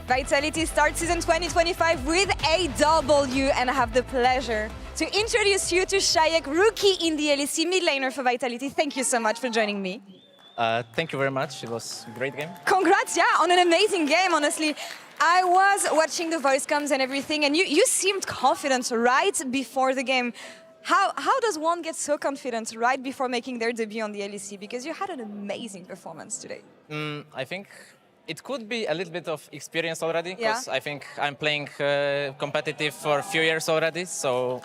Vitality starts season 2025 with a W, and I have the pleasure to introduce you to Chayek, rookie in the LEC, mid laner for Vitality. Thank you so much for joining me. Thank you very much. It was a great game. Congrats, yeah, on an amazing game, honestly. I was watching the voice comms and everything, and you seemed confident right before the game. How does one get so confident right before making their debut on the LEC? Because you had an amazing performance today. I think it could be a little bit of experience already, Yeah. because I think I'm playing competitive for a few years already, so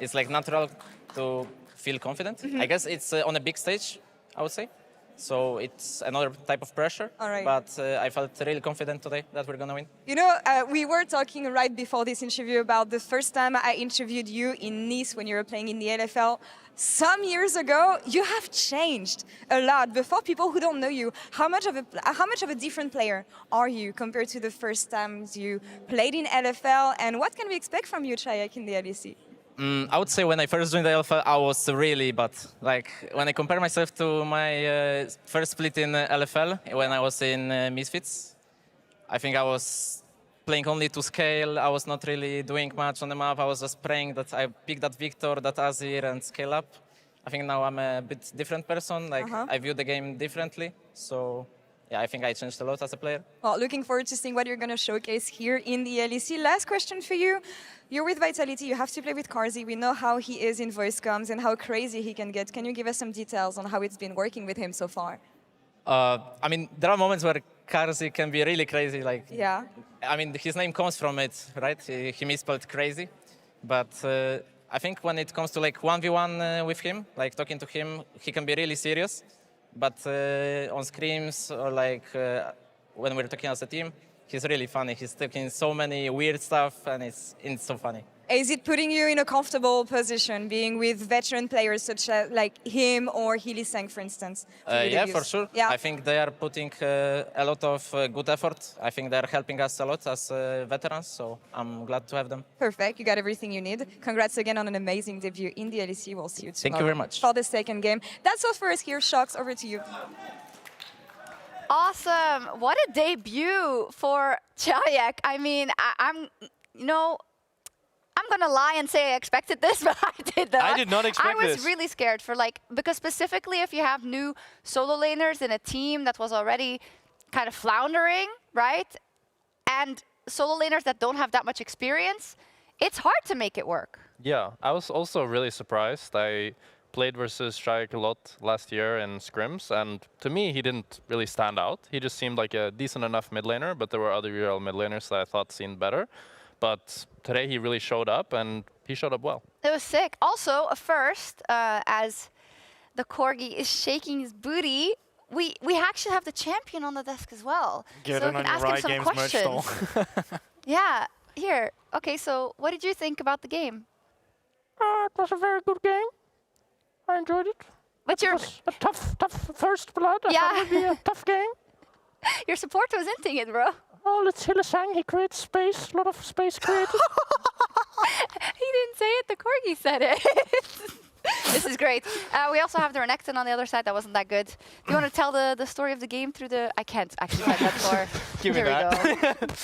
it's like natural to feel confident. I guess it's on a big stage, I would say. So it's another type of pressure. All right. But I felt really confident today that we're gonna win. You know, we were talking right before this interview about the first time I interviewed you in Nice when you were playing in the LFL. Some years ago, you have changed a lot. But for people who don't know you, how much of a different player are you compared to the first times you played in LFL? And what can we expect from you, Chayek, in the LEC? I would say when I first joined the Alpha, I was really bad. Like, when I compare myself to my first split in LFL, when I was in Misfits, I think I was playing only to scale. I was not really doing much on the map. I was just praying that I pick that Victor, that Azir, and scale up. I think now I'm a bit different person. Like, I view the game differently. So, yeah, I think I changed a lot as a player. Well, looking forward to seeing what you're going to showcase here in the LEC. Last question for you. You're with Vitality. You have to play with Karzi. We know how he is in voice comms and how crazy he can get. Can you give us some details on how it's been working with him so far? I mean, there are moments where Karzi can be really crazy. Like, yeah. I mean, his name comes from it, right? He misspelled crazy. But I think when it comes to like 1v1 with him, like talking to him, he can be really serious. But on scrims or like when we're talking as a team, he's really funny. He's talking so many weird stuff, and it's so funny. Is it putting you in a comfortable position, being with veteran players such as like him or Healy Sang, for instance? Yeah, for sure. Yeah. I think they are putting a lot of good effort. I think they're helping us a lot as veterans, so I'm glad to have them. Perfect. You got everything you need. Congrats again on an amazing debut in the LEC. We'll see you tomorrow. Thank you very much. For the second game. That's all for us here. Shocks, over to you. Awesome. What a debut for Chayek. I mean, I'm going to lie and say I expected this, but I did not. I did not expect this. I was really scared for because specifically if you have new solo laners in a team that was already kind of floundering, right? And solo laners that don't have that much experience, it's hard to make it work. Yeah, I was also really surprised. I played versus Chayek a lot last year in scrims, and to me, he didn't really stand out. He just seemed like a decent enough mid laner, but there were other real mid laners that I thought seemed better. But today he really showed up, and he showed up well. It was sick. Also, a first, as the Corgi is shaking his booty, we actually have the champion on the desk as well. Get so in we on can your ask him Riot some Games merch questions. store. Yeah, here. Okay, so what did you think about the game? It was a very good game. I enjoyed it. But it was a tough first blood. I thought it would be a tough game. Your support was inting it, bro. Oh, let's Healy Sang. He creates space, a lot of space created. He didn't say it, the Corgi said it. This is great. We also have the Renekton on the other side. That wasn't that good. Do you want to tell the story of the game through the... I can't actually type that for. Give me that.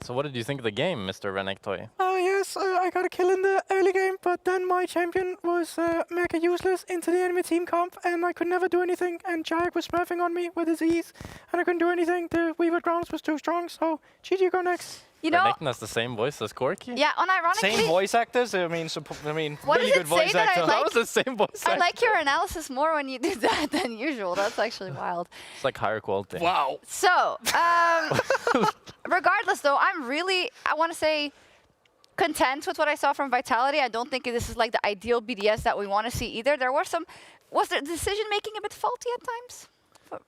So what did you think of the game, Mr. Renekton? Yes, I got a kill in the early game, but then my champion was mega useless into the enemy team comp, and I could never do anything, and Chayek was smurfing on me with his E's, and I couldn't do anything. The Weaver Grounds was too strong, so GG, go next. You know, Renekton has the same voice as Corky? Yeah, unironically... Same voice actors? I mean, What really does good it say voice that I actor. like? That was the same voice I actor. like your analysis more when you do that than usual. That's actually wild. It's like higher quality. Wow. So, regardless though, I want to say, content with what I saw from Vitality. I don't think this is like the ideal BDS that we want to see either. Was the decision making a bit faulty at times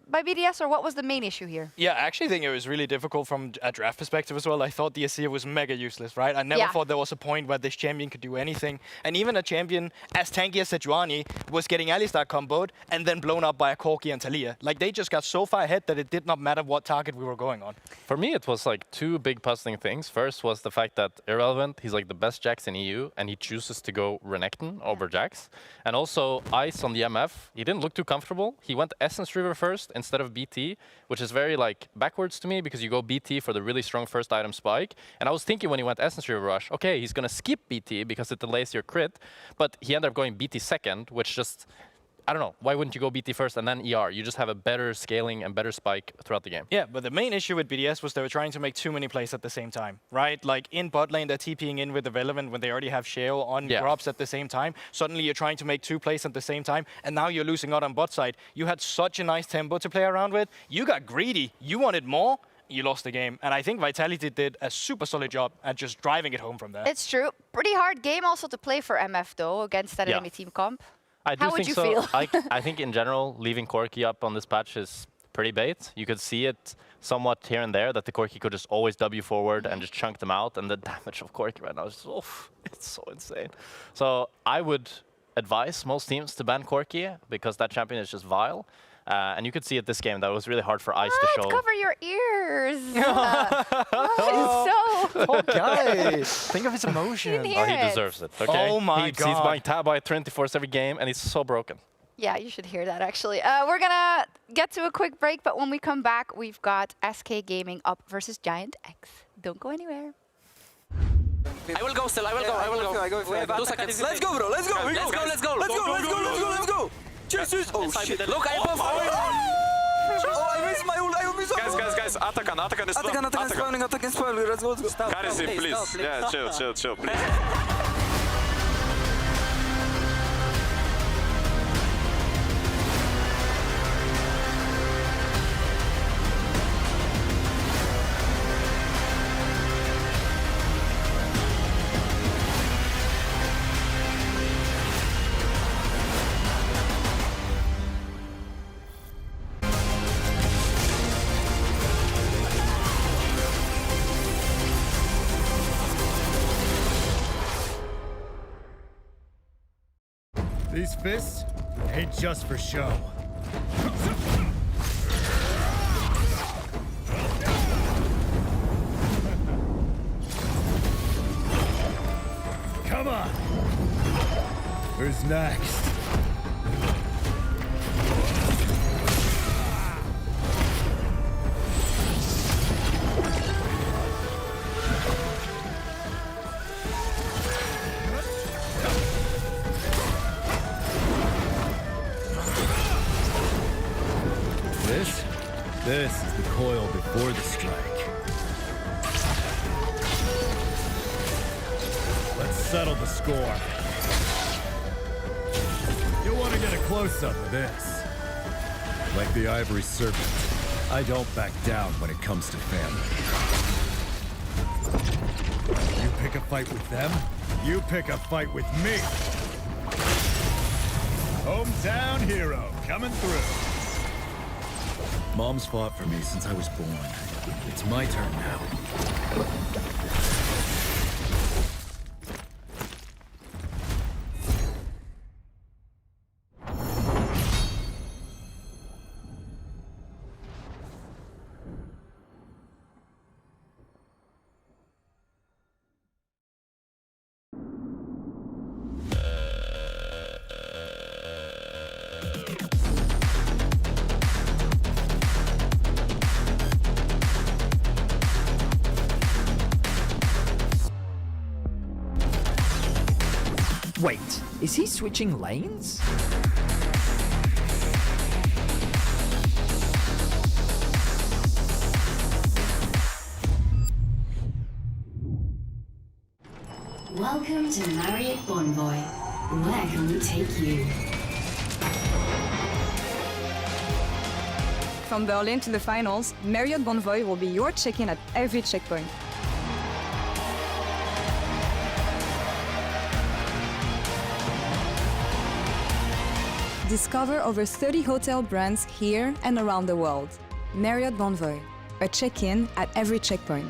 by BDS, or what was the main issue here? Yeah, I actually think it was really difficult from a draft perspective as well. I thought the Asir was mega useless, right? I never thought there was a point where this champion could do anything. And even a champion as tanky as Sejuani was getting Alistar comboed and then blown up by a Corki and Talia. Like, they just got so far ahead that it did not matter what target we were going on. For me, it was like two big puzzling things. First was the fact that Irrelevant, he's like the best Jax in EU, and he chooses to go Renekton over Jax. And also, Ice on the MF, he didn't look too comfortable. He went Essence River first instead of BT, which is very like backwards to me because you go BT for the really strong first item spike. And I was thinking when he went Essence River Rush, okay, he's going to skip BT because it delays your crit, but he ended up going BT second, which just I don't know, why wouldn't you go BT first and then ER? You just have a better scaling and better spike throughout the game. Yeah, but the main issue with BDS was they were trying to make too many plays at the same time, right? Like in bot lane, they're TPing in with the Relevant when they already have Shale on drops at the same time. Suddenly you're trying to make 2 plays at the same time, and now you're losing out on bot side. You had such a nice tempo to play around with. You got greedy. You wanted more. You lost the game. And I think Vitality did a super solid job at just driving it home from there. It's true. Pretty hard game also to play for MF, though, against that enemy team comp. How would you feel? I think in general, leaving Corki up on this patch is pretty bait. You could see it somewhat here and there, that the Corki could just always W forward and just chunk them out, and the damage of Corki right now is just, oof, it's so insane. So I would advise most teams to ban Corki, because that champion is just vile. And you could see it this game that it was really hard for Ice to show. Cover your ears. Poor guy. Think of his emotion. Oh, he deserves it. Okay. Oh my God. He's buying tab by 24 every game, and he's so broken. Yeah, you should hear that, actually. We're going to get to a quick break, but when we come back, we've got SK Gaming up versus Giant X. Don't go anywhere. I will go still, I will go. I go. 2 seconds. Let's go, bro. Let's go. Let's go. Cheers. Oh, shit. Look, I buff. Oh, I missed my ult. Guys, Atakan is spawning. Atakan spawning. Let's go. Garrison, please. Yeah, chill, please. These fists ain't just for show. Come on. Who's next? This is the coil before the strike. Let's settle the score. You'll want to get a close-up of this. Like the Ivory Serpent, I don't back down when it comes to family. You pick a fight with them, you pick a fight with me. Hometown hero coming through. Mom's fought for me since I was born. It's my turn now. Wait, is he switching lanes? Welcome to Marriott Bonvoy. Where can we take you? From Berlin to the finals, Marriott Bonvoy will be your check-in at every checkpoint. Discover over 30 hotel brands here and around the world. Marriott Bonvoy, a check-in at every checkpoint.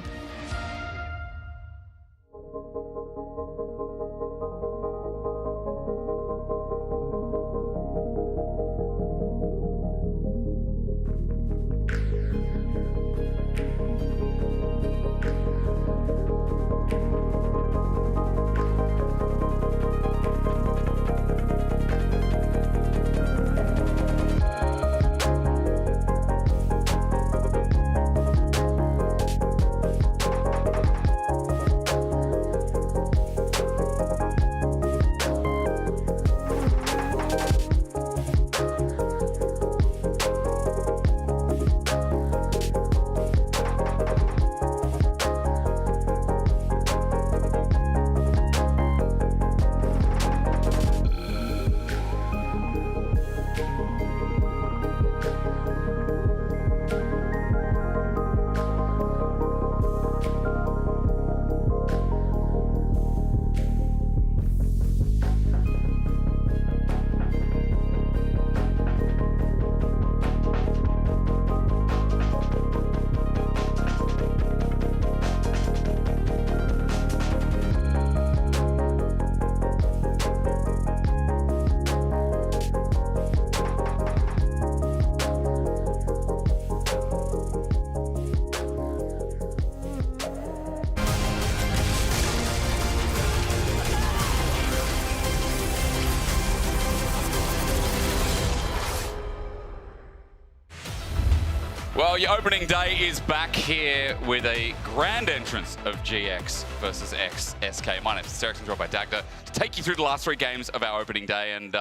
Well, your opening day is back here with a grand entrance of GX versus SK. My name is Heretics, joined by Dagda to take you through the last 3 games of our opening day. And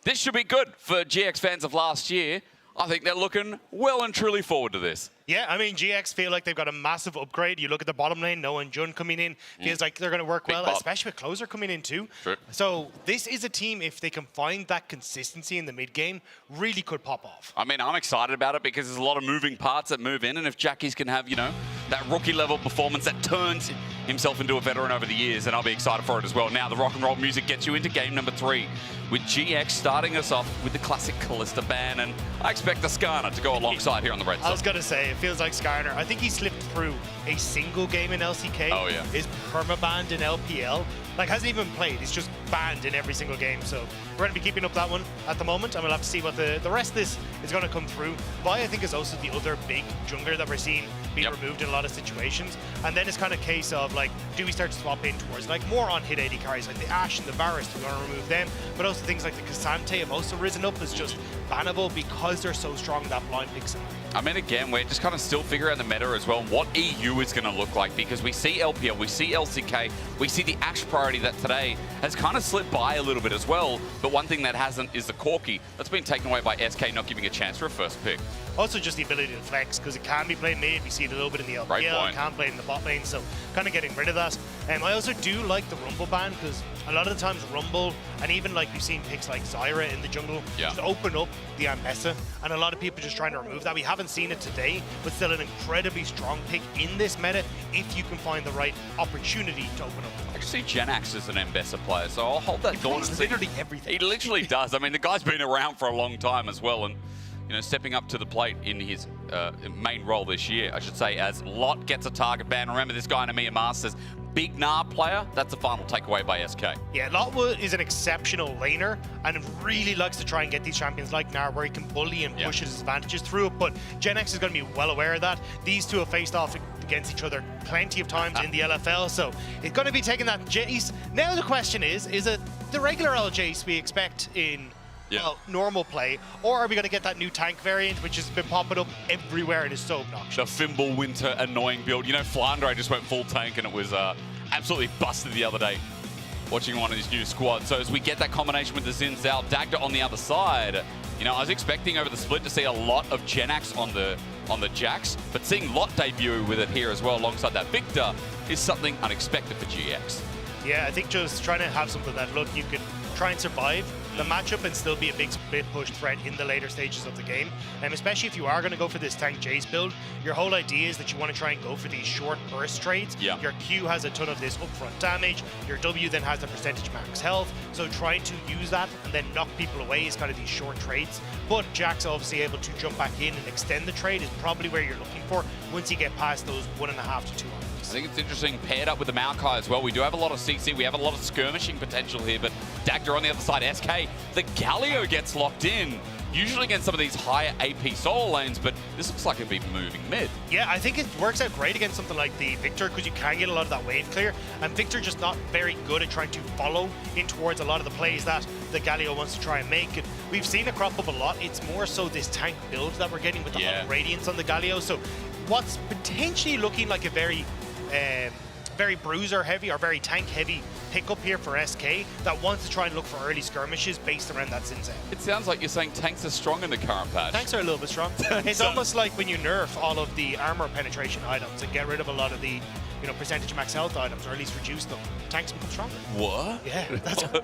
this should be good for GX fans of last year. I think they're looking well and truly forward to this. Yeah, I mean, GX feel like they've got a massive upgrade. You look at the bottom lane, Noah and Jun coming in, feels like they're going to work well, especially with Closer coming in too. True. So this is a team, if they can find that consistency in the mid game, really could pop off. I mean, I'm excited about it because there's a lot of moving parts that move in, and if Jackies can have, you know, that rookie level performance that turns himself into a veteran over the years, then I'll be excited for it as well. Now, the rock and roll music gets you into game number 3 with GX starting us off with the classic Callista ban, and I expect the Skarner to go alongside here on the red side. I was going to say, it feels like Skarner. I think he slipped through a single game in LCK. Oh, yeah. Is perma-banned in LPL. Like, hasn't even played. He's just banned in every single game. So we're going to be keeping up that one at the moment, and we'll have to see what the rest of this is going to come through. Vi, I think, is also the other big jungler that we're seeing being removed in a lot of situations. And then it's kind of a case of, like, do we start to swap in towards, like, more on hit 80 carries, like the Ashe and the Varus, we're going to remove them. But also things like the Cassante have also risen up as just bannable because they're so strong in that blind pick scenario. I mean, again, we're just kind of still figuring out the meta as well, and what EU is going to look like, because we see LPL, we see LCK, we see the Ashe priority that today has kind of slipped by a little bit as well, but one thing that hasn't is the Corki. That's been taken away by SK not giving a chance for a first pick. Also just the ability to flex, because it can be played mid, we see it a little bit in the LPL, it can play in the bot lane, so kind of getting rid of that. I also do like the Rumble ban, because a lot of the times Rumble, and even like we've seen picks like Zyra in the jungle, just open up the Ambessa, and a lot of people just trying to remove that. We haven't seen it today, but still an incredibly strong pick in this meta if you can find the right opportunity to open up. I can see Genax as an Ambessa player, so I'll hold that door and see. Literally everything. He literally does. I mean, the guy's been around for a long time as well, and you know, stepping up to the plate in his main role this year, I should say, as Lot gets a target ban. Remember, this guy in Amir Masters, big Gnar player, that's the final takeaway by SK. Yeah, Lot is an exceptional laner and really likes to try and get these champions like Gnar where he can bully and push his advantages through it, but Genax is going to be well aware of that. These two have faced off against each other plenty of times in the LFL, so it's going to be taking that Jace. Now the question is it the regular old Jace we expect in normal play, or are we going to get that new tank variant, which has been popping up everywhere and is so obnoxious? The Fimble Winter annoying build. You know, Flandre just went full tank and it was absolutely busted the other day watching one of his new squads. So as we get that combination with the Xin Zhao, Dagda on the other side, you know, I was expecting over the split to see a lot of Genax on the Jax, but seeing Lot debut with it here as well alongside that Victor is something unexpected for GX. Yeah, I think just trying to have something that, look, you can try and survive the matchup and still be a big split push threat in the later stages of the game. And especially if you are going to go for this tank Jace build, your whole idea is that you want to try and go for these short burst trades. Yeah. Your Q has a ton of this upfront damage, your W then has the percentage max health, so trying to use that and then knock people away is kind of these short trades. But Jack's obviously able to jump back in and extend the trade is probably where you're looking for once you get past those 1.5 to 2 hours. I think it's interesting, paired up with the Maokai as well. We do have a lot of CC, we have a lot of skirmishing potential here, but Dagda on the other side, SK, the Galio gets locked in, usually against some of these higher AP solo lanes, but this looks like it'd be moving mid. Yeah, I think it works out great against something like the Victor because you can get a lot of that wave clear, and Victor just not very good at trying to follow in towards a lot of the plays that the Galio wants to try and make. And we've seen it crop up a lot. It's more so this tank build that we're getting with the Hollow Radiance on the Galio. So what's potentially looking like a very bruiser heavy or very tank heavy pickup here for SK that wants to try and look for early skirmishes based around that Xin Zhao. It sounds like you're saying tanks are strong in the current patch. Tanks are a little bit strong. It's almost like when you nerf all of the armor penetration items and get rid of a lot of the, you know, percentage max health items, or at least reduce them, tanks become stronger. What? Yeah, that's oh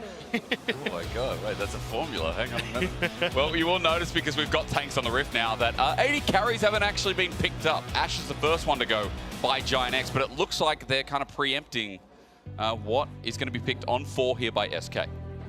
my god, wait, that's a formula. Hang on a minute. Well, you will notice because we've got tanks on the Rift now that 80 carries haven't actually been picked up. Ashe is the first one to go by Giant X, but it looks like they're kind of preempting what is going to be picked on 4 here by SK.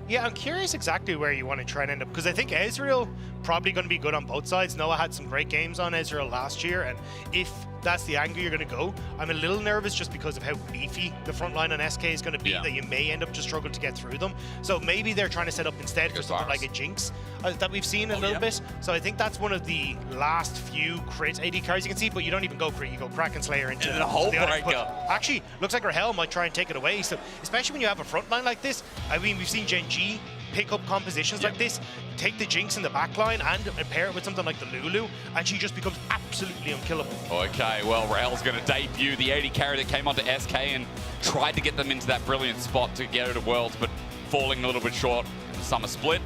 Yeah, I'm curious exactly where you want to try and end up, because I think Ezreal probably going to be good on both sides. Noah had some great games on Ezreal last year, and if that's the angle you're going to go, I'm a little nervous just because of how beefy the front line on SK is going to be, that you may end up just struggling to get through them. So maybe they're trying to set up instead for something like a Jinx that we've seen a little bit. So I think that's one of the last few crit AD carries you can see, but you don't even go crit, you go Kraken Slayer into the whole breaker. Actually, looks like Rahel might try and take it away. So especially when you have a front line like this, I mean, we've seen Gen G pick up compositions like this, take the Jinx in the backline and pair it with something like the Lulu, and she just becomes absolutely unkillable. Okay, well, Rael's going to debut the AD carry that came onto SK and tried to get them into that brilliant spot to get her to Worlds, but falling a little bit short in the summer split.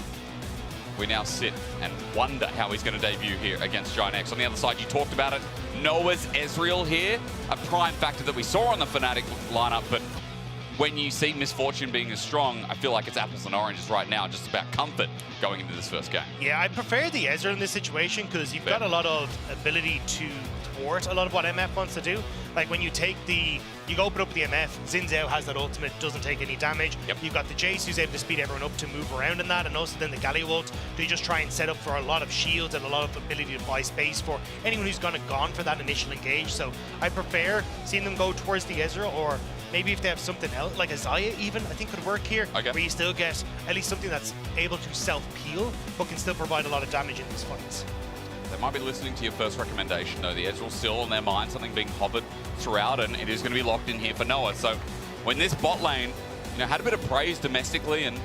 We now sit and wonder how he's going to debut here against Giant X. On the other side, you talked about it, Noah's Ezreal here, a prime factor that we saw on the Fnatic lineup, but when you see Misfortune being as strong, I feel like it's apples and oranges right now, just about comfort going into this first game. Yeah, I prefer the Ezreal in this situation because you've got a lot of ability to thwart a lot of what MF wants to do. Like when you take you open up the MF, Xin Zhao has that ultimate, doesn't take any damage. You've got the Jace who's able to speed everyone up to move around in that, and also then the Galio ult, they just try and set up for a lot of shields and a lot of ability to buy space for anyone who's gone for that initial engage. So I prefer seeing them go towards the Ezreal, or maybe if they have something else, like a Xayah even, I think could work here, where you still get at least something that's able to self-peel, but can still provide a lot of damage in these fights. They might be listening to your first recommendation, though. The Ezreal's still on their mind, something being hovered throughout, and it is going to be locked in here for Noah. So when this bot lane, had a bit of praise domestically, and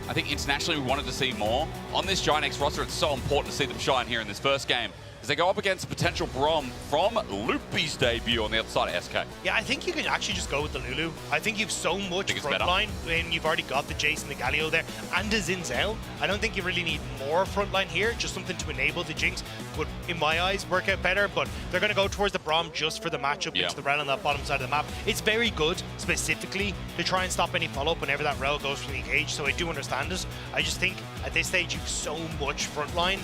I think internationally we wanted to see more. On this Giant X roster, it's so important to see them shine here in this first game, as they go up against a potential Brom from Loopy's debut on the other side of SK. Yeah, I think you can actually just go with the Lulu. I think you've so much frontline when you've already got the Jace and the Galio there, and the Xin Zhao. I don't think you really need more frontline here, just something to enable the Jinx would, in my eyes, work out better, but they're going to go towards the Brom just for the matchup into the Rel on that bottom side of the map. It's very good, specifically, to try and stop any follow-up whenever that Rel goes from the engage, so I do understand it. I just think, at this stage, you've so much frontline,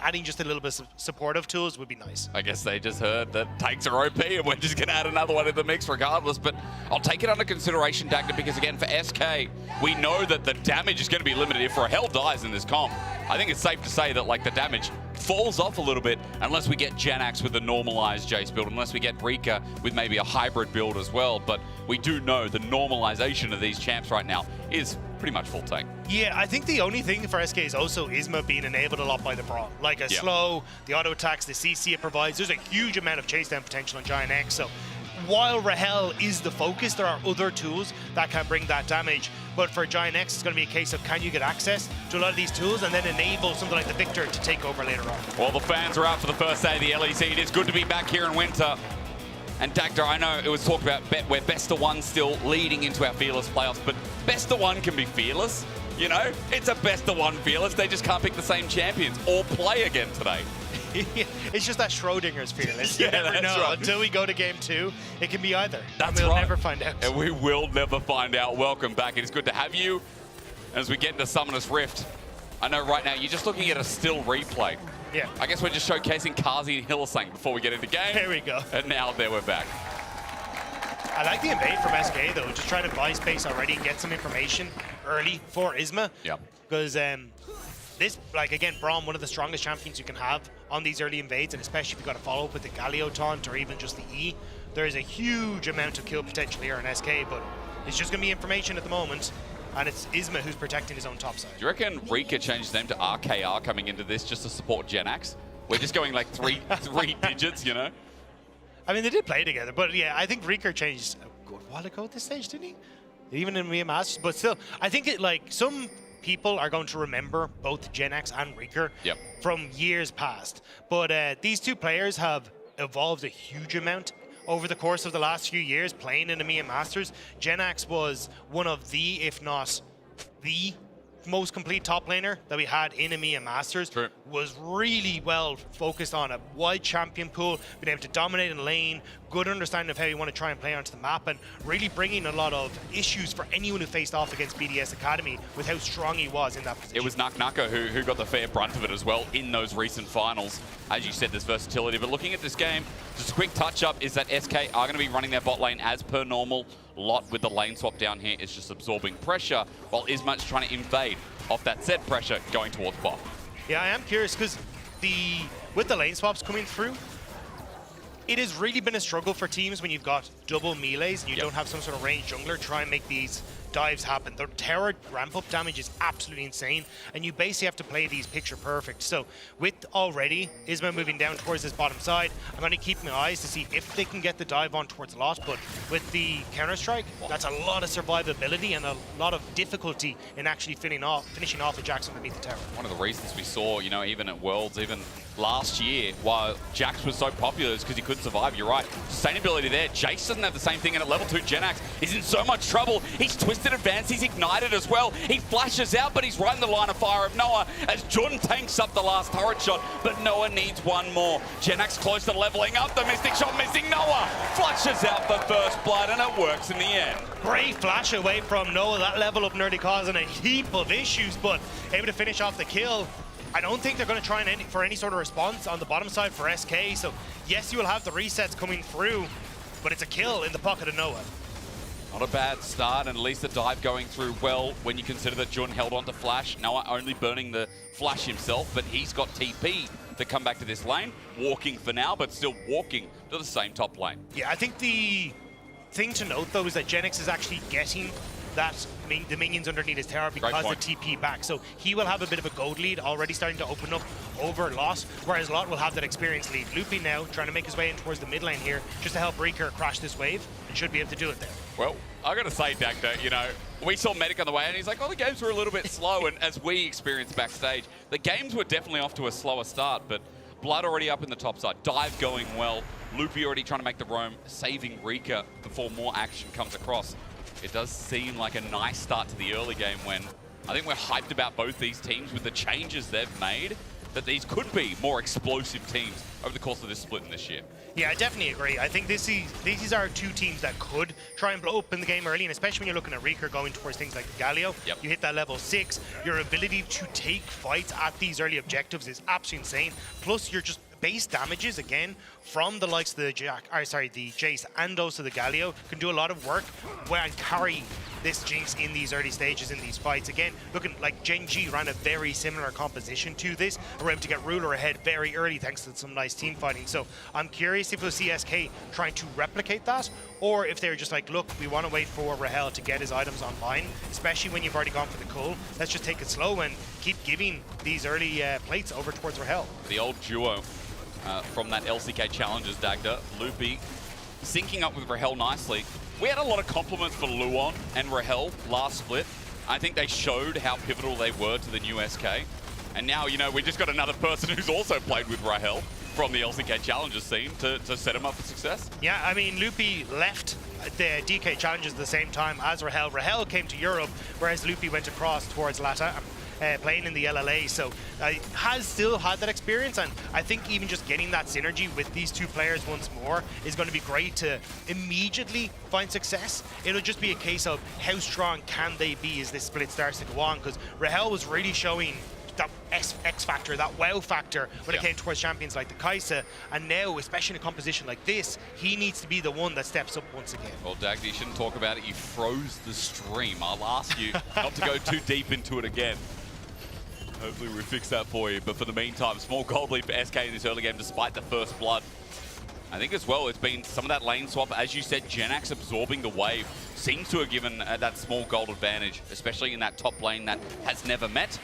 adding just a little bit of supportive tools would be nice. I guess they just heard that takes are OP and we're just going to add another one in the mix regardless, but I'll take it under consideration, Dagda, because again, for SK, we know that the damage is going to be limited if Rahel dies in this comp. I think it's safe to say that like the damage falls off a little bit unless we get Janax with a normalized Jace build, unless we get Rika with maybe a hybrid build as well, but we do know the normalization of these champs right now is pretty much full tank. Yeah, I think the only thing for SK is also Isma being enabled a lot by the Braum. Like a slow, the auto attacks, the CC it provides, there's a huge amount of chase down potential on Giant X. So while Rahel is the focus, there are other tools that can bring that damage. But for Giant X, it's going to be a case of can you get access to a lot of these tools and then enable something like the Victor to take over later on. Well, the fans are out for the first day of the LEC. It is good to be back here in winter. And Dagda, I know it was talked about we're best of one still leading into our Fearless playoffs, but best of one can be fearless. You know, it's a best of one Fearless. They just can't pick the same champions or play again today. It's just that Schrodinger's Fearless. You Yeah, never that's know. right. Until we go to game 2, it can be either. That's and we'll right. never find out. And we will never find out. Welcome back. It is good to have you. As we get into Summoner's Rift, I know right now you're just looking at a still replay. Yeah. I guess we're just showcasing Kazi and Hylissang before we get into game. There we go. And now there we're back. I like the invade from SK though, just trying to buy space already, get some information early for Isma. Yeah. Because this, like again, Braum, one of the strongest champions you can have on these early invades, and especially if you've got to follow up with the Galio taunt or even just the E, there is a huge amount of kill potential here in SK, but it's just going to be information at the moment, and it's Isma who's protecting his own top side. Do you reckon Rika changed them to RKR coming into this just to support Janax? We're just going like three digits, you know? I mean, they did play together, but yeah, I think Rika changed a good while ago at this stage, didn't he? Even in Mia Masters, but still, I think it like some people are going to remember both Genex and Rika from years past. But these two players have evolved a huge amount over the course of the last few years playing in the Mia Masters. Genex was one of the, if not the most complete top laner that we had in EMEA Masters. Was really well focused on a wide champion pool, being able to dominate in lane, good understanding of how you want to try and play onto the map, and really bringing a lot of issues for anyone who faced off against BDS Academy with how strong he was in that position. It was Naka who got the fair brunt of it as well in those recent finals. As you said, this versatility. But looking at this game, just a quick touch-up is that SK are going to be running their bot lane as per normal. Lot with the lane swap down here is just absorbing pressure, while Isma's trying to invade off that set pressure going towards bot. Yeah, I am curious because with the lane swaps coming through, it has really been a struggle for teams when you've got double melees and you don't have some sort of ranged jungler try and make these dives happen. The Terror ramp-up damage is absolutely insane, and you basically have to play these picture perfect. So with already Isma moving down towards this bottom side, I'm going to keep my eyes to see if they can get the dive on towards Lot, but with the Counter-Strike, that's a lot of survivability and a lot of difficulty in actually finishing off a Jax underneath the tower. One of the reasons we saw, you know, even at Worlds, even last year, why Jax was so popular is because he couldn't survive. You're right. Sustainability there. Jace doesn't have the same thing, and at level 2, Genax is in so much trouble. He's twisted advance, he's ignited as well. He flashes out, but he's right in the line of fire of Noah as Jordan tanks up the last turret shot, but Noah needs one more. Genax close to leveling up. The Mystic shot missing. Noah flashes out for first blood, and it works in the end. Great flash away from Noah. That level up nearly causing a heap of issues, but able to finish off the kill. I don't think they're going to try for any sort of response on the bottom side for SK. So yes, you will have the resets coming through, but it's a kill in the pocket of Noah. Not a bad start, and at least the dive going through well when you consider that Jordan held on to Flash. Noah only burning the Flash himself, but he's got TP to come back to this lane. Walking for now, but still walking to the same top lane. Yeah, I think the thing to note, though, is that Genax is actually getting the minions underneath his tower because of TP back. So he will have a bit of a gold lead already starting to open up over Lot, whereas Lot will have that experience lead. Loopy now trying to make his way in towards the mid lane here just to help Reeker crash this wave and should be able to do it there. Well, I gotta say, Dagda, you know, we saw Medic on the way and he's like, oh, the games were a little bit slow, and as we experienced backstage, the games were definitely off to a slower start, but Blood already up in the top side, dive going well, Loopy already trying to make the roam, saving Reeker before more action comes across. It does seem like a nice start to the early game when I think we're hyped about both these teams with the changes they've made, that these could be more explosive teams over the course of this split in this year. Yeah, I definitely agree. I think these are two teams that could try and blow open the game early, and especially when you're looking at Reeker going towards things like Galio. Yep. You hit that level 6, your ability to take fights at these early objectives is absolutely insane. Plus, you're just base damages again from the likes of the Jace and also the Galio can do a lot of work and carry this Jinx in these early stages in these fights. Again, looking like Gen G ran a very similar composition to this, and were able to get Ruler ahead very early thanks to some nice team fighting. So I'm curious if we'll see SK trying to replicate that, or if they're just like, look, we want to wait for Rahel to get his items online, especially when you've already gone for the cull. Let's just take it slow and keep giving these early plates over towards Rahel. The old duo from that LCK Challengers, Dagda, Loopy syncing up with Rahel nicely. We had a lot of compliments for Luon and Rahel last split. I think they showed how pivotal they were to the new SK. And now, you know, we just got another person who's also played with Rahel from the LCK Challengers scene to set him up for success. Yeah, I mean, Loopy left the DK Challengers at the same time as Rahel. Rahel came to Europe, whereas Loopy went across towards LATAM. Playing in the LLA, so has still had that experience, and I think even just getting that synergy with these two players once more is going to be great to immediately find success. It'll just be a case of how strong can they be as this split starts to go on, because Rahel was really showing that X factor, that wow factor when it came towards champions like the Kai'Sa, and now, especially in a composition like this, he needs to be the one that steps up once again. Well, Dagda, you shouldn't talk about it. You froze the stream. I'll ask you not to go too deep into it again. Hopefully we fix that for you. But for the meantime, small gold lead for SK in this early game despite the first blood. I think as well, it's been some of that lane swap. As you said, Genax absorbing the wave seems to have given that small gold advantage, especially in that top lane that has never met,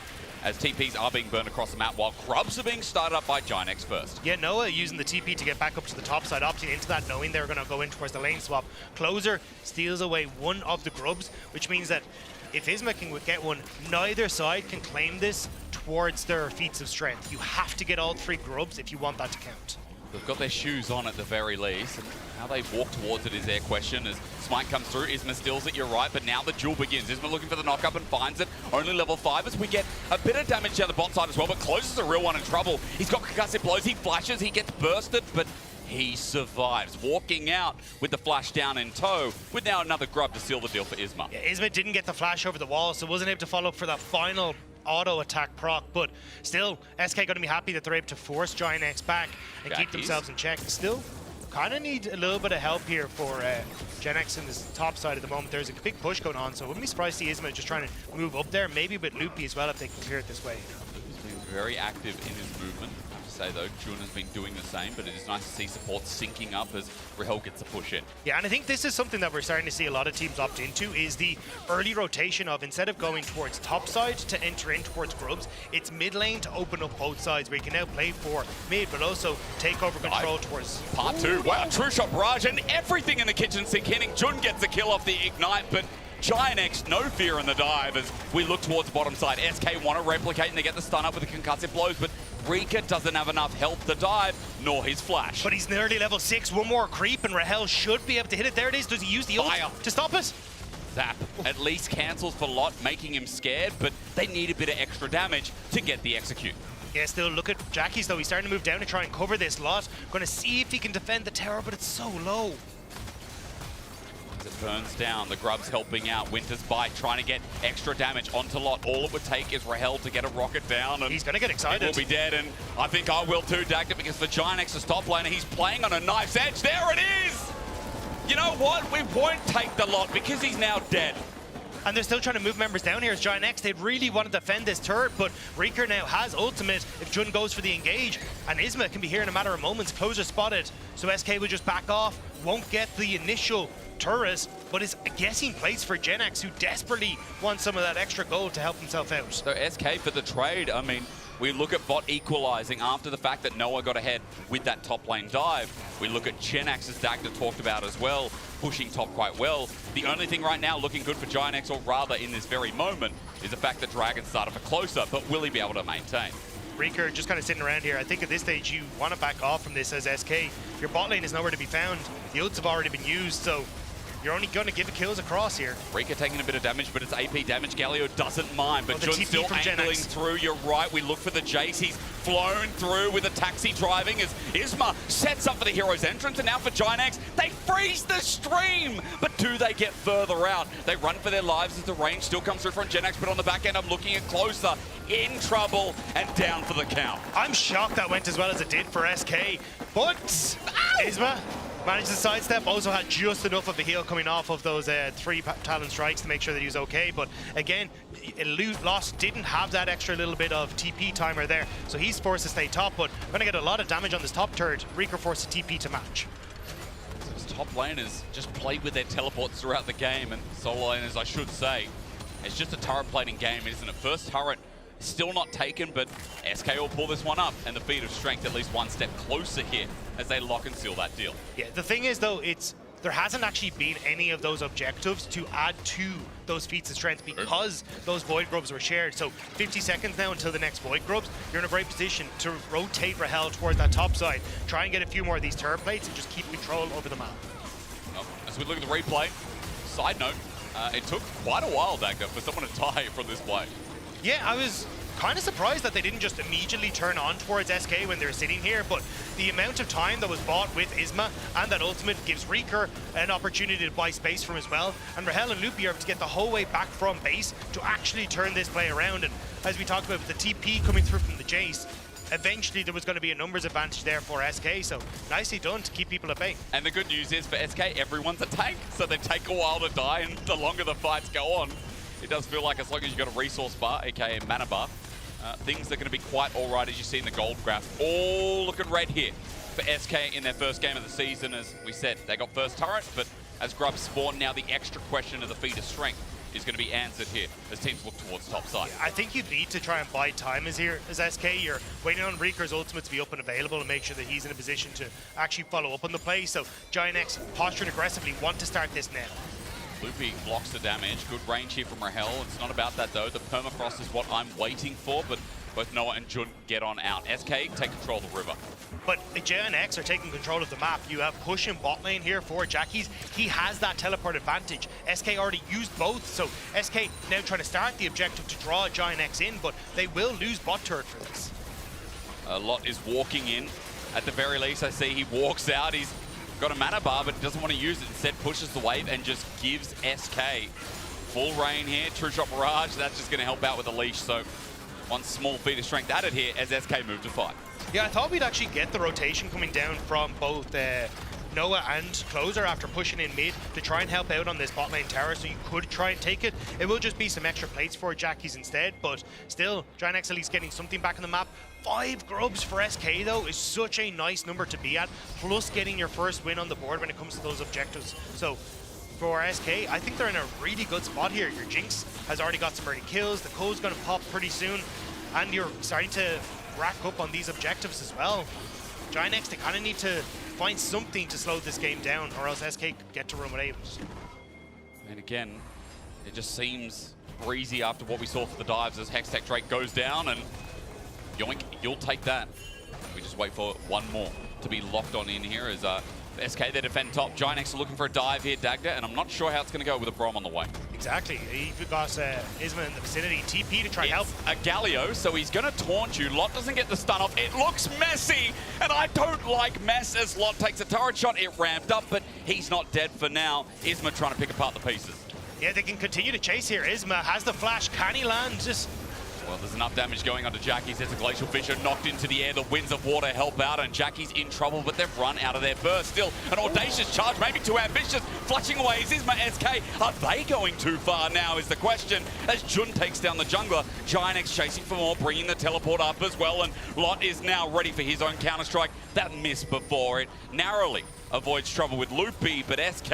as TPs are being burned across the map while Grubs are being started up by Ginex first. Yeah, Noah using the TP to get back up to the top side, opting into that, knowing they're going to go in towards the lane swap. Closer steals away one of the Grubs, which means that if Isma can get one, neither side can claim this towards their feats of strength. You have to get all 3 Grubs if you want that to count. They've got their shoes on at the very least, and how they walk towards it is their question. As Smite comes through, Isma steals it, you're right, but now the duel begins. Isma looking for the knock-up and finds it, only level 5 as we get a bit of damage down the bot side as well, but Close is a real one in trouble. He's got concussive blows, he flashes, he gets bursted, but he survives, walking out with the flash down in tow, with now another Grub to seal the deal for Isma. Yeah, Isma didn't get the flash over the wall, so wasn't able to follow up for that final auto attack proc, but still, SK going to be happy that they're able to force Ginex back and keep themselves in check. Still, kind of need a little bit of help here for Genex in this top side at the moment. There's a big push going on, so I wouldn't be surprised to see Isma just trying to move up there, maybe with Loopy as well if they can clear it this way. Loopy's been very active in his movement. I have to say, though, Jun has been doing the same, but it is nice to see support syncing up as Rahel gets a push in. Yeah, and I think this is something that we're starting to see a lot of teams opt into, is the early rotation of, instead of going towards top side to enter in towards Grubs, it's mid lane to open up both sides, where you can now play for mid, but also take over control towards... Part 2, wow, true shot barrage, and everything in the kitchen sink hitting. Jun gets the kill off the Ignite, but Giant X, no fear in the dive as we look towards the bottom side. SK want to replicate and they get the stun up with the concussive blows, but Rika doesn't have enough health to dive, nor his flash. But he's nearly level 6, one more creep, and Rahel should be able to hit it. There it is. Does he use the ult to stop it? Zap at least cancels for Lot, making him scared, but they need a bit of extra damage to get the execute. Yeah, still look at Jackie's though. He's starting to move down to try and cover this Lot. Going to see if he can defend the tower, but it's so low. As it burns down, the Grub's helping out. Winter's Bite trying to get extra damage onto Lot. All it would take is Rahel to get a rocket down. And he's going to get excited. He will be dead, and I think I will too, Dagda, because the Giant X is top laner. He's playing on a knife's edge. There it is! You know what? We won't take the Lot because he's now dead. And they're still trying to move members down here as Giant X. They really want to defend this turret, but Reeker now has ultimate if Jun goes for the engage. And Isma can be here in a matter of moments. Closer spotted, so SK will just back off. Won't get the initial turret, but is a guessing place for Gen X, who desperately wants some of that extra gold to help himself out. So SK for the trade, I mean, we look at bot equalizing after the fact that Noah got ahead with that top lane dive. We look at Gen X, as Dagda talked about as well, pushing top quite well. The only thing right now looking good for Giant X, or rather in this very moment, is the fact that Dragon started for closer, but will he be able to maintain? Reeker just kind of sitting around here. I think at this stage you want to back off from this as SK. Your bot lane is nowhere to be found. The ults have already been used, so you're only going to give kills across here. Reeker taking a bit of damage, but it's AP damage. Galio doesn't mind, but Jun's still angling through. You're right, we look for the Jace. He's flown through with a taxi driving as Isma sets up for the hero's entrance, and now for Giant X, they freeze the stream! But do they get further out? They run for their lives as the range still comes through from Gen X, but on the back end, I'm looking at closer, in trouble, and down for the count. I'm shocked that went as well as it did for SK, but Isma managed to sidestep, also had just enough of a heal coming off of those 3 Talon strikes to make sure that he was okay. But again, Lost didn't have that extra little bit of TP timer there, so he's forced to stay top, but going to get a lot of damage on this top turret. Reeker forced to TP to match. So his top laners just played with their teleports throughout the game, and solo laners, I should say, it's just a turret plating game, isn't it? First turret still not taken, but SK will pull this one up, and the feat of strength at least one step closer here as they lock and seal that deal. Yeah, the thing is though, there hasn't actually been any of those objectives to add to those feats of strength because those Void Grubs were shared. So 50 seconds now until the next Void Grubs. You're in a great position to rotate Rahel towards that top side, try and get a few more of these turret plates and just keep control over the map. As we look at the replay, side note, it took quite a while, Dagda, for someone to die from this play. Yeah, I was kind of surprised that they didn't just immediately turn on towards SK when they're sitting here, but the amount of time that was bought with Isma and that ultimate gives Reeker an opportunity to buy space from as well, and Rahel and Loopy are able to get the whole way back from base to actually turn this play around. And as we talked about with the TP coming through from the Jace, eventually there was going to be a numbers advantage there for SK, so nicely done to keep people at bay. And the good news is for SK, everyone's a tank, so they take a while to die, and the longer the fights go on, it does feel like as long as you've got a resource bar, aka mana bar, things are going to be quite all right, as you see in the gold graph. All looking red here for SK in their first game of the season. As we said, they got first turret, but as Grubs spawn, now the extra question of the feat of strength is going to be answered here as teams look towards top side. I think you need to try and buy time as SK. You're waiting on Reeker's ultimate to be up and available and make sure that he's in a position to actually follow up on the play. So Giant X posturing aggressively, want to start this now. Loopy blocks the damage. Good range here from Rahel. It's not about that though. The permafrost is what I'm waiting for, but both Noah and Jun get on out. SK take control of the river. But Gen X are taking control of the map. You have push in bot lane here for Jackie's. He has that teleport advantage. SK already used both, so SK now trying to start the objective to draw Giant X in, but they will lose bot turret for this. Lot is walking in. At the very least, I see he walks out. He's got a mana bar, but doesn't want to use it. Instead, pushes the wave and just gives SK full rain here. True shot barrage, that's just going to help out with the leash. So one small feat of strength added here as SK move to fight. Yeah, I thought we'd actually get the rotation coming down from both Noah and Closer after pushing in mid to try and help out on this bot lane tower, so you could try and take it. It will just be some extra plates for Jackies instead, but still, Giant X at least getting something back on the map. 5 grubs for SK though is such a nice number to be at, plus getting your first win on the board when it comes to those objectives. So for SK, I think they're in a really good spot here. Your Jinx has already got some early kills, the code's gonna pop pretty soon, and you're starting to rack up on these objectives as well. Giant X, they kind of need to find something to slow this game down, or else SK could get to run with 8. And again, it just seems breezy after what we saw for the dives as Hextech Drake goes down, and yoink, you'll take that. We just wait for one more to be locked on in here as SK, they defend top. Giant X are looking for a dive here, Dagda, and I'm not sure how it's going to go with a Brom on the way. Exactly. You've got Isma in the vicinity. TP to try and help. A Galio, so he's going to taunt you. Lot doesn't get the stun off. It looks messy, and I don't like mess as Lot takes a turret shot. It ramped up, but he's not dead for now. Isma trying to pick apart the pieces. Yeah, they can continue to chase here. Isma has the flash. Can he land? Well, there's enough damage going onto Jackie's. There's a Glacial Fissure knocked into the air. The Winds of Water help out, and Jackie's in trouble, but they've run out of their burst. Still, an audacious charge, maybe too ambitious. Flushing away is Isma SK. Are they going too far now is the question. As Jun takes down the jungler, Giant X chasing for more, bringing the teleport up as well, and Lot is now ready for his own counter-strike. That missed before it narrowly avoids trouble with Loopy, but SK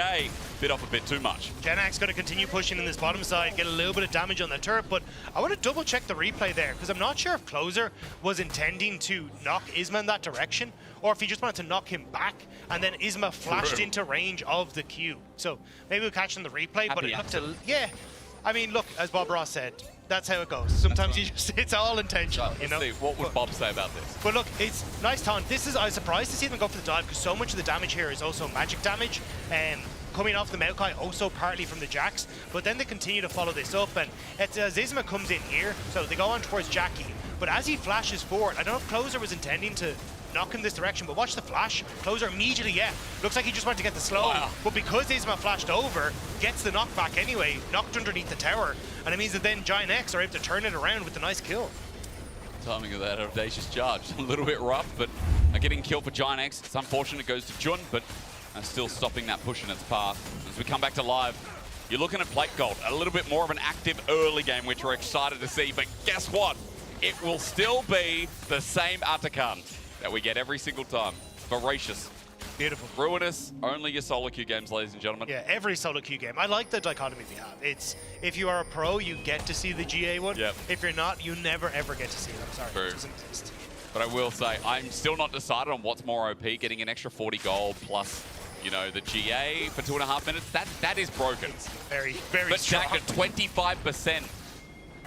bit off a bit too much. Gen X going to continue pushing in this bottom side, get a little bit of damage on the turret, but I want to double check the replay there, because I'm not sure if Closer was intending to knock Isma in that direction, or if he just wanted to knock him back, and then Isma flashed into range of the Q. So maybe we'll catch in the replay, but it looked yeah. I mean, look, as Bob Ross said, that's how it goes. Sometimes it's all intentional, you know? See, what would Bob say about this? But look, it's nice taunt. I was surprised to see them go for the dive, because so much of the damage here is also magic damage, and coming off the Maokai, also partly from the Jacks, but then they continue to follow this up, and Isma comes in here, so they go on towards Jackie, but as he flashes forward, I don't know if Closer was intending to knock in this direction, but watch the flash. Closer immediately, looks like he just wanted to get the slow, but because Isma flashed over, gets the knockback anyway, knocked underneath the tower, and it means that then Giant X are able to turn it around with the nice kill. Timing of that audacious charge, a little bit rough, but getting killed for Giant X. It's unfortunate it goes to Jun, but still stopping that push in its path. As we come back to live, you're looking at Plate Gold, a little bit more of an active early game, which we're excited to see, but guess what? It will still be the same Atakan that we get every single time. Voracious. Beautiful. Ruinous, only your solo queue games, ladies and gentlemen. Yeah, every solo queue game. I like the dichotomy we have. It's, if you are a pro, you get to see the GA one. Yep. If you're not, you never ever get to see it. I'm sorry, True. it doesn't exist. But I will say, I'm still not decided on what's more OP, getting an extra 40 gold plus, you know, the GA for 2.5 minutes. That is broken. It's very, very but strong. Jack at 25%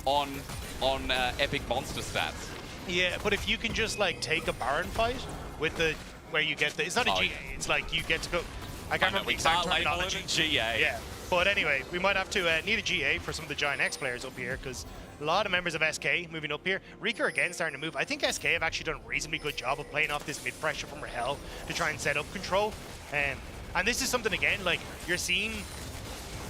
on Epic Monster stats. Yeah, but if you can just like take a Baron fight with the, where you get the, it's not a GA, it's like you get to go, I can't remember the exact terminology. GA. Yeah, but anyway, we might have to need a GA for some of the Giant X players up here, because a lot of members of SK moving up here. Rika again starting to move. I think SK have actually done a reasonably good job of playing off this mid pressure from Rahel to try and set up control. And this is something, again, like you're seeing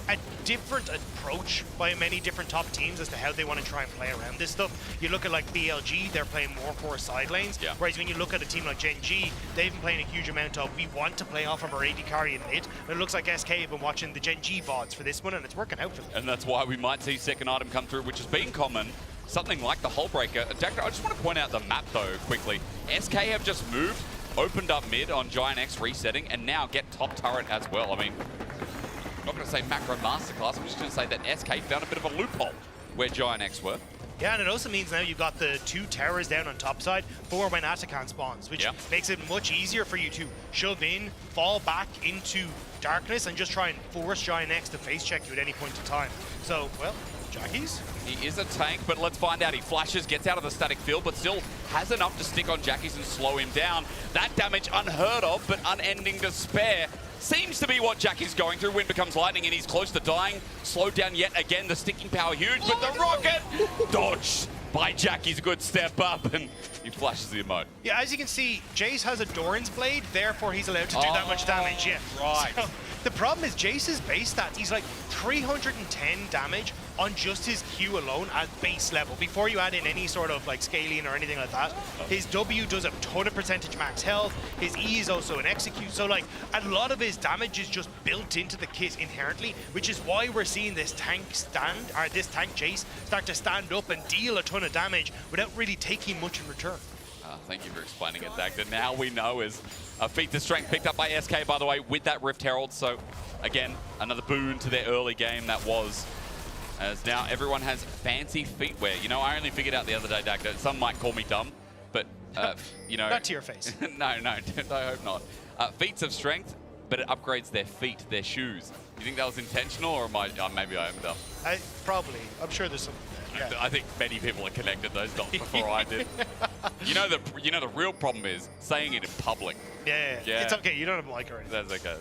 a different approach by many different top teams as to how they want to try and play around this stuff. You look at like BLG, they're playing more for side lanes, whereas when you look at a team like Gen G, they've been playing a huge amount of, we want to play off of our AD carry in mid, and it looks like SK have been watching the Gen G VODs for this one, and it's working out for them. And that's why we might see second item come through, which has been common, something like the Hull Breaker. Dagda, I just want to point out the map though, quickly. SK have just moved, opened up mid on Giant X resetting, and now get top turret as well. I mean, I'm not going to say macro masterclass, I'm just going to say that SK found a bit of a loophole where Giant X were. Yeah, and it also means now you've got the 2 towers down on top side for when Atakan spawns, which makes it much easier for you to shove in, fall back into darkness, and just try and force Giant X to face check you at any point in time. So, well, Jackies? He is a tank, but let's find out. He flashes, gets out of the static field, but still has enough to stick on Jackies and slow him down. That damage unheard of, but unending despair seems to be what Jackie's going through. Wind becomes lightning, and he's close to dying. Slowed down yet again. The sticking power huge, but the rocket dodged by Jackie's good step up, and he flashes the emote. Yeah, as you can see, Jace has a Doran's Blade, therefore he's allowed to do that much damage. Yeah, right. So, the problem is Jace's base stats, he's like 310 damage on just his Q alone at base level, before you add in any sort of like scaling or anything like that. His W does a ton of percentage max health, his E is also an execute, so like a lot of his damage is just built into the kit inherently, which is why we're seeing this tank Jace start to stand up and deal a ton of damage without really taking much in return. Thank you for explaining it, Dagda. Now we know is a feat of strength picked up by SK, by the way, with that Rift Herald. So, again, another boon to their early game that was, as now everyone has fancy feet wear. You know, I only figured out the other day, Dagda, some might call me dumb, but, you know... Not to your face. No, I hope not. Feats of strength, but it upgrades their feet, their shoes. You think that was intentional, or am I, maybe I am dumb? Probably. I'm sure there's some... Yeah. I think many people have connected those dots before I did. You know the real problem is saying it in public. Yeah. It's okay. You don't have a mic or anything. That's okay.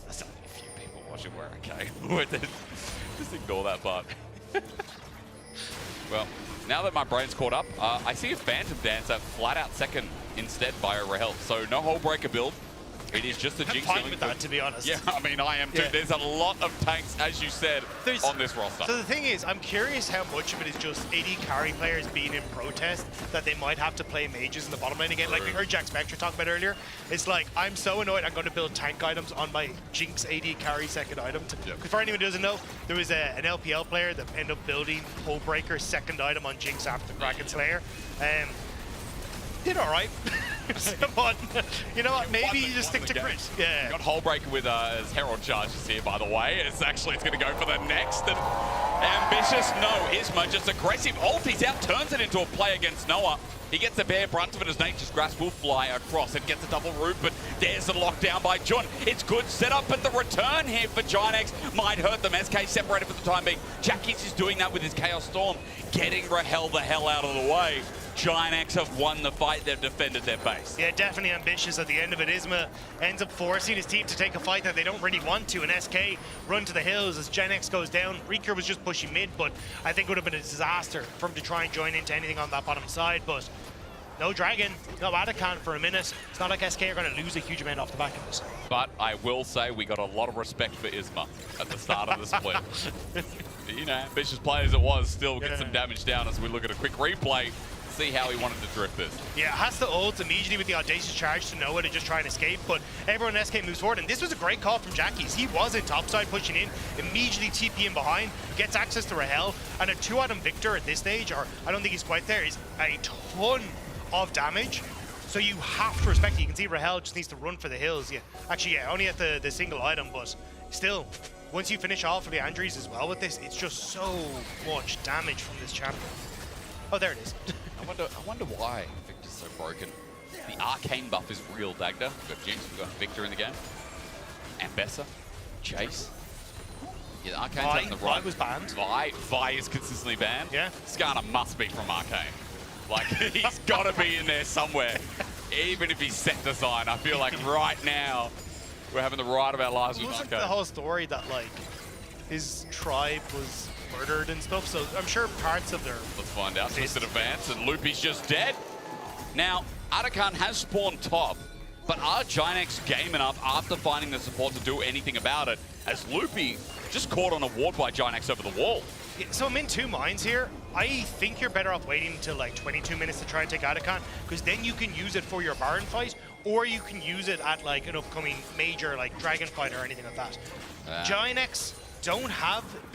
That's only a few people watching. We're okay. Just ignore that part. Well, now that my brain's caught up, I see a Phantom Dancer flat out second instead by a Rahel. So no whole breaker build. It is just a Jinx. I'm fine with that, to be honest. Yeah, I mean, I am too. Yeah. There's a lot of tanks, as you said, on this roster. So the thing is, I'm curious how much of it is just AD carry players being in protest that they might have to play mages in the bottom lane again. Like we heard Jack Spectre talk about earlier. It's like, I'm so annoyed I'm going to build tank items on my Jinx AD carry second item. Because for anyone who doesn't know, there was an LPL player that ended up building Hullbreaker's second item on Jinx after the Kraken Slayer. Did all right. But you know what? Maybe you just stick to crit. Yeah. Got Hullbreaker with his Herald charges here, by the way. It's going to go for the next. And ambitious, no. Isma just aggressive. Ult, he's out, turns it into a play against Noah. He gets the bare brunt of it as Nature's Grasp will fly across. It gets a double root, but there's the lockdown by Jun. It's good setup, but the return here for Ginex might hurt them. SK separated for the time being. Jackie's is doing that with his Chaos Storm, getting Rahel the hell out of the way. Ginex have won the fight. They've defended their base. Yeah, definitely ambitious at the end of it. Isma ends up forcing his team to take a fight that they don't really want to, and SK run to the hills as Ginex goes down. Reeker was just pushing mid, but I think it would have been a disaster for him to try and join into anything on that bottom side, but no Dragon, no Atakan for a minute. It's not like SK are going to lose a huge amount off the back of this. But I will say we got a lot of respect for Isma at the start of the split. You know, ambitious play as it was, still get some damage down as we look at a quick replay. See how he wanted to drift this. Yeah, has to ult immediately with the audacious charge to Noah to just try and escape, but everyone in SK moves forward, and this was a great call from Jackie's. He was in topside pushing in, immediately TP in behind, gets access to Rahel, and a 2-item Victor at this stage, or I don't think he's quite there, is a ton of damage. So you have to respect it. You can see Rahel just needs to run for the hills. Yeah, actually, yeah, only at the single item, but still, once you finish off for the Andres as well with this, it's just so much damage from this champion. Oh, there it is. I wonder why Victor's so broken. The arcane buff is real, Dagda. We've got Jinx, we've got Victor in the game. Ambessa, Chase. Yeah, the Arcane's having the right. Vi was banned. Vi is consistently banned. Yeah. Skarner must be from Arcane. Like, he's got to be in there somewhere. Even if he's set design, I feel like right now we're having the ride of our lives with Arcane. Wasn't the whole story that, like, his tribe was murdered and stuff, so I'm sure parts of their... Let's find out. Twisted advance, and Loopy's just dead. Now, Atakan has spawned top, but are Ginex game enough after finding the support to do anything about it, as Loopy just caught on a ward by Ginex over the wall? Yeah, so I'm in two minds here. I think you're better off waiting until like 22 minutes to try and take Atakan, because then you can use it for your Baron fight, or you can use it at like an upcoming major like Dragon fight or anything like that. Ginex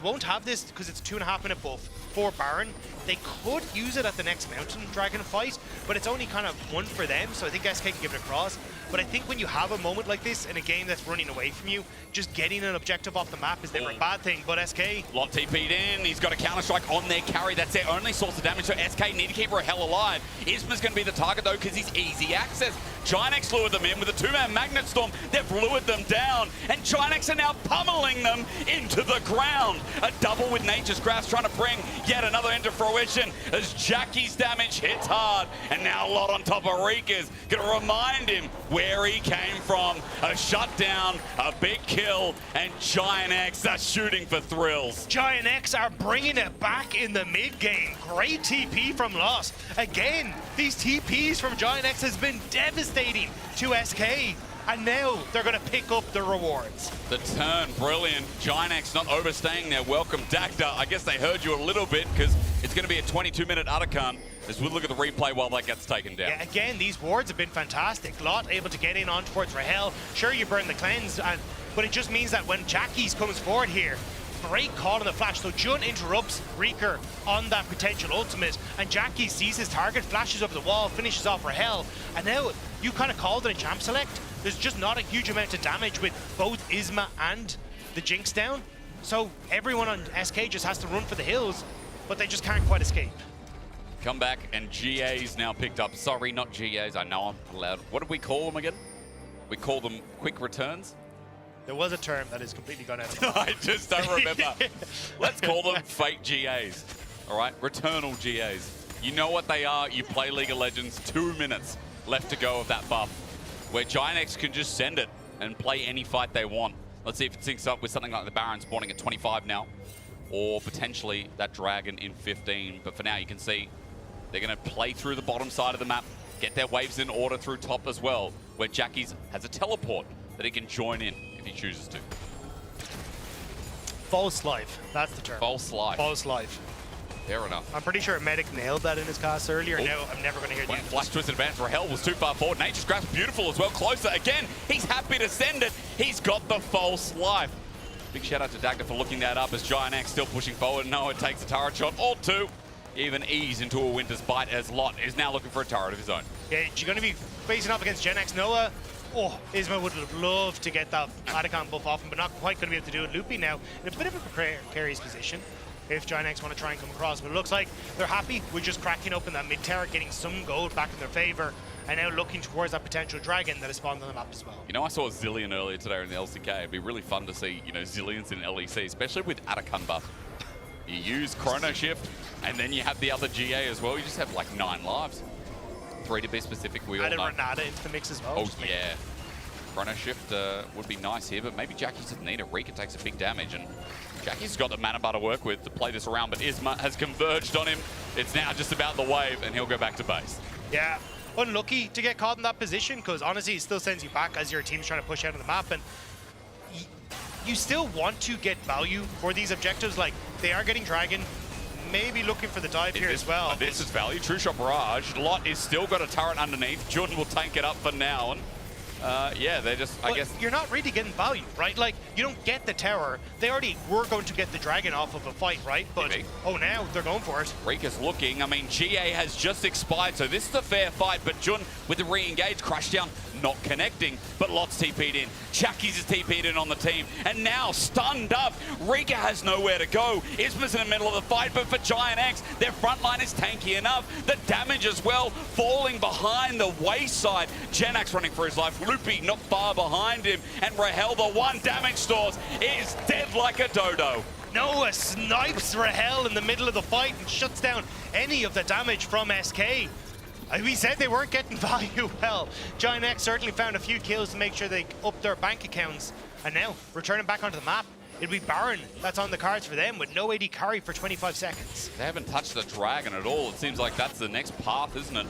won't have this because it's 2.5 minute buff for Baron. They could use it at the next Mountain Dragon fight, but it's only kind of one for them, so I think SK can give it across. But I think when you have a moment like this in a game that's running away from you, just getting an objective off the map is never a bad thing, but SK... Lot TP'd in, he's got a counter-strike on their carry, that's their only source of damage, so SK need to keep Rahel alive. Isma's going to be the target though, because he's easy access. Giant X lured them in with a two-man Magnet Storm. They've lured them down, and Giant X are now pummeling them into the ground. A double with Nature's Grasp trying to bring yet another into fruition as Jackie's damage hits hard, and now Lot on top of Rika's gonna remind him where he came from. A shutdown, a big kill, and Giant X are shooting for thrills. Giant X are bringing it back in the mid-game. Great TP from Lost. Again, these TPs from Giant X has been devastating to SK, and now they're going to pick up the rewards. The turn, brilliant. Giant X not overstaying their welcome. Dagda, I guess they heard you a little bit because it's going to be a 22-minute Atakan as we look at the replay while that gets taken down. Yeah, again, these wards have been fantastic. Lot able to get in on towards Rahel. Sure, you burn the cleanse, but it just means that when Jackie's comes forward here, great call on the flash. So Jun interrupts Reeker on that potential ultimate, and Jackie sees his target, flashes over the wall, finishes off Rahel, and now you kind of called it in champ select. There's just not a huge amount of damage with both Isma and the Jinx down. So everyone on SK just has to run for the hills, but they just can't quite escape. Come back, and GA's now picked up. Sorry, not GA's. I know I'm allowed. What did we call them again? We call them quick returns? There was a term that is completely gone out. I just don't remember. Let's call them fake GAs. All right, returnal GAs. You know what they are. You play League of Legends. 2 minutes left to go of that buff, where Giant X can just send it and play any fight they want. Let's see if it syncs up with something like the Baron spawning at 25 now, or potentially that Dragon in 15. But for now, you can see they're going to play through the bottom side of the map, get their waves in order through top as well, where Jackie's has a teleport that he can join in if he chooses to. False life, that's the term. False life. False life. Fair enough. I'm pretty sure Medic nailed that in his cast earlier. Now I'm never going to hear the end. Flash twist advance. Rahel was too far forward. Nature's Grasp beautiful as well. Closer again. He's happy to send it. He's got the false life. Big shout out to Dagda for looking that up as Giant X still pushing forward. No, it takes a turret shot or two. Even ease into a Winter's Bite as Lot is now looking for a turret of his own. Yeah, you're going to be facing off against Gen X Noah. Oh, Isma would have loved to get that Atakan buff off him, but not quite going to be able to do it. Loopy now in a bit of a precarious position if Giant X want to try and come across. But it looks like they're happy with just cracking open that mid tower, getting some gold back in their favor, and now looking towards that potential dragon that has spawned on the map as well. You know, I saw a Zillion earlier today in the LCK. It'd be really fun to see, you know, Zillions in LEC, especially with Atakan buff. You use Chrono Shift, and then you have the other GA as well. You just have like 9 lives. 3 to be specific, we all know. Add a Renata into the mix as well. Oh, yeah. Chrono Shift would be nice here, but maybe Jackie doesn't need it. Rika takes a big damage, and Jackie's got the mana bar to work with to play this around, but Isma has converged on him. It's now just about the wave, and he'll go back to base. Yeah, unlucky to get caught in that position, because honestly, it still sends you back as your team's trying to push out of the map, and you still want to get value for these objectives. Like, they are getting Dragon, maybe looking for the dive here as well. This is value. True Shot Barrage. Lot is still got a turret underneath. Jordan will tank it up for now. And yeah, they're just, I guess... You're not really getting value, right? Like, you don't get the tower. They already were going to get the dragon off of a fight, right? But, oh, now they're going for it. Rika's looking. I mean, GA has just expired, so this is a fair fight. But Jun with the re-engage, crash down, not connecting, but Lot's TP'd in. Chucky's is TP'd in on the team. And now, stunned up, Rika has nowhere to go. Isma's in the middle of the fight, but for Giant X, their front line is tanky enough. The damage as well, falling behind the wayside. Gen X running for his life. Loopy not far behind him. And Rahel, the one damage source, is dead like a dodo. Noah snipes Rahel in the middle of the fight and shuts down any of the damage from SK. We said they weren't getting value well. Giant X certainly found a few kills to make sure they upped their bank accounts. And now, returning back onto the map, it'll be Baron that's on the cards for them with no AD carry for 25 seconds. They haven't touched the dragon at all. It seems like that's the next path, isn't it?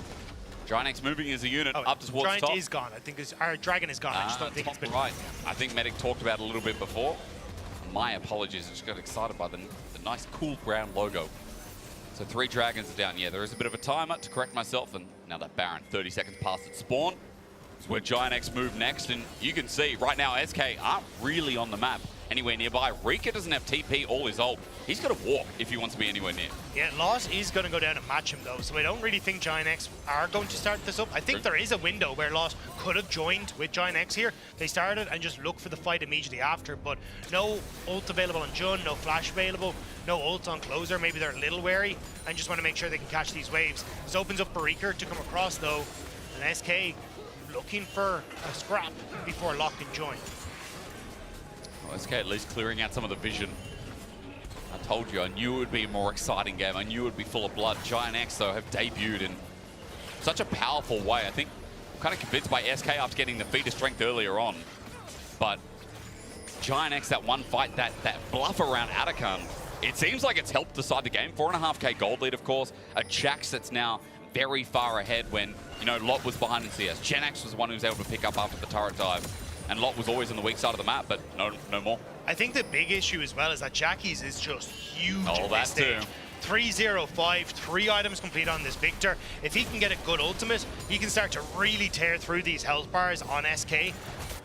Giant X moving as a unit up towards Giant top. is gone. I think our dragon is gone. I just don't think it's been right. I think Medic talked about it a little bit before. My apologies. I just got excited by the nice cool brown logo. So 3 dragons are down. Yeah, there is a bit of a timer to correct myself. And now that Baron, 30 seconds past its spawn. It's where Giant X move next. And you can see right now SK aren't really on the map anywhere nearby. Rika doesn't have TP all his ult. He's got to walk if he wants to be anywhere near. Yeah, Loss is going to go down and match him though. So I don't really think Giant X are going to start this up. I think there is a window where Loss could have joined with Giant X here. They started and just looked for the fight immediately after, but no ult available on Jun, no flash available, no ult on Closer. Maybe they're a little wary and just want to make sure they can catch these waves. This opens up Barriker to come across though, and SK looking for a scrap before LEC can join. Well, SK at least clearing out some of the vision. I told you, I knew it would be a more exciting game. I knew it would be full of blood. Giant X, though, have debuted in such a powerful way. I think I'm kind of convinced by SK after getting the feat of strength earlier on. But Giant X, that one fight, that bluff around Atakan, it seems like it's helped decide the game. 4.5k gold lead, of course. A Jax that's now very far ahead when, you know, Lot was behind in CS. Gen X was the one who was able to pick up after the turret dive. And Lot was always on the weak side of the map, but no more. I think the big issue as well is that Jackie's is just huge Oh, at that this stage. too. 305, 3 items complete on this Victor. If he can get a good ultimate, he can start to really tear through these health bars on SK.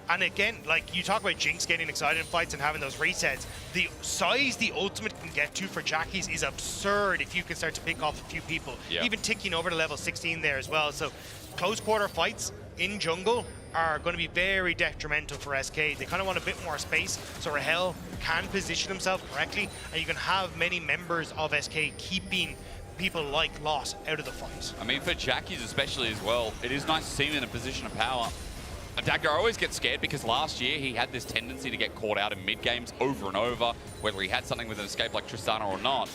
And again, like you talk about Jinx getting excited in fights and having those resets, the size the ultimate can get to for Jackie's is absurd if you can start to pick off a few people. Yeah. Even ticking over to level 16 there as well. So close quarter fights in jungle are going to be very detrimental for SK. They kind of want a bit more space so Rahel can position himself correctly and you can have many members of SK keeping people like Lot out of the fight. I mean, for Jackie's especially as well, it is nice to see him in a position of power. Dagger always gets scared because last year he had this tendency to get caught out in mid-games over and over, whether he had something with an escape like Tristana or not.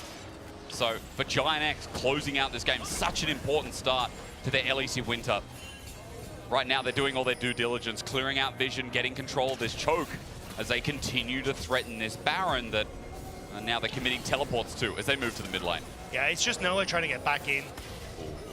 So for Giant X, closing out this game, such an important start to their LEC winter. Right now they're doing all their due diligence, clearing out vision, getting control of this choke as they continue to threaten this Baron that now they're committing teleports to as they move to the mid lane. Yeah, it's just Noah trying to get back in.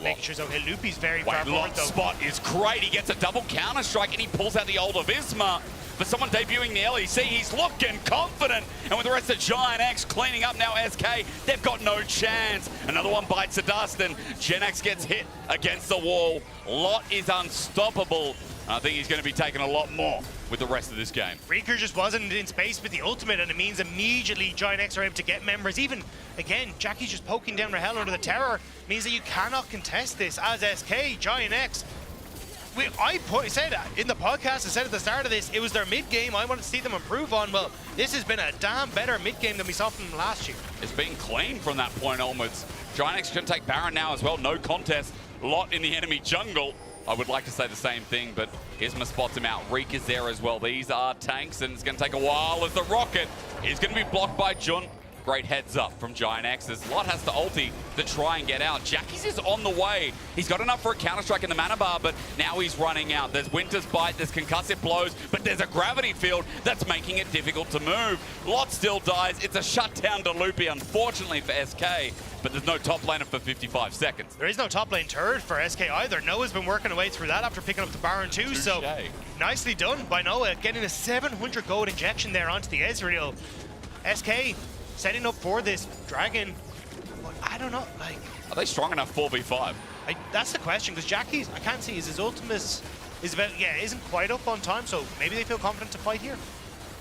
Make sure so. Okay, Loopy's very far forward Lot's though. spot is great. He gets a double counter strike and he pulls out the old of Isma. For someone debuting the LEC, he's looking confident. And with the rest of Giant X cleaning up now SK, they've got no chance. Another one bites the dust and Gen X gets hit against the wall. Lot is unstoppable. I think he's going to be taking a lot more with the rest of this game. Reeker just wasn't in space with the ultimate, and it means immediately Giant X are able to get members. Even, again, Jackie's just poking down Rahel under the tower. Means that you cannot contest this as SK. Giant X. I said in the podcast, I said at the start of this, it was their mid-game I wanted to see them improve on. Well, this has been a damn better mid-game than we saw from them last year. It's been clean from that point onwards. Giant X can take Baron now as well. No contest. Lot in the enemy jungle. I would like to say the same thing, but Isma spots him out. Reek is there as well. These are tanks, and it's going to take a while as the rocket is going to be blocked by Jun. Great heads up from Giant X as Lot has to ulti to try and get out. Jackie's is on the way. He's got enough for a counter-strike in the mana bar, but now he's running out. There's Winter's Bite, there's concussive blows, but there's a gravity field that's making it difficult to move. Lot still dies. It's a shutdown to Loopy, unfortunately for SK, but there's no top laner for 55 seconds. There is no top lane turret for SK either. Noah's been working away through that after picking up the Baron too, so nicely done by Noah, getting a 700 gold injection there onto the Ezreal. SK setting up for this Dragon, but I don't know, like... Are they strong enough 4v5? That's the question, because Jackie's, I can't see, is his ultimate, isn't quite up on time, so maybe they feel confident to fight here.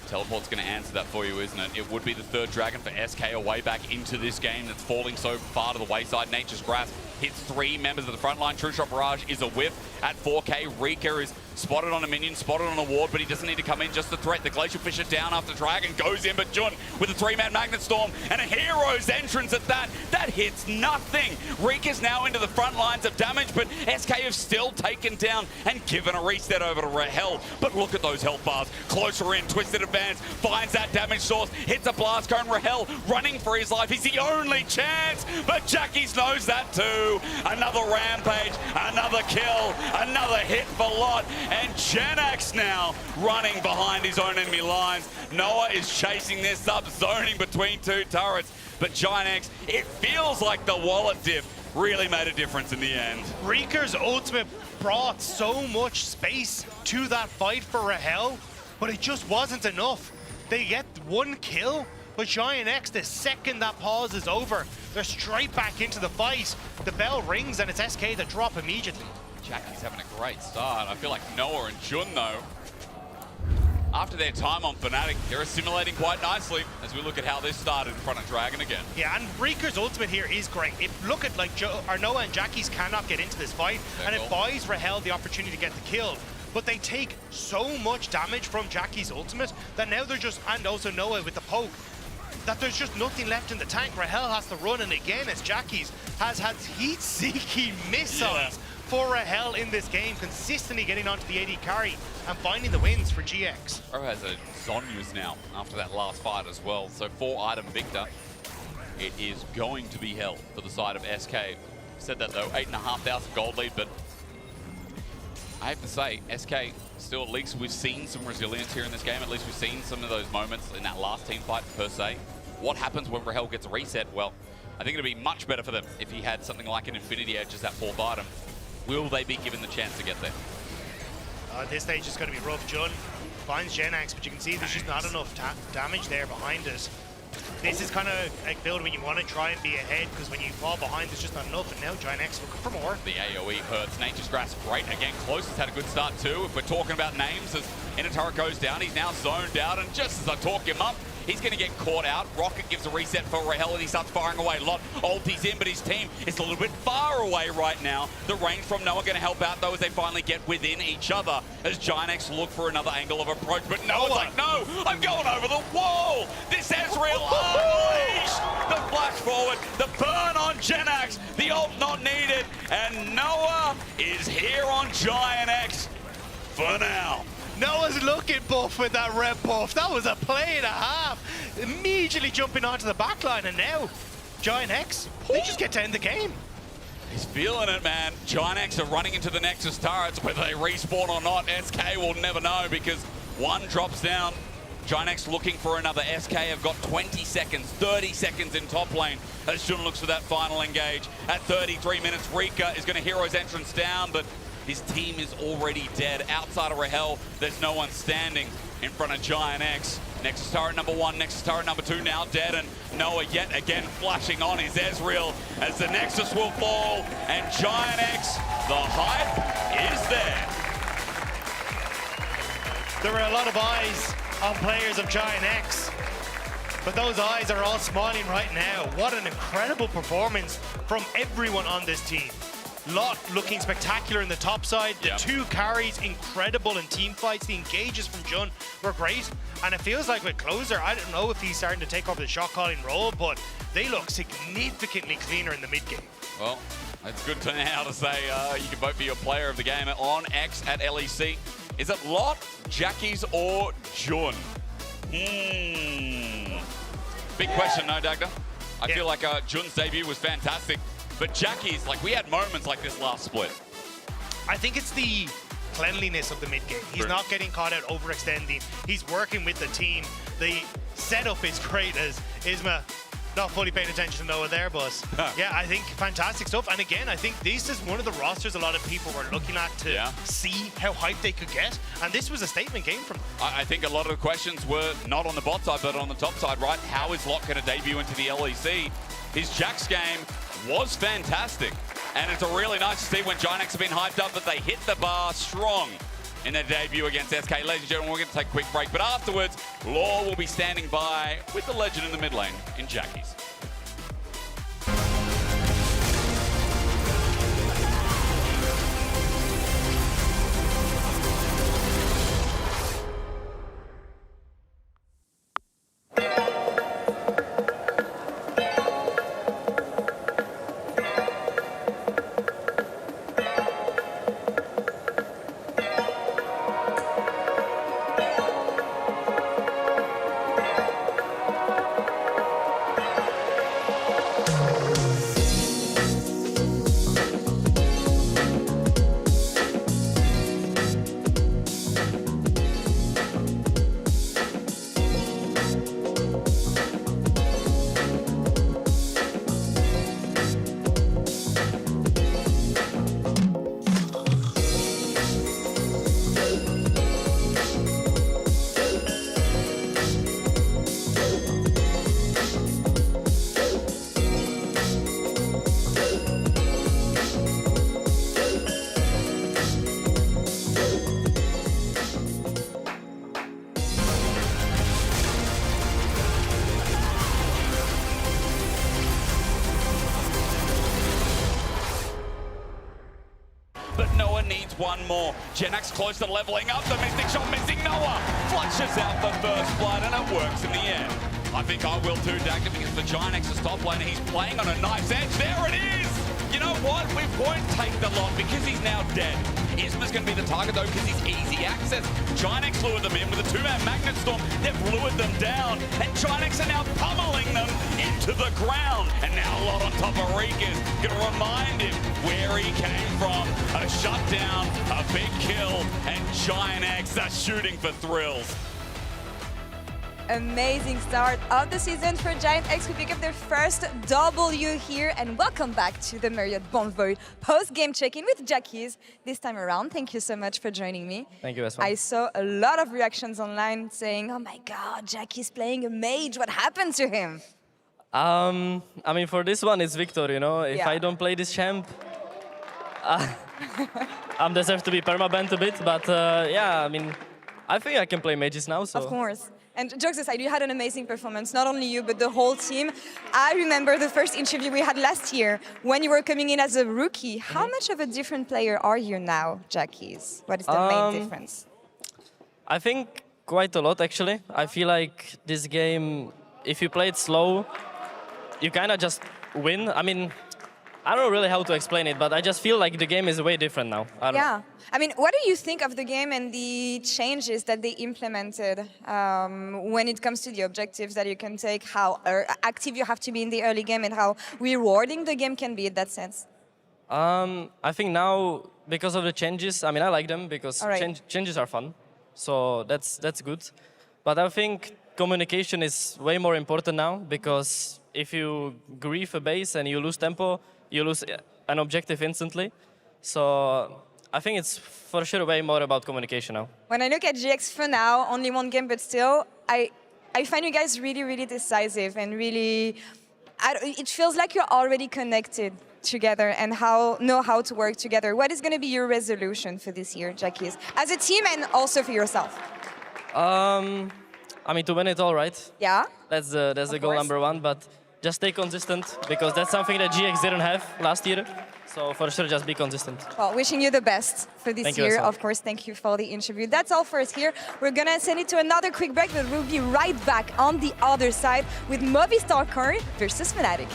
Teleport's going to answer that for you, isn't it? It would be the third Dragon for SK, a way back into this game that's falling so far to the wayside. Nature's Grasp hits 3 members of the front line. True Shot Barrage is a whiff at 4k. Reeker is spotted on a minion, spotted on a ward, but he doesn't need to come in, just the threat. The Glacial Fisher down after Dragon goes in, but Jun with a 3-man Magnet Storm and a hero's entrance at that hits nothing. Reeker's now into the front lines of damage, but SK have still taken down and given a reset over to Rahel. But look at those health bars. Closer in, Twisted Advance, finds that damage source, hits a blast cone. Rahel running for his life. He's the only chance, but Jackie's knows that too. Another rampage, another kill, another hit for Lot, and Gen X now running behind his own enemy lines. Noah is chasing this up, zoning between 2 turrets, but Giant X, it feels like the wallet diff really made a difference in the end. Reeker's ultimate brought so much space to that fight for Rahel, but it just wasn't enough. They get 1 kill, but Giant X, the second that pause is over, they're straight back into the fight. The bell rings and it's SK that drop immediately. Jackie's having a great start. I feel like Noah and Jun, though, after their time on Fnatic, they're assimilating quite nicely as we look at how this started in front of Dragon again. Yeah, and Reeker's ultimate here is great. Look at like Noah and Jackie's cannot get into this fight, and it buys Rahel the opportunity to get the kill. But they take so much damage from Jackie's ultimate that now they're just, and also Noah with the poke, that there's just nothing left in the tank. Rahel has to run, and again, as Jackie's has had heat-seeking missiles for Rahel in this game, consistently getting onto the AD carry and finding the wins for GX. Pro has a Zonyas now after that last fight as well. So 4-item victor. It is going to be hell for the side of SK. Said that though, 8,500 gold lead, but I have to say, SK still, at least we've seen some resilience here in this game. At least we've seen some of those moments in that last team fight per se. What happens when Rahel gets reset? Well, I think it'd be much better for them if he had something like an Infinity Edge as that 4th item. Will they be given the chance to get there? This stage is going to be rough. Jun finds Genax, but you can see there's just not enough damage there behind it. This is kind of a build when you want to try and be ahead, because when you fall behind, there's just not enough. And now Giant X looking for more. The AoE hurts. Nature's Grasp, great. Again, Close has had a good start too. If we're talking about names, as Inner goes down, he's now zoned out. And just as I talk him up, he's going to get caught out. Rocket gives a reset for Rahel, and he starts firing away. Lot ulti's in, but his team is a little bit far away right now. The range from Noah going to help out, though, as they finally get within each other, as Giant X look for another angle of approach. But Noah's like, no, I'm going over the wall. This Ezreal unleashed. The flash forward, the burn on Genax, the ult not needed, and Noah is here on Giant X for now. Noah's looking buff with that red buff. That was a play and a half. Immediately jumping onto the backline, and now Giant X, they just get to end the game. He's feeling it, man. Giant X are running into the Nexus turrets. Whether they respawn or not, SK will never know, because one drops down. Giant X looking for another. SK have got 20 seconds, 30 seconds in top lane as Jun looks for that final engage. At 33 minutes, Rika is going to Hero's entrance down, but his team is already dead. Outside of Rahel, there's no one standing in front of Giant X. Nexus turret number 1, Nexus turret number 2 now dead, and Noah yet again flashing on his Ezreal as the Nexus will fall, and Giant X, the hype is there. There were a lot of eyes on players of Giant X, but those eyes are all smiling right now. What an incredible performance from everyone on this team. Lot looking spectacular in the top side. The 2 carries, incredible in team fights. The engages from Jun were great. And it feels like with Closer, I don't know if he's starting to take over the shot calling role, but they look significantly cleaner in the mid game. Well, it's good to now to say you can vote for your player of the game on X at LEC. Is it Lot, Jackies, or Jun? Big question, no, Dagda? I feel like Jun's debut was fantastic. But Jackie's, like, we had moments like this last split. I think it's the cleanliness of the mid game. He's not getting caught out overextending. He's working with the team. The setup is great, as Isma not fully paying attention to Noah there, but yeah, I think fantastic stuff. And again, I think this is one of the rosters a lot of people were looking at to see how hyped they could get. And this was a statement game from them. I think a lot of the questions were not on the bot side, but on the top side, right? How is Lot going to debut into the LEC? His Jax game was fantastic. And it's really nice to see when Giant X have been hyped up that they hit the bar strong in their debut against SK. Ladies and gentlemen, we're going to take a quick break. But afterwards, Law will be standing by with the legend in the mid lane in Jackie's. One more. Genax close to leveling up. The Mystic Shot missing. Noah flushes out the first blood, and it works in the end. I think I will too, Dagda, because the Giant X's top laner, he's playing on a knife's edge. There it is! You know what? We won't take the lot because he's now dead. Isma's going to be the target though because he's easy access. Ginex lured them in with a 2-man Magnet Storm. They've lured them down and Ginex are now pummeling them into the ground. And now a lot on top of Rika's going to remind him where he came from. A shutdown, a big kill, and Ginex are shooting for thrills. Amazing start of the season for Giant X, who pick up their first W here. And welcome back to the Marriott Bonvoy post-game check-in with Jackies this time around. Thank you so much for joining me. Thank you as well. I saw a lot of reactions online saying, oh my God, Jackie's playing a mage. What happened to him? I mean, for this one, it's Victor, you know. If I don't play this champ, I'm deserved to be permabanned a bit. But yeah, I mean, I think I can play mages now. So. Of course. And jokes aside, you had an amazing performance, not only you, but the whole team. I remember the first interview we had last year when you were coming in as a rookie. How much of a different player are you now, Jackies? What is the main difference? I think quite a lot, actually. I feel like this game, if you play it slow, you kind of just win. I mean, I don't know really how to explain it, but I just feel like the game is way different now. Yeah. I mean, what do you think of the game and the changes that they implemented when it comes to the objectives that you can take, how active you have to be in the early game and how rewarding the game can be in that sense? I think now, because of the changes, I mean, I like them because changes are fun. So that's good. But I think communication is way more important now because if you grief a base and you lose tempo, you lose an objective instantly. So I think it's for sure way more about communication now. When I look at GX for now, only one game, but still, I find you guys really, really decisive and really, it feels like you're already connected together and know how to work together. What is going to be your resolution for this year, Jackies, as a team and also for yourself? I mean, to win it all, right? Yeah. That's the goal number one, but just stay consistent because that's something that GX didn't have last year. So for sure, just be consistent. Well, wishing you the best for this year. Of course, thank you for the interview. That's all for us here. We're going to send it to another quick break, but we'll be right back on the other side with Movistar Core versus Fnatic.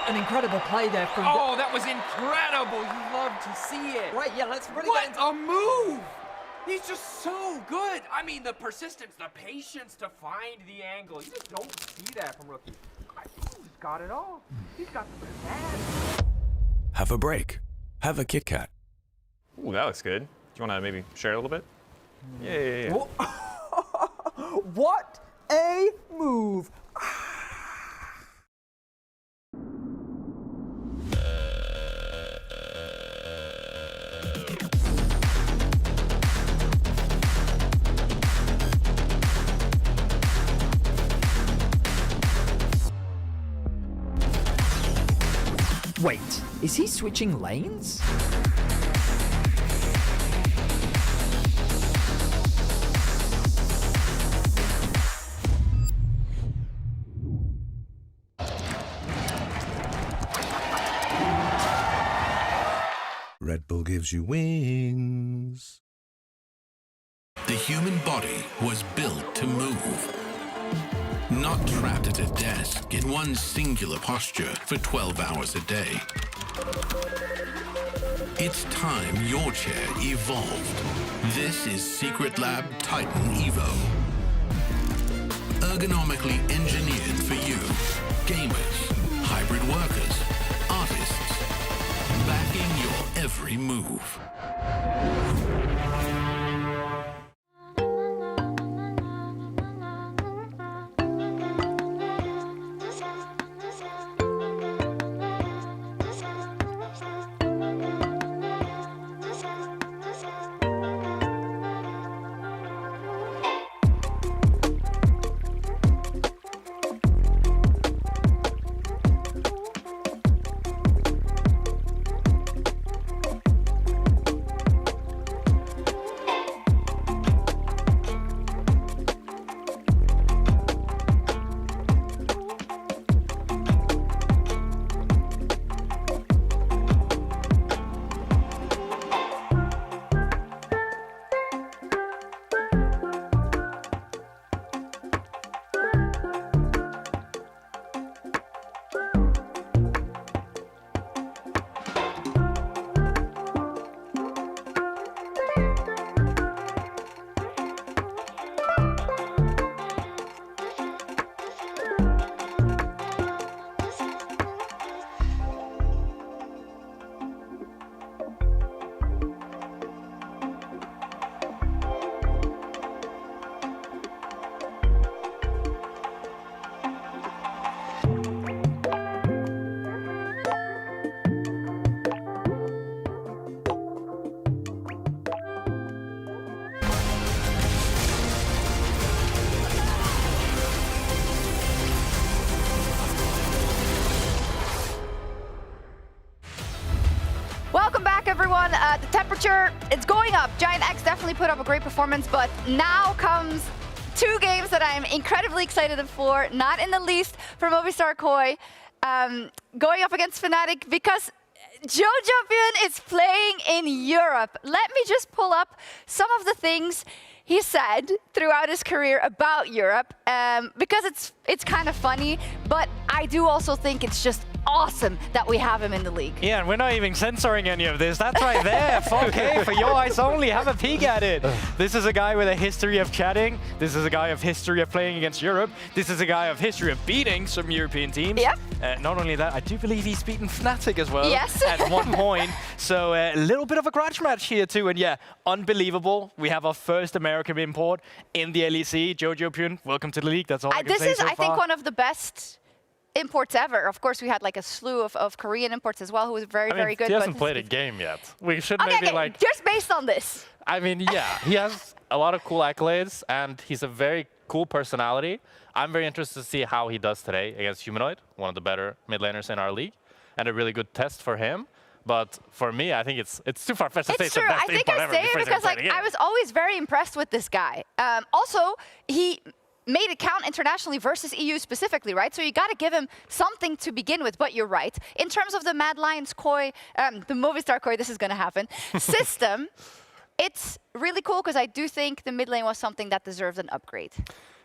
Incredible play there from... Oh, that was incredible. You love to see it. Right, yeah, let's really What get into... a move! He's just so good. I mean, the persistence, the patience to find the angle. You just don't see that from rookies. I think he's got it all. He's got the command. Have a break. Have a Kit Kat. Ooh, that looks good. Do you want to maybe share a little bit? Yeah. What a move! Wait, is he switching lanes? Red Bull gives you wings. The human body was built to move. Not trapped at a desk in one singular posture for 12 hours a day. It's time your chair evolved. This is Secret Lab Titan Evo. Ergonomically engineered for you, gamers, hybrid workers, artists, backing your every move. back, everyone. The temperature, it's going up. Giant X definitely put up a great performance, but now comes 2 games that I'm incredibly excited for, not in the least for Movistar Koi, going up against Fnatic, because Jojo is playing in Europe. Let me just pull up some of the things he said throughout his career about Europe, because it's kind of funny, but I do also think it's just awesome that we have him in the league. Yeah, and we're not even censoring any of this. That's right there. 4K for your eyes only. Have a peek at it. This is a guy with a history of chatting. This is a guy of history of playing against Europe. This is a guy of history of beating some European teams. Yep. Not only that, I do believe he's beaten Fnatic as well. Yes. At one point. So a little bit of a grudge match here too. And yeah, unbelievable. We have our first American import in the LEC. Jojo Pyun, welcome to the league. That's all I can say so far. I think, one of the best imports ever. Of course, we had like a slew of Korean imports as well, who was very, very good. He hasn't played a game yet. We should maybe like... Just based on this. I mean, yeah, he has a lot of cool accolades, and he's a very cool personality. I'm very interested to see how he does today against Humanoid, one of the better mid laners in our league, and a really good test for him. But for me, I think it's too far-fetched to say it's the best import ever. I think I say it because like, I was always very impressed with this guy. Also, he made it count internationally versus EU specifically, right? So you got to give him something to begin with, but you're right. In terms of the Mad Lions Koi, the Movistar Koi, this is going to happen, system, it's really cool because I do think the mid lane was something that deserved an upgrade.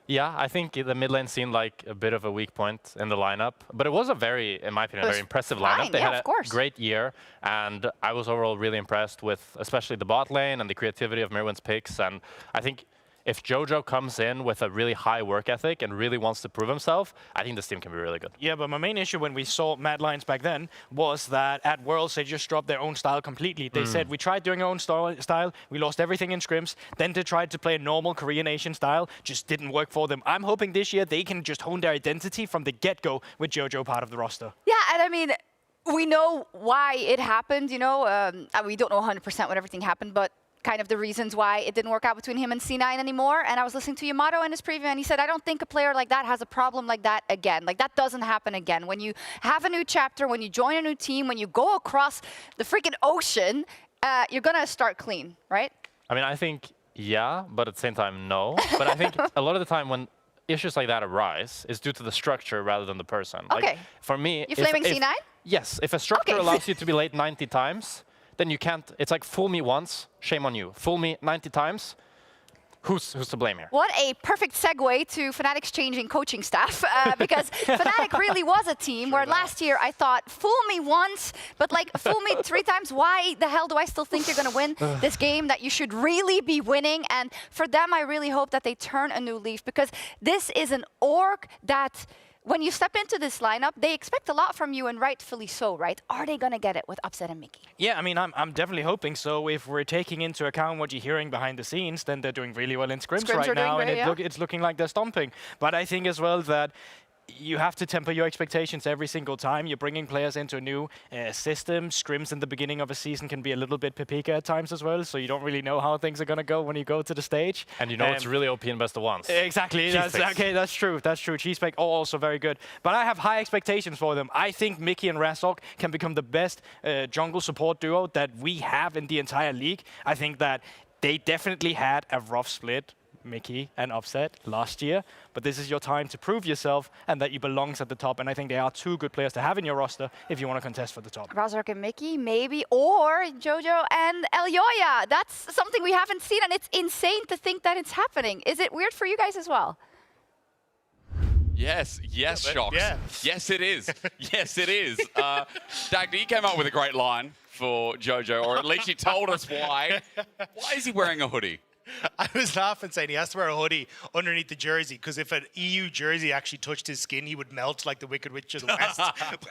Yeah, I think the mid lane seemed like a bit of a weak point in the lineup, but it was a very, in my opinion, a very impressive lineup. They had a great year, and I was overall really impressed with especially the bot lane and the creativity of Mirwin's picks, and I think if Jojo comes in with a really high work ethic and really wants to prove himself, I think this team can be really good. Yeah, but my main issue when we saw Mad Lions back then was that at Worlds they just dropped their own style completely. They said, we tried doing our own style, we lost everything in scrims, then they tried to play a normal Korean Asian style, just didn't work for them. I'm hoping this year they can just hone their identity from the get-go with Jojo part of the roster. Yeah, and I mean, we know why it happened, you know, we don't know 100% what everything happened, but kind of the reasons why it didn't work out between him and C9 anymore. And I was listening to Yamato in his preview, and he said, I don't think a player like that has a problem like that again. Like, that doesn't happen again. When you have a new chapter, when you join a new team, when you go across the freaking ocean, you're going to start clean, right? I mean, I think, yeah, but at the same time, no. But I think a lot of the time when issues like that arise is due to the structure rather than the person. Okay. Like, for me... You flaming C9? Yes. If a structure allows you to be late 90 times, then you can't, it's like fool me once, shame on you. Fool me 90 times, who's to blame here? What a perfect segue to Fnatic's changing coaching staff, because Fnatic really was a team where last year I thought, fool me once, but like fool me 3 times, why the hell do I still think you're going to win this game that you should really be winning? And for them, I really hope that they turn a new leaf, because this is an org that, when you step into this lineup, they expect a lot from you, and rightfully so, right? Are they going to get it with Upset and Mickey? Yeah, I mean, I'm definitely hoping so. If we're taking into account what you're hearing behind the scenes, then they're doing really well in scrims right now, and it's looking like they're stomping. But I think as well that you have to temper your expectations every single time. You're bringing players into a new system. Scrims in the beginning of a season can be a little bit paprika at times as well, so you don't really know how things are going to go when you go to the stage. And you know it's really OP in best of ones. Exactly. That's true. That's true. Cheesepeg also very good. But I have high expectations for them. I think Mickey and Razok can become the best jungle support duo that we have in the entire league. I think that they definitely had a rough split, Mickey and Upset, last year, but this is your time to prove yourself and that you belong at the top, and I think they are 2 good players to have in your roster if you want to contest for the top. Razork and Mickey, maybe, or Jojo and Elyoya. That's something we haven't seen, and it's insane to think that it's happening. Is it weird for you guys as well? Yes, Shox. Yeah. Yes, it is. Yes, it is. Dagda, you came up with a great line for Jojo, or at least you told us why. Why is he wearing a hoodie? I was laughing saying he has to wear a hoodie underneath the jersey, because if an EU jersey actually touched his skin, he would melt like the Wicked Witch of the West.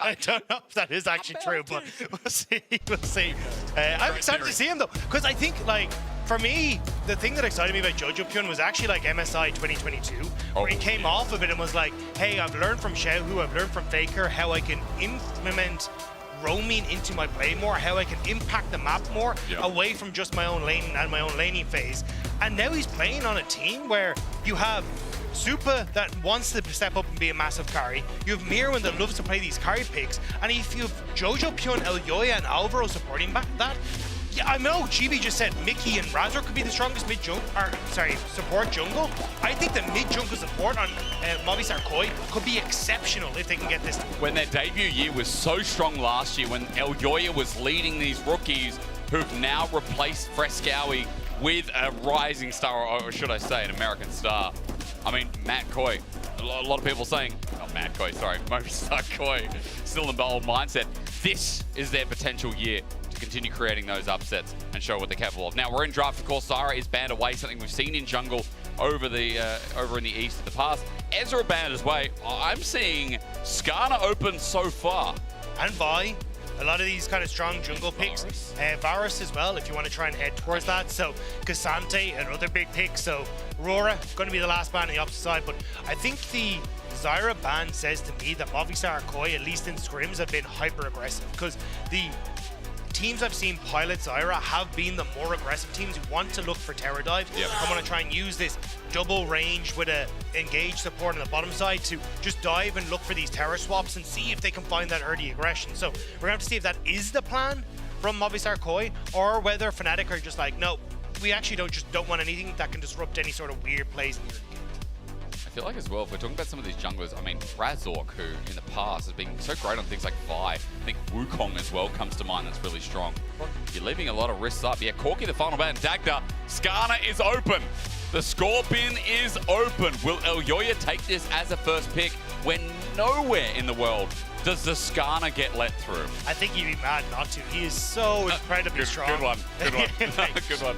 I don't know if that is actually true, but we'll see. We'll see. I'm excited to see him, though, because I think, like, for me, the thing that excited me about Jojo Pyun was actually like MSI 2022, where he came off of it and was like, hey, I've learned from Xiaohu, I've learned from Faker how I can implement roaming into my play more, how I can impact the map more away from just my own lane and my own laning phase. And now he's playing on a team where you have Supa that wants to step up and be a massive carry. You have Mirwin that loves to play these carry picks. And if you have Jojo, Pyun, Elyoya, and Alvaro supporting that, yeah, I know GB just said Mickey and Razor could be the strongest support jungle. I think the mid jungle support on Movistar Koi could be exceptional if they can get this. When their debut year was so strong last year, when Elyoya was leading these rookies who've now replaced Frescowy with a rising star, or should I say an American star. I mean, Matt Koi. A lot of people saying, not Matt Koi, sorry, Movistar Koi, still in the old mindset. This is their potential year to continue creating those upsets and show what they're capable of. Now, we're in draft, of course. Zyra is banned away, something we've seen in jungle over in the east in the past. Ezra banned his way. I'm seeing Skarner open so far. And Vi. A lot of these kind of strong jungle picks. Varus as well, if you want to try and head towards that. So Cassante, another big pick. So Aurora, going to be the last ban on the opposite side. But I think the Zyra ban says to me that Movistar Koi, at least in scrims, have been hyper aggressive. Because the teams I've seen pilot Zyra have been the more aggressive teams who want to look for Terror Dive. I want to try and use this double range with a engaged support on the bottom side to just dive and look for these terror swaps and see if they can find that early aggression. So we're going to have to see if that is the plan from Movistar Koi or whether Fnatic are just like, no, we actually don't want anything that can disrupt any sort of weird plays in the early game. I feel like as well, if we're talking about some of these junglers, I mean, Razork, who in the past has been so great on things like Vi, I think Wukong as well comes to mind that's really strong. You're leaving a lot of risks up. Yeah, Corki, the final ban, Dagda, Skarner is open. The Scorpion is open. Will Elyoya take this as a first pick when nowhere in the world does the Skarner get let through? I think he'd be mad not to. He is so incredibly strong. Good one. Good one. Good one.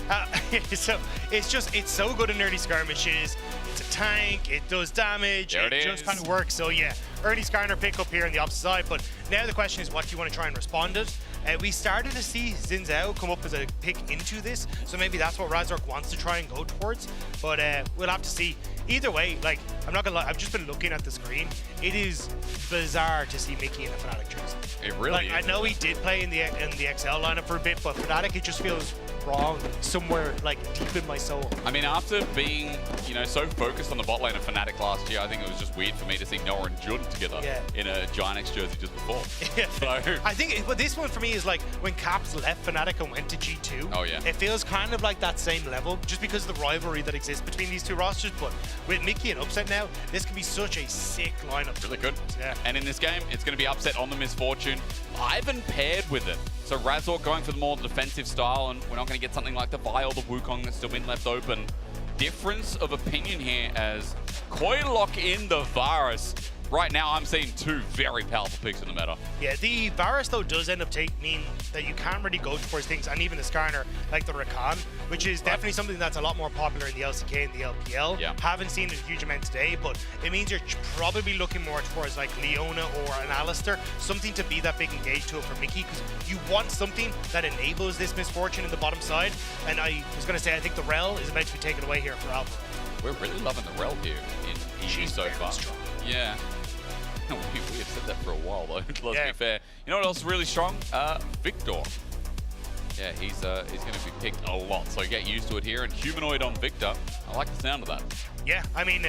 So it's so good in early skirmishes. It's a tank. It does damage. There it is. Just kind of works. So yeah, early Skarner pick up here on the opposite side. But now the question is, what do you want to try and respond to? We started to see Xin Zhao come up as a pick into this, so maybe that's what Razork wants to try and go towards. But we'll have to see. Either way, like, I'm not gonna lie, I've just been looking at the screen. It is bizarre to see Mickey in a Fnatic jersey. It really is. I know he did play in the XL lineup for a bit, but Fnatic, it just feels wrong somewhere like deep in my soul. I mean, after being, so focused on the bot lane of Fnatic last year, I think it was just weird for me to see Noah and Jun together in a Giant jersey just before. So I think but this one for me is like when Caps left Fnatic and went to G2. Oh yeah. It feels kind of like that same level just because of the rivalry that exists between these two rosters. But with Mickey and Upset now, this can be such a sick lineup. Really good. Yeah. And in this game, it's going to be Upset on the Misfortune. Ivan paired with it. So Razork going for the more defensive style, and we're not going to get something like the Vi or the Wukong that's still been left open. Difference of opinion here as Koi lock in the Varus. Right now, I'm seeing two very powerful picks in the meta. Yeah, the Varus, though, does end up mean that you can't really go towards things, and even the Skarner, like the Rakan, which is definitely something that's a lot more popular in the LCK and the LPL. Yeah. Haven't seen it a huge amount today, but it means you're probably looking more towards like Leona or an Alistair, something to be that big engage tool for Mickey, because you want something that enables this Misfortune in the bottom side. And I was going to say, I think the Rel is about to be taken away here for Alpha. We're really loving the Rel here in EU so far. Strong. Yeah. We have said that for a while, though. Let's be fair. You know what else is really strong? Victor. Yeah, he's going to be picked a lot, so get used to it here. And Humanoid on Victor. I like the sound of that. Yeah, I mean,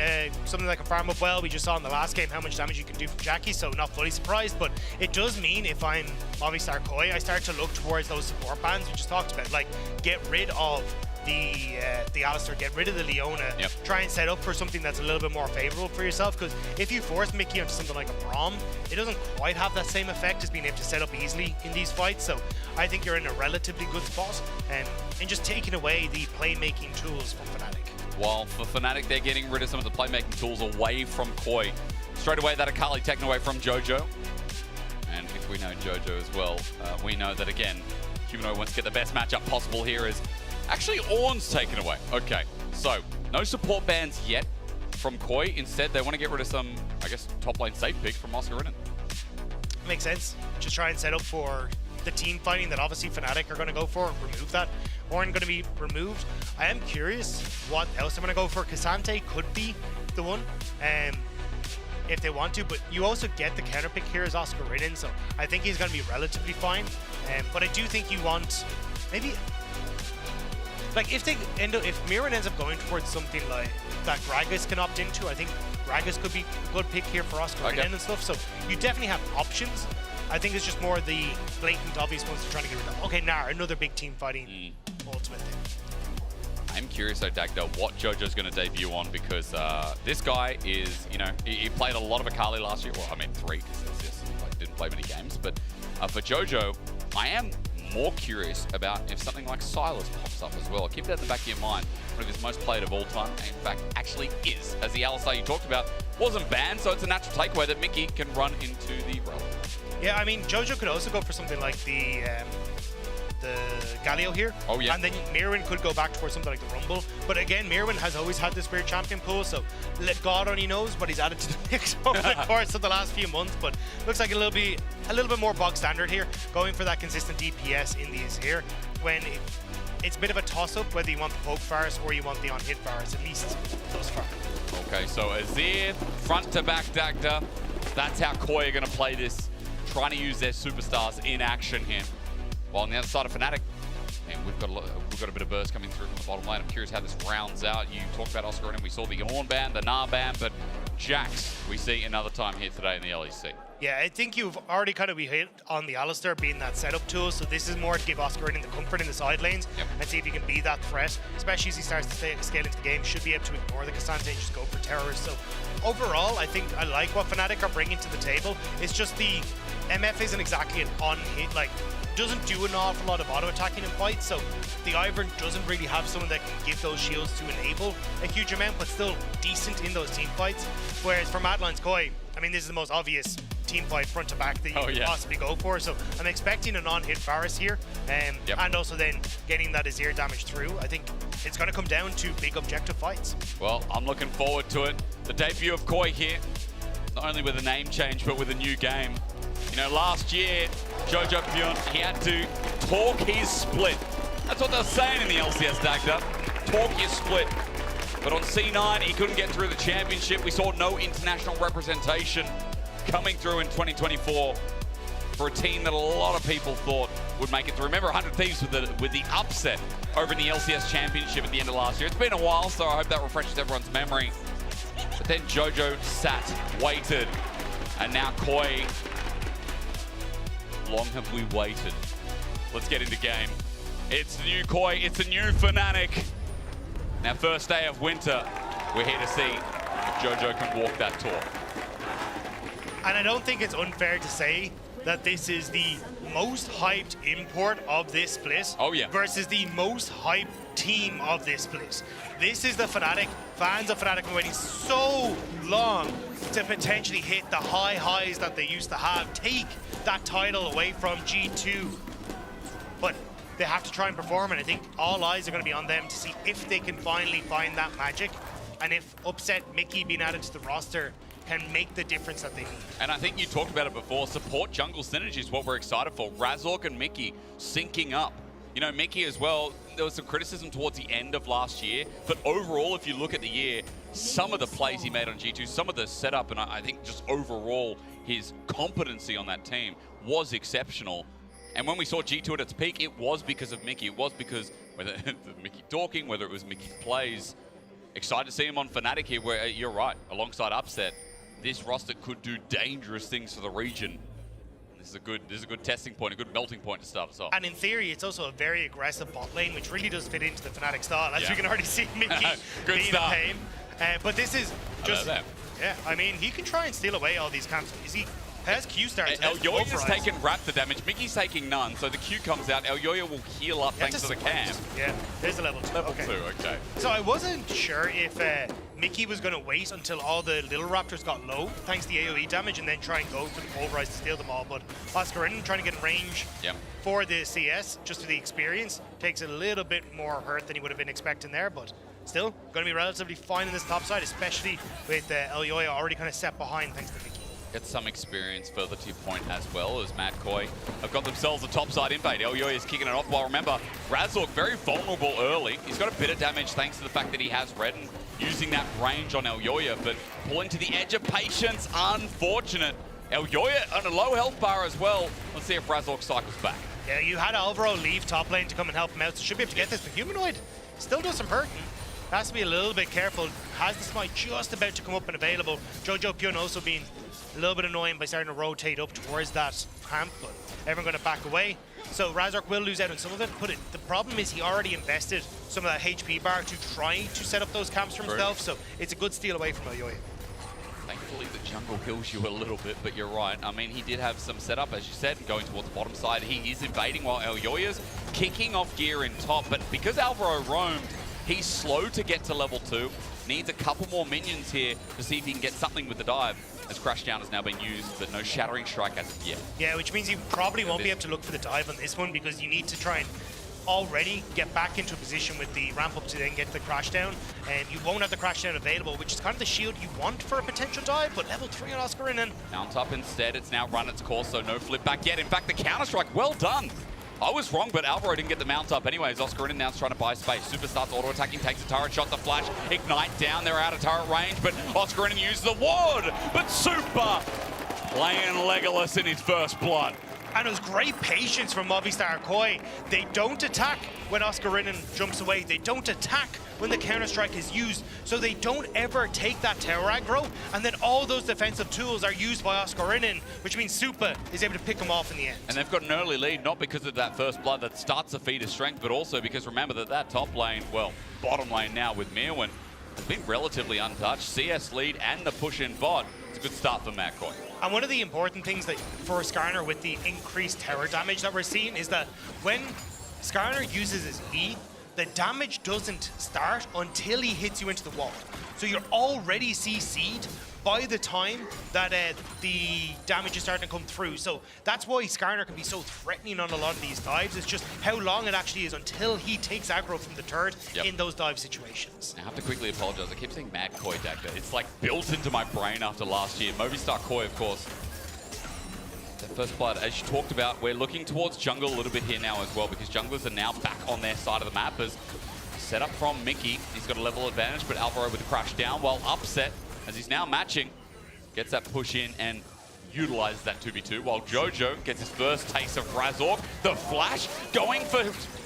something that can farm up well. We just saw in the last game how much damage you can do from Jackie, so not fully surprised. But it does mean if I'm Movistar Koi, I start to look towards those support bans we just talked about. Like, get rid of the Alistair, get rid of the Leona, try and set up for something that's a little bit more favorable for yourself, because if you force Mickey onto something like a Braum, it doesn't quite have that same effect as being able to set up easily in these fights. So I think you're in a relatively good spot, and just taking away the playmaking tools from Fnatic. While for Fnatic, they're getting rid of some of the playmaking tools away from Koi. Straight away, that Akali taken away from Jojo. And if we know Jojo as well, we know that, again, Humanoid wants to get the best matchup possible here is actually Ornn's taken away. Okay, so no support bans yet from Koi. Instead, they want to get rid of some, I guess, top lane safe picks from Oscar Rinnan. Makes sense. Just try and set up for the team fighting that obviously Fnatic are going to go for. Remove that. Ornn going to be removed. I am curious what else they're going to go for. Cassante could be the one if they want to, but you also get the counter pick here as Oscar Rinnan, so I think he's going to be relatively fine. But I do think you want maybe like if Mirren ends up going towards something like that Gragas can opt into, I think Gragas could be a good pick here for Oscar and stuff. So you definitely have options. I think it's just more the blatant, obvious ones they're trying to get rid of. Okay, now another big team fighting ultimate thing. I'm curious though, Dagda, what Jojo's going to debut on, because this guy is, you know, he played a lot of Akali last year. Well, I mean 3, because like, didn't play many games. But for Jojo, I am more curious about if something like Silas pops up as well. Keep that in the back of your mind. One of his most played of all time, and in fact, actually is. As the Alistar you talked about wasn't banned, so it's a natural takeaway that Mickey can run into the role. Yeah, I mean, Jojo could also go for something like the Galio here. Oh, yeah. And then Mirren could go back towards something like the Rumble. But again, Mirren has always had this weird champion pool, so God only knows what he's added to the mix over the course of the last few months. But looks like a little bit more bog standard here, going for that consistent DPS in these here, when it's a bit of a toss-up whether you want the poke Varus or you want the on-hit Varus, at least thus far. Okay, so Azir, front to back Dagda. That's how Koi are going to play this, trying to use their superstars in action here. While on the other side of Fnatic, and we've got a bit of burst coming through from the bottom lane. I'm curious how this rounds out. You talked about Oscar and we saw the Horn ban, the Gnar ban, but Jax we see another time here today in the LEC. Yeah, I think you've already kind of hit on the Alistar being that setup tool, so this is more to give Oscar in the comfort in the side lanes and see if he can be that threat, especially as he starts to scale into the game. Should be able to ignore the Cassandra and just go for terrorists. So overall, I think I like what Fnatic are bringing to the table. It's just the MF isn't exactly an on-hit, like, doesn't do an awful lot of auto-attacking in fights, so the Ivern doesn't really have someone that can give those shields to enable a huge amount, but still decent in those team fights. Whereas for Mad Lions Koi, I mean, this is the most obvious team fight front to back that you could possibly go for, so I'm expecting a non-hit Varus here, and also then getting that Azir damage through. I think it's going to come down to big objective fights. Well, I'm looking forward to it. The debut of Koi here, not only with a name change, but with a new game. You know, last year, Jojo Pyun, he had to talk his split. That's what they're saying in the LCS, Dagda. Talk your split. But on C9, he couldn't get through the championship. We saw no international representation coming through in 2024 for a team that a lot of people thought would make it through. Remember 100 Thieves with the upset over in the LCS championship at the end of last year. It's been a while, so I hope that refreshes everyone's memory. But then Jojo sat, waited, and now Koi. Long have we waited? Let's get into game. It's the new Koi, it's a new Fnatic. Now, first day of winter, we're here to see if Jojo can walk that tour. And I don't think it's unfair to say that this is the most hyped import of this split versus the most hyped team of this split. This is the Fnatic. Fans of Fnatic are waiting so long to potentially hit the high highs that they used to have, take that title away from G2. But they have to try and perform, and I think all eyes are going to be on them to see if they can finally find that magic, and if upset Mickey being added to the roster can make the difference that they need. And I think you talked about it before, support jungle synergy is what we're excited for. Razork and Mickey syncing up. You know, Mickey as well, there was some criticism towards the end of last year, but overall, if you look at the year, some of the plays he made on G2, some of the setup, and I think just overall, his competency on that team was exceptional. And when we saw G2 at its peak, it was because of Mickey. It was because whether Mickey talking, whether it was Mickey's plays. Excited to see him on Fnatic here, where you're right, alongside Upset, this roster could do dangerous things for the region. This is a good testing point, a good melting point to start us off. And in theory, it's also a very aggressive bot lane, which really does fit into the Fnatic style, as you can already see Mickey being a pain. But this is just, I mean, he can try and steal away all these camps. He has Q starts. Elyoya's taken Raptor damage. Mickey's taking none, so the Q comes out. Elyoya will heal up thanks to the cam. Yeah, there's a level 2. Level 2, okay. So I wasn't sure if Mickey was going to wait until all the little Raptors got low, thanks to the AoE damage, and then try and go for the Pulverize to steal them all. But Oscar in trying to get in range for the CS, just to the experience, takes a little bit more hurt than he would have been expecting there, but still going to be relatively fine in this top side, especially with Elyoya already kind of set behind thanks to Mickey. Get some experience further to your point as well, as Mad Koi have got themselves a topside invade. Elyoya is kicking it off, while remember, Razork very vulnerable early. He's got a bit of damage thanks to the fact that he has red and using that range on Elyoya, but pulling to the edge of patience, unfortunate. Elyoya on a low health bar as well. Let's see if Razork cycles back. Yeah, you had Alvaro leave top lane to come and help him out, so should be able to get this, but Humanoid still does some hurting. Has to be a little bit careful. Has the smite just about to come up and available. Jojo Pyun also being a little bit annoying by starting to rotate up towards that camp, but everyone going to back away. So Razork will lose out on some of it, but the problem is he already invested some of that HP bar to try to set up those camps for himself, so it's a good steal away from Elyoya. Thankfully, the jungle kills you a little bit, but you're right. I mean, he did have some setup, as you said, going towards the bottom side. He is invading while Elyoya's kicking off gear in top, but because Alvaro roamed, he's slow to get to level 2. Needs a couple more minions here to see if he can get something with the dive, as Crashdown has now been used, but no Shattering Strike as of yet. Yeah, which means you probably won't be able to look for the dive on this one, because you need to try and already get back into a position with the ramp up to then get the Crashdown, and you won't have the Crashdown available, which is kind of the shield you want for a potential dive, but level 3 on Oscarinen. Mount up instead, it's now run its course, so no flip back yet. In fact, the Counter-Strike, well done. I was wrong, but Alvaro didn't get the mount up anyways. Oscarinen now is trying to buy space. Super starts auto-attacking, takes a turret shot, the flash, ignite down, they're out of turret range, but Oscarinen uses the ward, but Super playing Legolas in his first blood. And it was great patience from Movistar Koi. They don't attack when Oscarinen jumps away. They don't attack when the Counter-Strike is used. So they don't ever take that tower aggro. And then all those defensive tools are used by Oscarinen, which means Super is able to pick them off in the end. And they've got an early lead, not because of that first blood that starts to feed his strength, but also because remember that top lane, well, bottom lane now with Mirwin, has been relatively untouched. CS lead and the push in bot. It's a good start for Matt Coy. And one of the important things that for Skarner with the increased tower damage that we're seeing is that when Skarner uses his E, the damage doesn't start until he hits you into the wall. So you're already CC'd by the time that the damage is starting to come through. So that's why Skarner can be so threatening on a lot of these dives. It's just how long it actually is until he takes aggro from the turret in those dive situations. I have to quickly apologize. I keep saying Mad Koi Dagda. It's like built into my brain after last year. Movistar Koi, of course. The first blood, as you talked about, we're looking towards jungle a little bit here now as well, because junglers are now back on their side of the map as set up from Mickey. He's got a level advantage, but Alvaro with the crash down, while Upset, as he's now matching, gets that push in and utilizes that 2v2, while Jojo gets his first taste of Razork. The flash going for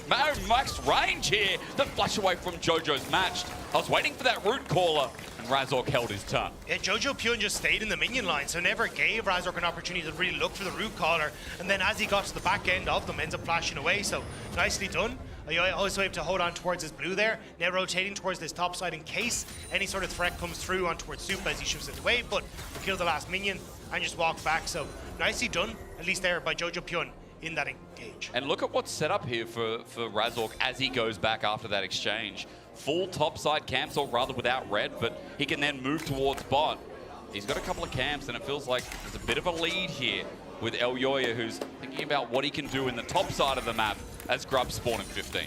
max range here. The flash away from Jojo's matched. I was waiting for that root caller, and Razork held his turn. Yeah, Jojo Pyun just stayed in the minion line, so never gave Razork an opportunity to really look for the root caller. And then as he got to the back end of them, ends up flashing away, so nicely done. Also able to hold on towards his blue there, now rotating towards this top side in case any sort of threat comes through on towards Super as he shoots it away, but we kill the last minion and just walk back. So nicely done, at least there by Jojo Pyun in that engage. And look at what's set up here for Razork as he goes back after that exchange. Full topside camps, or rather without red, but he can then move towards bot. He's got a couple of camps, and it feels like there's a bit of a lead here with Elyoya, who's thinking about what he can do in the top side of the map as Grub spawn in 15.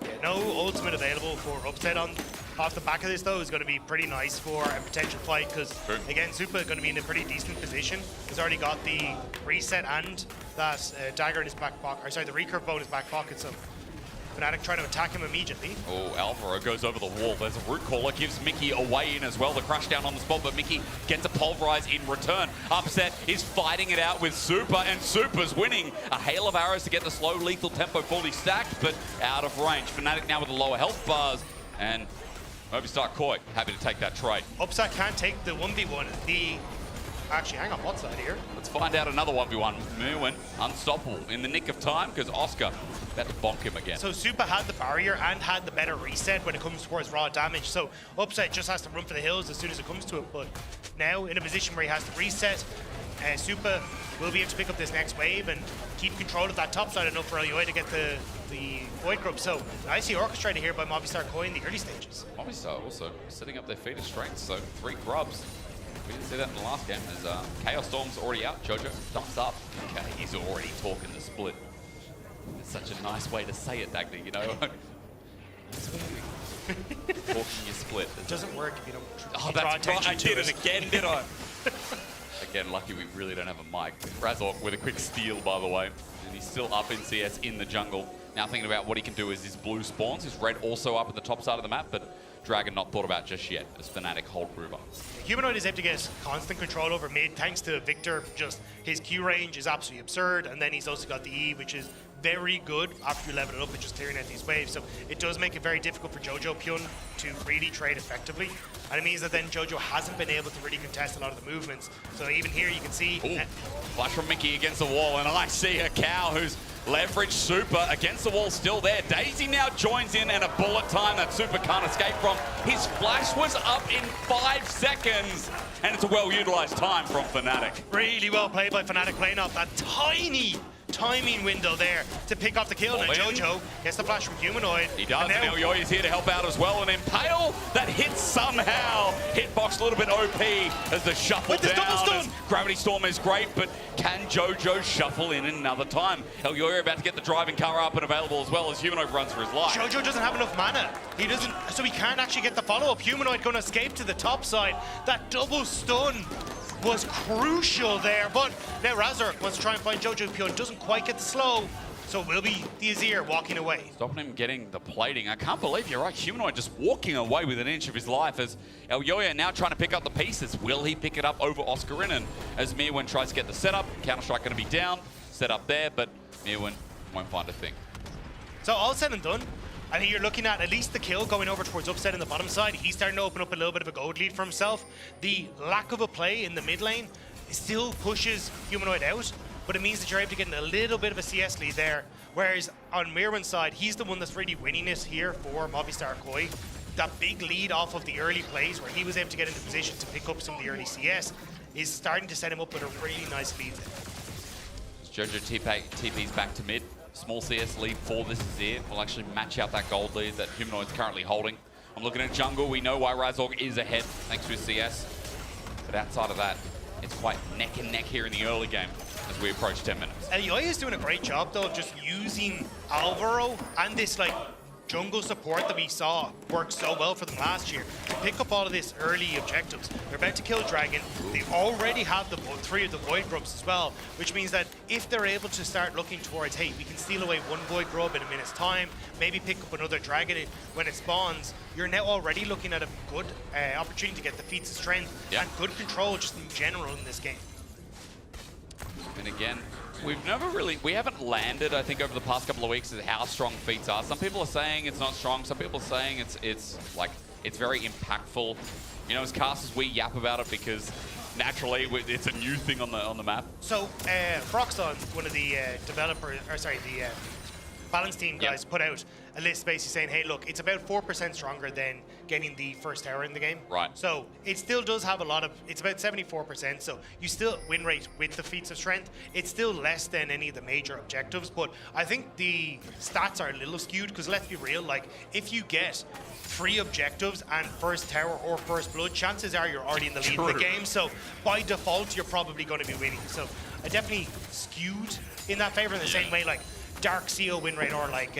Yeah, no ultimate available for Upset off the back of this, though, is going to be pretty nice for a potential fight, because, again, Super is going to be in a pretty decent position. He's already got the reset and that dagger in his back pocket, or sorry, the recurve bow in his back pocket, so Fnatic trying to attack him immediately. Oh, Alvaro goes over the wall. There's a root caller, gives Mickey a way in as well. The crash down on the spot, but Mickey gets a pulverize in return. Upset is fighting it out with Super, and Super's winning. A hail of arrows to get the slow lethal tempo fully stacked, but out of range. Fnatic now with the lower health bars, and Movistar Koi happy to take that trade. Upset can't take the 1v1. Actually, hang on, what's that here? Let's find out another 1v1. Mirwin, unstoppable in the nick of time, because Oscar about to bonk him again. So Super had the barrier and had the better reset when it comes towards raw damage. So Upset just has to run for the hills as soon as it comes to it. But now in a position where he has to reset, Super will be able to pick up this next wave and keep control of that top side enough for Elyoya to get the Void Grub. So nicely orchestrated here by Movistar Koi in the early stages. Movistar also setting up their feet of strength, so 3 grubs. We didn't see that in the last game as Chaos Storm's already out. Jojo dumps up. Okay, he's already talking the split. It's such a nice way to say it, Dagny, you know? Talking your split. It doesn't work if you don't draw attention to it. I did it again, did I? Again, lucky we really don't have a mic. Razork with a quick steal, by the way. And he's still up in CS in the jungle. Now thinking about what he can do is his blue spawns. His red also up at the top side of the map, but Dragon not thought about just yet as Fnatic hold Ruba. Humanoid is able to get constant control over mid thanks to Victor. Just his Q range is absolutely absurd, and then he's also got the E, which is very good after you level it up and just clearing out these waves. So it does make it very difficult for Jojo Pyun to really trade effectively. And it means that then Jojo hasn't been able to really contest a lot of the movements. So even here you can see... Flash from Mickey against the wall, and I see a cow who's leveraged super against the wall still there. Daisy now joins in, and a bullet time that super can't escape from. His flash was up in 5 seconds, and it's a well-utilized time from Fnatic. Really well played by Fnatic, playing off that tiny timing window there to pick up the kill. Now Jojo gets the flash from Humanoid. He does, and Elyoy is here to help out as well. An Impale that hits somehow. Hitbox a little bit OP as the shuffle down. Gravity Storm is great, but can Jojo shuffle in another time? Elyoy about to get the driving car up and available as well as Humanoid runs for his life. Jojo doesn't have enough mana. He doesn't, so he can't actually get the follow-up. Humanoid going to escape to the top side. That double stun was crucial there, but now Razork wants to try and find Jojo Pyun, doesn't quite get the slow, so it will be the Azir walking away. Stopping him getting the plating. I can't believe you're right. Humanoid just walking away with an inch of his life as Elyoy now trying to pick up the pieces. Will he pick it up over Oscarinin as Mirwin tries to get the setup? Counter-Strike going to be down, set up there, but Mirwin won't find a thing. So all said and done, I think you're looking at least the kill going over towards Upset in the bottom side. He's starting to open up a little bit of a gold lead for himself. The lack of a play in the mid lane still pushes Humanoid out, but it means that you're able to get a little bit of a CS lead there. Whereas on Mirwin's side, he's the one that's really winning it here for Movistar Koi. That big lead off of the early plays where he was able to get into position to pick up some of the early CS is starting to set him up with a really nice lead there. Jojo TP's back to mid. Small CS lead for this Azir will actually match out that gold lead that Humanoid's currently holding. I'm looking at jungle. We know why Razork is ahead thanks to his CS. But outside of that, it's quite neck and neck here in the early game as we approach 10 minutes. Elyoy is doing a great job though of just using Alvaro and this like jungle support that we saw work so well for them last year to pick up all of this early objectives. They're about to kill Dragon. They already have the 3 of the Void Grubs as well, which means that if they're able to start looking towards, hey, we can steal away 1 Void Grub in a minute's time, maybe pick up another Dragon when it spawns, you're now already looking at a good opportunity to get the feats of strength and good control just in general in this game. And again, we haven't landed, I think, over the past couple of weeks as how strong feats are. Some people are saying it's not strong. Some people are saying it's very impactful. You know, as casters, we yap about it because naturally it's a new thing on the map. So, Froxon, one of the balance team guys put out a list basically saying, hey, look, it's about 4% stronger than getting the first tower in the game. Right. So it still does have a lot of, it's about 74%, so you still win rate with the feats of strength. It's still less than any of the major objectives, but I think the stats are a little skewed because let's be real, like if you get 3 objectives and first tower or first blood, chances are you're already in the lead of the game, so by default, you're probably going to be winning. So I definitely skewed in that favor in the same way, like Dark Seal win rate or like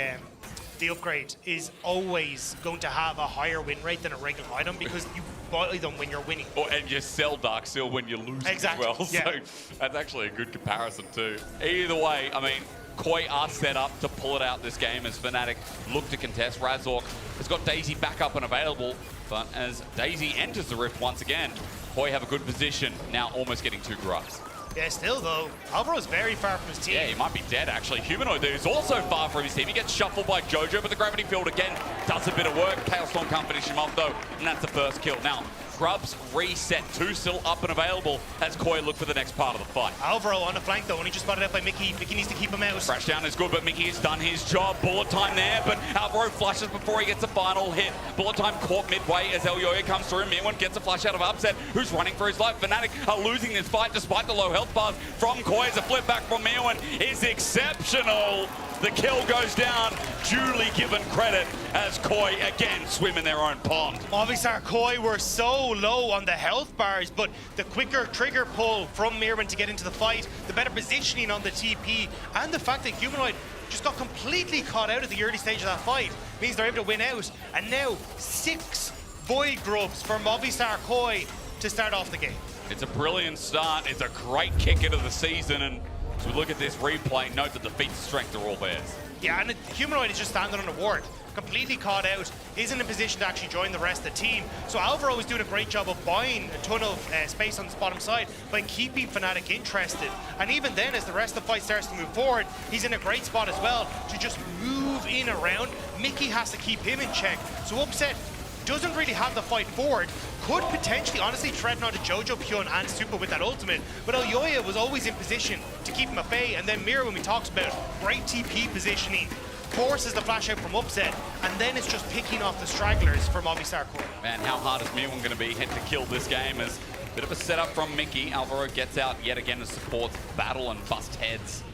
the upgrade is always going to have a higher win rate than a regular item because you buy them when you're winning. And you sell Dark Seal when you lose as well. Yeah. So that's actually a good comparison too. Either way, I mean, Koi are set up to pull it out this game as Fnatic look to contest. Razork has got Daisy back up and available, but as Daisy enters the rift once again, Koi have a good position, now almost getting 2 grubs. Yeah, still though, Alvaro's very far from his team. Yeah, he might be dead actually. Humanoid is also far from his team. He gets shuffled by Jojo, but the gravity field again does a bit of work. Chaos Storm can't finish him off though, and that's the first kill. Now, Grubs reset, 2 still up and available as Koi look for the next part of the fight. Alvaro on the flank though, only just spotted out by Mickey. Mickey needs to keep him out. Crash down is good, but Mickey has done his job. Bullet time there, but Alvaro flashes before he gets a final hit. Bullet time caught midway as Elyoy comes through. Mirwin gets a flash out of Upset, who's running for his life. Fnatic are losing this fight despite the low health bars from Koi. As a flip back from Mirwin is exceptional. The kill goes down, duly given credit as Koi again swim in their own pond. Movistar Koi were so low on the health bars, but the quicker trigger pull from Mirwin to get into the fight, the better positioning on the TP, and the fact that Humanoid just got completely caught out at the early stage of that fight means they're able to win out. And now 6 Void Grubs for Movistar Koi to start off the game. It's a brilliant start. It's a great kick into the season, and as we look at this replay, note that the feats of strength are all theirs. Yeah, and Humanoid is just standing on a ward, completely caught out, isn't in position to actually join the rest of the team. So Alvaro is doing a great job of buying a ton of space on this bottom side by keeping Fnatic interested. And even then, as the rest of the fight starts to move forward, he's in a great spot as well to just move in around. Mickey has to keep him in check. So Upset doesn't really have the fight forward, could potentially honestly threaten onto Jojo, Pyun and Super with that ultimate, but Elyoya was always in position to keep him at bay. And then Mira, when we talked about great TP positioning, forces the flash out from Upset, and then it's just picking off the stragglers for Movistar Corp. Man, how hard is Mirwin going to be to kill this game? As a bit of a setup from Mickey. Alvaro gets out yet again to support battle and bust heads.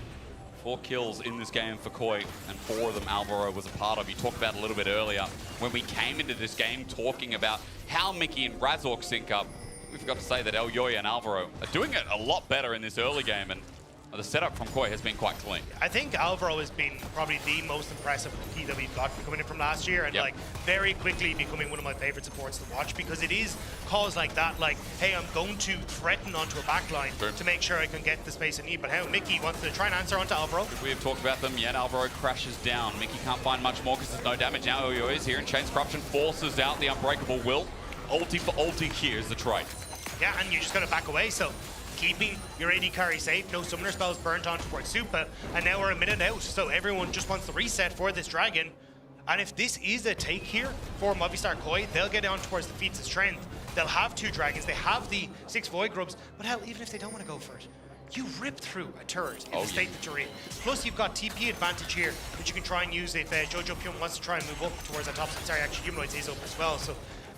4 kills in this game for Koi, and 4 of them Alvaro was a part of. You talked about a little bit earlier when we came into this game talking about how Mickey and Razork sync up. We forgot to say that Elyoya and Alvaro are doing it a lot better in this early game, and the setup from Koi has been quite clean. I think Alvaro has been probably the most impressive rookie that we've got coming in from last year, and like very quickly becoming one of my favorite supports to watch, because it is calls like that, like, hey, I'm going to threaten onto a backline to make sure I can get the space I need. But how Mickey wants to try and answer onto Alvaro. We have talked about them yet. Alvaro crashes down. Mickey can't find much more because there's no damage. Now Elyoya is here, and Chain's Corruption forces out the Unbreakable Will. Ulti for ulti here is the trade. Yeah, and you just got to back away. So keeping your AD carry safe, no summoner spells burnt on towards Super, and now we're a minute out, so everyone just wants the reset for this dragon. And if this is a take here for Movistar Koi, they'll get on towards the feats of strength. They'll have 2 dragons, they have the 6 Void Grubs, but hell, even if they don't want to go for it, you rip through a turret in the state that you're in. Plus, you've got TP advantage here, which you can try and use if Jojo Pyun wants to try and move up towards the top. Sorry, actually, Humanoids is up as well, so.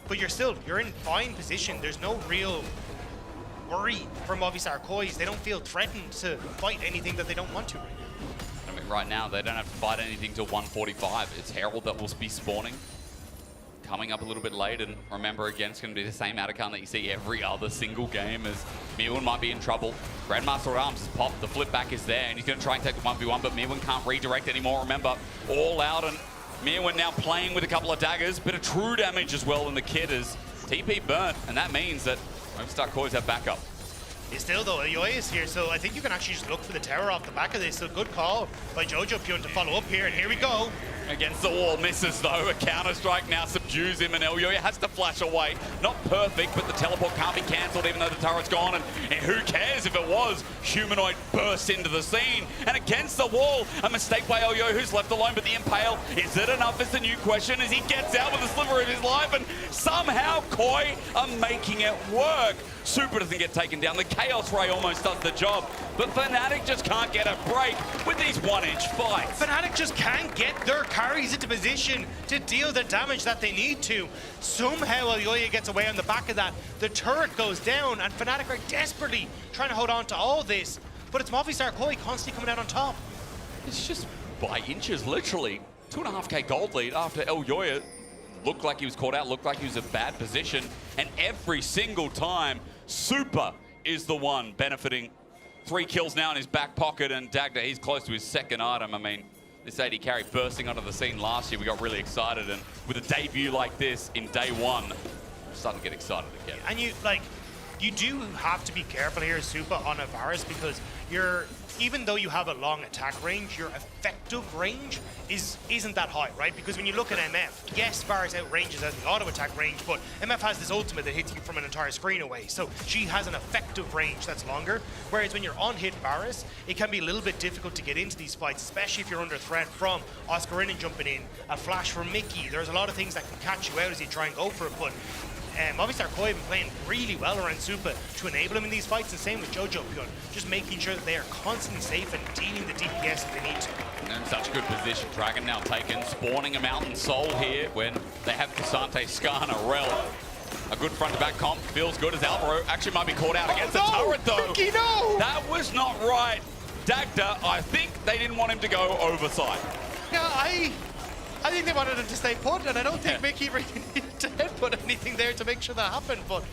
But you're in fine position. There's no real worry for Movistar Koi. They don't feel threatened to fight anything that they don't want to right now. I mean, right now, they don't have to fight anything till 145. It's Herald that will be spawning. Coming up a little bit late, and remember, again, it's going to be the same Atacant that you see every other single game, as Mirwin might be in trouble. Grandmaster at Arms has popped, the flip back is there, and he's going to try and take the 1v1, but Mirwin can't redirect anymore. Remember, all out, and Mirwin now playing with a couple of daggers, bit of true damage as well in the kit as TP burnt, and that means that Movistar Koi's have backup. Still though, Elyoya is here, so I think you can actually just look for the tower off the back of this. So good call by Jojo Pyun to follow up here, and here we go. Against the wall, misses though. A counter-strike now subdues him, and Elyoya has to flash away. Not perfect, but the teleport can't be cancelled even though the turret's gone, and who cares if it was? Humanoid bursts into the scene, and against the wall, a mistake by Elyoya, who's left alone, but the Impale, is it enough is the new question as he gets out with a sliver of his life, and somehow Koi are making it work. Super doesn't get taken down. The Chaos Ray almost does the job, but Fnatic just can't get a break with these 1-inch fights. Fnatic just can't get their carries into position to deal the damage that they need to. Somehow Elyoya gets away on the back of that. The turret goes down, and Fnatic are desperately trying to hold on to all this, but it's Movistar Koi constantly coming out on top. It's just by inches, literally. 2.5k gold lead after Elyoya looked like he was caught out, looked like he was in a bad position, and every single time, Super is the one benefiting. 3 kills now in his back pocket, and Dagda, he's close to his second item. I mean, this AD carry bursting onto the scene last year, we got really excited, and with a debut like this in day 1, I'm starting to get excited again. And you do have to be careful here, Super, on a Varus, because even though you have a long attack range, your effective range isn't that high, right? Because when you look at MF, yes, Varus outranges as the auto attack range, but MF has this ultimate that hits you from an entire screen away. So she has an effective range that's longer. Whereas when you're on hit Varus, it can be a little bit difficult to get into these fights, especially if you're under threat from Oscarina jumping in, a flash from Mickey. There's a lot of things that can catch you out as you try and go for it, but Movistar Koi have been playing really well around Super to enable him in these fights, and same with Jojo Pyun, just making sure that they are constantly safe and dealing the DPS if they need to. And in such a good position, Dragon now taken, spawning a Mountain Soul here when they have Cassante, Skarn, Rel. A good front-to-back comp, feels good as Alvaro actually might be caught out against the turret though. Mickey, no! That was not right. Dagda, I think they didn't want him to go overside. Yeah, I think they wanted him to stay put, and I don't think Mickey really needed to headbutt anything there to make sure that happened, but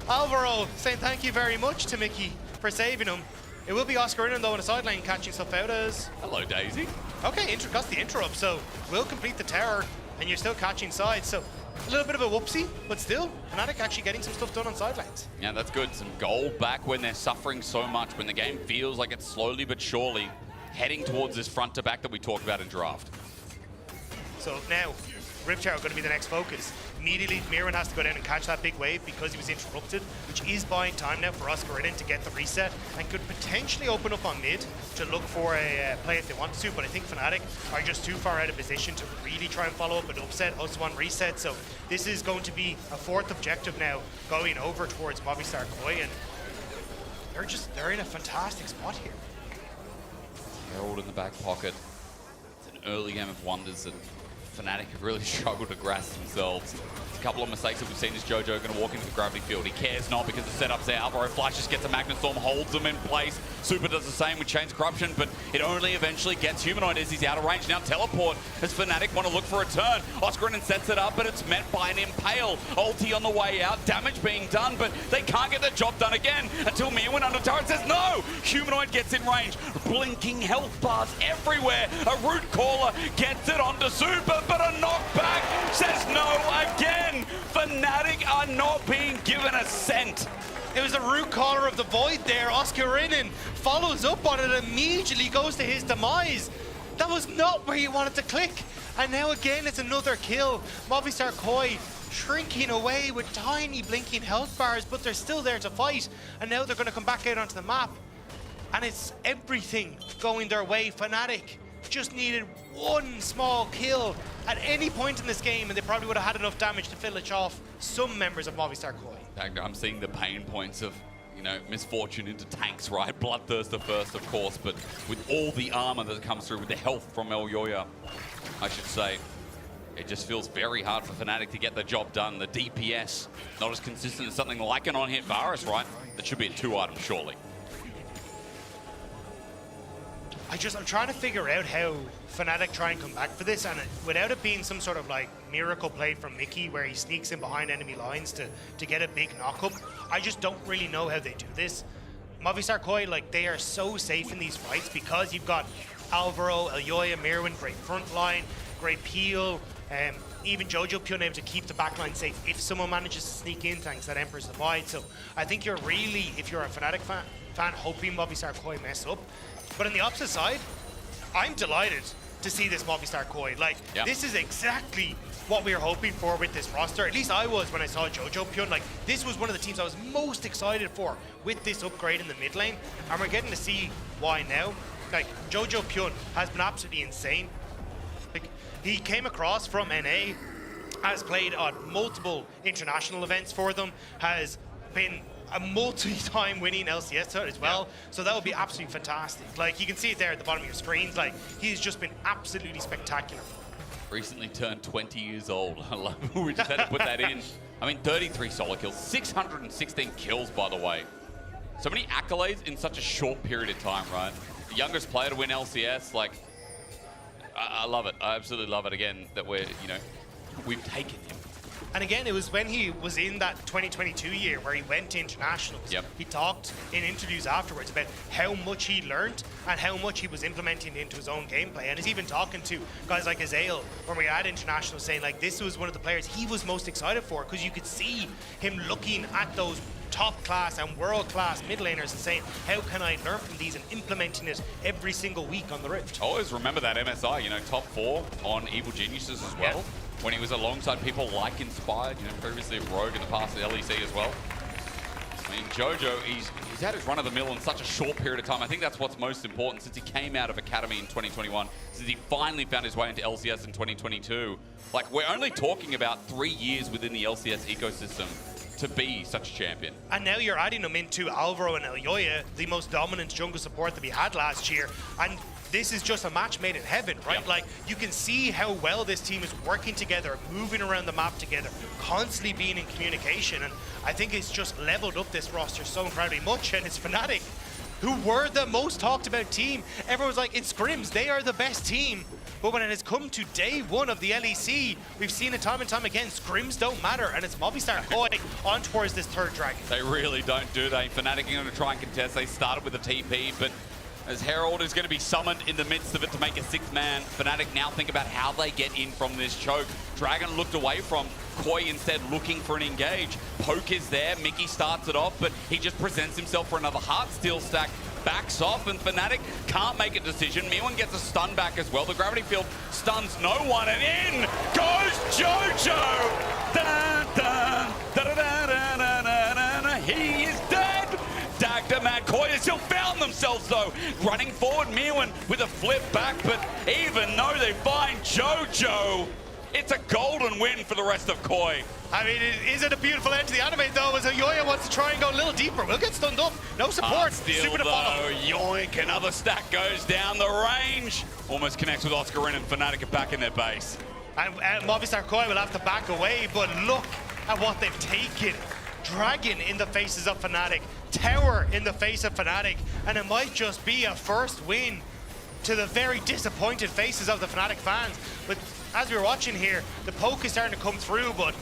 Alvaro saying thank you very much to Mickey for saving him. It will be Oscarina though on the sideline catching stuff out as... Hello, Daisy. Okay, got the interrupt, so we'll complete the tower, and you're still catching sides, so a little bit of a whoopsie, but still, Fnatic actually getting some stuff done on sidelines. Yeah, that's good. Some gold back when they're suffering so much, when the game feels like it's slowly but surely heading towards this front to back that we talked about in draft. So now, Riptower going to be the next focus. Immediately, Mirren has to go down and catch that big wave because he was interrupted, which is buying time now for Oscar in to get the reset and could potentially open up on mid to look for a play if they want to, but I think Fnatic are just too far out of position to really try and follow up an upset, us one reset, so this is going to be a fourth objective now going over towards Movistar Koi, and they're in a fantastic spot here. Herald in the back pocket. It's an early game of wonders and Fnatic have really struggled to grasp themselves. A couple of mistakes that we've seen is Jojo going to walk into the gravity field. He cares not because the setup's there. Alvaro flashes, gets a Magnet Storm, holds them in place. Super does the same with Chain's Corruption, but it only eventually gets Humanoid as he's out of range. Now Teleport as Fnatic want to look for a turn. Oscarin sets it up, but it's met by an Impale. Ulti on the way out, damage being done, but they can't get the job done again until Mirwin under turret says no! Humanoid gets in range. Blinking health bars everywhere. A Root Caller gets it onto Super, but a knockback says no again. Fnatic are not being given a cent. It was a Root Caller of the Void there. Oscarinin follows up on it, immediately goes to his demise. That was not where he wanted to click. And now again, it's another kill. Movistar Koi shrinking away with tiny blinking health bars, but they're still there to fight. And now they're going to come back out onto the map. And it's everything going their way. Fnatic just needed one small kill at any point in this game, and they probably would have had enough damage to finish off some members of Movistar Koi. I'm seeing the pain points of, you know, misfortune into tanks, right? Bloodthirster first, of course, but with all the armor that comes through, with the health from Elyoya, I should say, it just feels very hard for Fnatic to get the job done. The DPS, not as consistent as something like an on-hit Varus, right? That should be a 2-item, surely. I'm trying to figure out how Fnatic try and come back for this, and without it being some sort of like miracle play from Mickey where he sneaks in behind enemy lines to get a big knock-up. I just don't really know how they do this. Movistar Koi, like, they are so safe in these fights because you've got Alvaro, Elyoya, Mirwin, great front line, great peel, even Jojo Pyun able to keep the backline safe if someone manages to sneak in thanks to that Emperor's Divide. So I think you're really, if you're a Fnatic fan hoping Movistar Koi mess up. But on the opposite side, I'm delighted to see this Movistar Koi. Like, this is exactly what we were hoping for with this roster. At least I was when I saw Jojo Pyun. Like, this was one of the teams I was most excited for with this upgrade in the mid lane. And we're getting to see why now. Like, Jojo Pyun has been absolutely insane. Like, he came across from NA, has played on multiple international events for them, has been a multi-time winning LCS as well, so that would be absolutely fantastic. Like, you can see it there at the bottom of your screens, like, he's just been absolutely spectacular. Recently turned 20 years old. I love it. We just had to put that in. I mean, 33 solo kills, 616 kills, by the way. So many accolades in such a short period of time, right? The youngest player to win LCS, like, I love it. I absolutely love it, again, that we've taken him. And again, it was when he was in that 2022 year where he went to internationals. He talked in interviews afterwards about how much he learned and how much he was implementing into his own gameplay. And he's even talking to guys like Azael when we had internationals, saying like this was one of the players he was most excited for, because you could see him looking at those top class and world class mid laners and saying, how can I learn from these, and implementing it every single week on the Rift. Always remember that MSI, top 4 on Evil Geniuses as well. When he was alongside people like Inspired, previously Rogue in the past at LEC as well. I mean, Jojo, he's had his run of the mill in such a short period of time. I think that's what's most important since he came out of Academy in 2021, since he finally found his way into LCS in 2022. Like, we're only talking about 3 years within the LCS ecosystem to be such a champion. And now you're adding them into Alvaro and Elyoya, the most dominant jungle support that we had last year. And this is just a match made in heaven, right? Like, you can see how well this team is working together, moving around the map together, constantly being in communication. And I think it's just leveled up this roster so incredibly much. And it's Fnatic, who were the most talked about team. Everyone's like, it's Scrims, they are the best team. But when it has come to day one of the LEC, we've seen it time and time again, Scrims don't matter, and it's Movistar Koi on towards this third dragon. They really don't, do they? Fnatic are going to try and contest. They started with a TP, but as Herald is going to be summoned in the midst of it to make a 6th man, Fnatic now think about how they get in from this choke. Dragon looked away from Koi, instead looking for an engage. Poke is there, Mickey starts it off, but he just presents himself for another Heartsteel stack. backs off, and Fnatic can't make a decision. Mewin gets a stun back as well. The gravity field stuns no one, and in goes Jojo! Dun, dun, da, da, da, da, da, da, da. He is dead! Dagda, Mad Koi still found themselves though, running forward. Mewin with a flip back, but even though they find Jojo, it's a golden win for the rest of Koi. I mean, is it a beautiful end to the anime though, as Yoya wants to try and go a little deeper. We'll get stunned up. No support. Still Super to follow. Yoink, another stack goes down the range. Almost connects with Oscarin, and Fnatic are back in their base. And Movistar Koi will have to back away, but look at what they've taken. Dragon in the faces of Fnatic, Tower in the face of Fnatic, and it might just be a first win to the very disappointed faces of the Fnatic fans. But as we were watching here, the poke is starting to come through, but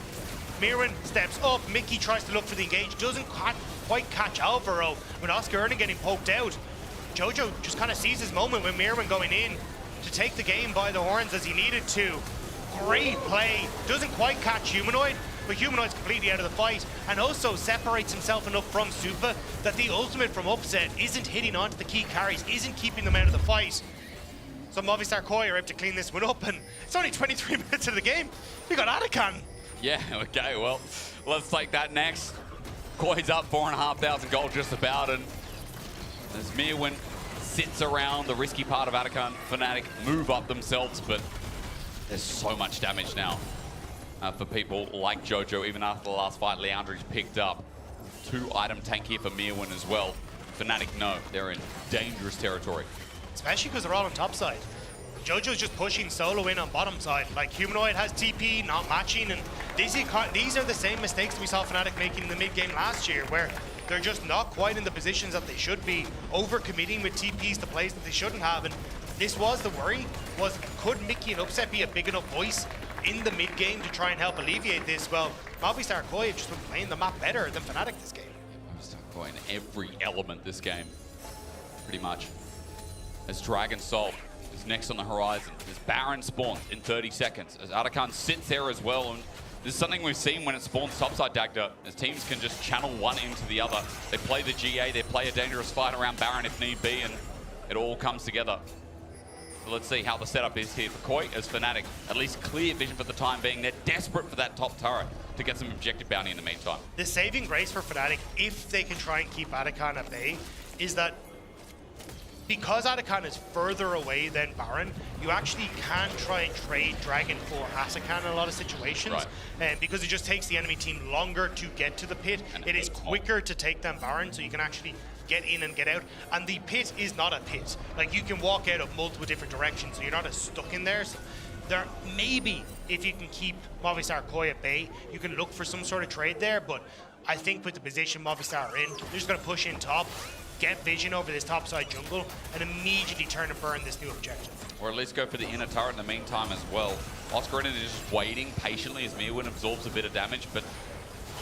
Mirren steps up, Mickey tries to look for the engage, doesn't quite catch Alvaro with Oscar Erning getting poked out. Jojo just kind of sees his moment with Mirren going in to take the game by the horns as he needed to. Great play, doesn't quite catch Humanoid, but Humanoid's completely out of the fight, and also separates himself enough from Supa that the ultimate from Upset isn't hitting onto the key carries, isn't keeping them out of the fight. So Movistar Koi are able to clean this one up, and it's only 23 minutes of the game. We got Atakan. Yeah, okay, well, let's take that next. Koi's up 4,500 gold just about, and as Mirwin sits around the risky part of Atakan, Fnatic move up themselves, but there's so much damage now for people like Jojo. Even after the last fight, Leandri's picked up 2-item tank here for Mirwin as well. Fnatic know they're in dangerous territory. Especially because they're all on top side. Jojo's just pushing solo in on bottom side. Like, Humanoid has TP, not matching, and these are the same mistakes we saw Fnatic making in the mid game last year, where they're just not quite in the positions that they should be, over-committing with TPs to plays that they shouldn't have, and this was the worry, was could Mickey and Upset be a big enough voice in the mid game to try and help alleviate this? Well, Movistar Koi have just been playing the map better than Fnatic this game. Movistar Koi in every element this game, pretty much. As Dragon Soul is next on the horizon, as Baron spawns in 30 seconds, as Atakan sits there as well, and this is something we've seen when it spawns topside Dagda, as teams can just channel one into the other. They play the GA, they play a dangerous fight around Baron if need be, and it all comes together. So let's see how the setup is here for Koi, as Fnatic at least clear vision for the time being. They're desperate for that top turret to get some objective bounty in the meantime. The saving grace for Fnatic, if they can try and keep Atakan at bay, is that because Atakan is further away than Baron, you actually can try and trade Dragon for Atakan in a lot of situations. Right. And because it just takes the enemy team longer to get to the pit, and it is quicker to take down Baron, so you can actually get in and get out. And the pit is not a pit. Like, you can walk out of multiple different directions, so you're not as stuck in there. So there, maybe if you can keep Movistar Koi at bay, you can look for some sort of trade there, but I think with the position Movistar are in, they're just going to push in top, get vision over this topside jungle, and immediately turn and burn this new objective. Or at least go for the inner turret in the meantime as well. Oscarin is just waiting patiently as Mirwin absorbs a bit of damage, but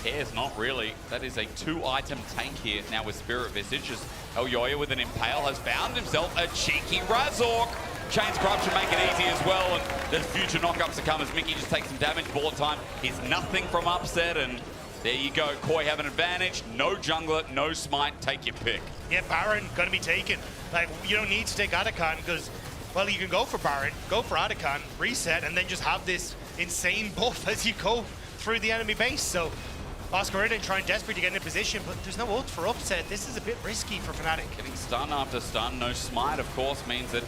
cares not really. That is a 2-item tank here now with Spirit Visage, as Elyoya with an Impale has found himself a cheeky Razork. Chain's Corruption make it easy as well, and there's future knockups to come as Mickey just takes some damage. Bullet time is nothing from Upset, and there you go. Koi have an advantage. No jungler, no smite. Take your pick. Yeah, Baron gonna be taken. Like, you don't need to take Atakan because, well, you can go for Baron, go for Atakan, reset, and then just have this insane buff as you go through the enemy base. So Oscar Eden trying desperately to get in a position, but there's no ult for Upset. This is a bit risky for Fnatic. Getting stun after stun, no smite, of course, means that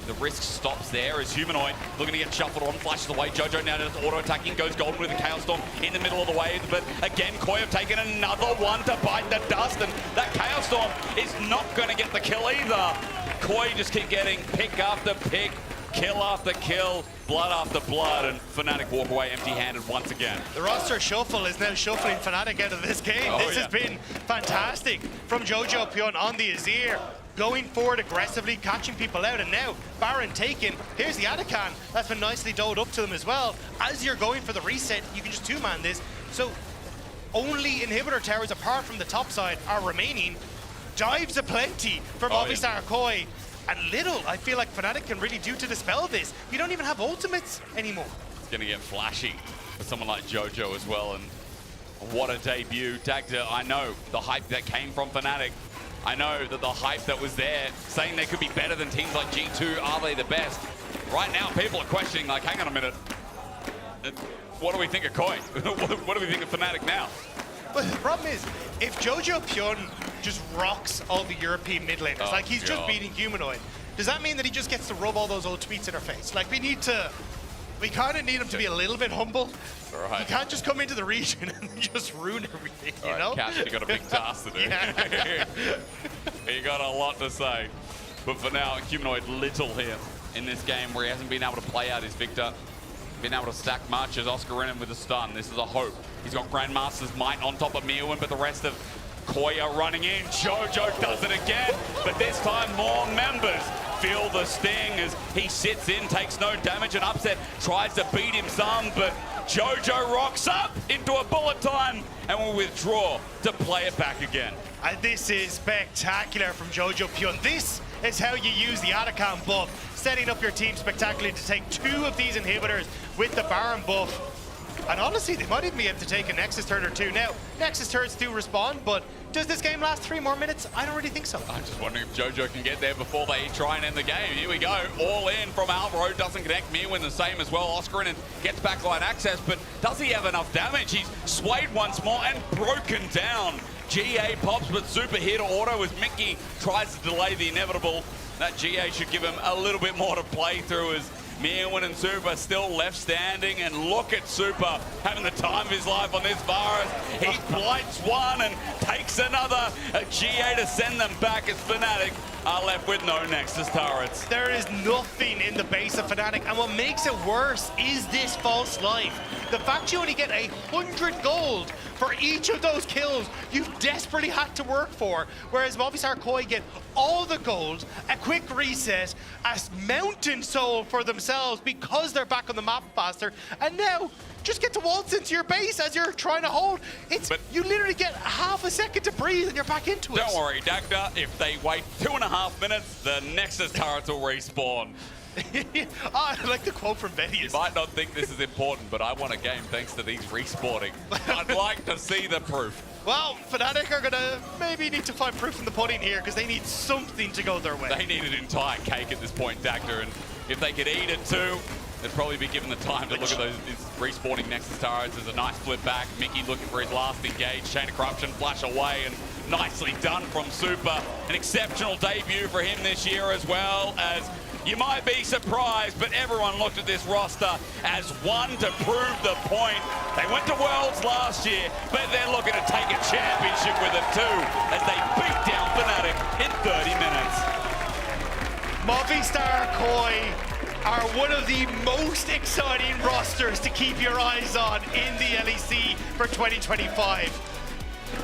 the risk stops there as Humanoid looking to get shuffled on, flashes away. Jojo now just auto-attacking, goes golden with a Chaos Storm in the middle of the wave, but again, Koi have taken another one to bite the dust, and that Chaos Storm is not going to get the kill either. Koi just keep getting pick after pick, kill after kill, blood after blood, and Fnatic walk away empty-handed once again. The roster shuffle is now shuffling Fnatic out of this game. This has been fantastic from Jojo Pion on the Azir, going forward aggressively, catching people out, and now Baron taken. Here's the Atakan. That's been nicely doled up to them as well. As you're going for the reset, you can just two-man this. So only inhibitor towers apart from the top side are remaining. Dives aplenty from Movistar Koi. And little, I feel like Fnatic can really do to dispel this. You don't even have ultimates anymore. It's going to get flashy for someone like Jojo as well, and what a debut. Dagda, I know the hype that came from Fnatic I know that the hype that was there, saying they could be better than teams like G2, are they the best? Right now, people are questioning, like, hang on a minute. What do we think of Koi? What do we think of Fnatic now? But the problem is, if Jojo Pyun just rocks all the European mid laners, like he's just beating Humanoid, does that mean that he just gets to rub all those old tweets in our face? Like, we kind of need him to be a little bit humble. Right. He can't just come into the region and just ruin everything, you know? Cash, you got a big task to do. He got a lot to say. But for now, Humanoid little here in this game where he hasn't been able to play out his Victor. Been able to stack much as Oscar in him with a stun. This is a hope. He's got Grandmaster's Might on top of Meowin, but the rest of Koi are running in. Jojo does it again, but this time more members feel the sting as he sits in, takes no damage, and Upset tries to beat him some, but Jojo rocks up into a bullet time and will withdraw to play it back again. And this is spectacular from Jojo Pyun. This is how you use the Atakan buff, setting up your team spectacularly to take 2 of these inhibitors with the Baron buff. And honestly, they might even be able to take a Nexus turret or 2. Now, Nexus turrets do respond, but does this game last 3 more minutes? I don't really think so. I'm just wondering if Jojo can get there before they try and end the game. Here we go, all in from Alvaro, doesn't connect. Meowin the same as well. Oscarin gets backline access, but does he have enough damage? He's swayed once more and broken down. GA pops, but super here to auto as Mickey tries to delay the inevitable. That GA should give him a little bit more to play through as Meowin and Super still left standing, and look at Super having the time of his life on this virus. He blights one and takes another. A GA to send them back as Fnatic are left with no Nexus turrets. There is nothing in the base of Fnatic, and what makes it worse is this false life. The fact you only get 100 gold for each of those kills you've desperately had to work for, whereas Movistar Koi get all the gold, a quick reset, a mountain soul for themselves because they're back on the map faster, and now just get to waltz into your base as you're trying to hold. You literally get half a second to breathe and you're back into it. Don't worry, Dagda, if they wait 2.5 minutes, the Nexus turrets will respawn. I like the quote from Betty. You might not think this is important, but I won a game thanks to these respawning. I'd like to see the proof. Well, Fnatic are gonna maybe need to find proof in the pudding here because they need something to go their way. They need an entire cake at this point, Dagda, and if they could eat it too, they'd probably be given the time to look at those respawning Nexus turrets. There's a nice flip back. Mickey looking for his last engage. Chain of Corruption, flash away, and nicely done from Super. An exceptional debut for him this year as well, as you might be surprised, but everyone looked at this roster as one to prove the point. They went to Worlds last year, but they're looking to take a championship with it too, as they beat down Fnatic in 30 minutes. Movistar Koi are one of the most exciting rosters to keep your eyes on in the LEC for 2025.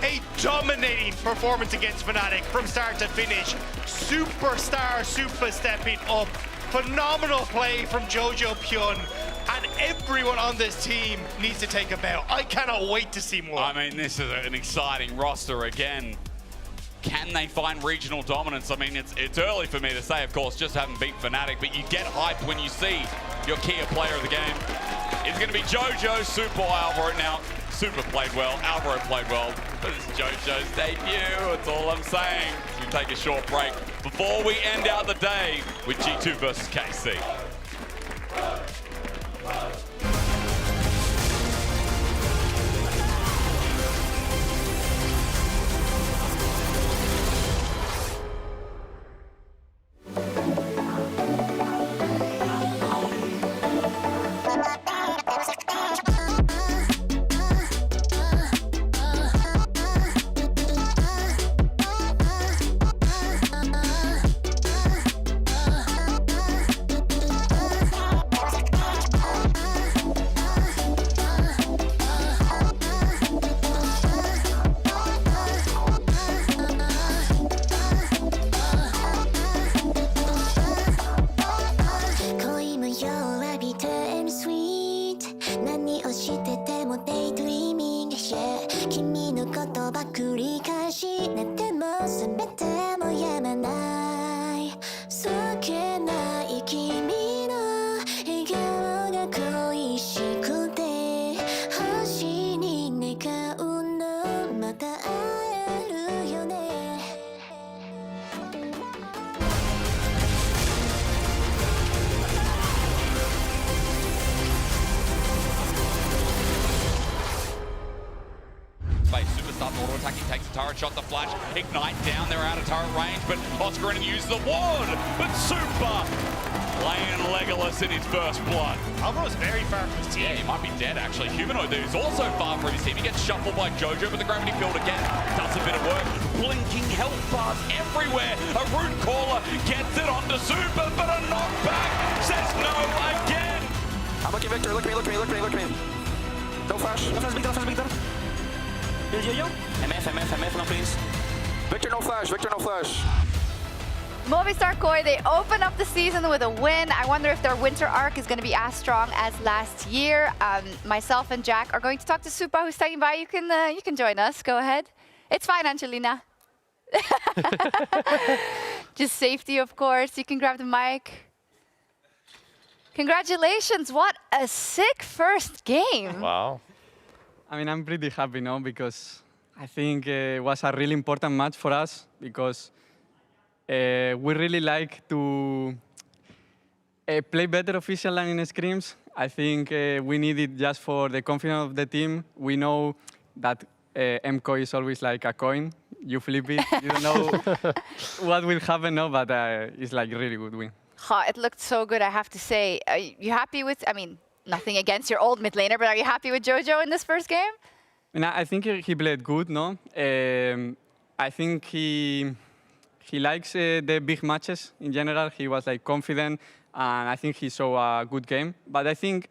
A dominating performance against Fnatic from start to finish. Superstar Super stepping up. Phenomenal play from Jojo Pyun. And everyone on this team needs to take a bow. I cannot wait to see more. I mean, this is an exciting roster again. Can they find regional dominance? I mean, it's early for me to say, of course, just haven't beat Fnatic, but you get hyped when you see your key player of the game. It's going to be Jojo, Super, Alvaro. Now, Super played well, Alvaro played well, but it's Jojo's debut, that's all I'm saying. We take a short break before we end out the day with G2 versus KC. start an auto attack. He takes a turret shot, the flash, ignite down there out of turret range, but Oscar uses the ward, but Super playing Legolas in his first blood. Alvaro's very far from his team. Yeah, he might be dead actually. Humanoid dude is also far from his team. He gets shuffled by Jojo, but the gravity field again does a bit of work. Blinking health bars everywhere. A root caller gets it onto Super, but a knockback says no again. I'm looking, Victor. Look at me, look at me, look at me, look at me. No flash. No flash, Victor, no flash, Victor. Yo. MF, no please. Victor, no flash, Victor, no flash. Movistar Koi, they open up the season with a win. I wonder if their winter arc is going to be as strong as last year. Myself and Jack are going to talk to Supa, who's standing by. You can join us. Go ahead. It's fine, Angelina. Just safety, of course. You can grab the mic. Congratulations. What a sick first game. Wow. I mean, I'm pretty happy now because I think it was a really important match for us because we really like to play better official line in scrims. I think we need it just for the confidence of the team. We know that MCO is always like a coin. You flip it, you don't know what will happen now, but it's like a really good win. It looked so good, I have to say. Are you happy with, I mean, nothing against your old mid laner, but are you happy with Jojo in this first game? And I think he played good, no? I think he likes the big matches in general. He was like confident, and I think he saw a good game. But I think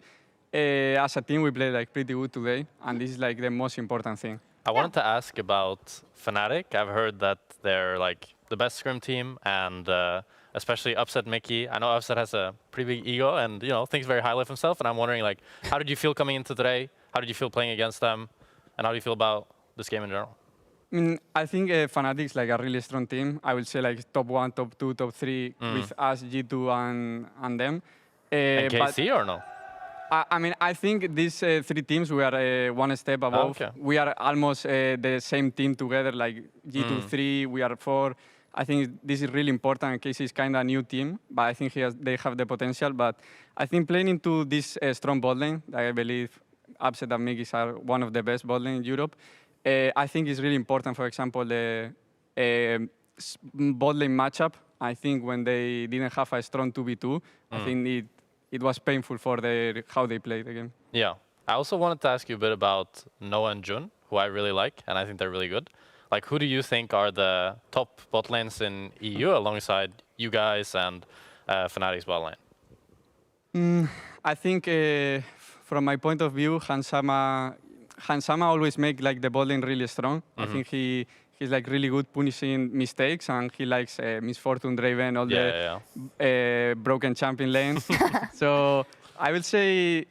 as a team we played like pretty good today, and this is like the most important thing. I wanted to ask about Fnatic. I've heard that they're like the best scrim team, and especially Upset Mickey. I know Upset has a pretty big ego, and thinks very highly of himself. And I'm wondering, like, how did you feel coming into today? How did you feel playing against them? And how do you feel about this game in general? I think Fnatic is like a really strong team. I would say like top 1, top 2, top 3 with us, G2, and them. And KC or no? I mean, I think these 3 teams, we are one step above. Okay. We are almost the same team together, like G2, 3, we are 4. I think this is really important. KC is kind of a new team, but I think they have the potential. But I think playing into this strong bot lane, I believe Upset and Migis are one of the best bot lane in Europe. I think it's really important, for example, the bot lane matchup. I think when they didn't have a strong 2v2, I think it was painful for how they played the game. Yeah. I also wanted to ask you a bit about Noah and Jun, who I really like, and I think they're really good. Like, who do you think are the top bot lanes in EU alongside you guys and Fnatic's bot lane? I think from my point of view, Hansama always make like the bot lane really strong. I think he's like really good punishing mistakes, and he likes Misfortune Draven, all the broken champion lane. So I will say,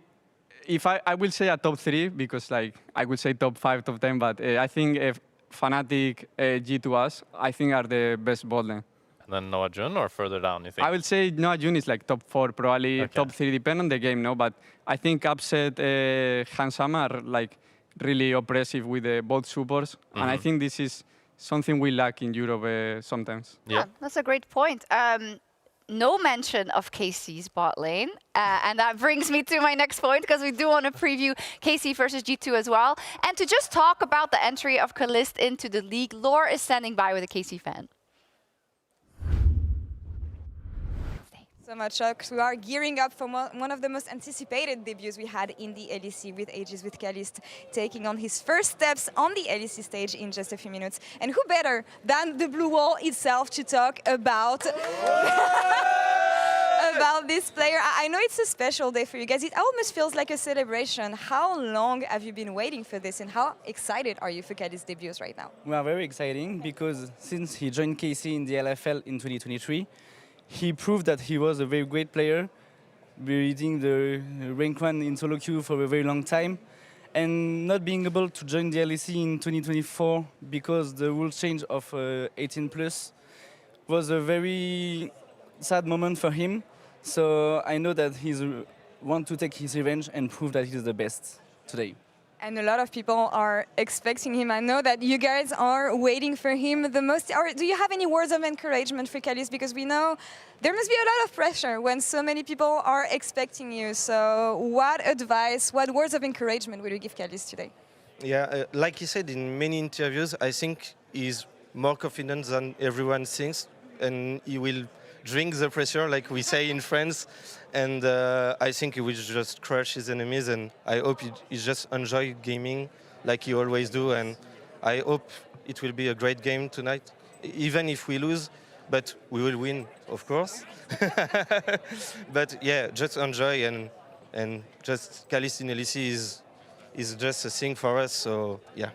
I will say a top 3 because like I would say top 5, top 10, but I think Fnatic, G2us, I think are the best bot lane. And then Noah Jun or further down, you think? I would say Noah Jun is like top 4, probably top 3, depending on the game, no? But I think Upset, Hansama are like really oppressive with both supports. And I think this is something we lack in Europe sometimes. Yeah, that's a great point. No mention of KC's bot lane. And that brings me to my next point, because we do want to preview KC versus G2 as well. And to just talk about the entry of Kalist into the league, Lore is standing by with a KC fan. So much, Chuck. We are gearing up for one of the most anticipated debuts we had in the LEC with Aegis, with Kalist taking on his first steps on the LEC stage in just a few minutes. And who better than the Blue Wall itself to talk about about this player? I know it's a special day for you guys. It almost feels like a celebration. How long have you been waiting for this, and how excited are you for Kalist's debuts right now? We are very exciting because since he joined KC in the LFL in 2023, he proved that he was a very great player, leading the rank 1 in solo queue for a very long time, and not being able to join the LEC in 2024 because the rules change of 18+ was a very sad moment for him. So I know that he wants to take his revenge and prove that he's the best today. And a lot of people are expecting him. I know that you guys are waiting for him the most. Do you have any words of encouragement for Kalist? Because we know there must be a lot of pressure when so many people are expecting you. So what advice, what words of encouragement will you give Kalist today? Yeah, like he said in many interviews, I think he's more confident than everyone thinks, and he will drink the pressure, like we say in France. And I think he will just crush his enemies, and I hope he just enjoy gaming like he always do. And I hope it will be a great game tonight, even if we lose, but we will win, of course. But yeah, just enjoy, and just Calist in LEC is just a thing for us, so yeah.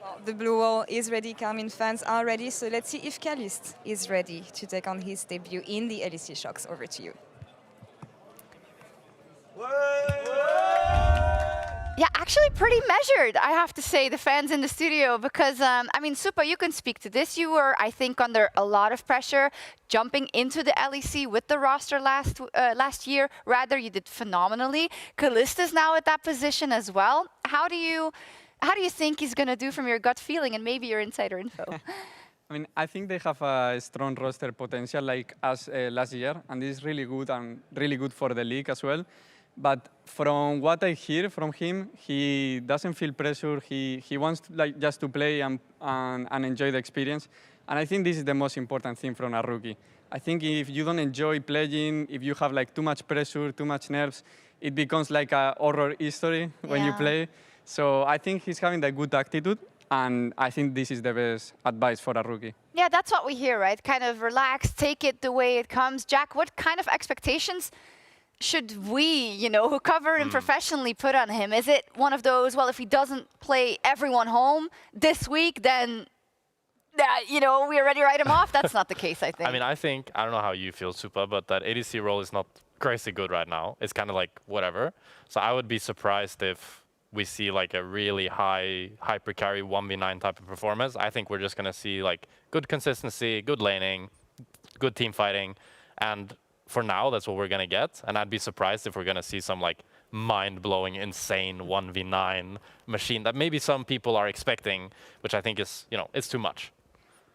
Well, the blue wall is ready, Karmine fans are ready, so let's see if Calist is ready to take on his debut in the LEC Shocks. Over to you. Yeah, actually pretty measured, I have to say, the fans in the studio, because, I mean, Supa, you can speak to this. You were, I think, under a lot of pressure jumping into the LEC with the roster last year. Rather, you did phenomenally. Calist is now at that position as well. How do you think he's going to do from your gut feeling and maybe your insider info? I mean, I think they have a strong roster potential like us last year, and this is really good and really good for the league as well. But from what I hear from him, he doesn't feel pressure. He wants just to play and enjoy the experience. And I think this is the most important thing from a rookie. I think if you don't enjoy playing, if you have like too much pressure, too much nerves, it becomes like a horror history when you play. So I think he's having a good attitude, and I think this is the best advice for a rookie. Yeah, that's what we hear, right? Kind of relax, take it the way it comes. Jack, what kind of expectations should we, who cover him professionally, put on him? Is it one of those, well, if he doesn't play everyone home this week, then, we already write him off? That's not the case, I think. I mean, I don't know how you feel, Supa, but that ADC role is not crazy good right now. It's kind of like whatever. So I would be surprised if we see like a really high hyper carry 1v9 type of performance. I think we're just going to see like good consistency, good laning, good team fighting, and for now, that's what we're going to get. And I'd be surprised if we're going to see some like mind-blowing, insane 1v9 machine that maybe some people are expecting, which I think is, it's too much.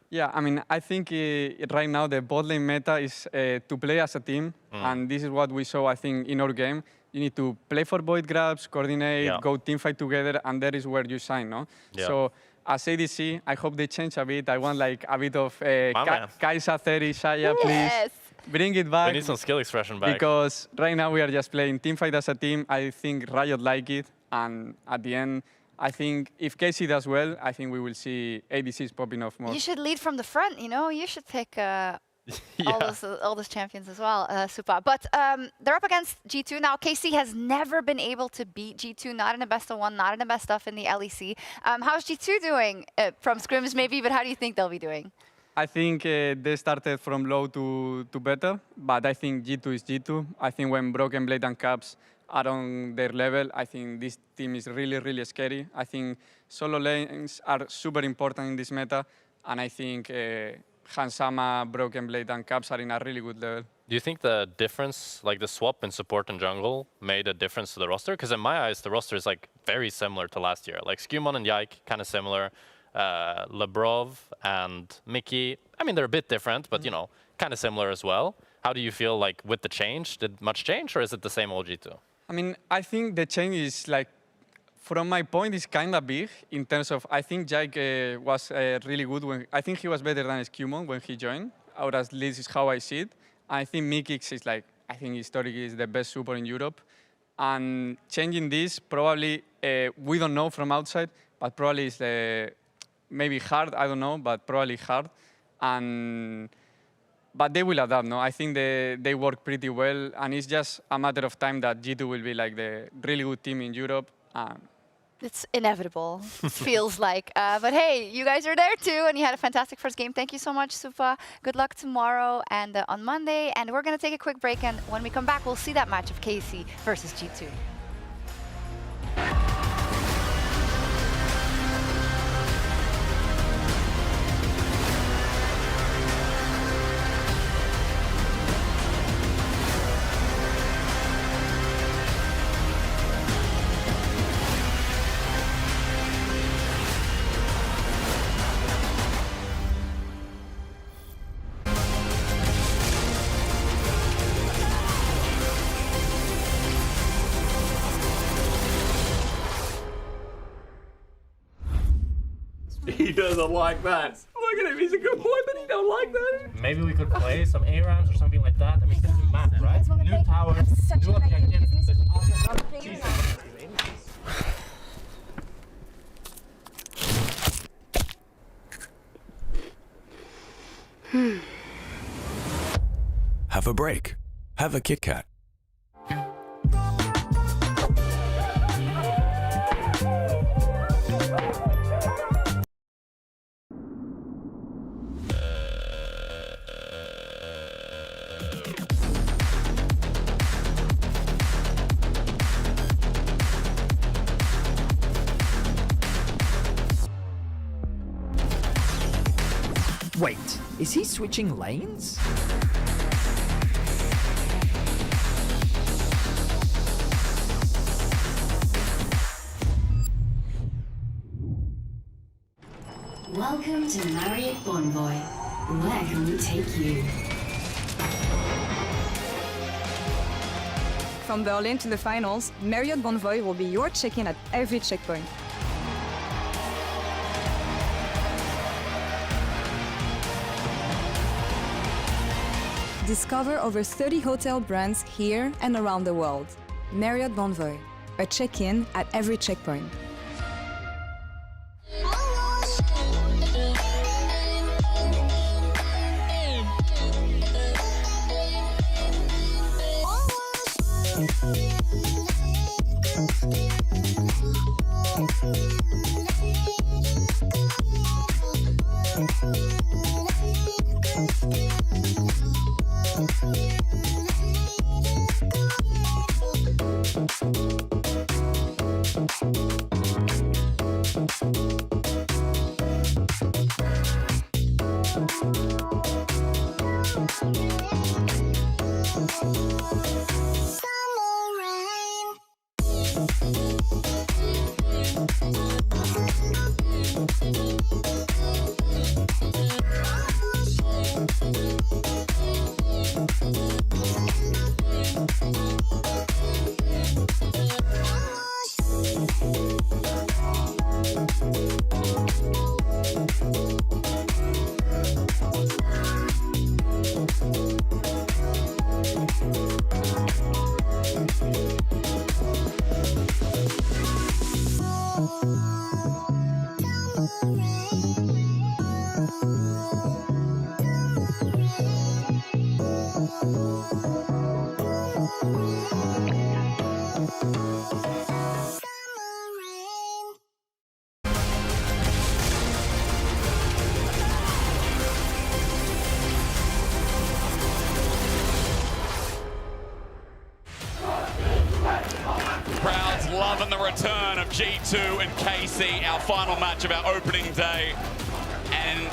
Yeah, I mean, I think right now the bot lane meta is to play as a team. And this is what we saw, I think, in our game. You need to play for void grabs, coordinate, go team fight together, and that is where you shine, no? Yeah. So as ADC, I hope they change a bit. I want like a bit of Kaisa 30, Shaya, please. Yes. Bring it back. We need some skill expression back. Because right now we are just playing teamfight as a team. I think Riot like it. And at the end, I think if Casey does well, I think we will see ADCs popping off more. You should lead from the front, You should pick all those champions as well, Supa. But they're up against G2 now. KC has never been able to beat G2, not in a best of one, not in the best of in the LEC. How's G2 doing from scrims maybe, but how do you think they'll be doing? I think they started from low to better, but I think G2 is G2. I think when Broken Blade and Caps are on their level, I think this team is really, really scary. I think solo lanes are super important in this meta, and I think Hansama, Broken Blade, and Caps are in a really good level. Do you think the difference, like the swap in support and jungle, made a difference to the roster? Because in my eyes, the roster is like very similar to last year. Like Skewmon and Yike, kind of similar. Lebrov and Mickey, I mean, they're a bit different, but, kind of similar as well. How do you feel like with the change? Did much change, or is it the same old G2? I mean, I think the change is like, from my point, is kind of big in terms of, I think Jake was really good. I think he was better than Skewmon when he joined, or at least is how I see it. I think Mikix is like, I think historically is the best super in Europe. And changing this, probably, we don't know from outside, but probably is maybe hard, I don't know, but probably hard. But they will adapt, no? I think they work pretty well, and it's just a matter of time that G2 will be like the really good team in Europe. It's inevitable, it feels like. But hey, you guys are there too, and you had a fantastic first game. Thank you so much, Supa. Good luck tomorrow and on Monday. And we're going to take a quick break, and when we come back, we'll see that match of KC versus G2. He doesn't like that. Look at him, he's a good boy, but he don't like that. Maybe we could play some A-rounds or something like that. I mean, this is map, right? New tower, new objective. Have a break. Have a Kit Kat. Wait, is he switching lanes? Welcome to Marriott Bonvoy. Where can we take you? From Berlin to the finals, Marriott Bonvoy will be your check-in at every checkpoint. Discover over 30 hotel brands here and around the world. Marriott Bonvoy, a check-in at every checkpoint. Crowds loving the return of G2 and KC, our final match of our opening day. And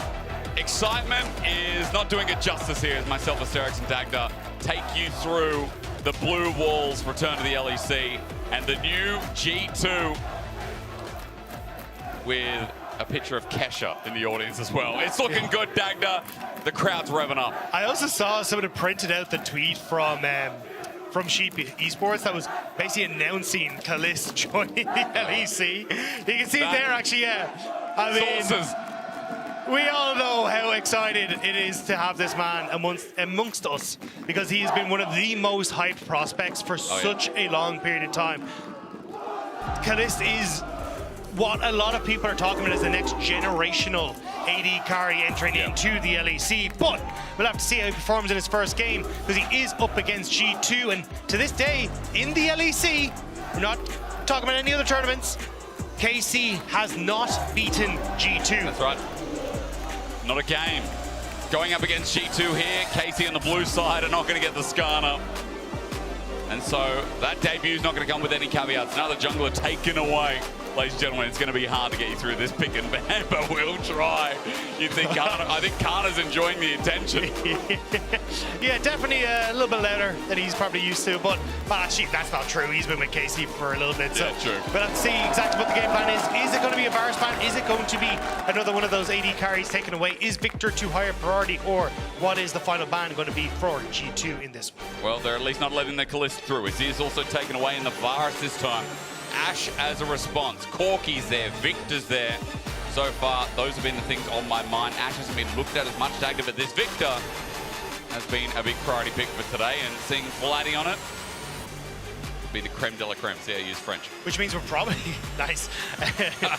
excitement is not doing it justice here as myself, Heretics and Dagda take you through the Blue Walls return to the LEC and the new G2 with a picture of Kesha in the audience as well. It's looking good, Dagda. The crowd's revving up. I also saw someone had printed out the tweet from Sheep Esports that was basically announcing Kalist joining the LEC. You can see it there, actually, yeah. I mean, we all know how excited it is to have this man amongst us because he has been one of the most hyped prospects for such a long period of time. Kalist is what a lot of people are talking about as the next generational AD carry entering into the LEC, but we'll have to see how he performs in his first game because he is up against G2, and to this day in the LEC, we're not talking about any other tournaments, KC has not beaten G2. That's right. Not a game. Going up against G2 here, KC on the blue side are not going to get the Skarner. And so that debut is not going to come with any caveats. Another jungler taken away. Ladies and gentlemen, it's going to be hard to get you through this pick and ban, but we'll try. You think I think Karna's enjoying the attention. Yeah, definitely a little bit louder than he's probably used to, but actually that's not true. He's been with KC for a little bit, so true. We'll have to see exactly what the game plan is. Is it going to be a Varus ban? Is it going to be another one of those AD carries taken away? Is Victor too high a priority, or what is the final ban going to be for G2 in this one? Well, they're at least not letting the Kalist through. He is also taken away in the Varus this time. Ash as a response. Corky's there, Victor's there. so far, those have been the things on my mind. Ash hasn't been looked at as much Dagda, but this Victor has been a big priority pick for today, and seeing Vladdy on it be the creme de la creme. See how you use French. Which means we're probably nice.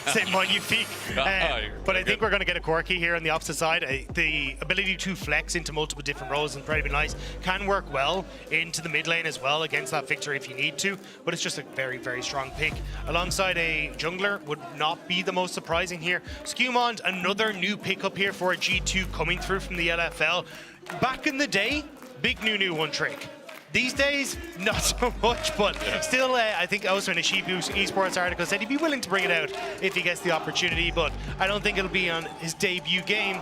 C'est magnifique. But I think we're going to get a quirky here on the opposite side. The ability to flex into multiple different roles and pretty nice can work well into the mid lane as well against that Victor if you need to. But it's just a very, very strong pick. Alongside a jungler would not be the most surprising here. Skewmond, another new pickup here for a G2 coming through from the LFL. Back in the day, big new one trick. These days, not so much, but still, I think also in a Sheep Esports article said he'd be willing to bring it out if he gets the opportunity, but I don't think it'll be on his debut game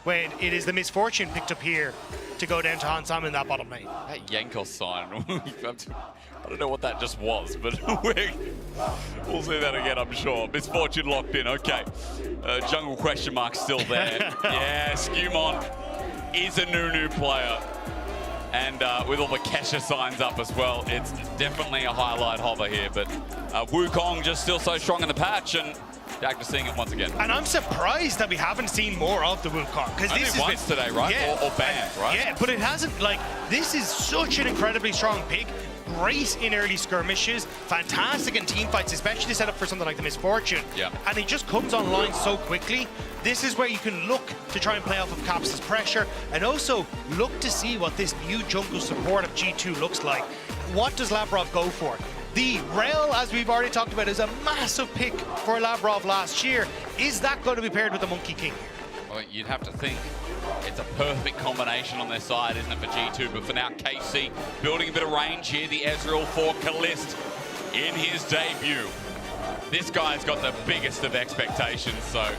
when it is the misfortune picked up here to go down to Hansam in that bottom lane. That Yankel sign, I don't know what that just was, but we'll see that again, I'm sure. Misfortune locked in, okay. Jungle question mark still there. Yeah, Skewmon is a new player. And with all the Kesha signs up as well, it's definitely a highlight hover here. But Wukong just still so strong in the patch, and Dagda seeing it once again. And I'm surprised that we haven't seen more of the Wukong. Because this is once today, right? Yeah, or banned, right? Yeah, but it hasn't, like, this is such an incredibly strong pick. Great in early skirmishes, fantastic in team fights, especially set up for something like the Misfortune. Yeah. And it just comes online so quickly. This is where you can look to try and play off of Caps' pressure, and also look to see what this new jungle support of G2 looks like. What does Lavrov go for? The Rel, as we've already talked about, is a massive pick for Lavrov last year. Is that going to be paired with the Monkey King? Well, you'd have to think it's a perfect combination on their side, isn't it, for G2? But for now, KC building a bit of range here. The Ezreal for Kalist in his debut. This guy's got the biggest of expectations, so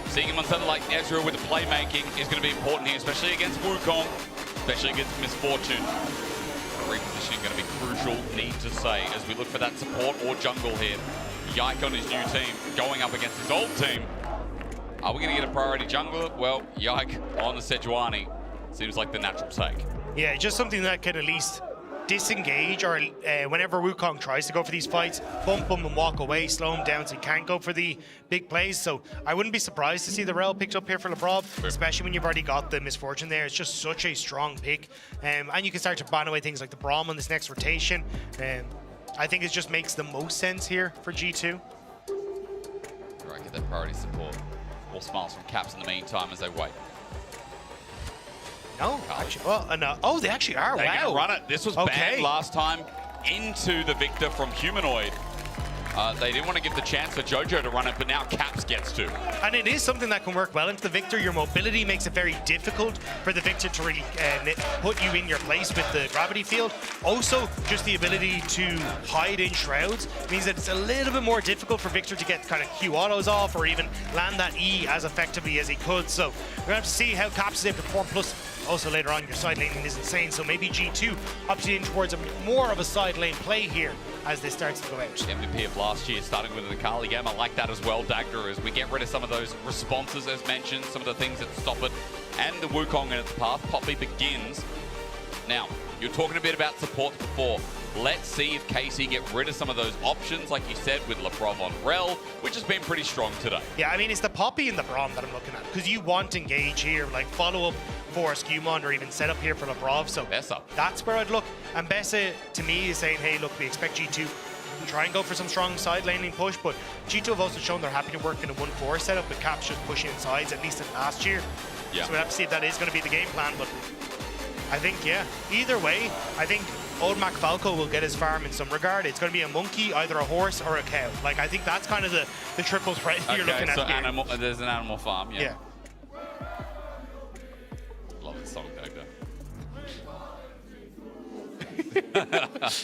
seeing him on something like Ezreal with the playmaking is going to be important here, especially against Wukong, especially against Misfortune. Repositioning going to be crucial, need to say, as we look for that support or jungle here. Yike on his new team, going up against his old team. Are we going to get a priority jungler? Well, Yike on the Sejuani seems like the natural take. Yeah, just something that can at least disengage, or whenever Wukong tries to go for these fights, bump him and walk away, slow him down so he can't go for the big plays. So I wouldn't be surprised to see the Rel picked up here for Lavrov, especially when you've already got the Misfortune there. It's just such a strong pick. And you can start to ban away things like the Braum on this next rotation. I think it just makes the most sense here for G2. Right, get that priority support. All smiles from Caps in the meantime as they wait. No, actually, well, no. Oh, they actually are. They're wow. going to run it. This was banned last time into the Victor from Humanoid. They didn't want to give the chance for Jojo to run it, but now Caps gets to. And it is something that can work well into the Victor. Your mobility makes it very difficult for the Victor to really put you in your place with the gravity field. Also, just the ability to hide in shrouds means that it's a little bit more difficult for Victor to get kind of Q autos off or even land that E as effectively as he could. So we're going to have to see how Caps is able to perform. Plus, also later on, your side laning is insane. So maybe G2 opted in towards more of a side lane play here as this starts to go out. MVP of last year, starting with the Kali game. I like that as well, Dagda, as we get rid of some of those responses as mentioned, some of the things that stop it, and the Wukong in its path. Poppy begins. Now, you're talking a bit about support before. Let's see if KC get rid of some of those options, like you said, with Lavrov on Rel, which has been pretty strong today. Yeah, I mean, it's the Poppy and the Braum that I'm looking at, because you want engage here, like follow up for Skewmon or even set up here for Lavrov. So that's where I'd look. And Bessa, to me, is saying, hey, look, we expect G2 to try and go for some strong side laning push, but G2 have also shown they're happy to work in a 1-4 setup with Caps just pushing insides, at least in last year. Yeah. So we'll have to see if that is going to be the game plan, but I think, yeah, either way, I think old Mac Falco will get his farm in some regard. It's going to be a monkey, either a horse or a cow. Like, I think that's kind of the triple threat you're looking at here. Animal, there's an animal farm, yeah. Love the song, Dagda.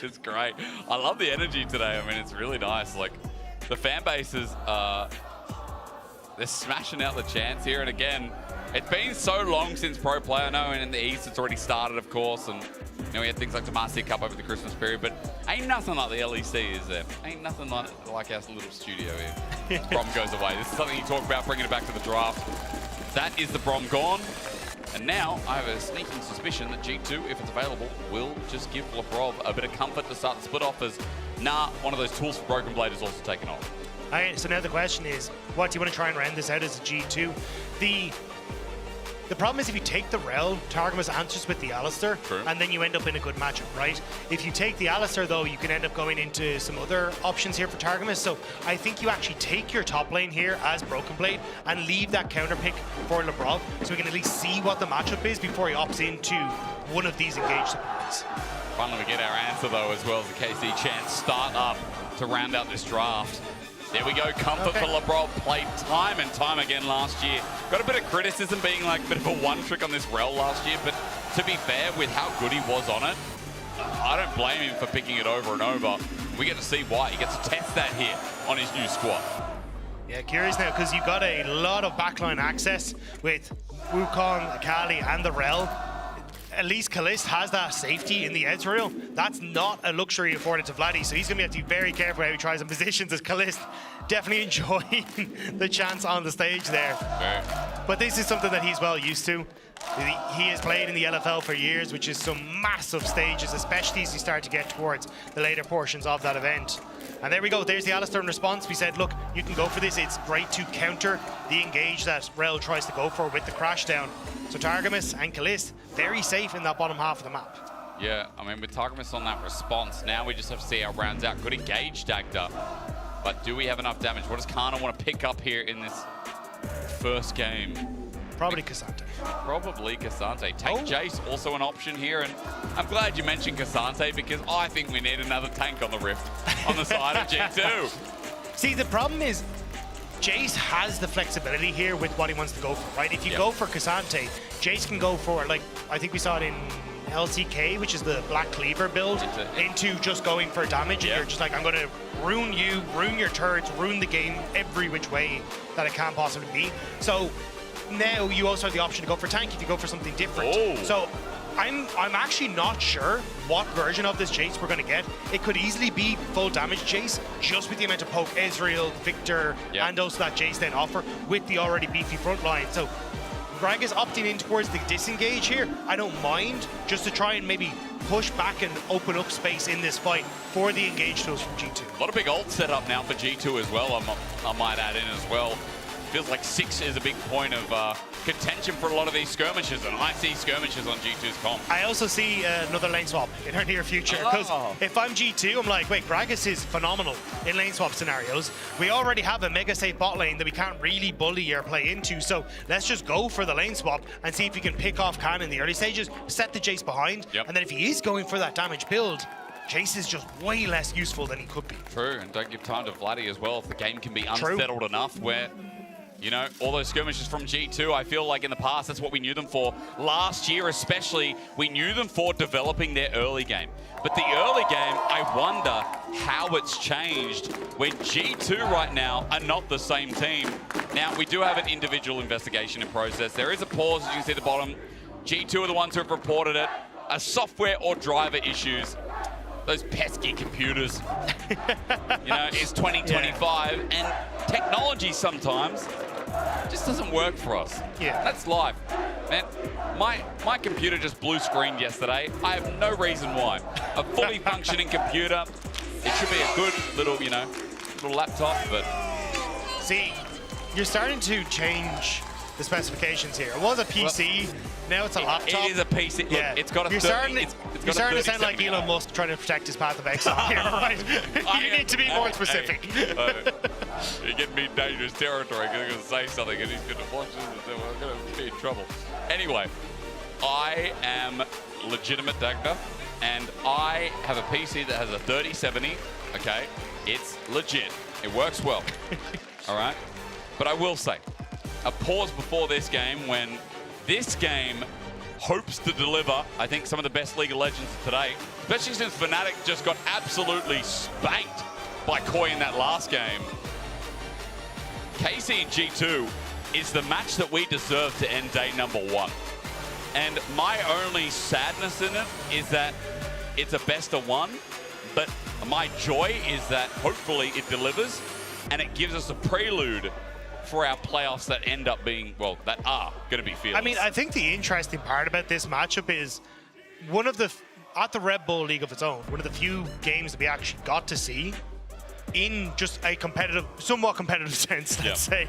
It's great. I love the energy today. I mean, it's really nice. Like, the fan bases, they're smashing out the chants here. And again, it's been so long since Pro Player. I know, and in the East, it's already started, of course. And you know, we had things like the Master Cup over the Christmas period, but ain't nothing like the LEC, is there? Ain't nothing like our little studio here. Brom goes away. This is something you talk about, bringing it back to the draft. That is the Brom gone. And now I have a sneaking suspicion that G2, if it's available, will just give Lavrov a bit of comfort to start the split off as, nah, one of those tools for Broken Blade is also taken off. So now the question is, what do you want to try and round this out as a G2? The problem is if you take the Rel, Targamas answers with the Alistair, and then you end up in a good matchup, right? If you take the Alistair, though, you can end up going into some other options here for Targamas. So I think you actually take your top lane here as Broken Blade and leave that counter pick for LeBron, so we can at least see what the matchup is before he opts into one of these engaged supports. Finally, we get our answer, though, as well as the KC chance start up to round out this draft. There we go, comfort for LeBron, played time and time again last year. Got a bit of criticism being like a bit of a one trick on this Rel last year, but to be fair, with how good he was on it, I don't blame him for picking it over and over. We get to see why. He gets to test that here on his new squad. Yeah, curious now, because you've got a lot of backline access with Wukong, Akali, and the Rel. At least Kalist has that safety in the Ezreal. That's not a luxury afforded to Vladdy, so he's going to have to be very careful how he tries and positions as Kalist. Definitely enjoying the chance on the stage there. But this is something that he's well used to. He has played in the LFL for years, which is some massive stages, especially as you start to get towards the later portions of that event. And there we go, there's the Alistair in response. We said, look, you can go for this. It's great to counter the engage that Rel tries to go for with the crash down. So Targamas and Kalist, very safe in that bottom half of the map. Yeah, I mean, with Targamas on that response, now we just have to see how it rounds out. Good engage, Dagda. But do we have enough damage? What does Kana want to pick up here in this first game? Probably Cassante. Probably Cassante. Take Jace, also an option here. And I'm glad you mentioned Cassante because I think we need another tank on the Rift on the side of G2. See, the problem is Jace has the flexibility here with what he wants to go for, right? If you go for Cassante, Jace can go for, like, I think we saw it in LCK, which is the Black Cleaver build, into just going for damage, and you're just like, I'm going to ruin you, ruin your turrets, ruin the game every which way that it can possibly be. So now you also have the option to go for tank if you go for something different. So I'm actually not sure what version of this Jace we're going to get. It could easily be full damage Jace, just with the amount of poke Ezreal, Victor, and also that Jace then offer with the already beefy front line. So Greg is opting in towards the disengage here. I don't mind, just to try and maybe push back and open up space in this fight for the engage tools from G2. A lot of big ult set up now for G2 as well, I might add in as well. Feels like 6 is a big point of contention for a lot of these skirmishes, and I see skirmishes on G2's comp. I also see another lane swap in our near future, because if I'm G2, I'm like, wait, Gragas is phenomenal in lane swap scenarios. We already have a mega safe bot lane that we can't really bully or play into, so let's just go for the lane swap and see if we can pick off Khan in the early stages, set the Jace behind, and then if he is going for that damage build, Jace is just way less useful than he could be. True, and don't give time to Vladdy as well if the game can be unsettled enough where, you know, all those skirmishes from G2, I feel like in the past, that's what we knew them for. Last year especially, we knew them for developing their early game. But the early game, I wonder how it's changed when G2 right now are not the same team. Now, we do have an individual investigation in process. There is a pause, as you can see at the bottom. G2 are the ones who have reported it. A software or driver issues. Those pesky computers. You know, it's 2025, and technology sometimes just doesn't work for us. Yeah. That's life. Man, my computer just blue screened yesterday. I have no reason why. A fully functioning computer, it should be a good little, you know, little laptop, but... See, you're starting to change the specifications here. It was a PC, now it's a laptop. It is a PC. Look, Yeah. it's got a You're 30, starting, you're starting to sound like Elon Musk trying to protect his path of exile here, right? You need to be more specific. You're getting me in dangerous territory. I'm going to say something and he's going to watch this and then we're going to be in trouble. Anyway, I am legitimate Dagda, and I have a PC that has a 3070. Okay, it's legit. It works well. All right, but I will say, a pause before this game when this game hopes to deliver, I think, some of the best League of Legends today, especially since Fnatic just got absolutely spanked by Koi in that last game. KC and G2 is the match that we deserve to end day number 1. And my only sadness in it is that it's a best of 1, but my joy is that hopefully it delivers and it gives us a prelude for our playoffs that end up being, well, that are going to be fearless. I mean, I think the interesting part about this matchup is one of the, at the Red Bull League of its own, one of the few games that we actually got to see, in just a competitive, somewhat competitive sense, let's say,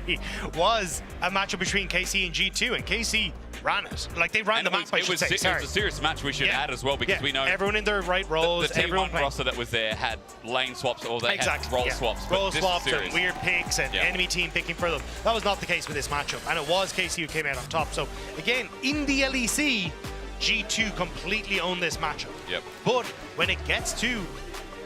was a matchup between KC and G2, and KC ran it. Like, they ran the map, I should say. It was a serious match we should add as well, because we know everyone in their right roles. The everyone T1 roster that was there had lane swaps, or they had role swaps. Role swaps and weird picks and enemy team picking for them. That was not the case with this matchup, and it was KC who came out on top. So again, in the LEC, G2 completely owned this matchup. But when it gets to,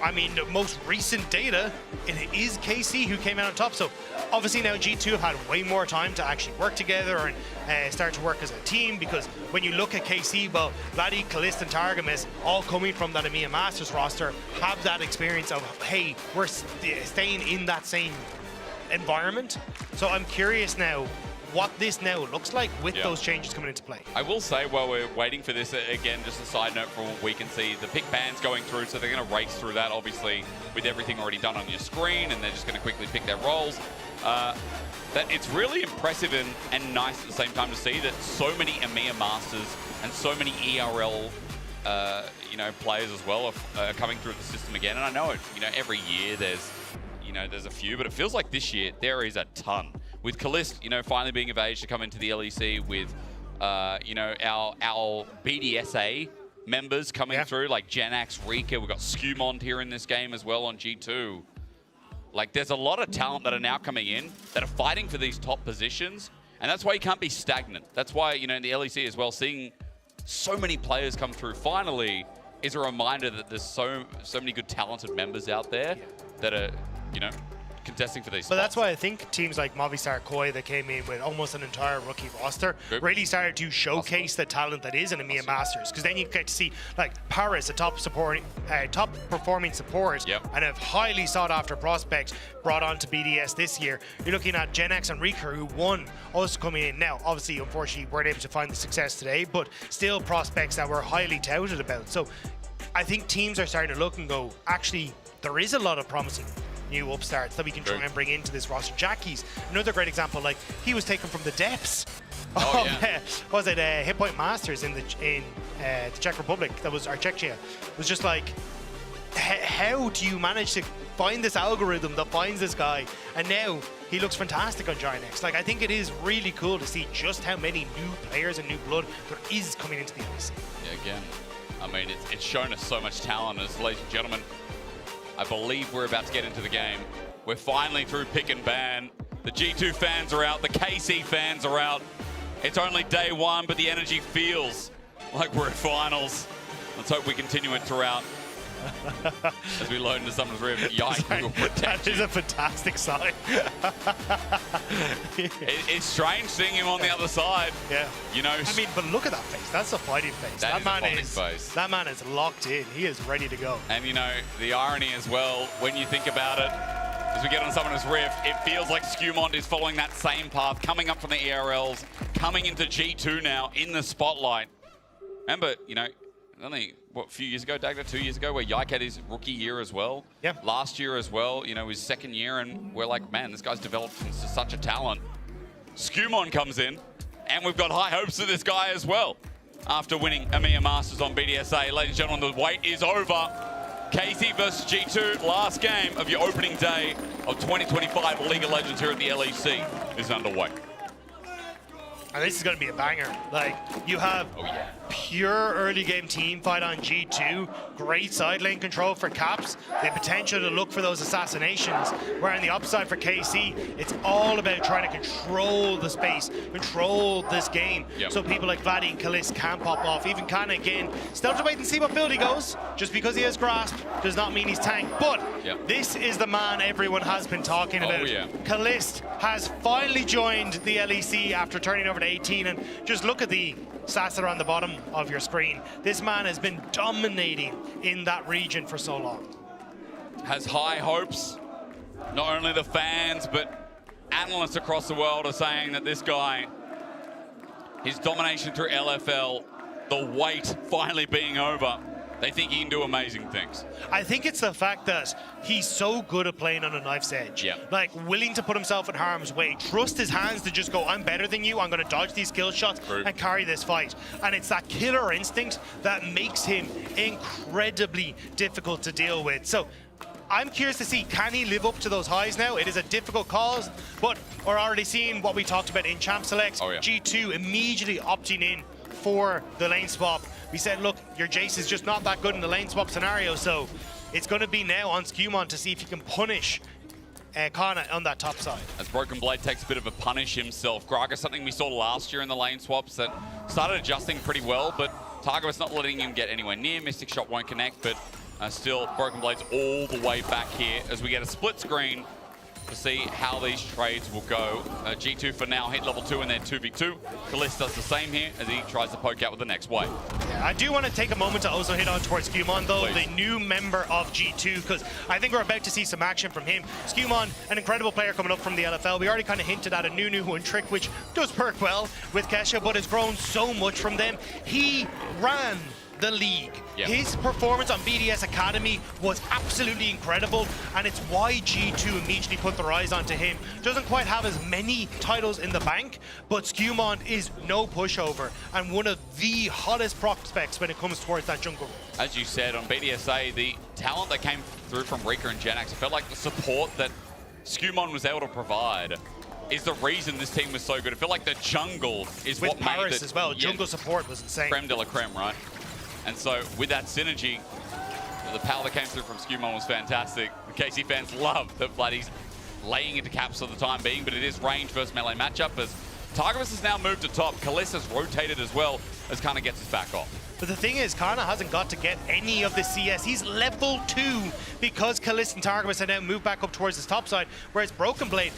I mean, the most recent data, it is KC who came out on top. So obviously now G2 have had way more time to actually work together and start to work as a team, because when you look at KC, well, Vladdy, Kalist and Targamas, all coming from that EMEA Masters roster, have that experience of, hey, we're staying in that same environment. So I'm curious now what this now looks like with those changes coming into play. I will say, while we're waiting for this, again, just a side note from what we can see, the pick ban's going through, so they're going to race through that, obviously, with everything already done on your screen, and they're just going to quickly pick their roles. That it's really impressive and nice at the same time to see that so many EMEA Masters and so many ERL players as well are coming through the system again. And I know every year there's a few, but it feels like this year there is a ton. With Kalist, finally being of age to come into the LEC, with, our BDSA members coming through, like Genax, Rika. We've got Skumond here in this game as well on G2. Like, there's a lot of talent that are now coming in that are fighting for these top positions, and that's why you can't be stagnant. That's why, in the LEC as well, seeing so many players come through finally is a reminder that there's so many good talented members out there that are, contesting for these spots. But that's why I think teams like Movistar Koi that came in with almost an entire rookie roster really started to showcase the talent that is in EMEA Masters, because then you get to see like Paris, a top performing support and a highly sought after prospect brought on to BDS this year. You're looking at Genax and Rika, who won, also coming in now. Obviously, unfortunately, weren't able to find the success today, but still prospects that were highly touted about. So I think teams are starting to look and go, actually, there is a lot of promising new upstarts that we can try and bring into this roster. Jackie's another great example. Like, he was taken from the depths of was it Hit Point Masters in the Czech Republic? That was Czechia. It was just like, how do you manage to find this algorithm that finds this guy? And now he looks fantastic on Giant-X. Like, I think it is really cool to see just how many new players and new blood there is coming into the LEC. Yeah, again, I mean, it's shown us so much talent. As ladies and gentlemen, I believe we're about to get into the game. We're finally through pick and ban. The G2 fans are out. The KC fans are out. It's only day one, but the energy feels like we're at finals. Let's hope we continue it throughout. As we load into someone's rib, Yike will protect That is a fantastic sign. It's strange seeing him on the other side. Yeah. I mean, but look at that face. That's a fighting face. That man is locked in. He is ready to go. And the irony as well, when you think about it, as we get on someone's rift, it feels like Skumond is following that same path, coming up from the ERLs, coming into G2 now in the spotlight. Remember, only, a few years ago, Dagda, 2 years ago, where Yike had his rookie year as well. Yeah. Last year as well, his second year, and we're like, man, this guy's developed into such a talent. Skumond comes in, and we've got high hopes for this guy as well. After winning EMEA Masters on BDSA, ladies and gentlemen, the wait is over. KC versus G2, last game of your opening day of 2025 League of Legends here at the LEC is underway. And this is going to be a banger. Like, you have pure early game team fight on G2, great side lane control for Caps, the potential to look for those assassinations, where on the upside for KC, it's all about trying to control the space, control this game, so people like Vladdy and Kalist can pop off. Even Kana, again, still have to wait and see what build he goes. Just because he has Grasp does not mean he's tank, but this is the man everyone has been talking about. Kalist has finally joined the LEC after turning over to 18, and just look at the stats that are on the bottom of your screen. This man has been dominating in that region for so long. Has high hopes. Not only the fans, but analysts across the world are saying that this guy, his domination through LFL, the wait finally being over, they think he can do amazing things. I think it's the fact that he's so good at playing on a knife's edge. Like, willing to put himself in harm's way. Trust his hands to just go, I'm better than you. I'm going to dodge these skill shots and carry this fight. And it's that killer instinct that makes him incredibly difficult to deal with. So I'm curious to see, can he live up to those highs now? It is a difficult cause, but we're already seeing what we talked about in Champ Selects. G2 immediately opting in for the lane swap. We said, look, your Jace is just not that good in the lane swap scenario, so it's going to be now on Skewmon to see if he can punish Kana on that top side. As Broken Blade takes a bit of a punish himself. Gragas, something we saw last year in the lane swaps that started adjusting pretty well, but Targo's not letting him get anywhere near. Mystic Shot won't connect, but still Broken Blade's all the way back here as we get a split screen to see how these trades will go. G2 for now hit level 2 in their 2v2. Kalist does the same here as he tries to poke out with the next wave. Yeah, I do want to take a moment to also hit on towards Skewmon, though, the new member of G2, because I think we're about to see some action from him. Skewmon, an incredible player coming up from the LFL. We already kind of hinted at a Nunu and Trick, which does work well with Kesha, but has grown so much from them. He ran the league. Yeah. His performance on BDS Academy was absolutely incredible, and it's why G2 immediately put their eyes onto him. Doesn't quite have as many titles in the bank, but Skewmon is no pushover and one of the hottest prospects when it comes towards that jungle. As you said, on BDSA, the talent that came through from Rika and Genax, it felt like the support that Skewmon was able to provide is the reason this team was so good. It felt like the jungle is with what Paris made it. as well. Jungle support was insane. Creme de la creme, right? And so with that synergy, the power that came through from Skewmon was fantastic. The KC fans love that Vladdy's laying into caps for the time being, but it is range versus melee matchup as Targamas has now moved to top. Kalist has rotated as well as Kana gets his back off. But the thing is, Kana hasn't got to get any of the CS. He's level 2 because Kalist and Targamas have now moved back up towards his top side, whereas Broken Blade,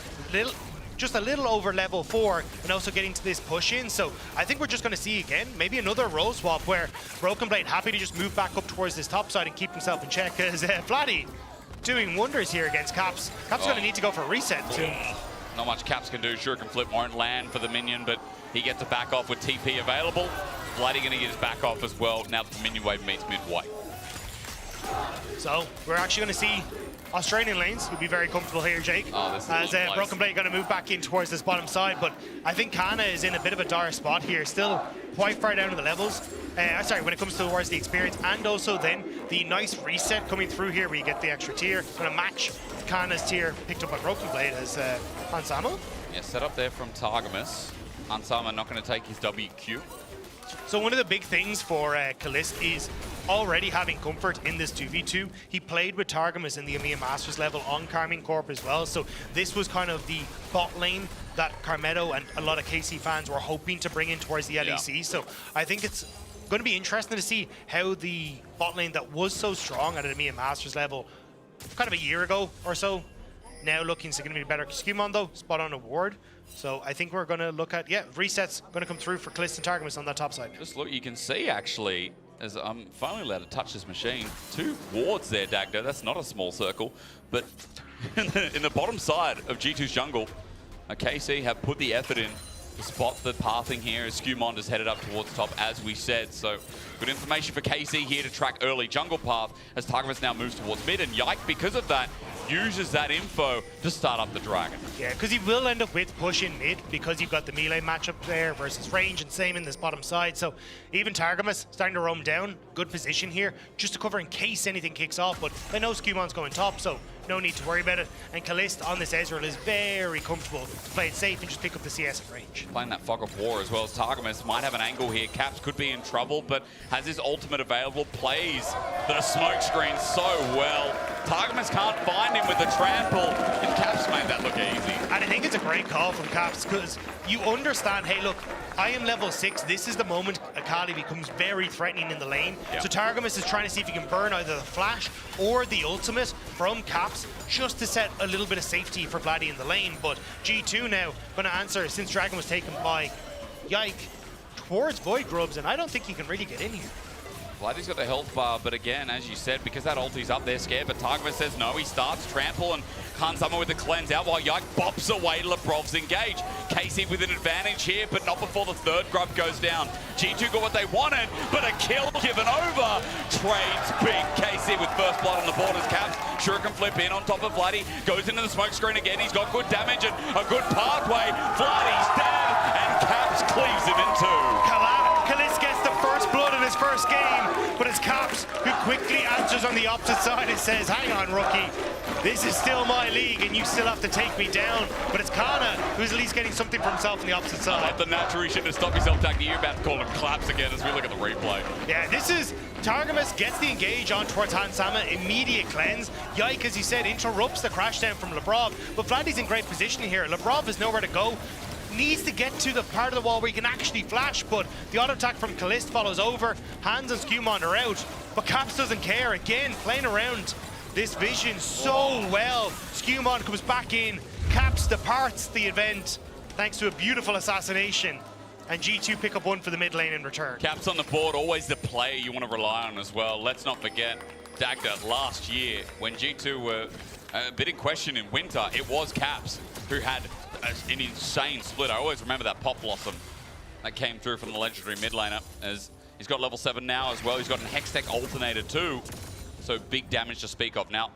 just a little over level 4 and also getting to this push in. So I think we're just going to see again maybe another role swap where Broken Blade happy to just move back up towards this top side and keep himself in check, as Vladdy doing wonders here against Caps. Caps going to need to go for a reset soon. Not much Caps can do. Shuriken Flip won't land for the minion, but he gets a back off with TP available. Vladdy going to get his back off as well now that the minion wave meets midway. So we're actually going to see Australian lanes. You'll be very comfortable here, Jake. As Broken Blade going to move back in towards this bottom side, but I think Kana is in a bit of a dire spot here. Still quite far down in the levels. Sorry, when it comes towards the experience, and also then the nice reset coming through here where you get the extra tier. Going to match Kana's tier picked up by Broken Blade as Ansama. Yeah, set up there from Targamas. Ansama not going to take his WQ. So one of the big things for Kalist is already having comfort in this 2v2. He played with Targamas in the EMEA Masters level on Karmine Corp as well. So this was kind of the bot lane that Carmetto and a lot of KC fans were hoping to bring in towards the LEC. Yeah. So I think it's going to be interesting to see how the bot lane that was so strong at an EMEA Masters level kind of a year ago or so, now looking to going to be better. Skewmon though, spot on award. So I think we're going to look at, resets going to come through for Kalist and Targamas on that top side. Just look, you can see actually, as I'm finally allowed to touch this machine, 2 wards there, Dagdo. That's not a small circle, but in the bottom side of G2's jungle, KC have put the effort in to spot the pathing here as Skewmon is headed up towards the top, as we said. So good information for KC here to track early jungle path as Targamas now moves towards mid, and Yike, because of that, uses that info to start up the Dragon. Yeah, because he will end up with push in mid because you've got the melee matchup there versus range, and same in this bottom side. So even Targamas starting to roam down, good position here just to cover in case anything kicks off, but they know Skewmon's going top, so no need to worry about it. And Kalist on this Ezreal is very comfortable to play it safe and just pick up the CS at range. Playing that Fog of War as well as Targamas might have an angle here. Caps could be in trouble, but has his ultimate available, plays the smoke screen so well. Targamas can't find him with the trample, and Caps made that look easy. And I think it's a great call from Caps because you understand, hey look, I am level 6. This is the moment Akali becomes very threatening in the lane. Yeah. So Targamas is trying to see if he can burn either the flash or the ultimate from Caps just to set a little bit of safety for Vladdy in the lane. But G2 now going to answer since Dragon was taken by Yike towards Void Grubs, and I don't think he can really get in here. Vladdy's got the health bar, but again, as you said, because that ulti's up there, scared, but Targamas says no. He starts trample and Khanzama with the cleanse out while Yike bops away. Lebrov's engaged. KC with an advantage here, but not before the third grub goes down. G2 got what they wanted, but a kill given over. Trades big. KC with first blood on the board as Caps. Shuriken Flip in on top of Vladdy. Goes into the smoke screen again. He's got good damage and a good pathway. Vladdy's dead, and Caps cleaves him in two. Kalist gets the first blood in his first first game, but it's Caps who quickly answers on the opposite side and says, hang on, rookie, this is still my league and you still have to take me down. But it's Kana who's at least getting something for himself on the opposite side. I love the natural. You shouldn't have stopped yourself, Dagda. You're about to call him claps again as we look at the replay. Yeah, this is Targamas gets the engage on towards Hansama, immediate cleanse. Yike, as he said, interrupts the crash down from Labrov, but Vladdy's in great position here. Labrov has nowhere to go. Needs to get to the part of the wall where he can actually flash, but the auto attack from Kalist follows over. Hans and Skewmon are out, but Caps doesn't care. Again, playing around this vision so well. Skewmon comes back in. Caps departs the event thanks to a beautiful assassination. And G2 pick up one for the mid lane in return. Caps on the board, always the player you want to rely on as well. Let's not forget Dagda last year when G2 were a bit in question in winter. It was Caps who had an insane split. I always remember that Pop Blossom that came through from the legendary mid laner, as he's got level 7 now as well. He's got an Hextech alternator too, so big damage to speak of. Now,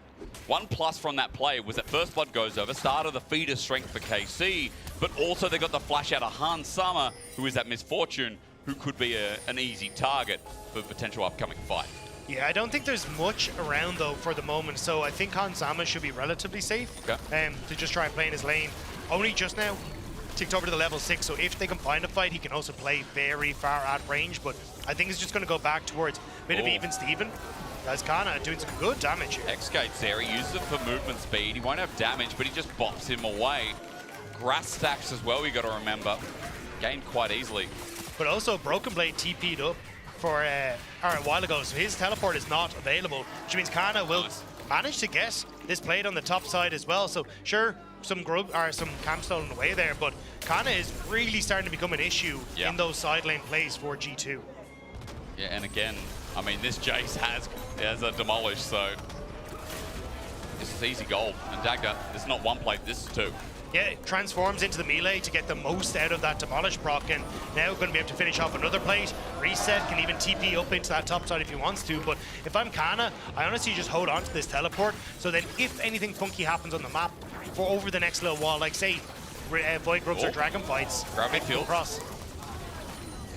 one plus from that play was that First Blood goes over, started the feeder strength for KC, but also they got the flash out of Hans Sama, who is that Misfortune, who could be an easy target for a potential upcoming fight. Yeah, I don't think there's much around though for the moment, so I think Hansama should be relatively safe to just try and play in his lane. Only just now ticked over to the level 6, so if they can find a fight, he can also play very far out range, but I think it's just going to go back towards a bit of even Steven. As Kana doing some good damage here. X-Gates there, he uses it for movement speed. He won't have damage, but he just bops him away. Grass stacks as well, you got to remember. Gained quite easily. But also, Broken Blade TP'd up for a while ago, so his teleport is not available, which means Kana will manage to get this blade on the top side as well. So sure, some grub or some camp stolen away there, but Kana is really starting to become an issue in those side lane plays for G2. Yeah, and again, I mean, this Jace has a demolish, so this is easy gold. And Dagda, this is not one play, this is two. Yeah, it transforms into the melee to get the most out of that demolish proc, and now going to be able to finish off another plate. Reset, can even TP up into that top side if he wants to, but if I'm Kana, I honestly just hold on to this teleport, so then if anything funky happens on the map for over the next little while, like say Void Grubs or Dragon Fights, Gravity field across.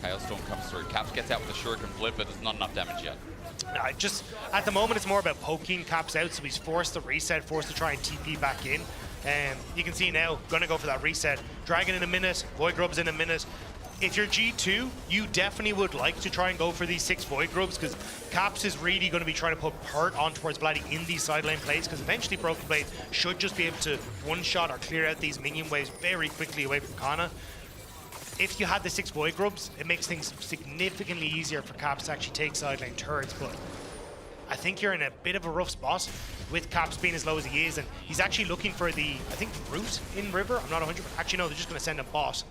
Chaos Storm comes through. Caps gets out with a Shuriken flip, but there's not enough damage yet. No, just at the moment it's more about poking Caps out, so he's forced to reset, forced to try and TP back in. You can see now, gonna go for that reset. Dragon in a minute, Void Grubs in a minute. If you're G2, you definitely would like to try and go for these 6 Void Grubs, because Caps is really going to be trying to put hurt on towards Vladdy in these side lane plays, because eventually Broken Blade should just be able to one-shot or clear out these minion waves very quickly away from Kana. If you had the 6 Void Grubs, it makes things significantly easier for Caps to actually take side lane turrets, but I think you're in a bit of a rough spot with Caps being as low as he is, and he's actually looking for the, I think, root in River. I'm not 100%. Actually, no, they're just going to send him bot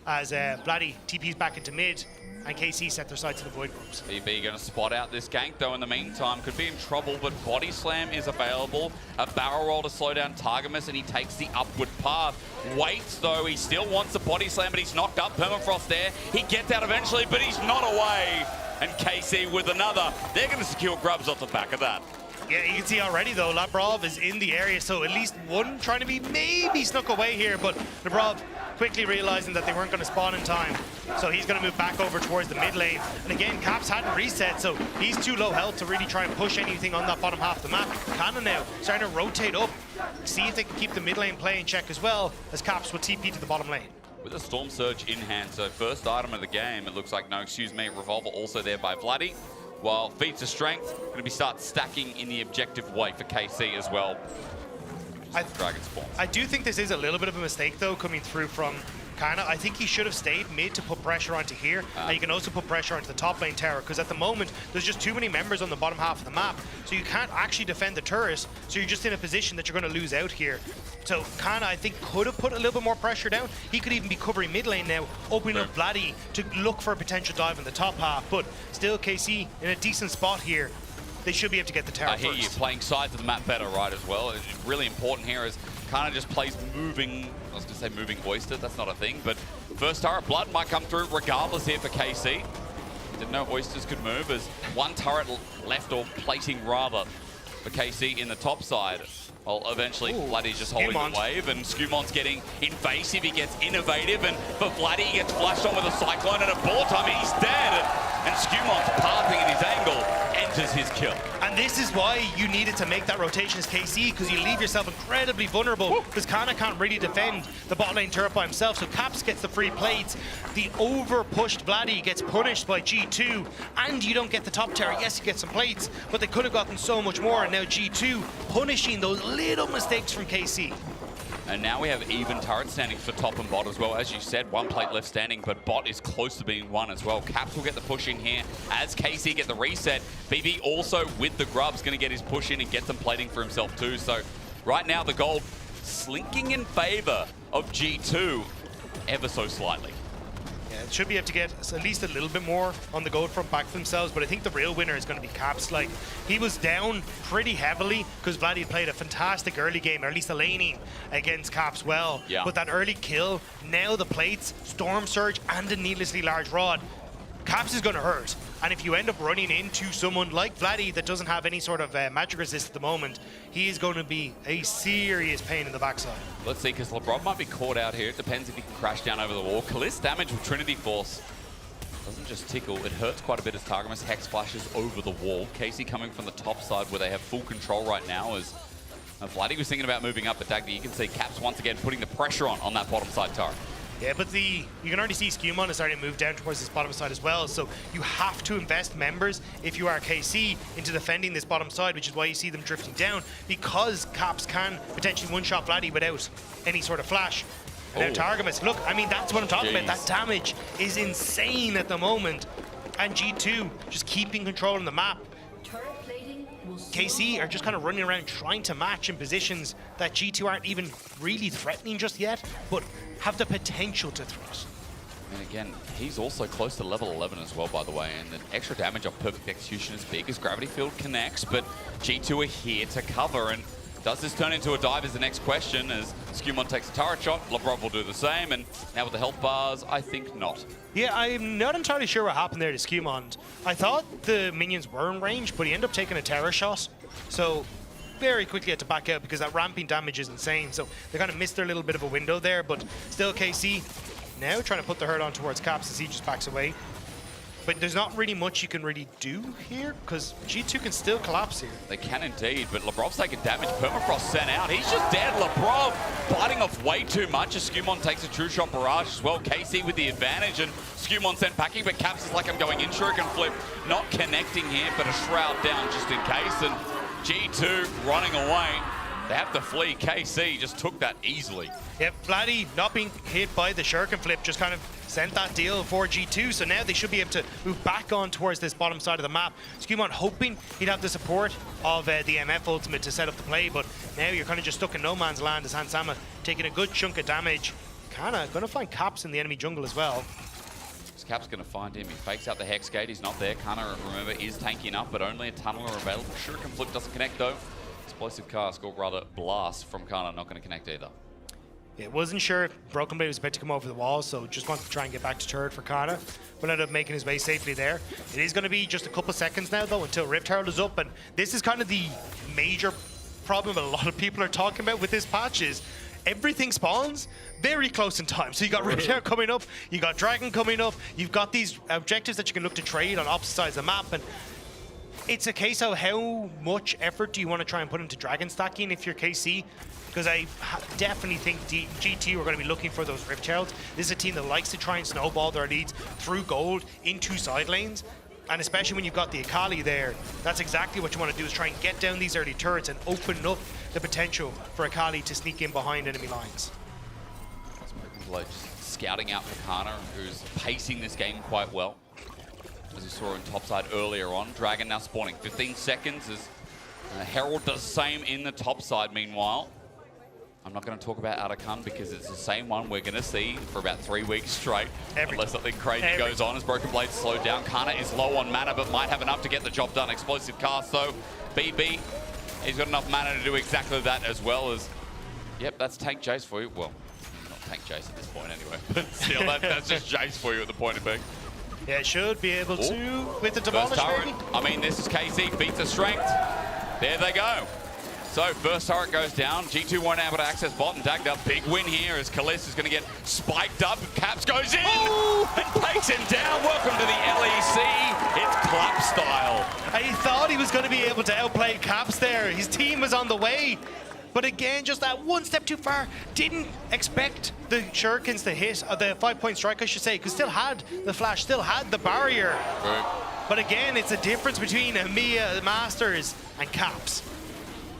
as Vladdy TP's back into mid, and KC set their sights to the Void Grubs. BB going to spot out this gank, though, in the meantime. Could be in trouble, but Body Slam is available. A barrel roll to slow down Targamas, and he takes the upward path. Waits, though. He still wants the Body Slam, but he's knocked up. Permafrost there. He gets out eventually, but he's not away. And KC with another. They're going to secure Grubs off the back of that. Yeah, you can see already, though, Labrov is in the area, so at least one trying to be maybe snuck away here, but Labrov quickly realizing that they weren't going to spawn in time, so he's going to move back over towards the mid lane. And again, Caps hadn't reset, so he's too low health to really try and push anything on that bottom half of the map. Kana now starting to rotate up, see if they can keep the mid lane play in check as well, as Caps will TP to the bottom lane. With a Storm Surge in hand, so first item of the game, it looks like, no, excuse me, Revolver also there by Vladdy. While feats of strength going to be start stacking in the objective way for KC as well. Dragon spawns. I do think this is a little bit of a mistake though coming through from Kana. I think he should have stayed mid to put pressure onto here. And you can also put pressure onto the top lane tower, because at the moment there's just too many members on the bottom half of the map, so you can't actually defend the turret, so you're just in a position that you're going to lose out here. So Kana, I think, could have put a little bit more pressure down. He could even be covering mid lane now, opening up Vladdy to look for a potential dive in the top half, but still KC in a decent spot here. They should be able to get the tower I hear you, playing sides of the map better, right, as well. It's really important here as Kana just plays moving, I was going to say moving oyster, that's not a thing, but first turret blood might come through regardless here for KC. Didn't know oysters could move, as one turret left, or plating rather, for KC in the top side. Well, eventually, Vladdy's just holding the wave, and Skumon's getting invasive, he gets innovative, and for Vladdy, he gets flashed on with a Cyclone, and at ball time, he's dead. And Skumon's pathing in his angle, enters his kill. And this is why you needed to make that rotation as KC, because you leave yourself incredibly vulnerable, because Kana can't really defend the bot lane turret by himself, so Caps gets the free plates. The over-pushed Vladdy gets punished by G2, and you don't get the top turret. Yes, you get some plates, but they could have gotten so much more, and now G2 punishing those little mistakes from KC. And now we have even turret standing for top and bot as well. As you said, one plate left standing, but bot is close to being won as well. Caps will get the push in here as KC get the reset. BB also with the grubs going to get his push in and get some plating for himself too. So right now the gold slinking in favor of G2 ever so slightly. Yeah, it should be able to get at least a little bit more on the gold front back for themselves, but I think the real winner is going to be Caps. Like, he was down pretty heavily because Vladdy played a fantastic early game, or at least the laning against Caps well. Yeah. But that early kill, now the plates, Storm Surge, and a needlessly large rod, Caps is going to hurt. And if you end up running into someone like Vladdy that doesn't have any sort of magic resist at the moment, he is going to be a serious pain in the backside. Let's see, because LeBron might be caught out here. It depends if he can crash down over the wall. Kalist damage with Trinity Force doesn't just tickle, it hurts quite a bit as Targamas Hex flashes over the wall. Casey coming from the top side where they have full control right now as Vladdy was thinking about moving up, but Dagny, you can see Caps once again putting the pressure on that bottom side turret. Yeah, but you can already see Skumon is starting to move down towards this bottom side as well, so you have to invest members, if you are KC, into defending this bottom side, which is why you see them drifting down, because Caps can potentially one-shot Vladdy without any sort of flash. And now Targamas, look, I mean, that's what I'm talking about. That damage is insane at the moment. And G2 just keeping control on the map. KC are just kind of running around trying to match in positions that G2 aren't even really threatening just yet, but have the potential to threat. And again, he's also close to level 11 as well, by the way, and the extra damage off Perfect Execution is big as Gravity Field connects, but G2 are here to cover, and does this turn into a dive is the next question, as Skumon takes a turret shot, Labrov will do the same, and now with the health bars, I think not. Yeah, I'm not entirely sure what happened there to Skumon. I thought the minions were in range, but he ended up taking a terror shot, so very quickly had to back out because that ramping damage is insane, so they kind of missed their little bit of a window there, but still KC now trying to put the hurt on towards Caps as he just backs away. But there's not really much you can really do here, because G2 can still collapse here. They can indeed, but Labrov's taking damage. Permafrost sent out. He's just dead. Labrov biting off way too much as Skumon takes a true shot barrage as well. KC with the advantage, and Skumon sent packing, but Caps is like, I'm going in. Shuriken flip, not connecting here, but a shroud down just in case. And G2 running away. They have to flee. KC just took that easily. Yep, Vladdy not being hit by the Shuriken flip just kind of sent that deal for G2, so now they should be able to move back on towards this bottom side of the map. Skumon hoping he'd have the support of the MF ultimate to set up the play, but now you're kind of just stuck in no man's land as Hansama taking a good chunk of damage. Kinda gonna find Caps in the enemy jungle as well. Cap's going to find him. He fakes out the Hex Gate. He's not there. Kana, remember, is tanking up, but only a tunneler available. Shuriken flip doesn't connect though. Explosive Cask, or rather Blast from Kana, not going to connect either. Yeah, wasn't sure if Broken Blade was about to come over the wall, so just wanted to try and get back to turret for Kana, but ended up making his way safely there. It is going to be just a couple seconds now, though, until Rift Herald is up, and this is kind of the major problem that a lot of people are talking about with this patch is everything spawns very close in time. So you got Rift Herald coming up, you got Dragon coming up, you've got these objectives that you can look to trade on opposite sides of the map, and it's a case of how much effort do you want to try and put into Dragon stacking if you're KC, because I definitely think GT are going to be looking for those Rift Heralds. This is a team that likes to try and snowball their leads through gold into side lanes, and especially when you've got the Akali there, that's exactly what you want to do, is try and get down these early turrets and open up the potential for Akali to sneak in behind enemy lines. Just scouting out for Kana, who's pacing this game quite well, as you saw in topside earlier on. Dragon now spawning 15 seconds as Herald does the same in the topside. Meanwhile, I'm not going to talk about Arakan because it's the same one we're going to see for about 3 weeks straight, unless something crazy goes on as Broken Blade slowed down. Kana is low on mana, but might have enough to get the job done. Explosive Cast though, BB, he's got enough mana to do exactly that, as well as, yep, that's Tank Jace for you. Well, not Tank Jace at this point anyway, but still, that's just Jace for you at the point of being. Yeah, should be able to with the demolish maybe. I mean, this is KC, beats the strength. There they go. So first turret goes down. G2 won't able to access bot, and Dagda, big win here as Kalist is going to get spiked up. Caps goes in and takes him down. Welcome to the LEC. It's clap style. I thought he was going to be able to outplay Caps there. His team was on the way. But again, just that one step too far. Didn't expect the shurikens to hit, the 5-point strike, I should say, because still had the flash, still had the barrier. Right. But again, it's a difference between Amiya, Masters, and Caps.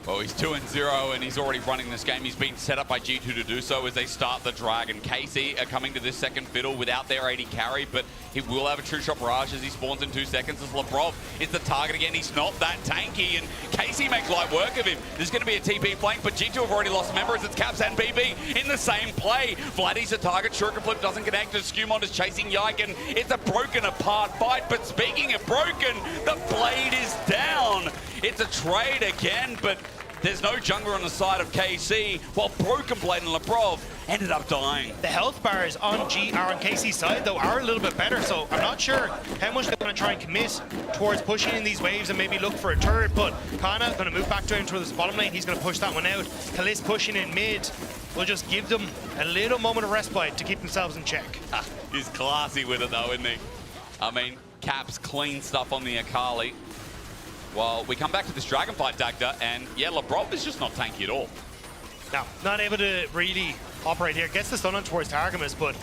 Well, he's 2-0 and he's already running this game. He's been set up by G2 to do so as they start the Dragon. KC are coming to this second fiddle without their AD carry, but he will have a true shot barrage as he spawns in 2 seconds. As Labrov is the target again. He's not that tanky, and KC makes light work of him. There's going to be a TP flank, but G2 have already lost members. It's Caps and BB in the same play. Vladdy's the target. Shuriken Flip doesn't connect. Skewmon is chasing Yike, and it's a broken apart fight. But speaking of broken, the blade is down. It's a trade again, but there's no jungler on the side of KC, while Broken Blade and Labrov ended up dying. The health bars on KC's side, though, are a little bit better, so I'm not sure how much they're going to try and commit towards pushing in these waves and maybe look for a turret, but Kana going to move back to him towards the bottom lane. He's going to push that one out. Kalist pushing in mid will just give them a little moment of respite to keep themselves in check. He's classy with it, though, isn't he? I mean, Caps clean stuff on the Akali. Well, we come back to this dragon fight, Dagda, and yeah, Labrov is just not tanky at all. No, not able to really operate here. Gets the stun on towards Targamas, but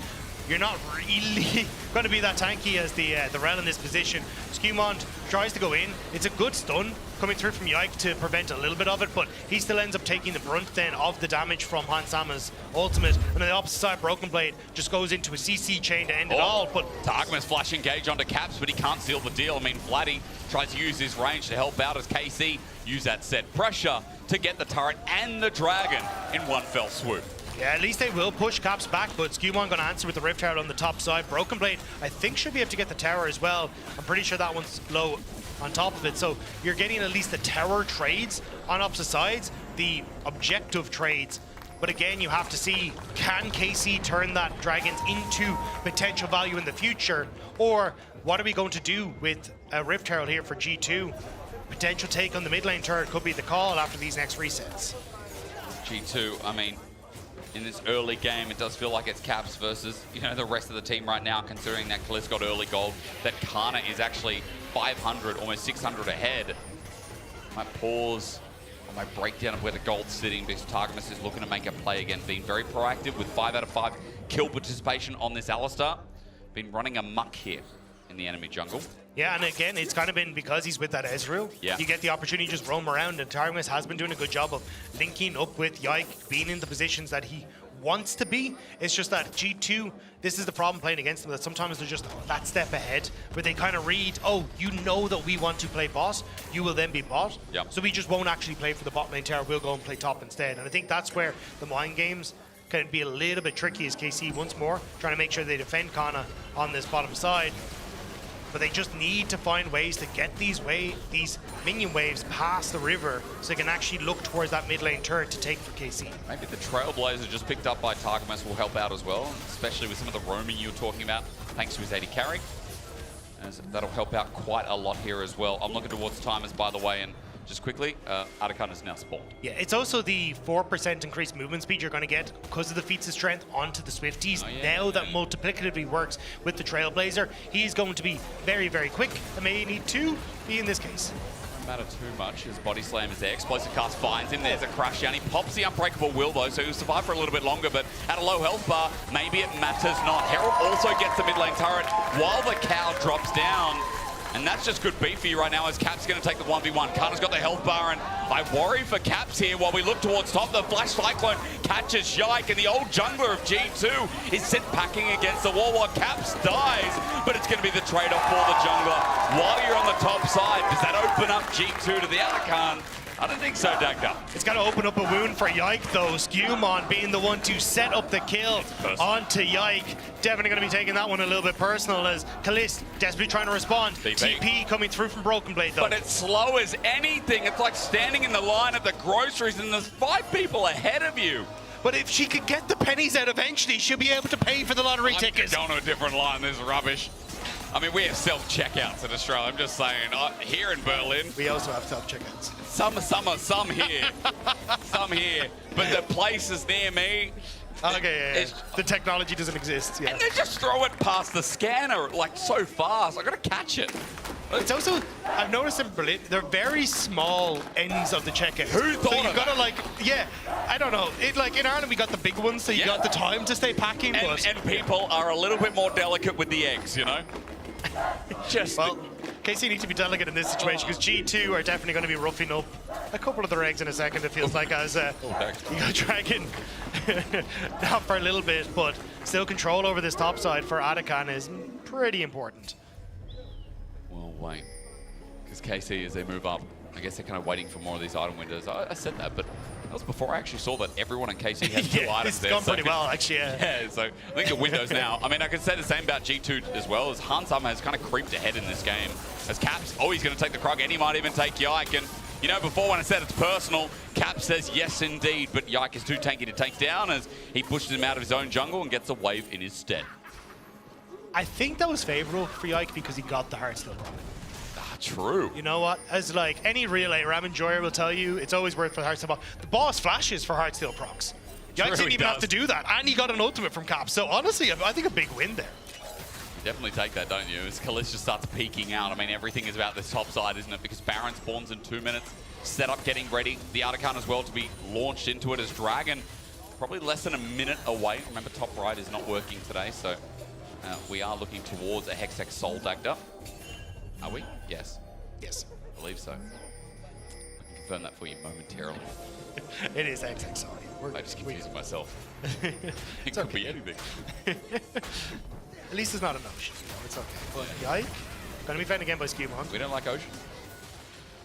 you're not really going to be that tanky as the Rel in this position. Skewmon tries to go in. It's a good stun coming through from Yike to prevent a little bit of it, but he still ends up taking the brunt then of the damage from Hansama's ultimate. And on the opposite side, Broken Blade just goes into a CC chain to end it all. But Targamas flash engage onto Caps, but he can't seal the deal. I mean, Vladdy tries to use his range to help out as KC use that set pressure to get the turret and the dragon in one fell swoop. Yeah, at least they will push Caps back, but Skewmon going to answer with the Rift Tower on the top side. Broken Blade, I think, should be able to get the tower as well. I'm pretty sure that one's low on top of it. So you're getting at least the tower trades on opposite sides, the objective trades. But again, you have to see, can KC turn that Dragons into potential value in the future? Or what are we going to do with a Rift Herald here for G2? Potential take on the mid lane turret could be the call after these next resets. G2, I mean, in this early game, it does feel like it's Caps versus, you know, the rest of the team right now, considering that Kalist got early gold, that Kana is actually 500, almost 600 ahead. I might pause on my breakdown of where the gold's sitting because Targamas is looking to make a play again, being very proactive with 5 out of 5 kill participation on this Alistar. Been running amok here in the enemy jungle. Yeah, and again, it's kind of been because he's with that Ezreal. Yeah. You get the opportunity to just roam around, and Targamas has been doing a good job of linking up with Yike, being in the positions that he wants to be. It's just that G2, this is the problem playing against them, that sometimes they're just that step ahead, where they kind of read, oh, you know that we want to play bot, you will then be bot. Yep. So we just won't actually play for the bot lane tower, we'll go and play top instead. And I think that's where the mind games can be a little bit tricky as KC once more, trying to make sure they defend Kana on this bottom side. But they just need to find ways to get these minion waves past the river so they can actually look towards that mid lane turret to take for KC. Maybe the Trailblazer just picked up by Targamas will help out as well, especially with some of the roaming you were talking about, thanks to his AD carry. As that'll help out quite a lot here as well. I'm looking towards timers, by the way, and just quickly, Artican is now spawned. Yeah, it's also the 4% increased movement speed you're going to get because of the feats of strength onto the Swifties. Now that multiplicatively works with the Trailblazer, he's going to be very, very quick and may need to be in this case. Doesn't matter too much as Body Slam is there. Explosive Cast finds him. There's a crash down. He pops the Unbreakable Will, though, so he'll survive for a little bit longer, but at a low health bar, maybe it matters not. Herald also gets the mid lane turret while the cow drops down. And that's just good beat for you right now as Cap's going to take the 1v1. Kana's got the health bar, and I worry for Caps here while we look towards top. The Flash Cyclone catches Yike, and the old jungler of G2 is sit packing against the wall while Caps dies. But it's going to be the trade-off for the jungler. While you're on the top side, does that open up G2 to the Arcan? I don't think so, Dagda. It's got to open up a wound for Yike, though. Skewmon being the one to set up the kill onto Yike. Definitely going to be taking that one a little bit personal as Kalist desperately trying to respond. TP coming through from Broken Blade, though. But it's slow as anything. It's like standing in the line at the groceries and there's 5 people ahead of you. But if she could get the pennies out eventually, she'll be able to pay for the lottery tickets. I'm going to a different line. This is rubbish. I mean, we have self-checkouts in Australia. I'm just saying, here in Berlin. We also have self-checkouts. Some here. Some here. But the places near me. Okay, yeah. The technology doesn't exist. Yeah. And they just throw it past the scanner like so fast. I gotta catch it. It's also, I've noticed in Berlin, they're very small ends of the checkout. Who thought so you of gotta that? like, yeah, I don't know. Like in Ireland, we got the big ones, so you got the time to stay packing. And people are a little bit more delicate with the eggs, you know? Well, KC need to be delicate in this situation because G2 are definitely going to be roughing up a couple of their eggs in a second, it feels like, as you got Dragon down for a little bit, but still control over this top side for Atakan is pretty important. Well, wait. Because KC, as they move up, I guess they're kind of waiting for more of these item windows. I said that, but that was before I actually saw that everyone in KC has two items there. It's gone pretty well, actually, Yeah, so I think the windows now. I mean, I can say the same about G2 as well, as Han Summer has kind of creeped ahead in this game. As Caps, he's going to take the Krug, and he might even take Yike. And, you know, before when I said it's personal, Cap says yes, indeed, but Yike is too tanky to take down as he pushes him out of his own jungle and gets a wave in his stead. I think that was favorable for Yike because he got the Heartsteel Proc. True. You know what? As like any real ARAM enjoyer will tell you, it's always worth for the Heartsteel Proc. The boss flashes for Heartsteel procs. Yike didn't even have to do that, and he got an ultimate from Cap. So honestly, I think a big win there. You definitely take that, don't you? As Kalista starts peeking out. I mean, everything is about this top side, isn't it? Because Baron spawns in 2 minutes. Setup getting ready. The Atakan as well to be launched into it as Dragon. Probably less than a minute away. Remember, top right is not working today, so we are looking towards a Hextech Soul Dagda. Are we? Yes. Yes. I believe so. I can confirm that for you momentarily. It is XX, sorry. I'm just confusing myself. It could okay. be anything. At least it's not an ocean, you know, it's okay. Yike. Gonna be found again by Skewmon. We don't like ocean.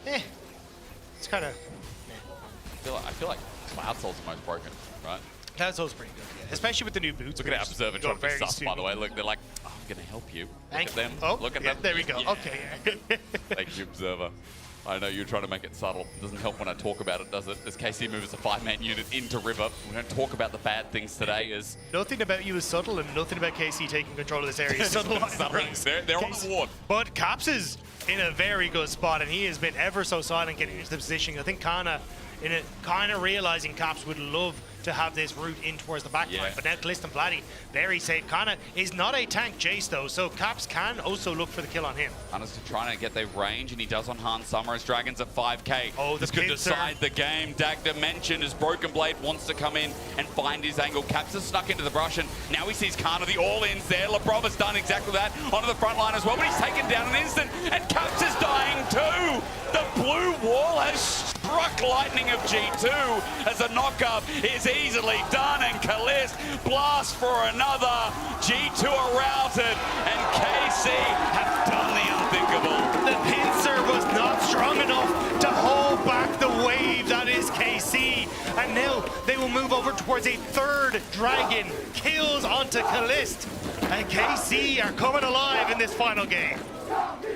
It's kind of. I feel like Cloud Soul's the most broken, right? Cloud Soul's pretty good, yeah. Especially with the new boots. Look at our observer trying to be sus, by the way. Look, they're like, I'm gonna help you. Look at them. Oh, look at yeah, them. there we go. Yeah. Okay. Thank you, observer. I know you're trying to make it subtle. It doesn't help when I talk about it, does it? As KC moves a 5-man unit into River. We don't talk about the bad things today. As nothing about you is subtle, and nothing about KC taking control of this area is subtle. They're on the ward. But Caps is in a very good spot, and he has been ever so silent getting into the position. I think Kana, kind of realizing Caps would love to have this route in towards the back line, but now Kalista and Vladdy, very safe. Kana is not a tank Jace though, so Caps can also look for the kill on him. Kana's trying to get their range, and he does on Han Summer as Dragons at 5k. Oh, this could decide the game. Dagda mentioned as Broken Blade wants to come in and find his angle. Caps is stuck into the brush, and now he sees Kana, the all-ins there. Labrov has done exactly that onto the front line as well, but he's taken down an instant, and Caps is dying too. The blue wall has struck lightning of G2 as a knockup is easily done, and Kalist blasts for another. G2 are routed, and KC have done the unthinkable. The pincer was not strong enough to hold back the wave that is KC, and now they will move over towards a third dragon. Kills onto Kalist, and KC are coming alive in this final game.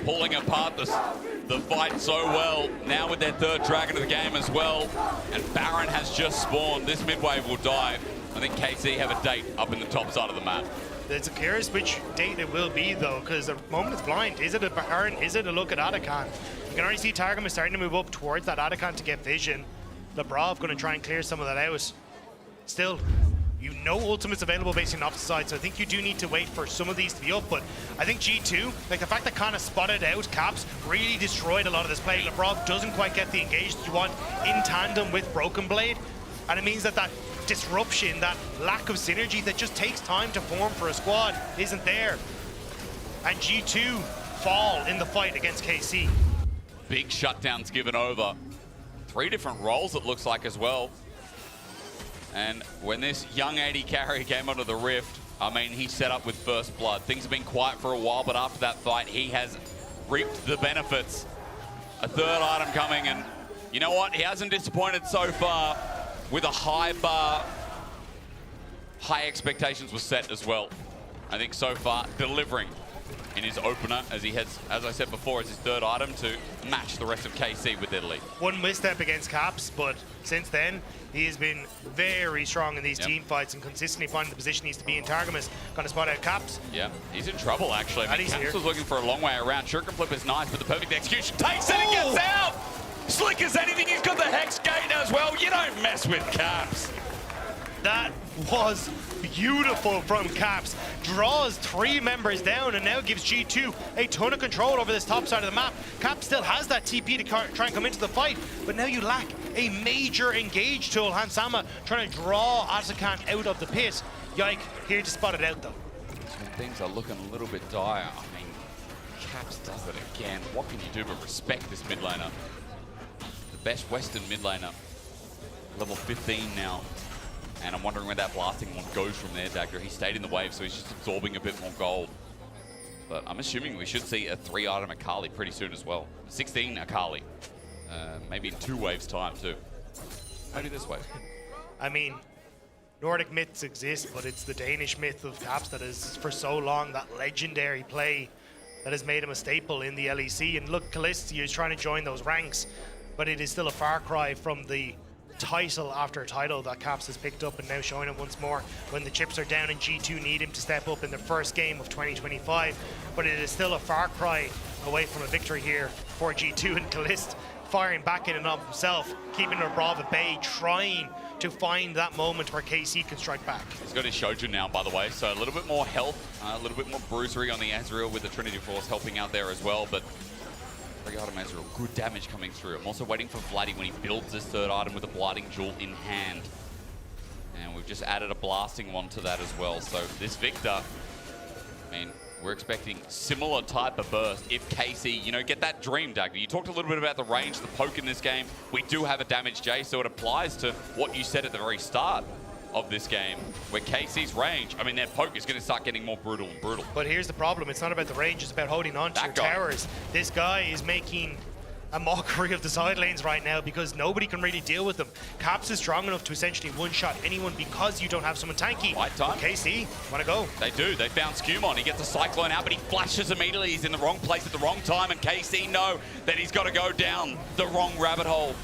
Pulling apart the fight so well, now with their third dragon of the game as well, and Baron has just spawned. This mid-wave will die. I think KC have a date up in the top side of the map. It's curious which date it will be though, because the moment is blind. Is it a Baron? Is it a look at Atakan? You can already see Targum is starting to move up towards that Atakan to get vision. Labrov going to try and clear some of that out. Still, you know ultimates available basically on the opposite side, so I think you do need to wait for some of these to be up, but I think G2, like the fact that kind of spotted out Caps, really destroyed a lot of this play. Labrov doesn't quite get the engagement you want in tandem with Broken Blade, and it means that that disruption, that lack of synergy that just takes time to form for a squad isn't there. And G2 fall in the fight against KC. Big shutdowns given over. 3 different roles it looks like as well. And when this young AD carry came onto the Rift, I mean, he set up with first blood. Things have been quiet for a while, but after that fight, he has reaped the benefits. A third item coming, and you know what? He hasn't disappointed so far with a high bar. High expectations were set as well. I think so far, delivering in his opener as he heads, as I said before, as his third item to match the rest of KC with their lead. One misstep against Caps, but since then, he has been very strong in these team fights and consistently finding the position he needs to be in. Targamas gonna spot out Caps. Yeah, he's in trouble actually. I mean, And he's Caps here. was looking for a long way around. Shuriken Flip is nice, but the perfect execution takes it and gets out! Slick as anything, he's got the Hex Gate as well. You don't mess with Caps. That was beautiful from Caps. Draws 3 members down and now gives G2 a ton of control over this top side of the map. Caps still has that TP to try and come into the fight, but now you lack a major engage tool. Hansama trying to draw Atakan out of the pit. Yike, here to spot it out though. Things are looking a little bit dire. I mean, Caps does it again. What can you do but respect this mid laner? The best Western mid laner. Level 15 now. And I'm wondering where that blasting one goes from there, Dagger. He stayed in the wave, so he's just absorbing a bit more gold. But I'm assuming we should see a 3-item Akali pretty soon as well. 16 Akali. Maybe in 2 waves time too. Maybe this wave. I mean, Nordic myths exist, but it's the Danish myth of Caps that is for so long that legendary play that has made him a staple in the LEC. And look, Callisti is trying to join those ranks, but it is still a far cry from the title after title that Caps has picked up and now showing it once more when the chips are down and G2 need him to step up in the first game of 2025. But it is still a far cry away from a victory here for G2, and Calist firing back in and of himself, keeping Rabrav at bay, trying to find that moment where KC can strike back. He's got his Shojin now, by the way, so a little bit more health, a little bit more bruisery on the Ezreal with the Trinity Force helping out there as well, but Regarding Ezreal, good damage coming through. I'm also waiting for Vladdy when he builds this 3rd item with a Blighting Jewel in hand. And we've just added a blasting one to that as well. So this Victor, I mean, we're expecting similar type of burst if KC, you know, get that dream, Dagger. You talked a little bit about the range, the poke in this game. We do have a damage J, so it applies to what you said at the very start of this game, where KC's range, I mean, their poke is going to start getting more brutal and brutal. But here's the problem. It's not about the range. It's about holding on to your towers. This guy is making a mockery of the side lanes right now because nobody can really deal with them. Caps is strong enough to essentially one-shot anyone because you don't have someone tanky. Right time. KC, want to go? They do. They found Skumon. He gets a Cyclone out, but he flashes immediately. He's in the wrong place at the wrong time, and KC know that he's got to go down the wrong rabbit hole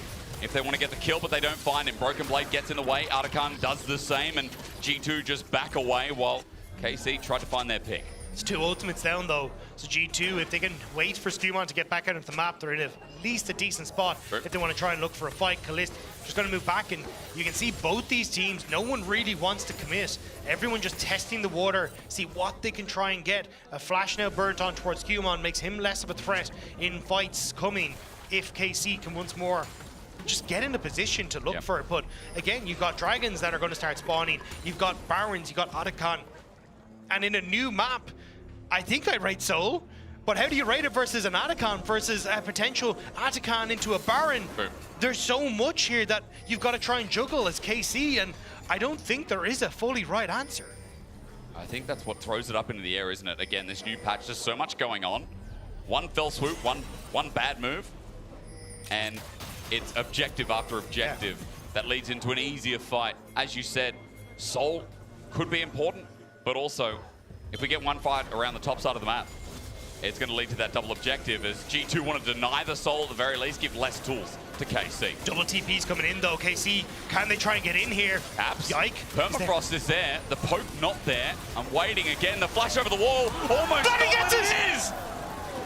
if they want to get the kill, but they don't find him. Broken Blade gets in the way. Atakan does the same, and G2 just back away while KC tried to find their pick. It's 2 ultimates down though, so G2, if they can wait for Skumon to get back out of the map, they're in at least a decent spot. If they want to try and look for a fight, Calist just going to move back, and you can see both these teams, no one really wants to commit. Everyone just testing the water, see what they can try and get. A flash now burnt on towards Skumon makes him less of a threat in fights coming if KC can once more just get in a position to look for it. But again, you've got dragons that are going to start spawning. You've got barons, you've got Atakan. And in a new map, I think I rate Soul, but how do you rate it versus an Atakan versus a potential Atakan into a baron? There's so much here that you've got to try and juggle as KC, and I don't think there is a fully right answer. I think that's what throws it up into the air, isn't it? Again, this new patch, there's so much going on. One fell swoop, one bad move, and it's objective after objective that leads into an easier fight. As you said, Soul could be important, but also if we get one fight around the top side of the map, it's going to lead to that double objective as G2 want to deny the Soul at the very least, give less tools to KC. Double TP's coming in though, KC. Can they try and get in here? Abs. Yike. Permafrost is there, the poke not there. I'm waiting again, the flash over the wall, almost Vladdy gets it is!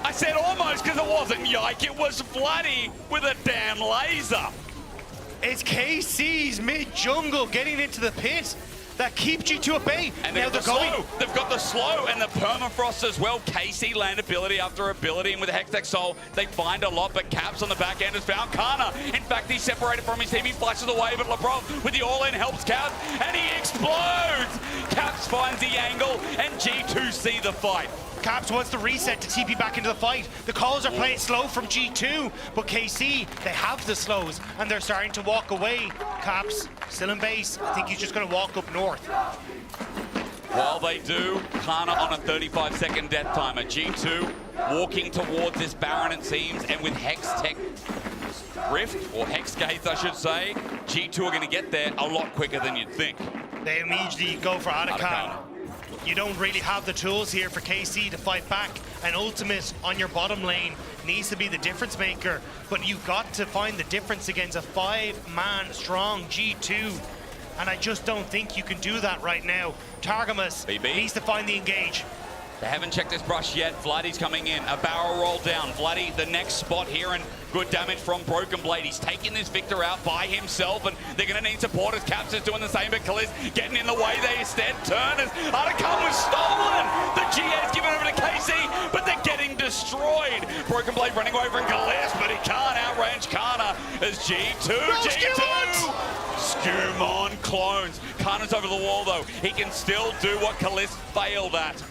I said almost because it wasn't Yike, it was Vladdy with a damn laser. It's KC's mid-jungle getting into the pit that keep G2 at bay. And now they're going. They've got the slow and the permafrost as well. KC land ability after ability, and with the Hextech Soul, they find a lot, but Caps on the back end has found Kana. In fact, he's separated from his team. He flashes away, but Labrov with the all-in helps Caps, and he explodes. Caps finds the angle, and G2 see the fight. Caps wants to reset to TP back into the fight. The calls are playing slow from G2, but KC, they have the slows, and they're starting to walk away. Caps, still in base. I think he's just going to walk up north. While they do, Kana on a 35-second death timer. G2 walking towards this Baron, it seems, and with Hextech Rift, or Hex Gates, I should say, G2 are going to get there a lot quicker than you'd think. They immediately go for Atakan. you don't really have the tools here for KC to fight back. An ultimate on your bottom lane needs to be the difference maker, but you've got to find the difference against a 5-man strong G2. And I just don't think you can do that right now. Targamas needs to find the engage. They haven't checked this brush yet. Vladdy's coming in. A barrel roll down. Vladdy, the next spot here, and good damage from Broken Blade. He's taking this Victor out by himself, and they're going to need supporters. Caps is doing the same, but Kalist getting in the way there instead. Turners are to come with stolen. The GA's given over to KC, but they're getting destroyed. Broken Blade running away from Kalist, but he can't outrange Kana as G2. Skumon clones. Kana's over the wall, though. He can still do what Kalist failed at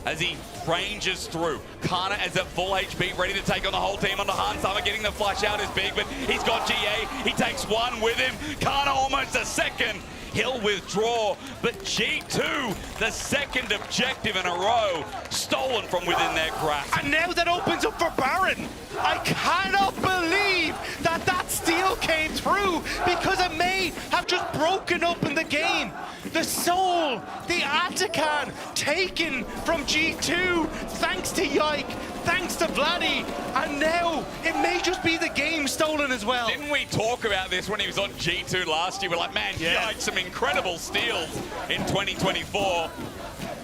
as he ranges through. Kana is at full HP, ready to take on the whole team. On the Hansama, getting the flash out is big, but he's got GA. He takes one with him. Kana almost a second. He'll withdraw, but G2, the second objective in a row, stolen from within their grasp. And now that opens up for Baron. I cannot believe that that steal came through, because it may have just broken open the game. The soul, the Atakan, taken from G2, thanks to Yike, thanks to Vladdy, and now it may just be the game stolen as well. Didn't we talk about this when he was on G2 last year? We're like, man, Yike, some incredible steals in 2024.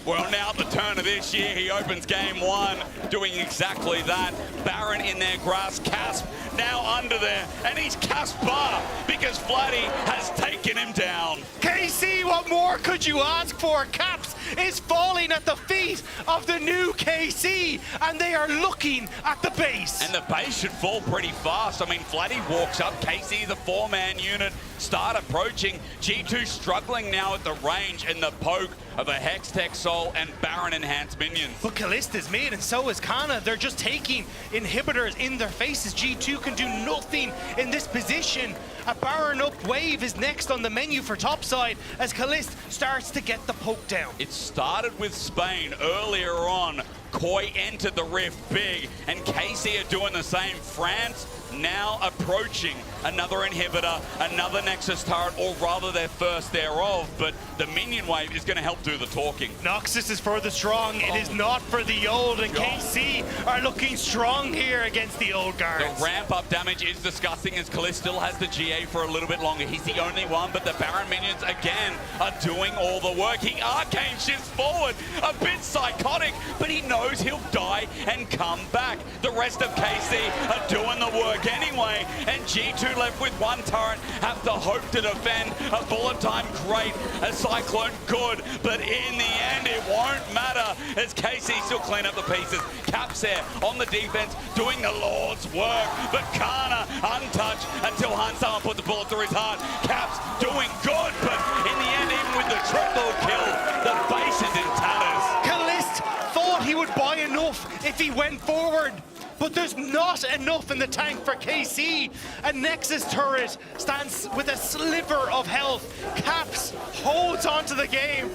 Well, now at the turn of this year, he opens game one, doing exactly that. Baron in their grasp, Casp now under there, and he's Caspar because Vladdy has taken him down. KC, what more could you ask for? Caps is falling at the feet of the new KC, and they are looking at the base. And the base should fall pretty fast. I mean, Vladdy walks up, KC is a 4-man unit, start approaching. G2 struggling now at the range and the poke of a Hextech Soul and Baron enhanced minions. But Kalist is mid, and so is Kana. They're just taking inhibitors in their faces. G2 can do nothing in this position. A Baron up wave is next on the menu for topside as Kalist starts to get the poke down. It started with Spain earlier on. Koi entered the rift big, and KC are doing the same. France now approaching another inhibitor, another Nexus turret, or rather their first thereof, but the minion wave is going to help do the talking. Noxus is for the strong, it is not for the old, and KC are looking strong here against the old guards. The ramp-up damage is disgusting as Kalist still has the GA for a little bit longer. He's the only one, but the Baron minions, again, are doing all the work. He arcane shifts forward, a bit psychotic, but he knows he'll die and come back. The rest of KC are doing the work anyway, and G2 left with one turret, have to hope to defend. A bullet time great, a Cyclone good, but in the end it won't matter as KC still clean up the pieces. Caps there on the defense doing the Lord's work, but Kana untouched until Hansama put the bullet through his heart. Caps doing good, but in the end, even with the triple kill, the base is in tatters. Kalist thought he would buy enough if he went forward, but there's not enough in the tank for KC. A Nexus turret stands with a sliver of health. Caps holds onto the game.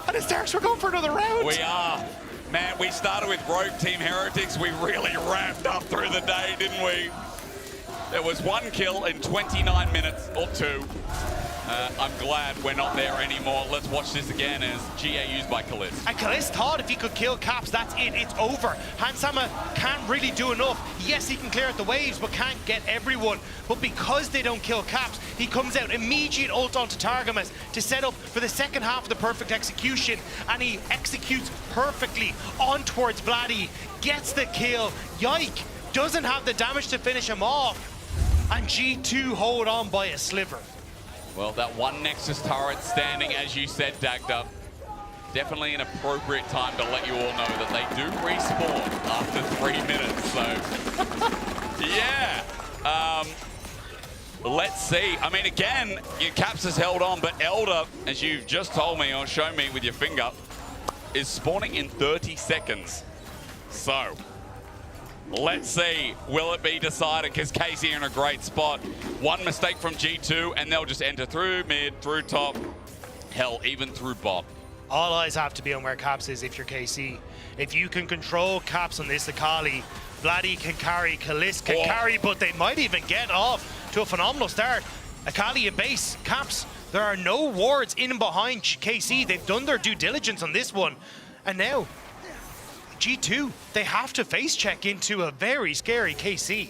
And it starts, we're going for another round. We are. Man, we started with Rogue Team Heretics. We really ramped up through the day, didn't we? There was one kill in 29 minutes, or two. I'm glad we're not there anymore. Let's watch this again as GA used by Kalist. And Kalist thought if he could kill Caps, that's it, it's over. Hansama can't really do enough. Yes, he can clear out the waves, but can't get everyone. But because they don't kill Caps, he comes out, immediate ult onto Targamas to set up for the second half of the perfect execution, and he executes perfectly on towards Vladdy, gets the kill. Yike doesn't have the damage to finish him off, and G2 hold on by a sliver. Well, that one Nexus turret standing, as you said, Dagda, definitely an appropriate time to let you all know that they do respawn after 3 minutes. So, yeah. Let's see. I mean, again, your Caps has held on, but Elder, as you've just told me or shown me with your finger, is spawning in 30 seconds. So, let's see, will it be decided? Because KC are in a great spot. One mistake from G2 and they'll just enter through mid, through top, hell, even through bot. All eyes have to be on where Caps is if you're KC. If you can control Caps on this Akali, Vladdy can carry, Kalist can carry, but they might even get off to a phenomenal start. Akali in base, Caps There are no wards in and behind KC. They've done their due diligence on this one. And now, G2, they have to face check into a very scary KC.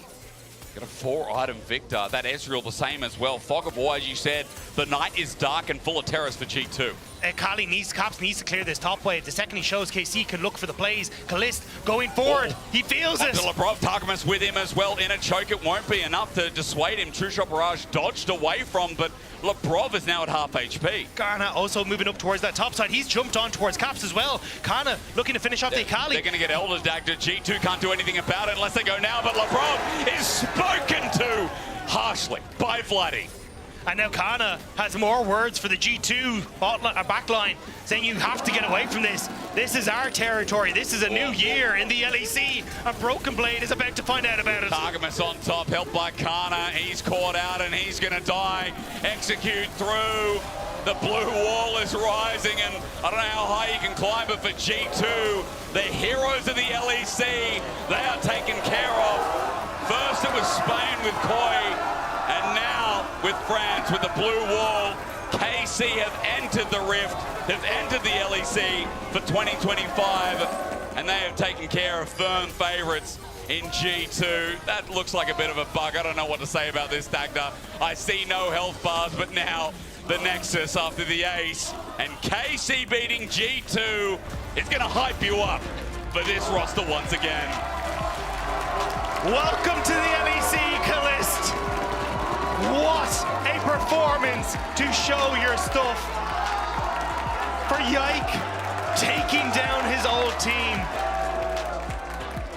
Got a 4-item Victor. That Ezreal the same as well. Fog of War, as you said, the night is dark and full of terrors for G2. Caps needs to clear this top wave. The second he shows KC can look for the plays. Kalist going forward. He feels it. Labrov, Targamas with him as well. In a choke, it won't be enough to dissuade him. True Shot Barrage dodged away from, but Labrov is now at half HP. Karna also moving up towards that top side. He's jumped on towards Caps as well. Karna looking to finish off the Akali. They're going to get Elder Dagda. G2 can't do anything about it unless they go now, but Labrov is spoken to harshly by Vladdy. And now Kana has more words for the G2 backline, saying you have to get away from this. This is our territory. This is a new year in the LEC. A Broken Blade is about to find out about it. Targamas on top, helped by Kana. He's caught out and he's going to die. Execute through. The blue wall is rising, and I don't know how high you can climb, but for G2, the heroes of the LEC, they are taken care of. First it was Spain with Koi. And now, with France, with the blue wall, KC have entered the Rift, have entered the LEC for 2025, and they have taken care of firm favourites in G2. That looks like a bit of a bug. I don't know what to say about this, Dagda. I see no health bars, but now the Nexus after the ace, and KC beating G2 is going to hype you up for this roster once again. Welcome to the LEC, Kalist. What a performance to show your stuff. For Yike, taking down his old team.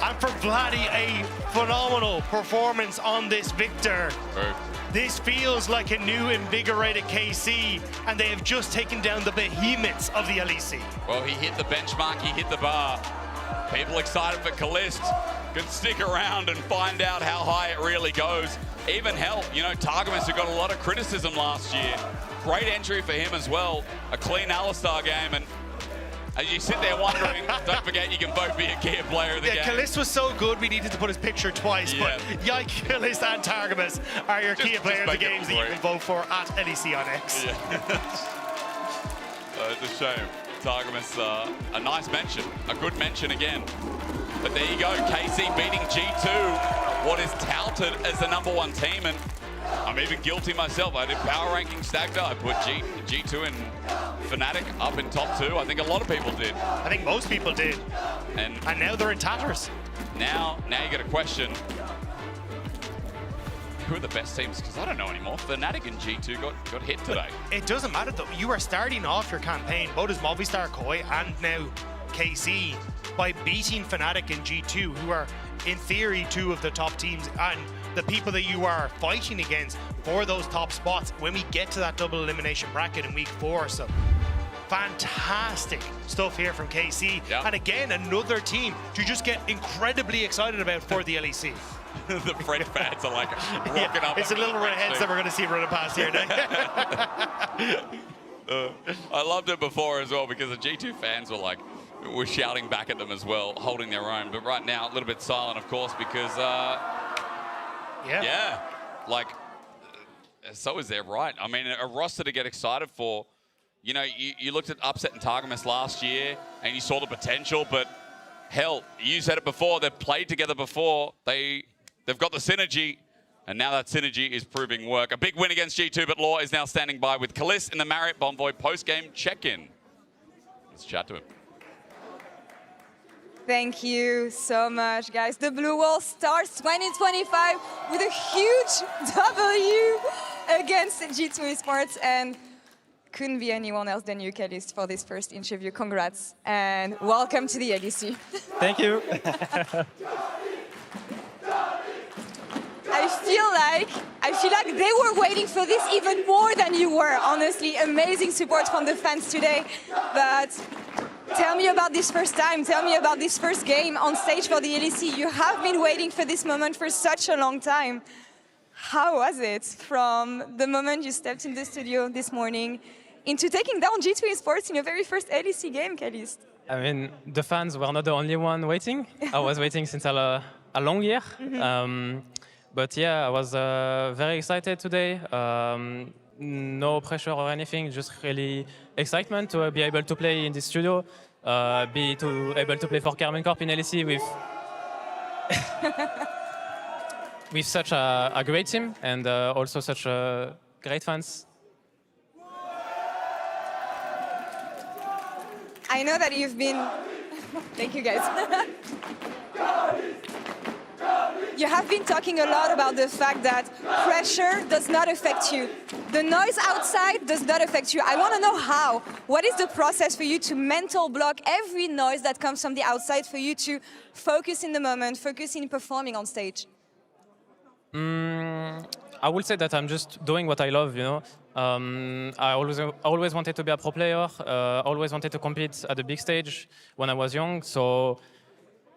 And for Vladdy, a phenomenal performance on this Victor. This feels like a new invigorated KC, and they have just taken down the behemoths of the LEC. Well, he hit the benchmark, he hit the bar. People excited for Kalist can stick around and find out how high it really goes. Even help, you know, Targamas, who got a lot of criticism last year. Great entry for him as well. A clean Alistar game, and as you sit there wondering, don't forget you can vote for your key player of the game. Kalist was so good we needed to put his picture twice, but Yike, Kalist and Targamas are your key player of the games that you can vote for at LEC on X. Yeah. It's a shame. Targamas, a nice mention, a good mention again. But there you go, KC beating G2, what is touted as the #1 team, and I'm even guilty myself. I did power ranking stacked up. I put G2 and Fnatic up in top 2. I think a lot of people did. I think most people did. And now they're in tatters. Now you get a question. Who are the best teams? Because I don't know anymore. Fnatic and G2 got hit today. It doesn't matter though. You are starting off your campaign, both as Movistar, Koi, and now KC, by beating Fnatic and G2, who are, in theory, 2 of the top teams, and the people that you are fighting against for those top spots when we get to that double elimination bracket in week 4. So, fantastic stuff here from KC. Yep. And again, another team to just get incredibly excited about for the LEC. The French fans are like walking up. It's a little redheads that we're going to see running past here now. I loved it before as well because the G2 fans were shouting back at them as well, holding their own. But right now, a little bit silent, of course, because so is their right. I mean, a roster to get excited for. You know, you looked at Upset and Targamas last year, and you saw the potential. But hell, you said it before. They've played together before. They've got the synergy. And now that synergy is proving work. A big win against G2, but Law is now standing by with Kalist in the Marriott Bonvoy post-game check-in. Let's chat to him. Thank you so much, guys. The Blue Wall starts 2025 with a huge W against G2 Esports, and couldn't be anyone else than you, Kalist, for this first interview. Congrats, and welcome to the LEC. Thank you. I feel like they were waiting for this even more than you were, honestly. Amazing support from the fans today. But tell me about this first time. Tell me about this first game on stage for the LEC. You have been waiting for this moment for such a long time. How was it from the moment you stepped in the studio this morning into taking down G2 Esports in your very first LEC game, Kalist? I mean, the fans were not the only one waiting. I was waiting since a long year. Mm-hmm. But yeah, I was very excited today. no pressure or anything, just really excitement to be able to play in the studio, able to play for Karmine Corp in LEC with with such a great team and also such great fans. I know that you've been. Thank you, guys. You have been talking a lot about the fact that pressure does not affect you. The noise outside does not affect you. I want to know how. What is the process for you to mental block every noise that comes from the outside for you to focus in the moment, focus in performing on stage? I would say that I'm just doing what I love, you know. I always wanted to be a pro player, always wanted to compete at the big stage when I was young, so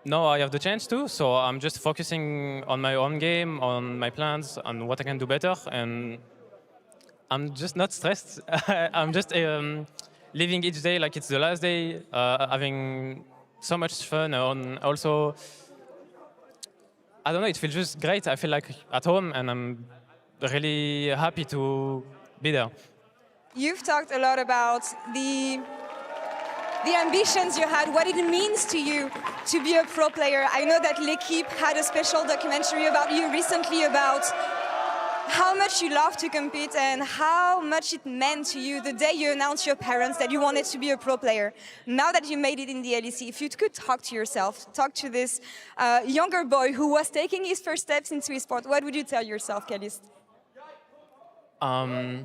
now I have the chance to, so I'm just focusing on my own game, on my plans, on what I can do better, and I'm just not stressed. I'm just living each day like it's the last day, having so much fun, and also, I don't know, it feels just great. I feel like at home, and I'm really happy to be there. You've talked a lot about the ambitions you had, what it means to you to be a pro player. I know that L'Equipe had a special documentary about you recently about how much you love to compete and how much it meant to you the day you announced your parents that you wanted to be a pro player. Now that you made it in the LEC, if you could talk to yourself, talk to this younger boy who was taking his first steps into esports, what would you tell yourself, Caliste? I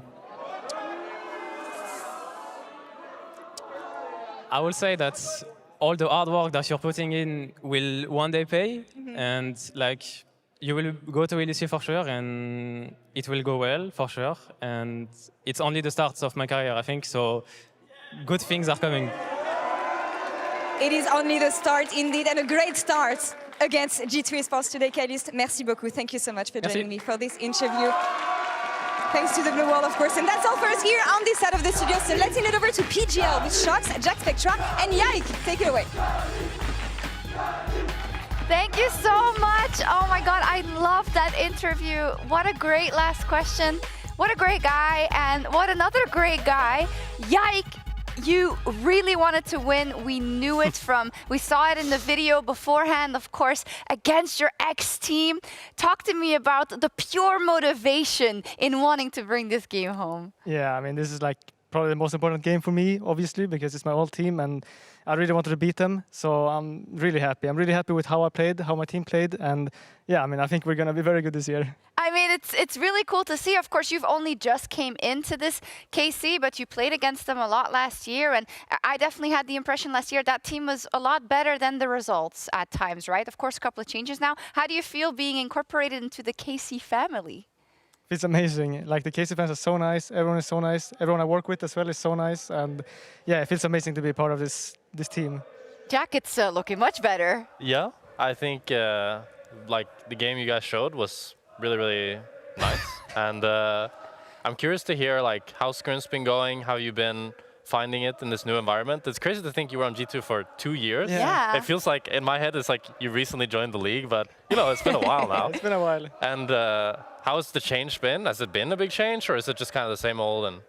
will say that all the hard work that you're putting in will one day pay, and like you will go to LEC for sure, and it will go well for sure. And it's only the start of my career, I think. So good things are coming. It is only the start, indeed, and a great start against G2 Esports today, Caliste. Merci beaucoup. Thank you so much for joining me for this interview. Thanks to the Blue Wall, of course. And that's all for us here on this side of the studio. So let's hand it over to PGL with Shox, Jack Spectra, and Yike. Take it away. Thank you so much. Oh my God, I love that interview. What a great last question. What a great guy, and what another great guy. Yike. You really wanted to win. We knew it we saw it in the video beforehand, of course, against your ex-team. Talk to me about the pure motivation in wanting to bring this game home. Yeah, I mean, this is like probably the most important game for me, obviously, because it's my old team and I really wanted to beat them. So I'm really happy. I'm really happy with how I played, how my team played. And yeah, I mean, I think we're going to be very good this year. I mean, it's really cool to see. Of course, you've only just came into this KC, but you played against them a lot last year. And I definitely had the impression last year that team was a lot better than the results at times, right? Of course, a couple of changes now. How do you feel being incorporated into the KC family? It's amazing. Like, the KC fans are so nice. Everyone is so nice. Everyone I work with as well is so nice. And yeah, it feels amazing to be part of this team. Jack, it's looking much better. Yeah, I think like the game you guys showed was really, really nice. And I'm curious to hear like how Scrim's been going, how you've been finding it in this new environment. It's crazy to think you were on G2 for 2 years. Yeah. It feels like, in my head, it's like you recently joined the league, but you know, it's been a while now. It's been a while. And how has the change been? Has it been a big change, or is it just kind of the same old? And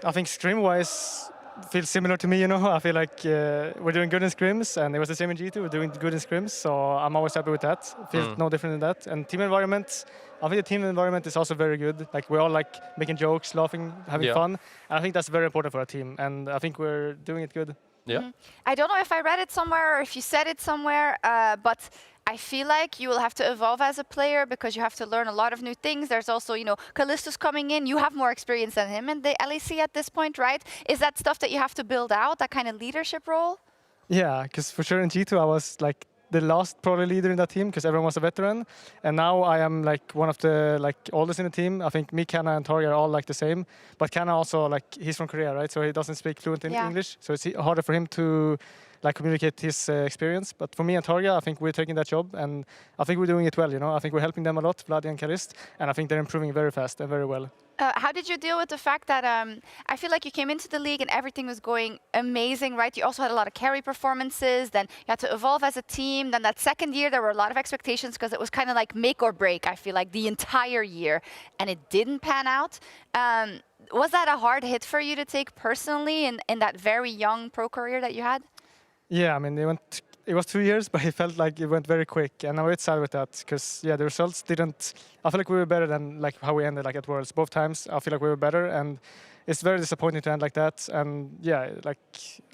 I think scrim-wise feels similar to me, you know. I feel like we're doing good in scrims, and it was the same in G2. We're doing good in scrims, so I'm always happy with that. It feels no different than that. And team environment, I think the team environment is also very good. Like, we're all like making jokes, laughing, having fun. And I think that's very important for our team, and I think we're doing it good. Yeah. I don't know if I read it somewhere or if you said it somewhere, but I feel like you will have to evolve as a player because you have to learn a lot of new things. There's also, you know, Callisto's coming in. You have more experience than him in the LEC at this point, right? Is that stuff that you have to build out, that kind of leadership role? Yeah, because for sure in G2 I was like the last probably leader in that team because everyone was a veteran. And now I am like one of the like oldest in the team. I think me, Kana, and Tori are all like the same. But Kana also, like, he's from Korea, right? So he doesn't speak fluent in English. So it's harder for him to like communicate his experience. But for me and Targa, I think we're taking that job, and I think we're doing it well. You know, I think we're helping them a lot, Vladi and Kalist, and I think they're improving very fast and very well. How did you deal with the fact that I feel like you came into the league and everything was going amazing, right? You also had a lot of carry performances, then you had to evolve as a team. Then that second year, there were a lot of expectations because it was kind of like make or break, I feel like, the entire year, and it didn't pan out. Was that a hard hit for you to take personally in that very young pro career that you had? Yeah, I mean, it was 2 years, but it felt like it went very quick, and I'm a bit sad with that because the results didn't. I feel like we were better than like how we ended like at Worlds. Both times, I feel like we were better, and it's very disappointing to end like that. And yeah, like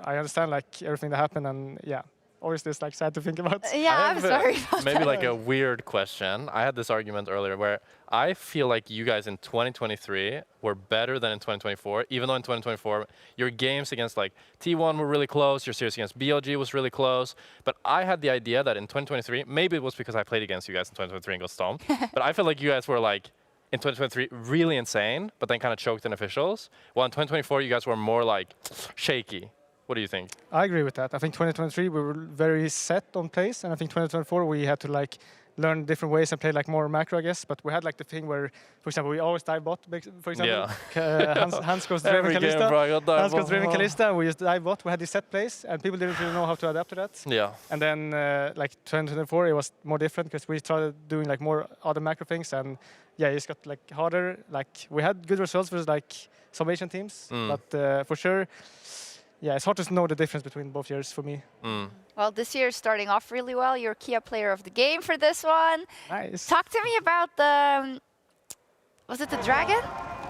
I understand like everything that happened, and yeah, always this like sad to think about. Yeah, I'm sorry about maybe that. like a weird question. I had this argument earlier where I feel like you guys in 2023 were better than in 2024, even though in 2024 your games against like T1 were really close, your series against BLG was really close. But I had the idea that in 2023, maybe it was because I played against you guys in 2023 and got stomped, but I feel like you guys were like in 2023 really insane, but then kind of choked in officials. While in 2024 you guys were more like shaky. What do you think? I agree with that. I think 2023 we were very set on plays, and I think 2024 we had to like learn different ways and play like more macro, I guess. But we had like the thing where, for example, we always dive bot. For example, Hans goes Draven Kalista. Hans goes Draven Kalista. We just dive bot. We had these set plays, and people didn't really know how to adapt to that. Yeah. And then like 2024 it was more different because we started doing like more other macro things, and yeah, it just got like harder. Like we had good results versus like some Asian teams, but for sure. Yeah, it's hard to know the difference between both years for me. Well, this year is starting off really well. You're Kia Player of the Game for this one. Nice. Talk to me about the... Was it the Dragon?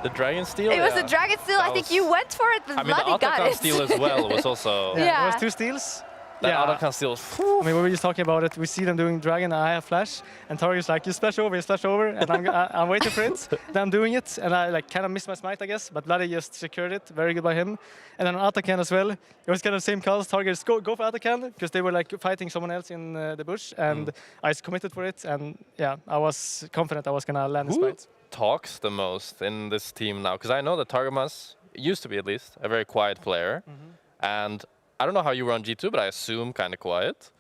The Dragon Steal? It was the Dragon Steal. I think you went for it, but I mean, Vladi got the Atakan it. Steal as well was also... Yeah, it was 2 steals. That Atakan Steal. I mean, we were just talking about it. We see them doing Dragon, and I have Flash, and Target's like, you splash over, and I'm waiting for it. Then I'm doing it, and I like kind of missed my smite, I guess, but Vladi just secured it. Very good by him. And then on Atakan as well, it was kind of the same calls. Target's go for Atakan, because they were like fighting someone else in the bush, and I just committed for it, and yeah, I was confident I was going to land the smite. Talks the most in this team now? Because I know that Targamas used to be, at least, a very quiet player, and I don't know how you were on G2, but I assume kind of quiet.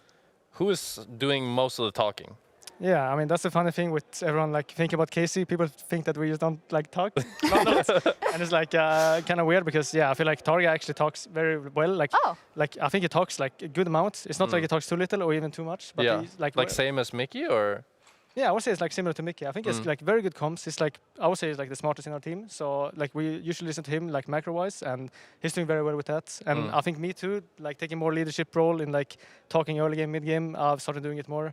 Who is doing most of the talking? Yeah, I mean, that's the funny thing with everyone like thinking about Casey. People think that we just don't like talk. And it's like kind of weird because, yeah, I feel like Targa actually talks very well. Like, like I think he talks like a good amount. It's not like he talks too little or even too much. But yeah, he's, like same as Mickey or? Yeah, I would say it's like similar to Mickey. I think it's like very good comms. It's like, I would say he's like the smartest in our team. So like we usually listen to him like macro-wise, and he's doing very well with that. And I think me too, like taking more leadership role in like talking early game, mid game. I've started doing it more.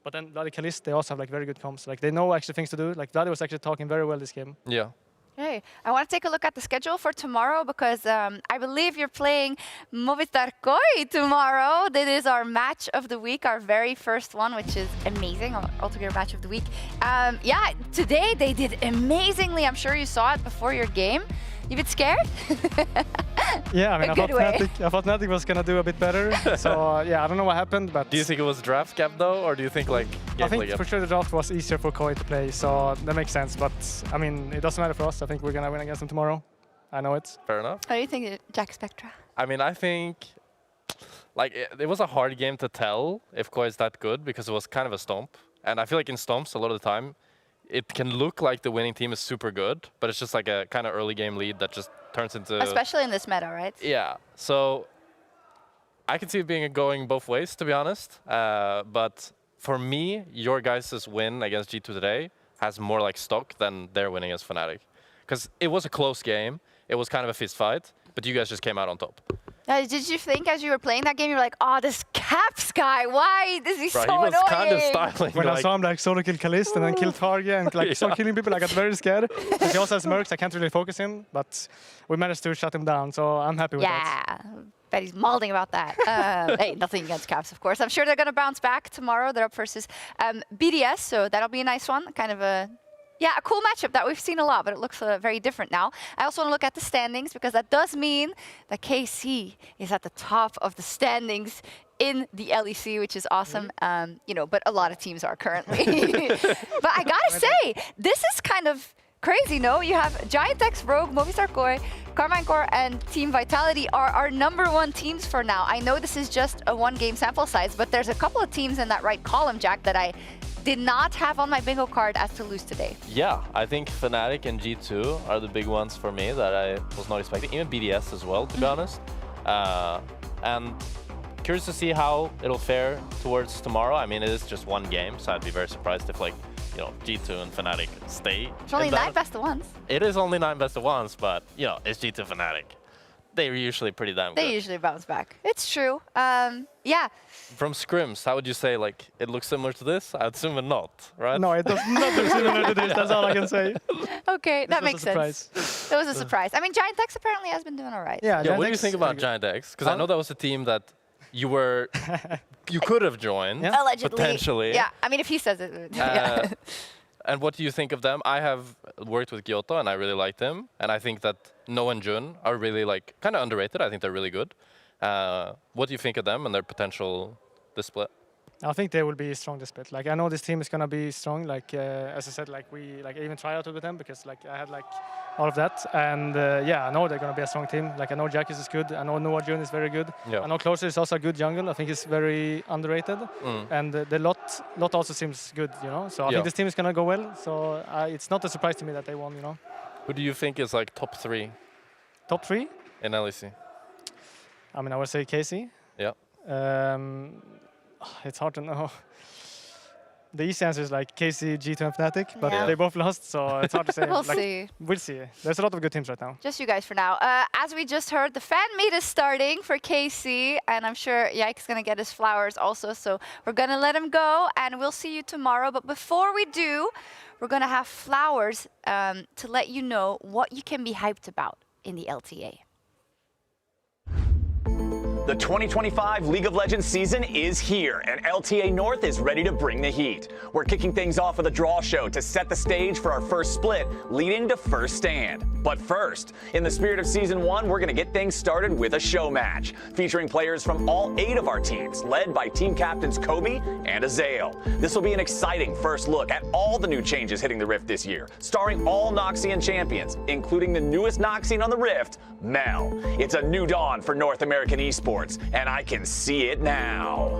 But then Vladi Kalist, they also have like very good comms. Like they know actually things to do. Like Vladi was actually talking very well this game. Yeah. Okay, I want to take a look at the schedule for tomorrow because I believe you're playing Movistar Koi tomorrow. That is our match of the week, our very first one, which is amazing, our altogether match of the week. Yeah, today they did amazingly. I'm sure you saw it before your game. You bit scared? Yeah, I mean, I thought Fnatic was going to do a bit better. So, yeah, I don't know what happened, but... Do you think it was draft gap, though, or do you think, like, I think for sure the draft was easier for Koi to play, so that makes sense. But, I mean, it doesn't matter for us. I think we're going to win against them tomorrow. I know it. Fair enough. What do you think, Jack Spectra? I mean, I think, like, it was a hard game to tell if Koi is that good because it was kind of a stomp. And I feel like in stomps, a lot of the time, it can look like the winning team is super good, but it's just like a kind of early game lead that just turns into... Especially in this meta, right? Yeah. So I can see it being going both ways, to be honest. But for me, your guys' win against G2 today has more like stock than their winning as Fnatic. Because it was a close game. It was kind of a fist fight, but you guys just came out on top. Did you think as you were playing that game, you were like, oh, this Caps guy, why? This is so annoying. He was kind of styling. When I saw him like solo kill Kalist and then kill Targa and like start killing people, I got very scared. He also has Mercs, I can't really focus him, but we managed to shut him down, so I'm happy with that. Yeah, bet he's malding about that. Hey, nothing against Caps, of course. I'm sure they're going to bounce back tomorrow. They're up versus BDS, so that'll be a nice one. Kind of a... Yeah, a cool matchup that we've seen a lot, but it looks very different now. I also want to look at the standings because that does mean that KC is at the top of the standings in the LEC, which is awesome. You know, but a lot of teams are currently. But I gotta say, this is kind of crazy, no? You have Giantex, Rogue, Movistar Koi, Karmine Corp, and Team Vitality are our #1 teams for now. I know this is just a 1-game sample size, but there's a couple of teams in that right column, Jack, that I did not have on my bingo card as to lose today. Yeah, I think Fnatic and G2 are the big ones for me that I was not expecting. Even BDS as well, to be honest. And curious to see how it'll fare towards tomorrow. I mean, it is just 1 game, so I'd be very surprised if, like, you know, G2 and Fnatic stay. It's only 9 best of ones. It is only 9 best of ones, but, you know, it's G2 Fnatic. They're usually pretty damn good. They usually bounce back. It's true. Yeah. From scrims, how would you say, like, it looks similar to this? I'd assume not, right? No, it does not look similar to this. That's all I can say. Okay, that makes sense. That was a surprise. I mean, Giantex apparently has been doing all right. Yeah, what do you think about Giantex? Because I know that was a team that you were, you could have joined, Allegedly. potentially. Yeah, I mean, if he says it. Yeah. And what do you think of them? I have worked with Kyoto and I really liked them. And I think that No and Jun are really, like, kind of underrated. I think they're really good. What do you think of them and their potential this split? I think they will be strong this split. Like, I know this team is gonna be strong. Like, as I said, like I even try out with them because, like, I had, like, all of that. And yeah, I know they're gonna be a strong team. Like, I know Jackis is good. I know Noah Jun is very good. Yeah. I know Closer is also a good jungle. I think he's very underrated. And the lot also seems good, you know. So I think this team is gonna go well. So it's not a surprise to me that they won, you know. Who do you think is, like, top 3? Top 3? In LEC? I mean, I would say Casey. Yeah. It's hard to know. The easy answer is like KC, G2, and Fnatic, but Yeah. they both lost, so it's hard to say. We'll Like, see. We'll see. There's a lot of good teams right now. Just you guys for now. As we just heard, the fan meet is starting for KC, and I'm sure Yike's going to get his flowers also, so we're going to let him go, and we'll see you tomorrow. But before we do, we're going to have flowers to let you know what you can be hyped about in the LTA. The 2025 League of Legends season is here, and LTA North is ready to bring the heat. We're kicking things off with a draw show to set the stage for our first split, leading to First Stand. But first, in the spirit of Season 1, we're going to get things started with a show match, featuring players from all 8 of our teams, led by team captains Kobe and Azael. This will be an exciting first look at all the new changes hitting the Rift this year, starring all Noxian champions, including the newest Noxian on the Rift, Mel. It's a new dawn for North American esports, and I can see it now.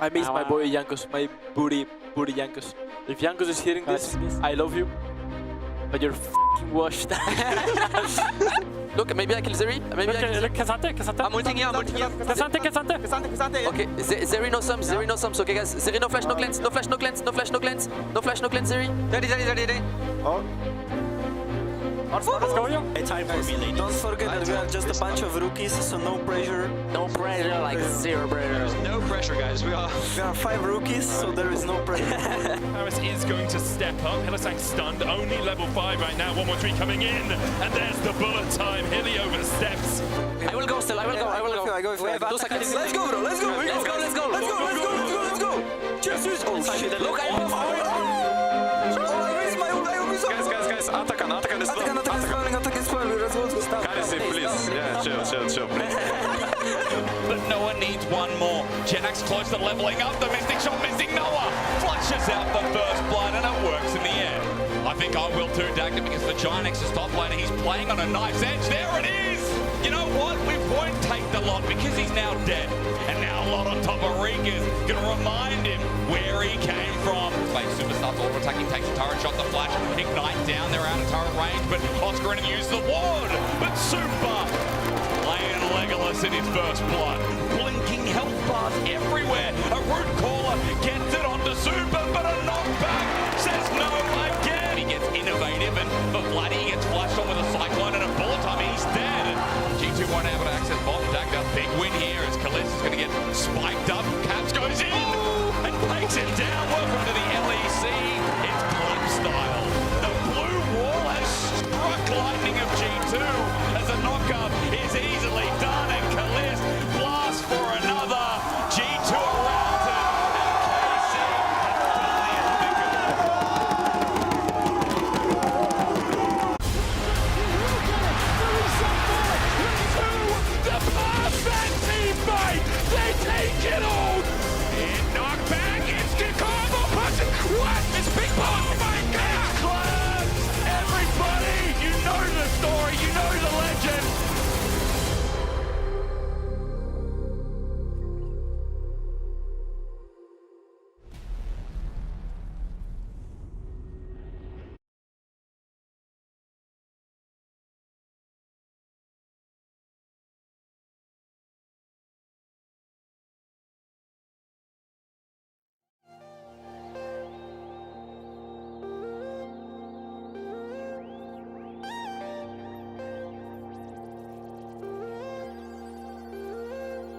I miss my boy Jankos, my booty Jankos. If Jankos is hearing this, I love you, but you're f***ing washed. Look, maybe I kill Zeri. Maybe look, Cassante. I'm ulting here, Cassante. Okay, Zeri no sums, Okay, guys, Zeri no flash, no cleanse, no flash, Zeri. Ready. Oh. Let's go, yo. Time for me, ladies. Don't forget that we are just a bunch of rookies, so no pressure. No pressure, like zero pressure. There's no pressure, guys. We are 5 rookies, so there is no pressure. Paris is going to step up. Hylissang stunned, only level 5 right now. 113 coming in, and there's the bullet time. Hilly oversteps. I will go still. I will go. 2 seconds. Let's go, bro. Let's go. Jesus. Oh shit. Look, I love Guys, Atakan is spawning. Guys, please. Yeah, chill, please. But Noah needs one more. Jax close to leveling up. The Mystic Shot missing Noah. Flushes out the first blood, and it works in the end. I think I will too, Dagda, because the Giantex is top laner. He's playing on a knife's edge. There it is. You know what? We won't take the lot because he's now dead. And now a lot on top of Reek is going to remind him where he came from. Fake Super starts auto-attacking, takes a turret shot, the flash, ignite down, they're out of turret range, but Oscar and uses the ward. But Super laying Legolas in his first blood. Blinking health bars everywhere. A root caller gets it onto Super, but a knockback says no again. He gets innovative, and for Vladdy, he gets flashed on with a cyclone and a bullet time. He's dead. G2 won't able to access bot. Dagda, big win here as Kalista is going to get spiked up.